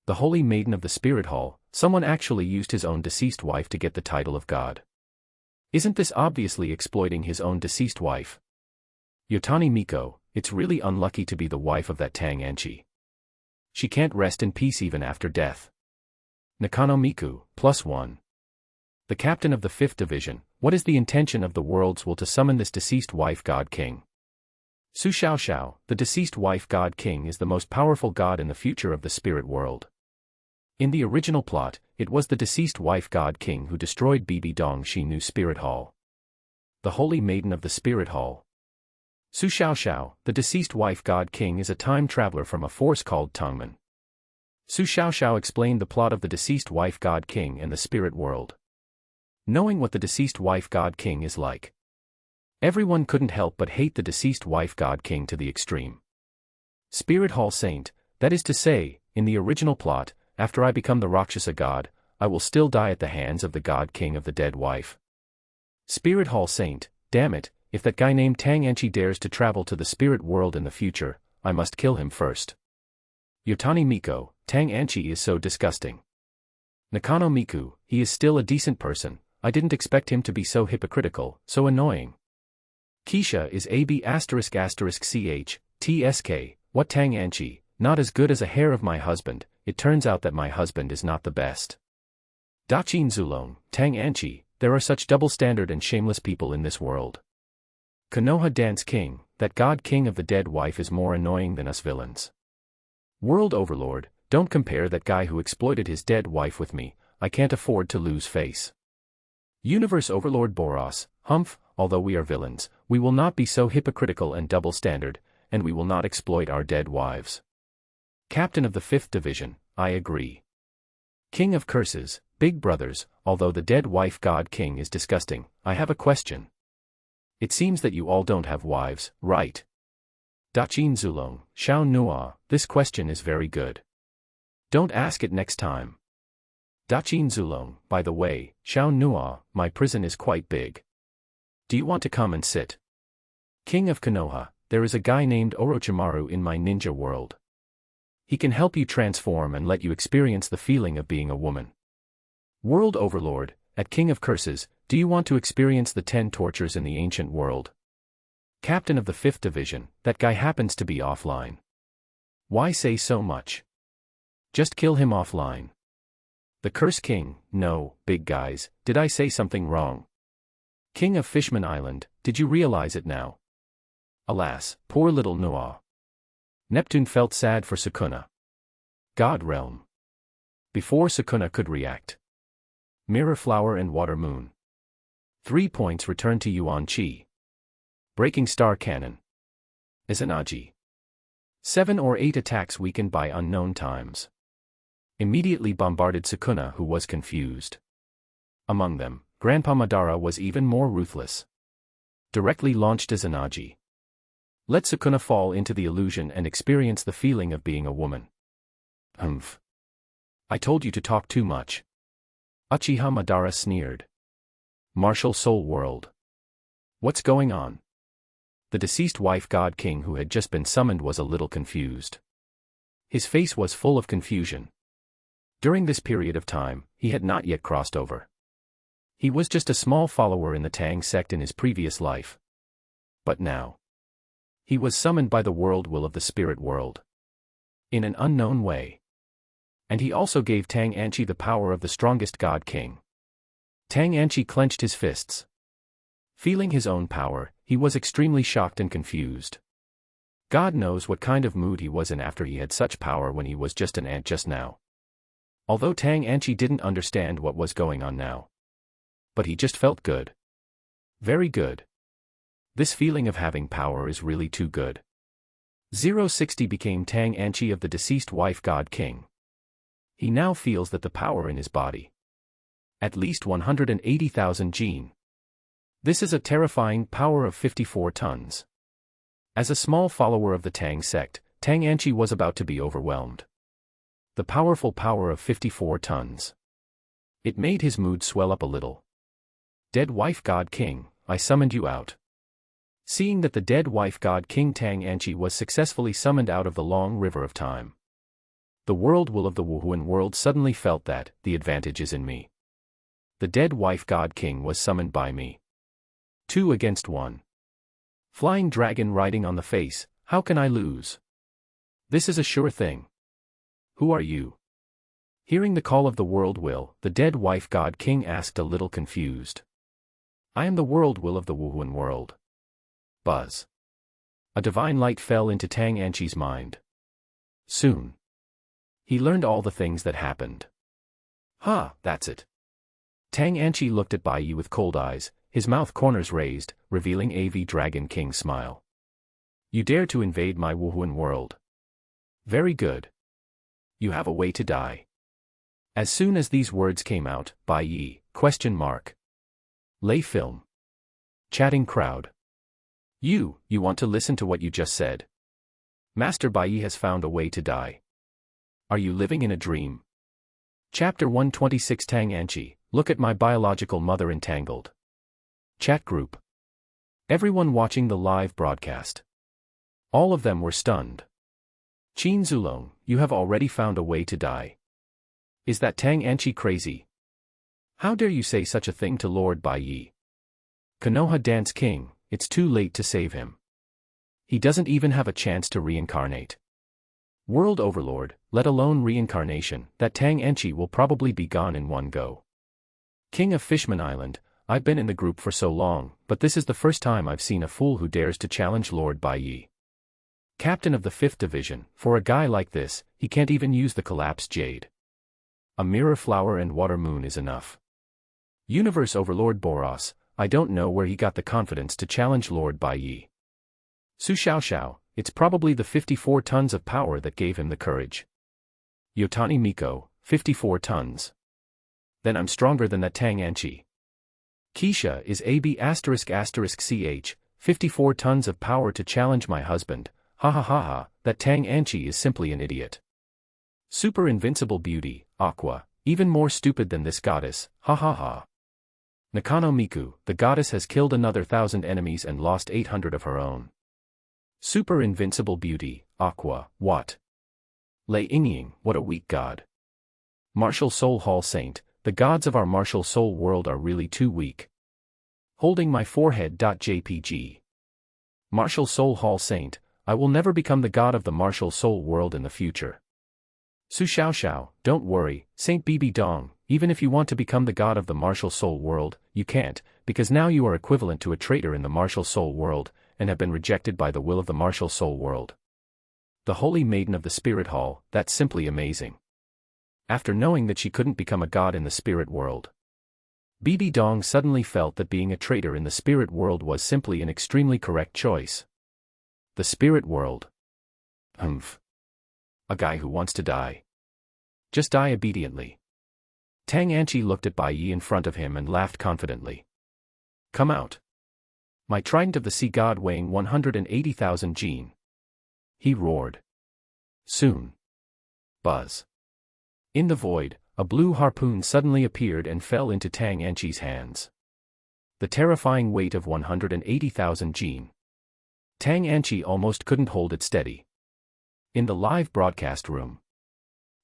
The Holy Maiden of the Spirit Hall, someone actually used his own deceased wife to get the title of God. Isn't this obviously exploiting his own deceased wife? Yotani Miko, it's really unlucky to be the wife of that Tang Anchi. She can't rest in peace even after death. Nakano Miku, +1. The captain of the 5th Division, what is the intention of the world's will to summon this deceased wife God King? Su Xiao Xiao, the deceased wife God King is the most powerful god in the future of the spirit world. In the original plot, it was the deceased wife God King who destroyed Bibi Dong Shi Nu Spirit Hall. The Holy Maiden of the Spirit Hall. Su Xiao Xiao, the deceased wife God King is a time traveler from a force called Tongmen. Su Xiao Xiao explained the plot of the deceased wife God King and the spirit world. Knowing what the deceased wife God King is like, everyone couldn't help but hate the deceased wife God King to the extreme. Spirit Hall Saint, that is to say, in the original plot, after I become the Rakshasa god, I will still die at the hands of the God King of the dead wife. Spirit Hall Saint, damn it, if that guy named Tang Anchi dares to travel to the spirit world in the future, I must kill him first. Yotani Miko, Tang Anchi is so disgusting. Nakano Miku, he is still a decent person, I didn't expect him to be so hypocritical, so annoying. Keisha is AB***ch, TSK, what Tang Anchi, not as good as a hair of my husband, it turns out that my husband is not the best. Daqin Zulong, Tang Anchi, there are such double-standard and shameless people in this world. Konoha Dance King, that God King of the dead wife is more annoying than us villains. World Overlord, don't compare that guy who exploited his dead wife with me, I can't afford to lose face. Universe Overlord Boros, humph, although we are villains, we will not be so hypocritical and double-standard, and we will not exploit our dead wives. Captain of the 5th Division, I agree. King of Curses, Big Brothers, although the dead wife God King is disgusting, I have a question. It seems that you all don't have wives, right? Daqin Zulong, Xiao Nua, this question is very good. Don't ask it next time. Daqin Zulong, by the way, Xiao Nua, my prison is quite big. Do you want to come and sit? King of Konoha, there is a guy named Orochimaru in my ninja world. He can help you transform and let you experience the feeling of being a woman. World Overlord, at King of Curses, do you want to experience the 10 tortures in the ancient world? Captain of the 5th Division, that guy happens to be offline. Why say so much? Just kill him offline. The Curse King, no, big guys, did I say something wrong? King of Fishman Island, did you realize it now? Alas, poor little Noah. Neptune felt sad for Sukuna. God Realm. Before Sukuna could react. Mirror Flower and Water Moon. 3 points return to Yuan Chi. Breaking Star Cannon. Izanagi. 7 or 8 attacks weakened by unknown times. Immediately bombarded Sukuna, who was confused. Among them, Grandpa Madara was even more ruthless. Directly launched Izanagi. Let Sukuna fall into the illusion and experience the feeling of being a woman. Humph. I told you to talk too much. Uchiha Madara sneered. Martial Soul World. What's going on? The deceased wife God King who had just been summoned was a little confused. His face was full of confusion. During this period of time, he had not yet crossed over. He was just a small follower in the Tang sect in his previous life. But now, he was summoned by the world will of the spirit world. In an unknown way. And he also gave Tang Anchi the power of the strongest God King. Tang Anchi clenched his fists. Feeling his own power, he was extremely shocked and confused. God knows what kind of mood he was in after he had such power when he was just an ant just now. Although Tang Anchi didn't understand what was going on now. But he just felt good. Very good. This feeling of having power is really too good. 060 became Tang Anchi of the deceased wife God King. He now feels that the power in his body. At least 180,000 gene. This is a terrifying power of 54 tons. As a small follower of the Tang sect, Tang Anchi was about to be overwhelmed. The powerful power of 54 tons. It made his mood swell up a little. Dead wife God King, I summoned you out. Seeing that the dead wife God King Tang Anchi was successfully summoned out of the long river of time. The world will of the Wuhuan world suddenly felt that, the advantage is in me. The dead wife God King was summoned by me. 2 against 1. Flying dragon riding on the face, how can I lose? This is a sure thing. Who are you? Hearing the call of the world will, the dead wife God King asked a little confused. I am the world will of the Wuhuan world. Buzz. A divine light fell into Tang Anchi's mind. Soon. He learned all the things that happened. That's it. Tang Anchi looked at Bai Ye with cold eyes, his mouth corners raised, revealing AV Dragon King's smile. You dare to invade my Wuhuan world. Very good. You have a way to die. As soon as these words came out, Bai Ye, ? Lay film. Chatting crowd. You want to listen to what you just said? Master Bai Ye has found a way to die. Are you living in a dream? Chapter 126 Tang Anchi, look at my biological mother entangled. Chat group. Everyone watching the live broadcast. All of them were stunned. Daqin Zulong, you have already found a way to die. Is that Tang Anchi crazy? How dare you say such a thing to Lord Bai Ye? Konoha Dance King, it's too late to save him. He doesn't even have a chance to reincarnate. World Overlord, let alone reincarnation, that Tang Anchi will probably be gone in one go. King of Fishman Island, I've been in the group for so long, but this is the first time I've seen a fool who dares to challenge Lord Bai Ye. Captain of the 5th Division, for a guy like this, he can't even use the collapsed jade. A mirror flower and water moon is enough. Universe Overlord Boros, I don't know where he got the confidence to challenge Lord Bai Ye. Su Xiao, it's probably the 54 tons of power that gave him the courage. Yotani Miko, 54 tons. Then I'm stronger than that Tang Anchi. Keisha is AB****ch, 54 tons of power to challenge my husband, that Tang Anchi is simply an idiot. Super invincible beauty, Aqua, even more stupid than this goddess, Nakano Miku, the goddess has killed another 1,000 enemies and lost 800 of her own. Super invincible beauty, Aqua, what? Lei Yingying, what a weak god. Martial Soul Hall Saint, the gods of our martial soul world are really too weak. Holding my forehead. JPG. Martial Soul Hall Saint, I will never become the god of the martial soul world in the future. Su Xiao, don't worry, Saint Bibi Dong, even if you want to become the god of the martial soul world, you can't, because now you are equivalent to a traitor in the martial soul world, and have been rejected by the will of the martial soul world. The Holy Maiden of the Spirit Hall, that's simply amazing. After knowing that she couldn't become a god in the spirit world, Bibi Dong suddenly felt that being a traitor in the spirit world was simply an extremely correct choice. The spirit world. Humph. A guy who wants to die. Just die obediently. Tang Anchi looked at Bai Ye in front of him and laughed confidently. Come out. My trident of the sea god weighing 180,000 jin. He roared. Soon. Buzz. In the void, a blue harpoon suddenly appeared and fell into Tang Anchi's hands. The terrifying weight of 180,000 jin. Tang Anchi almost couldn't hold it steady. In the live broadcast room.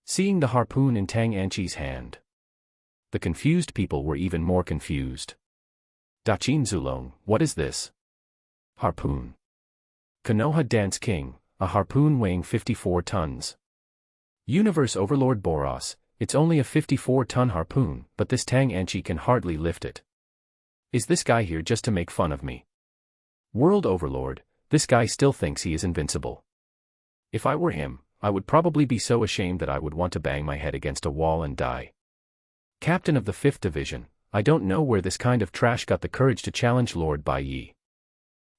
Seeing the harpoon in Tang Anchi's hand. The confused people were even more confused. Daqin Zulong, what is this? Harpoon. Konoha Dance King, a harpoon weighing 54 tons. Universe Overlord Boros, it's only a 54-ton harpoon, but this Tang Anchi can hardly lift it. Is this guy here just to make fun of me? World Overlord, this guy still thinks he is invincible. If I were him, I would probably be so ashamed that I would want to bang my head against a wall and die. Captain of the 5th Division, I don't know where this kind of trash got the courage to challenge Lord Bai Ye.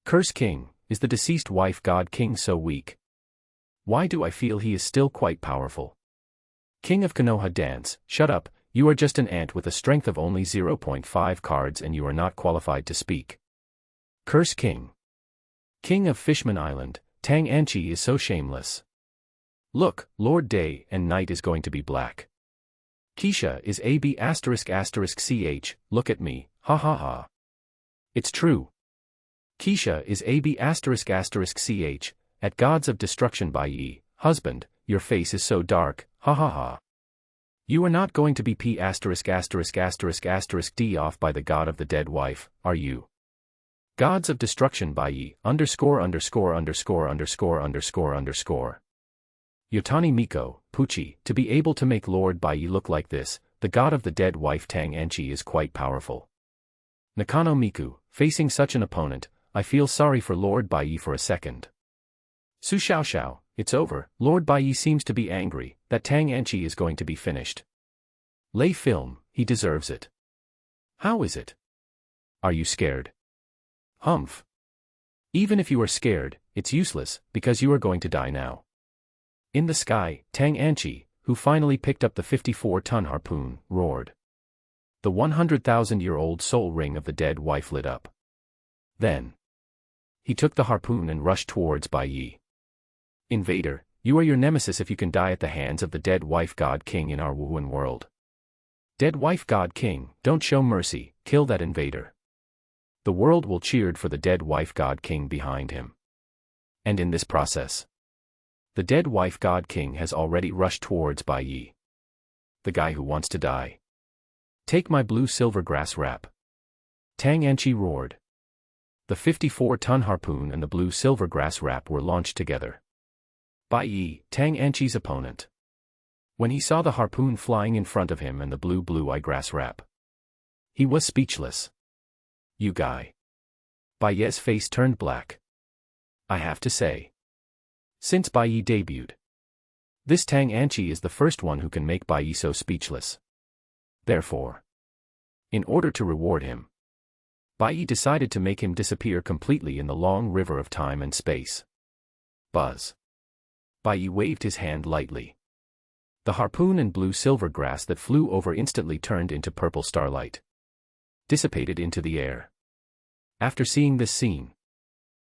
Curse King, is the deceased wife God King so weak? Why do I feel he is still quite powerful? King of Konoha Dance, shut up, you are just an ant with a strength of only 0.5 cards and you are not qualified to speak. Curse King. King of Fishman Island, Tang Anchi is so shameless. Look, Lord Day and Night is going to be black. Keisha is AB ******, look at me, ha ha ha. It's true. Keisha is AB *****, at Gods of Destruction Bai Ye, husband, your face is so dark, ha ha ha. You are not going to be P******* D off by the god of the dead wife, are you? Gods of Destruction Bai Ye, __________. Yotani Miko, Pucci, to be able to make Lord Bai Ye look like this, the god of the dead wife Tang Anchi is quite powerful. Nakano Miku, facing such an opponent, I feel sorry for Lord Bai Ye for a second. Su Xiaoxiao, it's over, Lord Bai Ye seems to be angry, that Tang Anchi is going to be finished. Lay film, he deserves it. How is it? Are you scared? Humph. Even if you are scared, it's useless, because you are going to die now. In the sky, Tang Anchi, who finally picked up the 54-ton harpoon, roared. The 100,000-year-old soul ring of the dead wife lit up. Then he took the harpoon and rushed towards Bai Ye. Invader, you are your nemesis if you can die at the hands of the dead wife God King in our Wuhan world. Dead wife God King, don't show mercy, kill that invader. The world will cheer for the dead wife God King behind him. And in this process, the dead wife God King has already rushed towards Bai Ye. The guy who wants to die. Take my blue silver grass wrap. Tang Anchi roared. The 54-ton harpoon and the blue silver grass wrap were launched together. Bai Ye, Tang Anchi's opponent. When he saw the harpoon flying in front of him and the blue-eye grass wrap, he was speechless. You guy. Bai Ye's face turned black. I have to say. Since Bai Ye debuted, this Tang Anchi is the first one who can make Bai Ye so speechless. Therefore, in order to reward him, Bai Ye decided to make him disappear completely in the long river of time and space. Buzz. Bai Ye waved his hand lightly. The harpoon and blue-silver grass that flew over instantly turned into purple starlight. Dissipated into the air. After seeing this scene,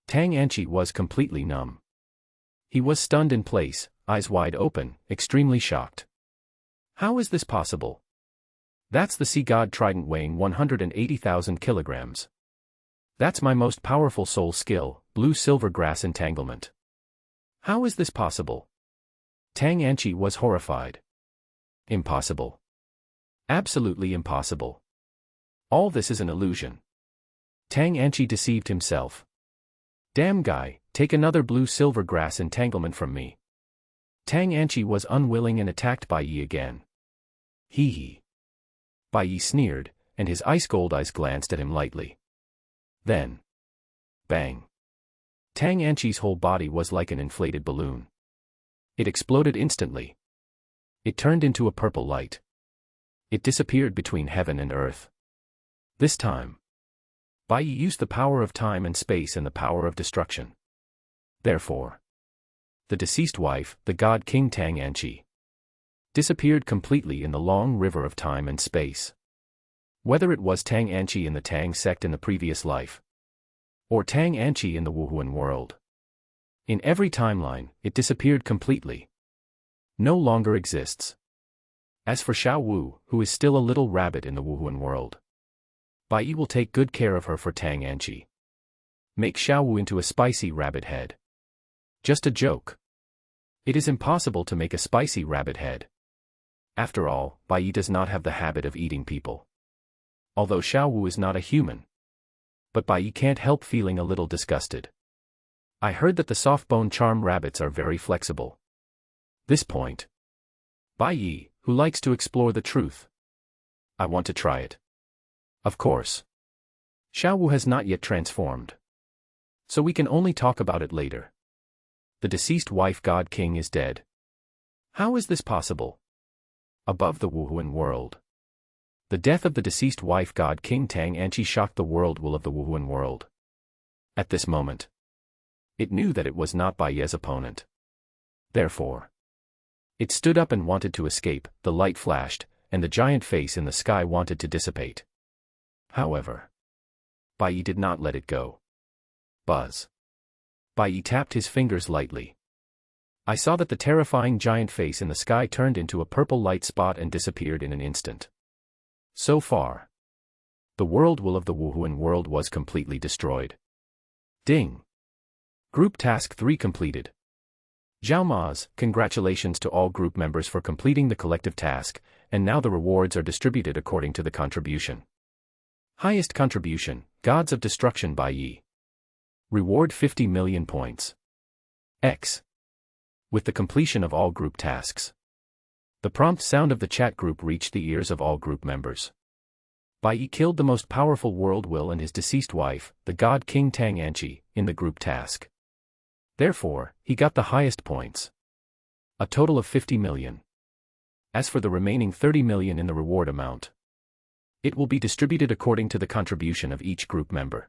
Tang Anchi was completely numb. He was stunned in place, eyes wide open, extremely shocked. How is this possible? That's the sea god trident weighing 180,000 kilograms. That's my most powerful soul skill, blue-silver grass entanglement. How is this possible? Tang Anchi was horrified. Impossible. Absolutely impossible. All this is an illusion. Tang Anchi deceived himself. Damn guy, take another blue-silver grass entanglement from me. Tang Anchi was unwilling and attacked Bai Ye again. Hee hee. Bai Ye sneered, and his ice-gold eyes glanced at him lightly. Then, bang. Tang Anchi's whole body was like an inflated balloon. It exploded instantly. It turned into a purple light. It disappeared between heaven and earth. This time, Bai Ye used the power of time and space and the power of destruction. Therefore, the deceased wife, the god King Tang Anchi, disappeared completely in the long river of time and space. Whether it was Tang Anchi in the Tang sect in the previous life, or Tang Anchi in the Wuhuan world, in every timeline, it disappeared completely. No longer exists. As for Xiao Wu, who is still a little rabbit in the Wuhuan world, Bai Ye will take good care of her for Tang Anchi. Make Xiao Wu into a spicy rabbit head. Just a joke. It is impossible to make a spicy rabbit head. After all, Bai Ye does not have the habit of eating people. Although Xiao Wu is not a human. But Bai Ye can't help feeling a little disgusted. I heard that the soft-bone charm rabbits are very flexible. This point. Bai Ye, who likes to explore the truth. I want to try it. Of course. Xiao Wu has not yet transformed. So we can only talk about it later. The deceased wife god king is dead. How is this possible? Above the Wuhuan world. The death of the deceased wife god King Tang Anchi shocked the world will of the Wuhuan world. At this moment, it knew that it was not Bai Ye's opponent. Therefore, it stood up and wanted to escape, the light flashed, and the giant face in the sky wanted to dissipate. However, Bai Ye did not let it go. Buzz. Bai Ye tapped his fingers lightly. I saw that the terrifying giant face in the sky turned into a purple light spot and disappeared in an instant. So far, the world will of the Wuhuan world was completely destroyed. Ding. Group Task 3 completed. Zhao Maz, congratulations to all group members for completing the collective task, and now the rewards are distributed according to the contribution. Highest contribution, Gods of Destruction Bai Ye. Reward 50 million points. X. With the completion of all group tasks. The prompt sound of the chat group reached the ears of all group members. Bai Ye killed the most powerful world will and his deceased wife, the god King Tang Anchi, in the group task. Therefore, he got the highest points. A total of 50 million. As for the remaining 30 million in the reward amount, it will be distributed according to the contribution of each group member.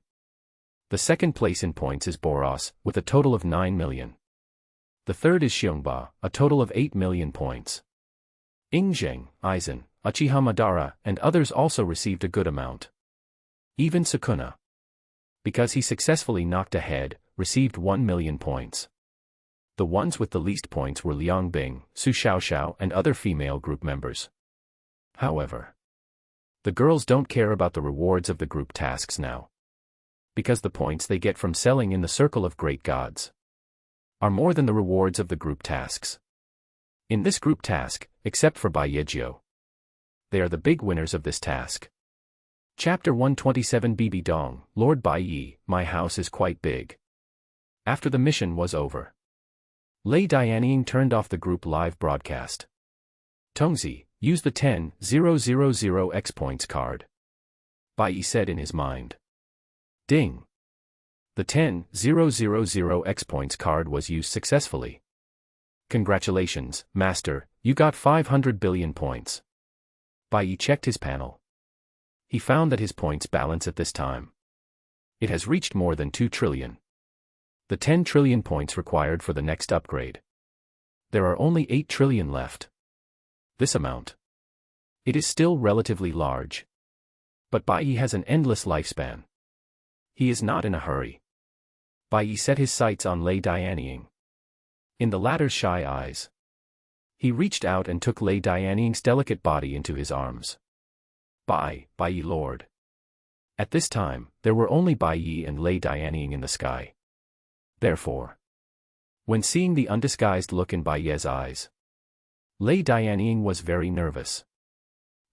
The second place in points is Boros, with a total of 9 million. The third is Xiongba, a total of 8 million points. Ingzheng, Aizen, Uchiha Madara, and others also received a good amount. Even Sukuna, because he successfully knocked ahead, received 1 million points. The ones with the least points were Liang Bing, Su Xiaoxiao, and other female group members. However, the girls don't care about the rewards of the group tasks now, because the points they get from selling in the Circle of Great Gods are more than the rewards of the group tasks. In this group task, except for Bai Ye, they are the big winners of this task. Chapter 127 Bibi Dong, Lord Bai Ye, my house is quite big. After the mission was over, Lei Dianying turned off the group live broadcast. Tongzi, use the 10,000 X points card. Bai Ye said in his mind. Ding. The 10,000 X points card was used successfully. Congratulations, Master, you got 500 billion points. Bai Ye checked his panel. He found that his points balance at this time. It has reached more than 2 trillion. The 10 trillion points required for the next upgrade. There are only 8 trillion left. This amount. It is still relatively large. But Bai Ye has an endless lifespan. He is not in a hurry. Bai Ye set his sights on Lei Dianying. In the latter's shy eyes, he reached out and took Lei Dianying's delicate body into his arms. Bai Ye Lord. At this time, there were only Bai Ye and Lei Dianying in the sky. Therefore, when seeing the undisguised look in Bai Ye's eyes, Lei Dianying was very nervous.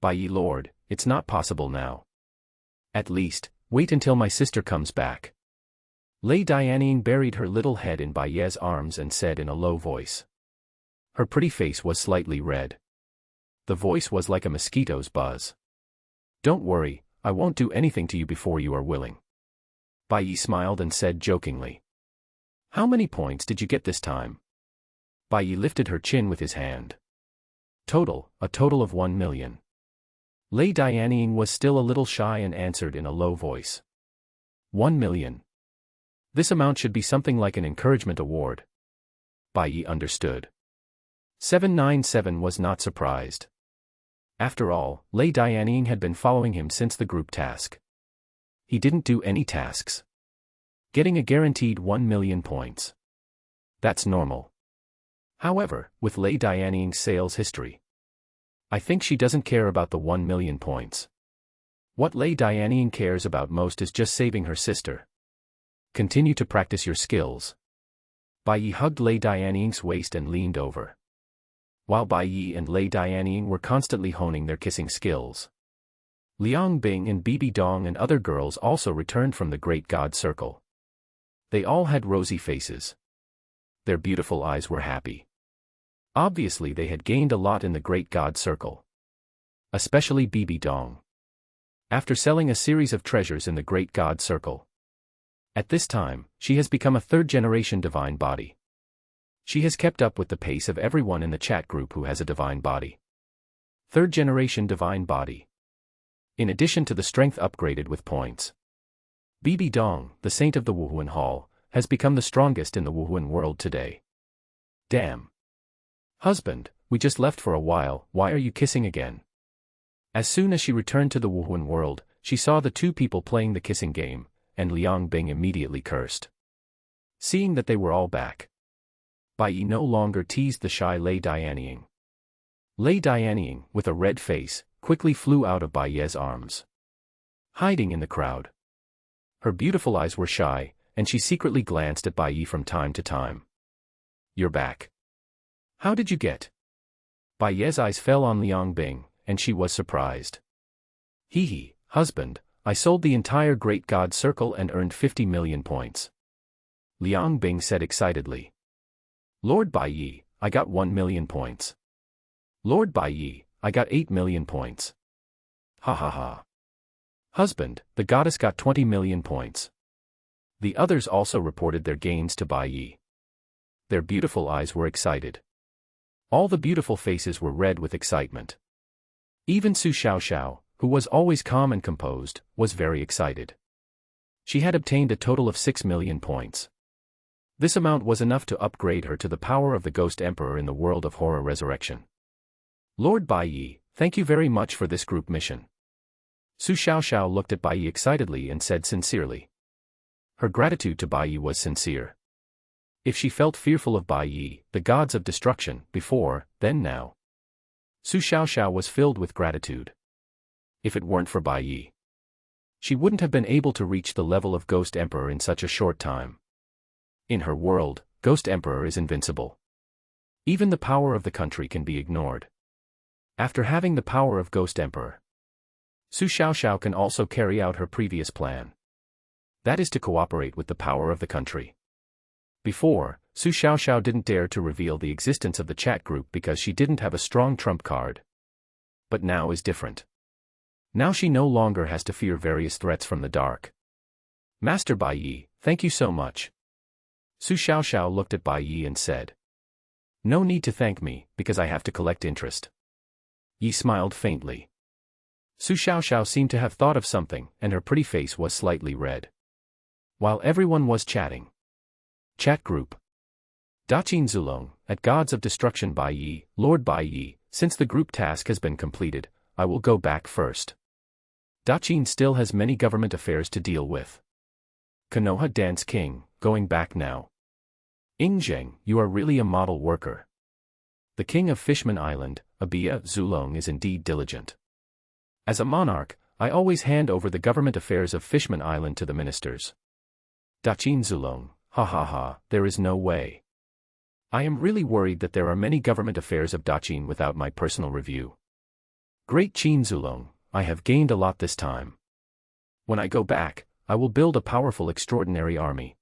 Bai Ye Lord, it's not possible now. At least, wait until my sister comes back. Lei Dianying buried her little head in Bai Ye's arms and said in a low voice. Her pretty face was slightly red. The voice was like a mosquito's buzz. Don't worry, I won't do anything to you before you are willing. Bai Ye smiled and said jokingly. How many points did you get this time? Bai Ye lifted her chin with his hand. A total of 1 million. Lei Dianying was still a little shy and answered in a low voice. 1 million. This amount should be something like an encouragement award. Bai Ye understood. 797 was not surprised. After all, Lei Dianying had been following him since the group task. He didn't do any tasks. Getting a guaranteed 1 million points. That's normal. However, with Lei Dianying's sales history, I think she doesn't care about the 1 million points. What Lei Dianying cares about most is just saving her sister. Continue to practice your skills. Bai Ye hugged Lei Dianying's waist and leaned over. While Bai Ye and Lei Dianying were constantly honing their kissing skills, Liang Bing and Bibi Dong and other girls also returned from the Great God Circle. They all had rosy faces. Their beautiful eyes were happy. Obviously they had gained a lot in the Great God Circle. Especially Bibi Dong. After selling a series of treasures in the Great God Circle. At this time, she has become a third-generation divine body. She has kept up with the pace of everyone in the chat group who has a divine body. Third-generation divine body. In addition to the strength upgraded with points. Bibi Dong, the saint of the Wuhuan Hall, has become the strongest in the Wuhuan world today. Damn. Husband, we just left for a while, why are you kissing again? As soon as she returned to the Wuhuan world, she saw the two people playing the kissing game, and Liang Bing immediately cursed. Seeing that they were all back, Bai Ye no longer teased the shy Lei Dianying. Lei Dianying, with a red face, quickly flew out of Bai Ye's arms, hiding in the crowd. Her beautiful eyes were shy, and she secretly glanced at Bai Ye from time to time. You're back. How did you get? Bai Ye's eyes fell on Liang Bing, and she was surprised. Hee, husband, I sold the entire Great God Circle and earned 50 million points. Liang Bing said excitedly. Lord Bai Ye, I got 1 million points. Lord Bai Ye, I got 8 million points. Ha ha ha. Husband, the goddess got 20 million points. The others also reported their gains to Bai Ye. Their beautiful eyes were excited. All the beautiful faces were red with excitement. Even Su Xiaoxiao, who was always calm and composed, was very excited. She had obtained a total of 6 million points. This amount was enough to upgrade her to the power of the Ghost Emperor in the world of horror resurrection. Lord Bai Ye, thank you very much for this group mission. Su Xiaoxiao looked at Bai Ye excitedly and said sincerely. Her gratitude to Bai Ye was sincere. If she felt fearful of Bai Ye, the gods of destruction, before, then now. Su Xiaoxiao was filled with gratitude. If it weren't for Bai Ye, she wouldn't have been able to reach the level of Ghost Emperor in such a short time. In her world, Ghost Emperor is invincible. Even the power of the country can be ignored. After having the power of Ghost Emperor, Su Xiaoxiao can also carry out her previous plan. That is to cooperate with the power of the country. Before, Su Xiaoxiao didn't dare to reveal the existence of the chat group because she didn't have a strong trump card. But now is different. Now she no longer has to fear various threats from the dark. Master Bai Ye, thank you so much. Su Xiaoxiao looked at Bai Ye and said. No need to thank me, because I have to collect interest. Yi smiled faintly. Su Xiaoxiao seemed to have thought of something, and her pretty face was slightly red. While everyone was chatting. Chat group. Daqin Zulong, at Gods of Destruction Bai Ye, Lord Bai Ye, since the group task has been completed, I will go back first. Daqin still has many government affairs to deal with. Konoha Dance King, going back now. Zheng, you are really a model worker. The king of Fishman Island, Bai Zulong, is indeed diligent. As a monarch, I always hand over the government affairs of Fishman Island to the ministers. Daqin Zulong, ha ha ha, there is no way. I am really worried that there are many government affairs of Daqin without my personal review. Great Qin Zulong, I have gained a lot this time. When I go back, I will build a powerful extraordinary army.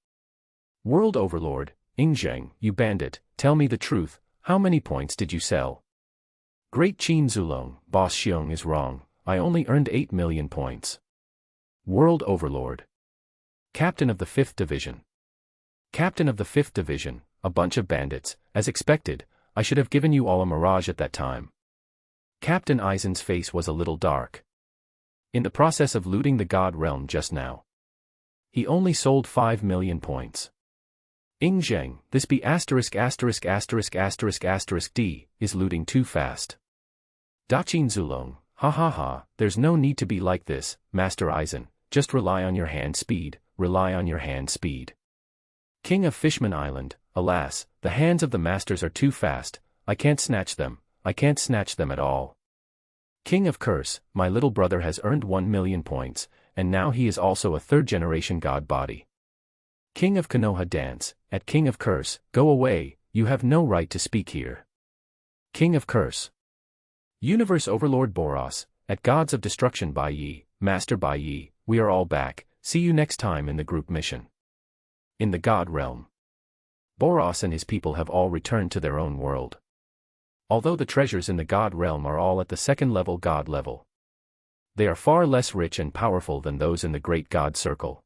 World Overlord, Zheng, you bandit, tell me the truth, how many points did you sell? Great Qin Zulong, Boss Xiong is wrong, I only earned 8 million points. World Overlord. Captain of the 5th Division. Captain of the 5th Division, a bunch of bandits, as expected, I should have given you all a mirage at that time. Captain Aizen's face was a little dark. In the process of looting the God realm just now. He only sold 5 million points. Ing Zheng, this B asterisk asterisk asterisk asterisk asterisk D, is looting too fast. Daqin Zulong, ha ha ha, there's no need to be like this, Master Aizen, just rely on your hand speed, rely on your hand speed. King of Fishman Island, alas, the hands of the masters are too fast, I can't snatch them at all. King of Curse, my little brother has earned 1 million points, and now he is also a third-generation god body. King of Konoha Dance, at King of Curse, go away, you have no right to speak here. King of Curse. Universe Overlord Boros, at Gods of Destruction Bai Ye, Master Bai Ye, we are all back, see you next time in the group mission. In the God Realm. Boros and his people have all returned to their own world. Although the treasures in the God Realm are all at the second-level God level, they are far less rich and powerful than those in the Great God Circle.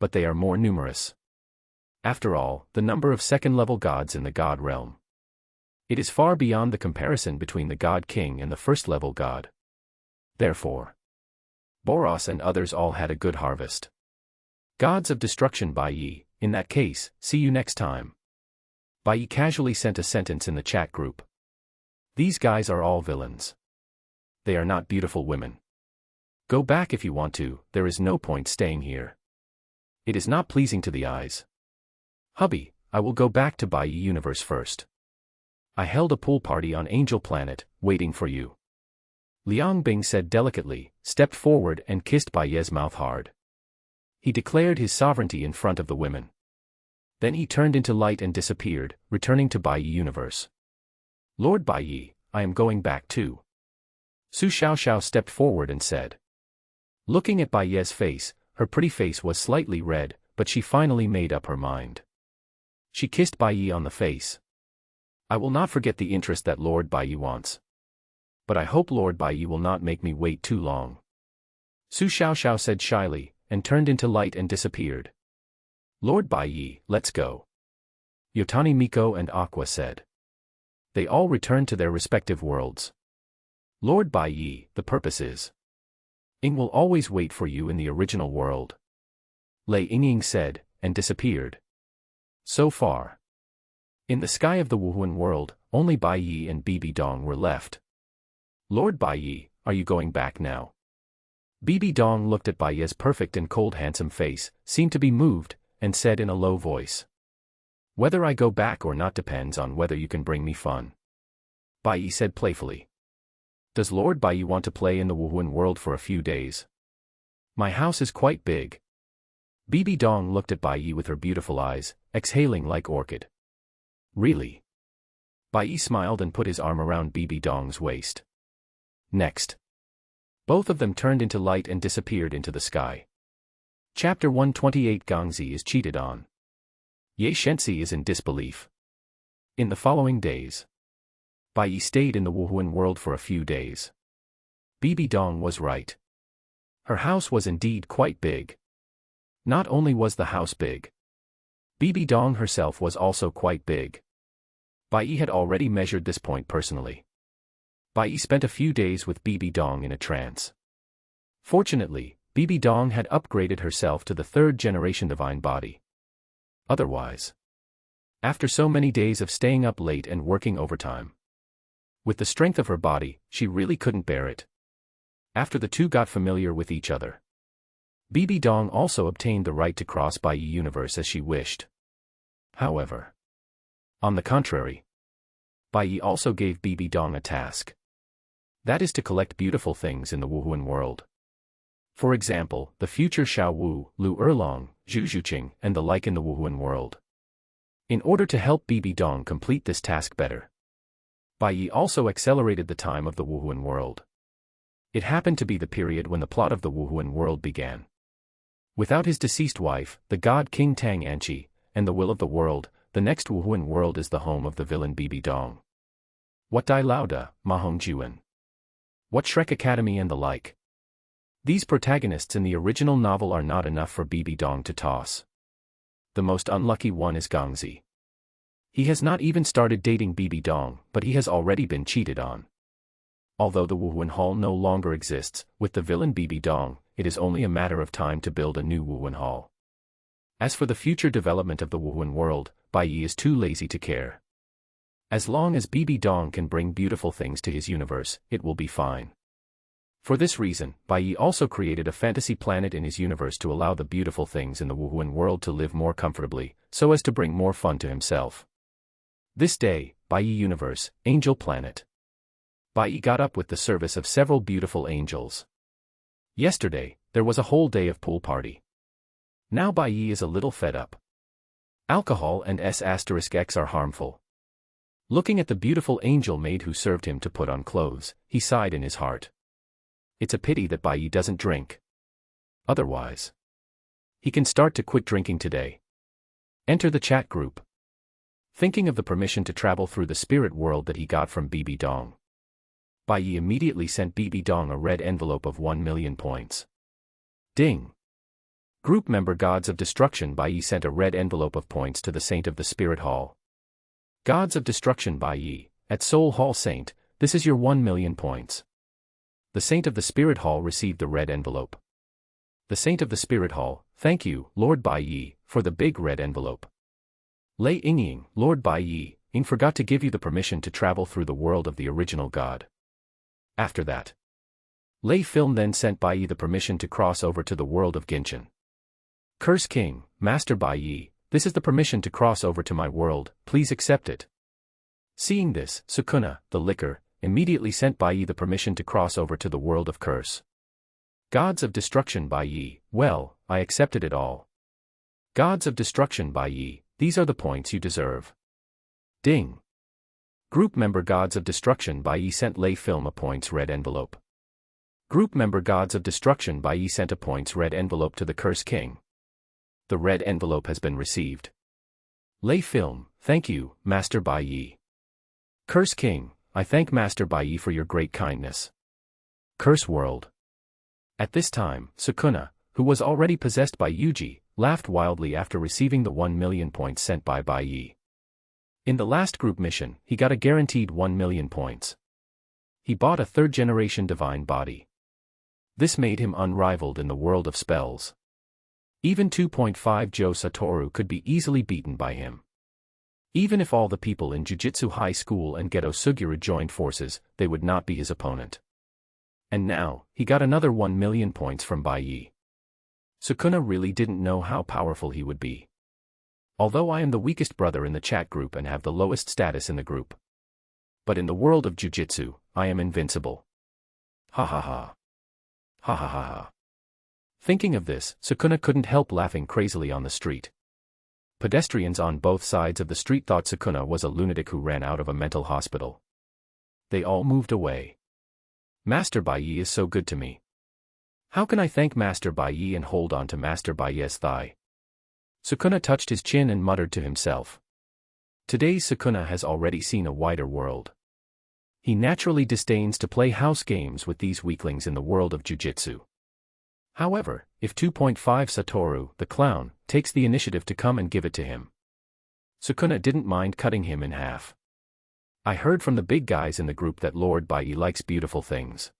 But they are more numerous. After all, the number of second-level gods in the God Realm. It is far beyond the comparison between the God King and the first-level God. Therefore, Boros and others all had a good harvest. Gods of Destruction Bai Ye, in that case, see you next time. Bai Ye casually sent a sentence in the chat group. These guys are all villains. They are not beautiful women. Go back if you want to, there is no point staying here. It is not pleasing to the eyes. Hubby, I will go back to Bai Ye Universe first. I held a pool party on Angel Planet, waiting for you. Liang Bing said delicately, stepped forward and kissed Bai Ye's mouth hard. He declared his sovereignty in front of the women. Then he turned into light and disappeared, returning to Bai Ye Universe. Lord Bai Ye, I am going back too. Su Xiaoxiao stepped forward and said. Looking at Bai Ye's face, her pretty face was slightly red, but she finally made up her mind. She kissed Bai Ye on the face. I will not forget the interest that Lord Bai Ye wants. But I hope Lord Bai Ye will not make me wait too long. Su Xiaoxiao said shyly, and turned into light and disappeared. Lord Bai Ye, let's go. Yotani Miko and Aqua said. They all returned to their respective worlds. Lord Bai Ye, the purpose is. Ing will always wait for you in the original world. Lei Yingying said, and disappeared. So far. In the sky of the Wuhuan world, only Bai Ye and Bibi Dong were left. Lord Bai Ye, are you going back now? Bibi Dong looked at Bai Ye's perfect and cold handsome face, seemed to be moved, and said in a low voice. Whether I go back or not depends on whether you can bring me fun. Bai Ye said playfully. Does Lord Bai Ye want to play in the Wuhuan world for a few days? My house is quite big. Bibi Dong looked at Bai Ye with her beautiful eyes, exhaling like orchid. Really? Bai Ye smiled and put his arm around Bibi Dong's waist. Next. Both of them turned into light and disappeared into the sky. Chapter 128 Gangzi is cheated on. Ye Shensi is in disbelief. In the following days, Bai Ye stayed in the Wuhuan world for a few days. Bibi Dong was right. Her house was indeed quite big. Not only was the house big, Bibi Dong herself was also quite big. Bai Ye had already measured this point personally. Bai Ye spent a few days with Bibi Dong in a trance. Fortunately, Bibi Dong had upgraded herself to the third-generation divine body. Otherwise, after so many days of staying up late and working overtime, with the strength of her body, she really couldn't bear it. After the two got familiar with each other, Bibi Dong also obtained the right to cross Bai Ye Universe as she wished. However, on the contrary, Bai Ye also gave Bibi Dong a task. That is to collect beautiful things in the Wuhuan world. For example, the future Xiao Wu, Lu Erlong, Zhu Zhuqing, and the like in the Wuhuan world. In order to help Bibi Dong complete this task better, Bai Ye also accelerated the time of the Wuhuan world. It happened to be the period when the plot of the Wuhuan world began. Without his deceased wife, the god King Tang Anchi, and the will of the world, the next Wuhuan world is the home of the villain Bibi Dong. What Dai Lauda, Mahong Juan. What Shrek Academy and the like. These protagonists in the original novel are not enough for Bibi Dong to toss. The most unlucky one is Gangzi. He has not even started dating Bibi Dong, but he has already been cheated on. Although the Wuhuan Hall no longer exists, with the villain Bibi Dong, it is only a matter of time to build a new Wuhuan Hall. As for the future development of the Wuhan world, Bai Ye is too lazy to care. As long as Bibi Dong can bring beautiful things to his universe, it will be fine. For this reason, Bai Ye also created a fantasy planet in his universe to allow the beautiful things in the Wuhan world to live more comfortably, so as to bring more fun to himself. This day, Bai Ye Universe, Angel Planet. Bai Ye got up with the service of several beautiful angels. Yesterday, there was a whole day of pool party. Now Bai Ye is a little fed up. Alcohol and S*X are harmful. Looking at the beautiful angel maid who served him to put on clothes, he sighed in his heart. It's a pity that Bai Ye doesn't drink. Otherwise, he can start to quit drinking today. Enter the chat group. Thinking of the permission to travel through the spirit world that he got from Bibi Dong, Bai Ye immediately sent Bibi Dong a red envelope of 1 million points. Ding! Group member Gods of Destruction Bai Ye sent a red envelope of points to the Saint of the Spirit Hall. Gods of Destruction Bai Ye, at Soul Hall Saint, this is your 1 million points. The Saint of the Spirit Hall received the red envelope. The Saint of the Spirit Hall, thank you, Lord Bai Ye, for the big red envelope. Lei Yingying, Lord Bai Ye, forgot to give you the permission to travel through the world of the original God. After that, Lei Film then sent Bai Ye the permission to cross over to the world of Genshin. Curse King, Master Bai Ye, this is the permission to cross over to my world, please accept it. Seeing this, Sukuna, the liquor, immediately sent Bai Ye the permission to cross over to the world of Curse. Gods of Destruction Bai Ye, well, I accepted it all. Gods of Destruction Bai Ye, these are the points you deserve. Ding! Group member Gods of Destruction Bai Ye sent Lei Film a points red envelope. Group member Gods of Destruction Bai Ye sent a points red envelope to the Curse King. The red envelope has been received. Lei Film, thank you, Master Bai Ye. Curse King, I thank Master Bai Ye for your great kindness. Curse World. At this time, Sukuna, who was already possessed by Yuji, laughed wildly after receiving the 1 million points sent by Bai Ye. In the last group mission, he got a guaranteed 1 million points. He bought a third-generation divine body. This made him unrivaled in the world of spells. Even 2.5 Jo Satoru could be easily beaten by him. Even if all the people in Jujutsu High School and Geto Suguru joined forces, they would not be his opponent. And now, he got another 1 million points from Bai Ye. Sukuna really didn't know how powerful he would be. Although I am the weakest brother in the chat group and have the lowest status in the group. But in the world of Jujutsu, I am invincible. Ha ha ha. Ha ha ha ha. Thinking of this, Sukuna couldn't help laughing crazily on the street. Pedestrians on both sides of the street thought Sukuna was a lunatic who ran out of a mental hospital. They all moved away. Master Bai Ye is so good to me. How can I thank Master Bai Ye and hold on to Master Bai Ye's thigh? Sukuna touched his chin and muttered to himself. Today's Sukuna has already seen a wider world. He naturally disdains to play house games with these weaklings in the world of Jujutsu. However, if 2.5 Satoru, the clown, takes the initiative to come and give it to him, Sukuna didn't mind cutting him in half. I heard from the big guys in the group that Lord Bai Ye likes beautiful things.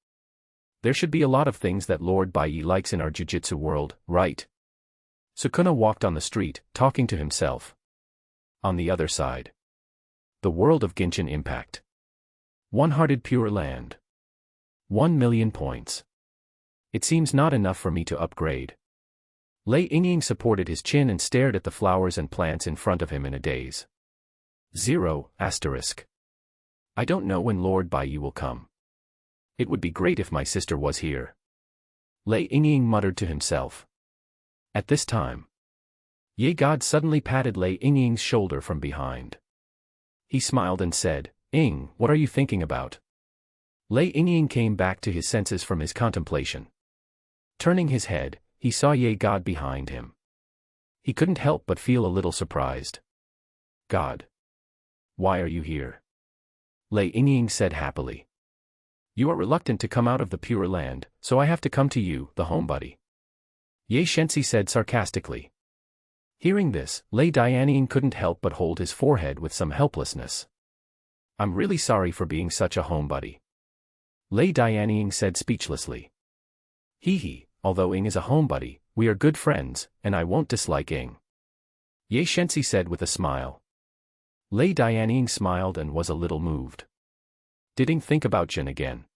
There should be a lot of things that Lord Bai Ye likes in our Jujutsu world, right? Sukuna walked on the street, talking to himself. On the other side, the world of Genshin Impact. One-hearted Pure Land. 1 million points. It seems not enough for me to upgrade. Lei Yingying supported his chin and stared at the flowers and plants in front of him in a daze. 0**. I don't know when Lord Bai Ye will come. It would be great if my sister was here. Lei Yingying muttered to himself. At this time, Ye God suddenly patted Lei Yingying's shoulder from behind. He smiled and said, "Ing, what are you thinking about?" Lei Yingying came back to his senses from his contemplation. Turning his head, he saw Ye God behind him. He couldn't help but feel a little surprised. "God, why are you here?" Lei Yingying said happily. "You are reluctant to come out of the Pure Land, so I have to come to you, the homebody." Ye Shensi said sarcastically. Hearing this, Lei Dianying couldn't help but hold his forehead with some helplessness. "I'm really sorry for being such a homebody," Lei Dianying said speechlessly. Hee, although Ing is a homebody, we are good friends, and I won't dislike Ing. Ye Shensi said with a smile. Lei Dianying smiled and was a little moved. Didn't think about Jin again.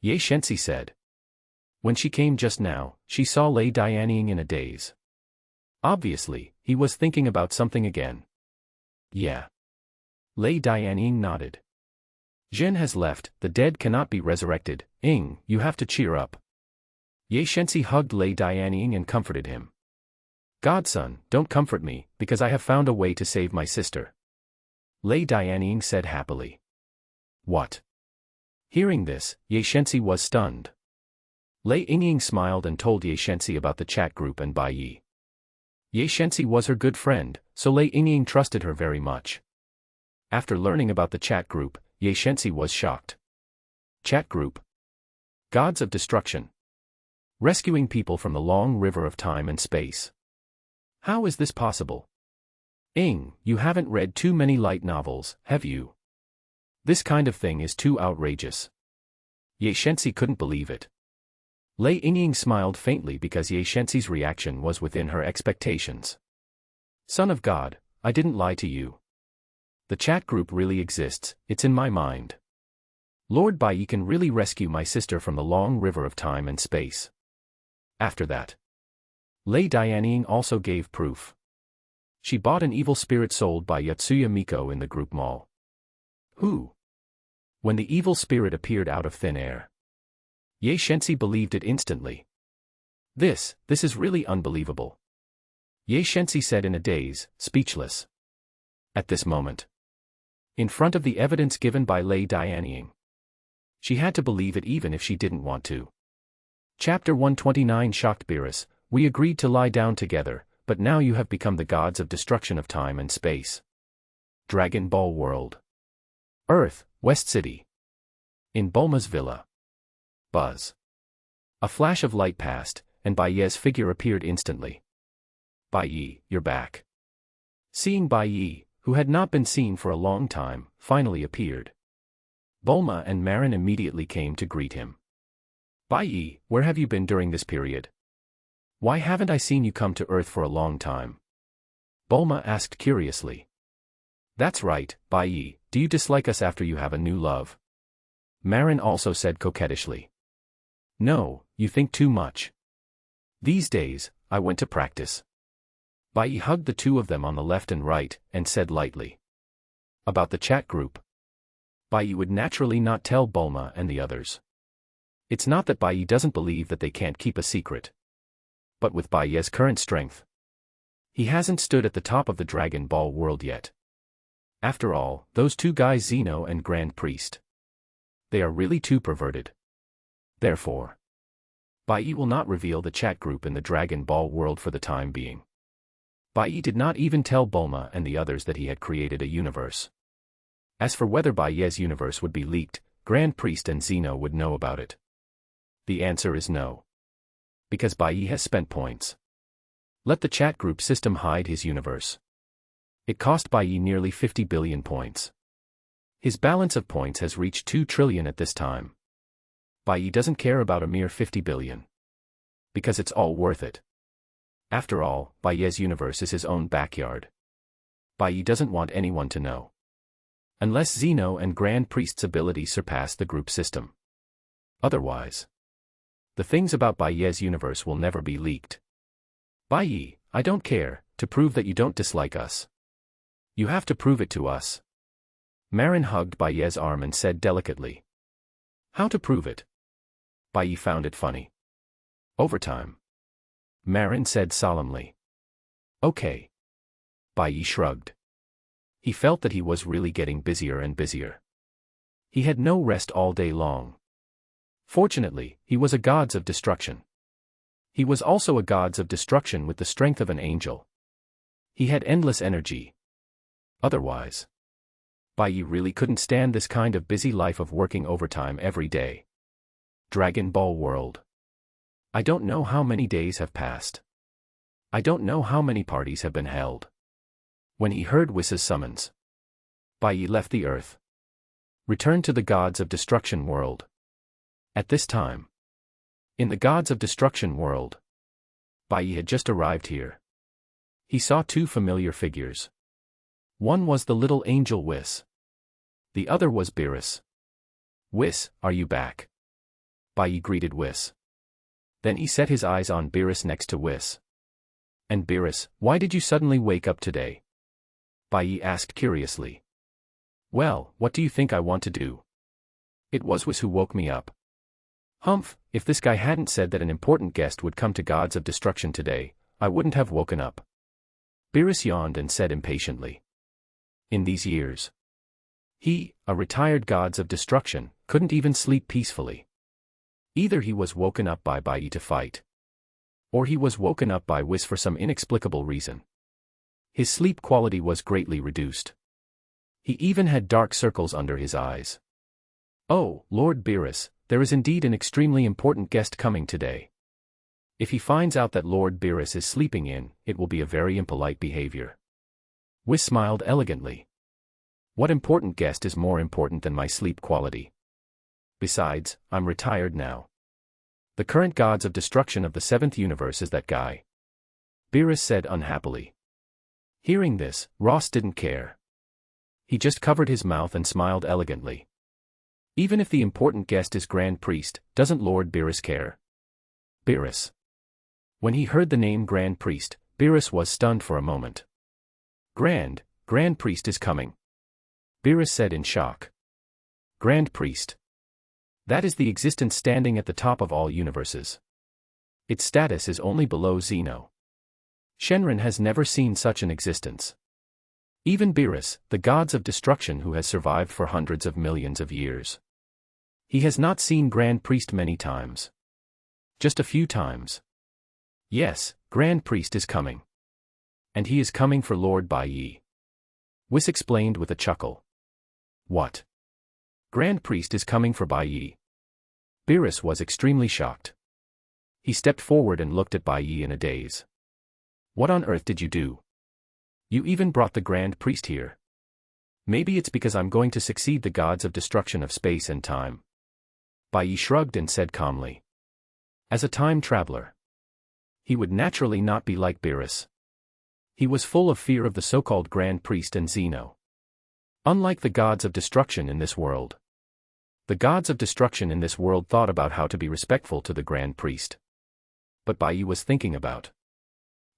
Ye Shensi said. When she came just now, she saw Lei Dianying in a daze. Obviously, he was thinking about something again. Yeah. Lei Dianying nodded. Jin has left, the dead cannot be resurrected. You have to cheer up. Ye Shensi hugged Lei Dianying and comforted him. Godson, don't comfort me, because I have found a way to save my sister. Lei Dianying said happily. What? Hearing this, Ye Shensi was stunned. Lei Yingying smiled and told Ye Shensi about the chat group and Bai Ye. Ye Shensi was her good friend, so Lei Yingying trusted her very much. After learning about the chat group, Ye Shensi was shocked. Chat group? Gods of Destruction. Rescuing people from the long river of time and space. How is this possible? You haven't read too many light novels, have you? This kind of thing is too outrageous. Ye Shensi couldn't believe it. Lei Yingying smiled faintly because Ye Shensi's reaction was within her expectations. Son of God, I didn't lie to you. The chat group really exists, it's in my mind. Lord Bai Ye can really rescue my sister from the long river of time and space. After that, Lei Dianying also gave proof. She bought an evil spirit sold by Yotani Miko in the group mall. Who? When the evil spirit appeared out of thin air, Ye Shensi believed it instantly. This is really unbelievable. Ye Shensi said in a daze, speechless. At this moment, in front of the evidence given by Lei Dianying, she had to believe it even if she didn't want to. Chapter 129 Shocked Beerus, we agreed to lie down together, but now you have become the gods of destruction of time and space. Dragon Ball World. Earth, West City. In Bulma's villa. Buzz. A flash of light passed, and Bai Ye's figure appeared instantly. Bai Ye, you're back. Seeing Bai Ye, who had not been seen for a long time, finally appeared. Bulma and Marin immediately came to greet him. Bai Ye, where have you been during this period? Why haven't I seen you come to Earth for a long time? Bulma asked curiously. That's right, Bai Ye, do you dislike us after you have a new love? Marin also said coquettishly. No, you think too much. These days, I went to practice. Bai Ye hugged the two of them on the left and right, and said lightly. About the chat group. Bai Ye would naturally not tell Bulma and the others. It's not that Bai Ye doesn't believe that they can't keep a secret. But with Bai Ye's current strength, he hasn't stood at the top of the Dragon Ball world yet. After all, those two guys Zeno and Grand Priest. They are really too perverted. Therefore, Bai Ye will not reveal the chat group in the Dragon Ball world for the time being. Bai Ye did not even tell Bulma and the others that he had created a universe. As for whether Bai Ye's universe would be leaked, Grand Priest and Zeno would know about it. The answer is no. Because Bai Ye has spent points. Let the chat group system hide his universe. It cost Bai Ye nearly 50 billion points. His balance of points has reached 2 trillion at this time. Bai Ye doesn't care about a mere 50 billion. Because it's all worth it. After all, Bai Ye's universe is his own backyard. Bai Ye doesn't want anyone to know. Unless Zeno and Grand Priest's abilities surpass the group system. Otherwise, the things about Bai Ye's universe will never be leaked. Bai Ye, I don't care, to prove that you don't dislike us. You have to prove it to us. Marin hugged Bai Ye's arm and said delicately. How to prove it? Bai Ye found it funny. Overtime. Marin said solemnly. Okay. Bai Ye shrugged. He felt that he was really getting busier and busier. He had no rest all day long. Fortunately, he was a gods of destruction. He was also a gods of destruction with the strength of an angel. He had endless energy. Otherwise, Bai Ye really couldn't stand this kind of busy life of working overtime every day. Dragon Ball World. I don't know how many days have passed. I don't know how many parties have been held. When he heard Whis' summons, Bai Ye left the earth. Returned to the gods of destruction world. At this time, in the gods of destruction world, Bai Ye had just arrived here. He saw two familiar figures. One was the little angel Whis. The other was Boros. "Whis, are you back?" Bai Ye greeted Whis. Then he set his eyes on Boros next to Whis. "And Boros, why did you suddenly wake up today?" Bai Ye asked curiously. "Well, what do you think I want to do? It was Whis who woke me up." "Humph, if this guy hadn't said that an important guest would come to Gods of Destruction today, I wouldn't have woken up." Boros yawned and said impatiently. In these years, he, a retired Gods of Destruction, couldn't even sleep peacefully. Either he was woken up by Bai Ye to fight, or he was woken up by Whis for some inexplicable reason. His sleep quality was greatly reduced. He even had dark circles under his eyes. "Oh, Lord Boros, there is indeed an extremely important guest coming today. If he finds out that Lord Boros is sleeping in, it will be a very impolite behavior." Whis smiled elegantly. "What important guest is more important than my sleep quality? Besides, I'm retired now. The current Gods of Destruction of the 7th universe is that guy," Boros said unhappily. Hearing this, Ross didn't care. He just covered his mouth and smiled elegantly. Even if the important guest is Grand Priest, doesn't Lord Boros care? Boros. When he heard the name Grand Priest, Boros was stunned for a moment. Grand Priest is coming," Boros said in shock. "Grand Priest. That is the existence standing at the top of all universes. Its status is only below Xeno. Shenron has never seen such an existence. Even Boros, the Gods of Destruction who has survived for hundreds of millions of years. He has not seen Grand Priest many times. Just a few times. Yes, Grand Priest is coming. And he is coming for Lord Bai Ye," Whis explained with a chuckle. "What? Grand Priest is coming for Bai Ye?" Boros was extremely shocked. He stepped forward and looked at Bai Ye in a daze. "What on earth did you do? You even brought the Grand Priest here. Maybe it's because I'm going to succeed the Gods of Destruction of space and time." Bai Ye shrugged and said calmly. As a time traveler, he would naturally not be like Boros. He was full of fear of the so-called Grand Priest and Xeno. Unlike the Gods of Destruction in this world, the Gods of Destruction in this world thought about how to be respectful to the Grand Priest. But Bai Ye was thinking about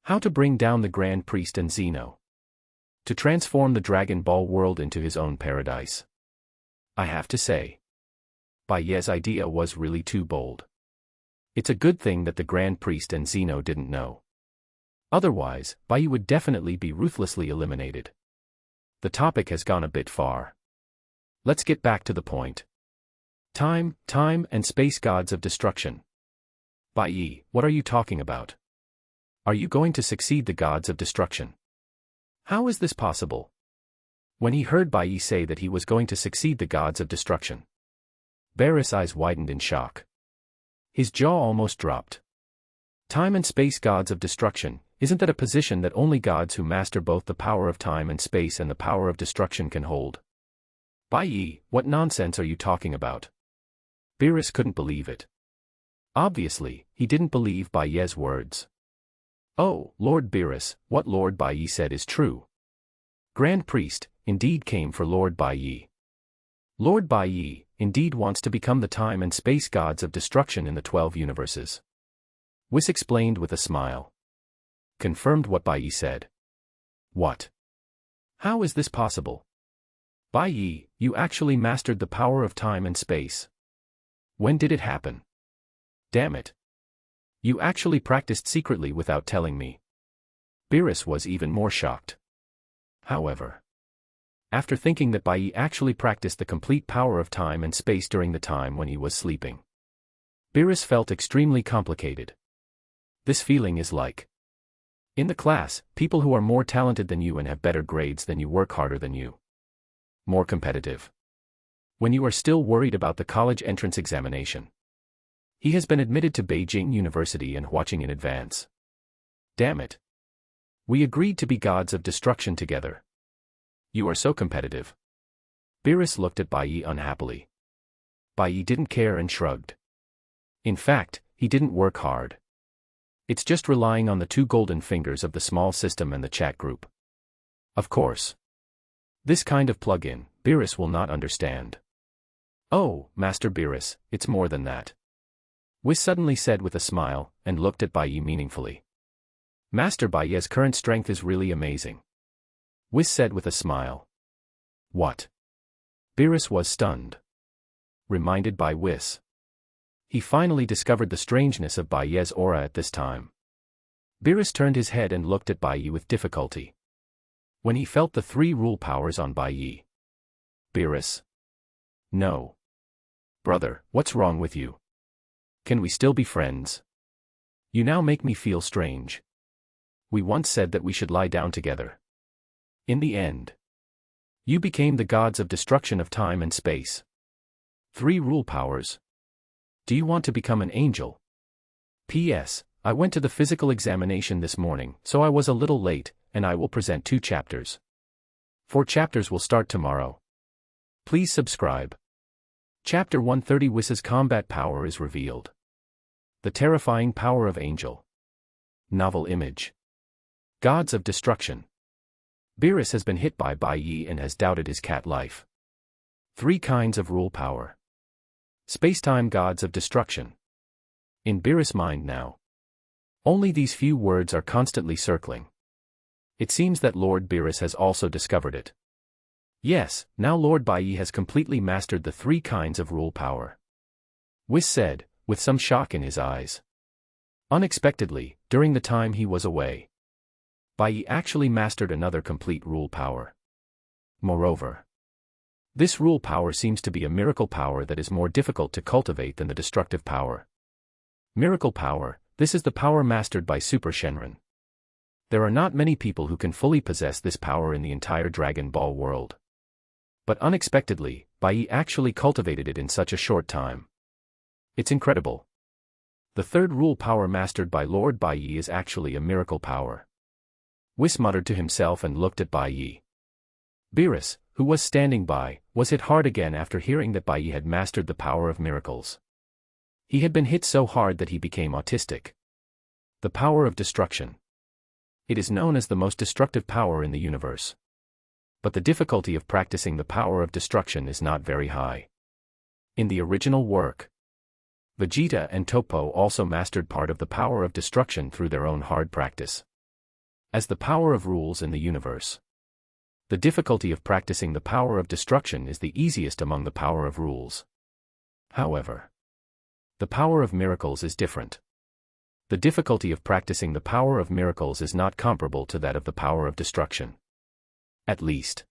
how to bring down the Grand Priest and Xeno, to transform the Dragon Ball world into his own paradise. I have to say, Bai Ye's idea was really too bold. It's a good thing that the Grand Priest and Xeno didn't know. Otherwise, Bai Ye would definitely be ruthlessly eliminated. The topic has gone a bit far. Let's get back to the point. Time and space Gods of Destruction. Bai Ye, what are you talking about? Are you going to succeed the Gods of Destruction? How is this possible? When he heard Bai Ye say that he was going to succeed the Gods of Destruction, Boros' eyes widened in shock. His jaw almost dropped. Time and space Gods of Destruction, isn't that a position that only gods who master both the power of time and space and the power of destruction can hold? Bai Ye, what nonsense are you talking about? Boros couldn't believe it. Obviously, he didn't believe Bai Ye's words. Oh, Lord Boros, what Lord Bai Ye said is true. Grand Priest, indeed came for Lord Bai Ye. Lord Bai Ye, indeed wants to become the time and space Gods of Destruction in the 12 universes. Whis explained with a smile. Confirmed what Bai Ye said. What? How is this possible? Bai Ye, you actually mastered the power of time and space. When did it happen? Damn it. You actually practiced secretly without telling me. Boros was even more shocked. However, after thinking that Bai Ye actually practiced the complete power of time and space during the time when he was sleeping, Boros felt extremely complicated. This feeling is like, in the class, people who are more talented than you and have better grades than you work harder than you. More competitive. When you are still worried about the college entrance examination. He has been admitted to Beijing University and watching in advance. Damn it. We agreed to be Gods of Destruction together. You are so competitive. Boros looked at Bai Ye unhappily. Bai Ye didn't care and shrugged. In fact, he didn't work hard. It's just relying on the two golden fingers of the small system and the chat group. Of course. This kind of plug-in, Beerus will not understand. Oh, Master Beerus, it's more than that. Whis suddenly said with a smile, and looked at Bai Ye meaningfully. Master Bai Ye's current strength is really amazing. Whis said with a smile. What? Beerus was stunned. Reminded by Whis. He finally discovered the strangeness of Bai Ye's aura at this time. Beerus turned his head and looked at Bai Ye with difficulty. When he felt the three rule powers on Bai Ye. Beerus. No. Brother, what's wrong with you? Can we still be friends? You now make me feel strange. We once said that we should lie down together. In the end. You became the gods of destruction of time and space. Three rule powers. Do you want to become an angel? P.S. I went to the physical examination this morning, so I was a little late, and I will present 2 chapters. 4 chapters will start tomorrow. Please subscribe. Chapter 130 Whis' combat power is revealed. The terrifying power of Angel. Novel image. Gods of destruction. Beerus has been hit by Bai Ye and has doubted his cat life. 3 kinds of rule power. Spacetime gods of destruction. In Beerus' mind now. Only these few words are constantly circling. It seems that Lord Beerus has also discovered it. Yes, now Lord Bai Ye has completely mastered the 3 kinds of rule power. Whis said, with some shock in his eyes. Unexpectedly, during the time he was away, Bai Ye actually mastered another complete rule power. Moreover, this rule power seems to be a miracle power that is more difficult to cultivate than the destructive power. Miracle power, this is the power mastered by Super Shenron. There are not many people who can fully possess this power in the entire Dragon Ball world. But unexpectedly, Bai Ye actually cultivated it in such a short time. It's incredible. The 3rd rule power mastered by Lord Bai Ye is actually a miracle power. Whis muttered to himself and looked at Bai Ye. Beerus, who was standing by, was hit hard again after hearing that Bai Ye had mastered the power of miracles. He had been hit so hard that he became autistic. The power of destruction. It is known as the most destructive power in the universe. But the difficulty of practicing the power of destruction is not very high. In the original work, Vegeta and Toppo also mastered part of the power of destruction through their own hard practice. As the power of rules in the universe, the difficulty of practicing the power of destruction is the easiest among the power of rules. However, the power of miracles is different. The difficulty of practicing the power of miracles is not comparable to that of the power of destruction. At least,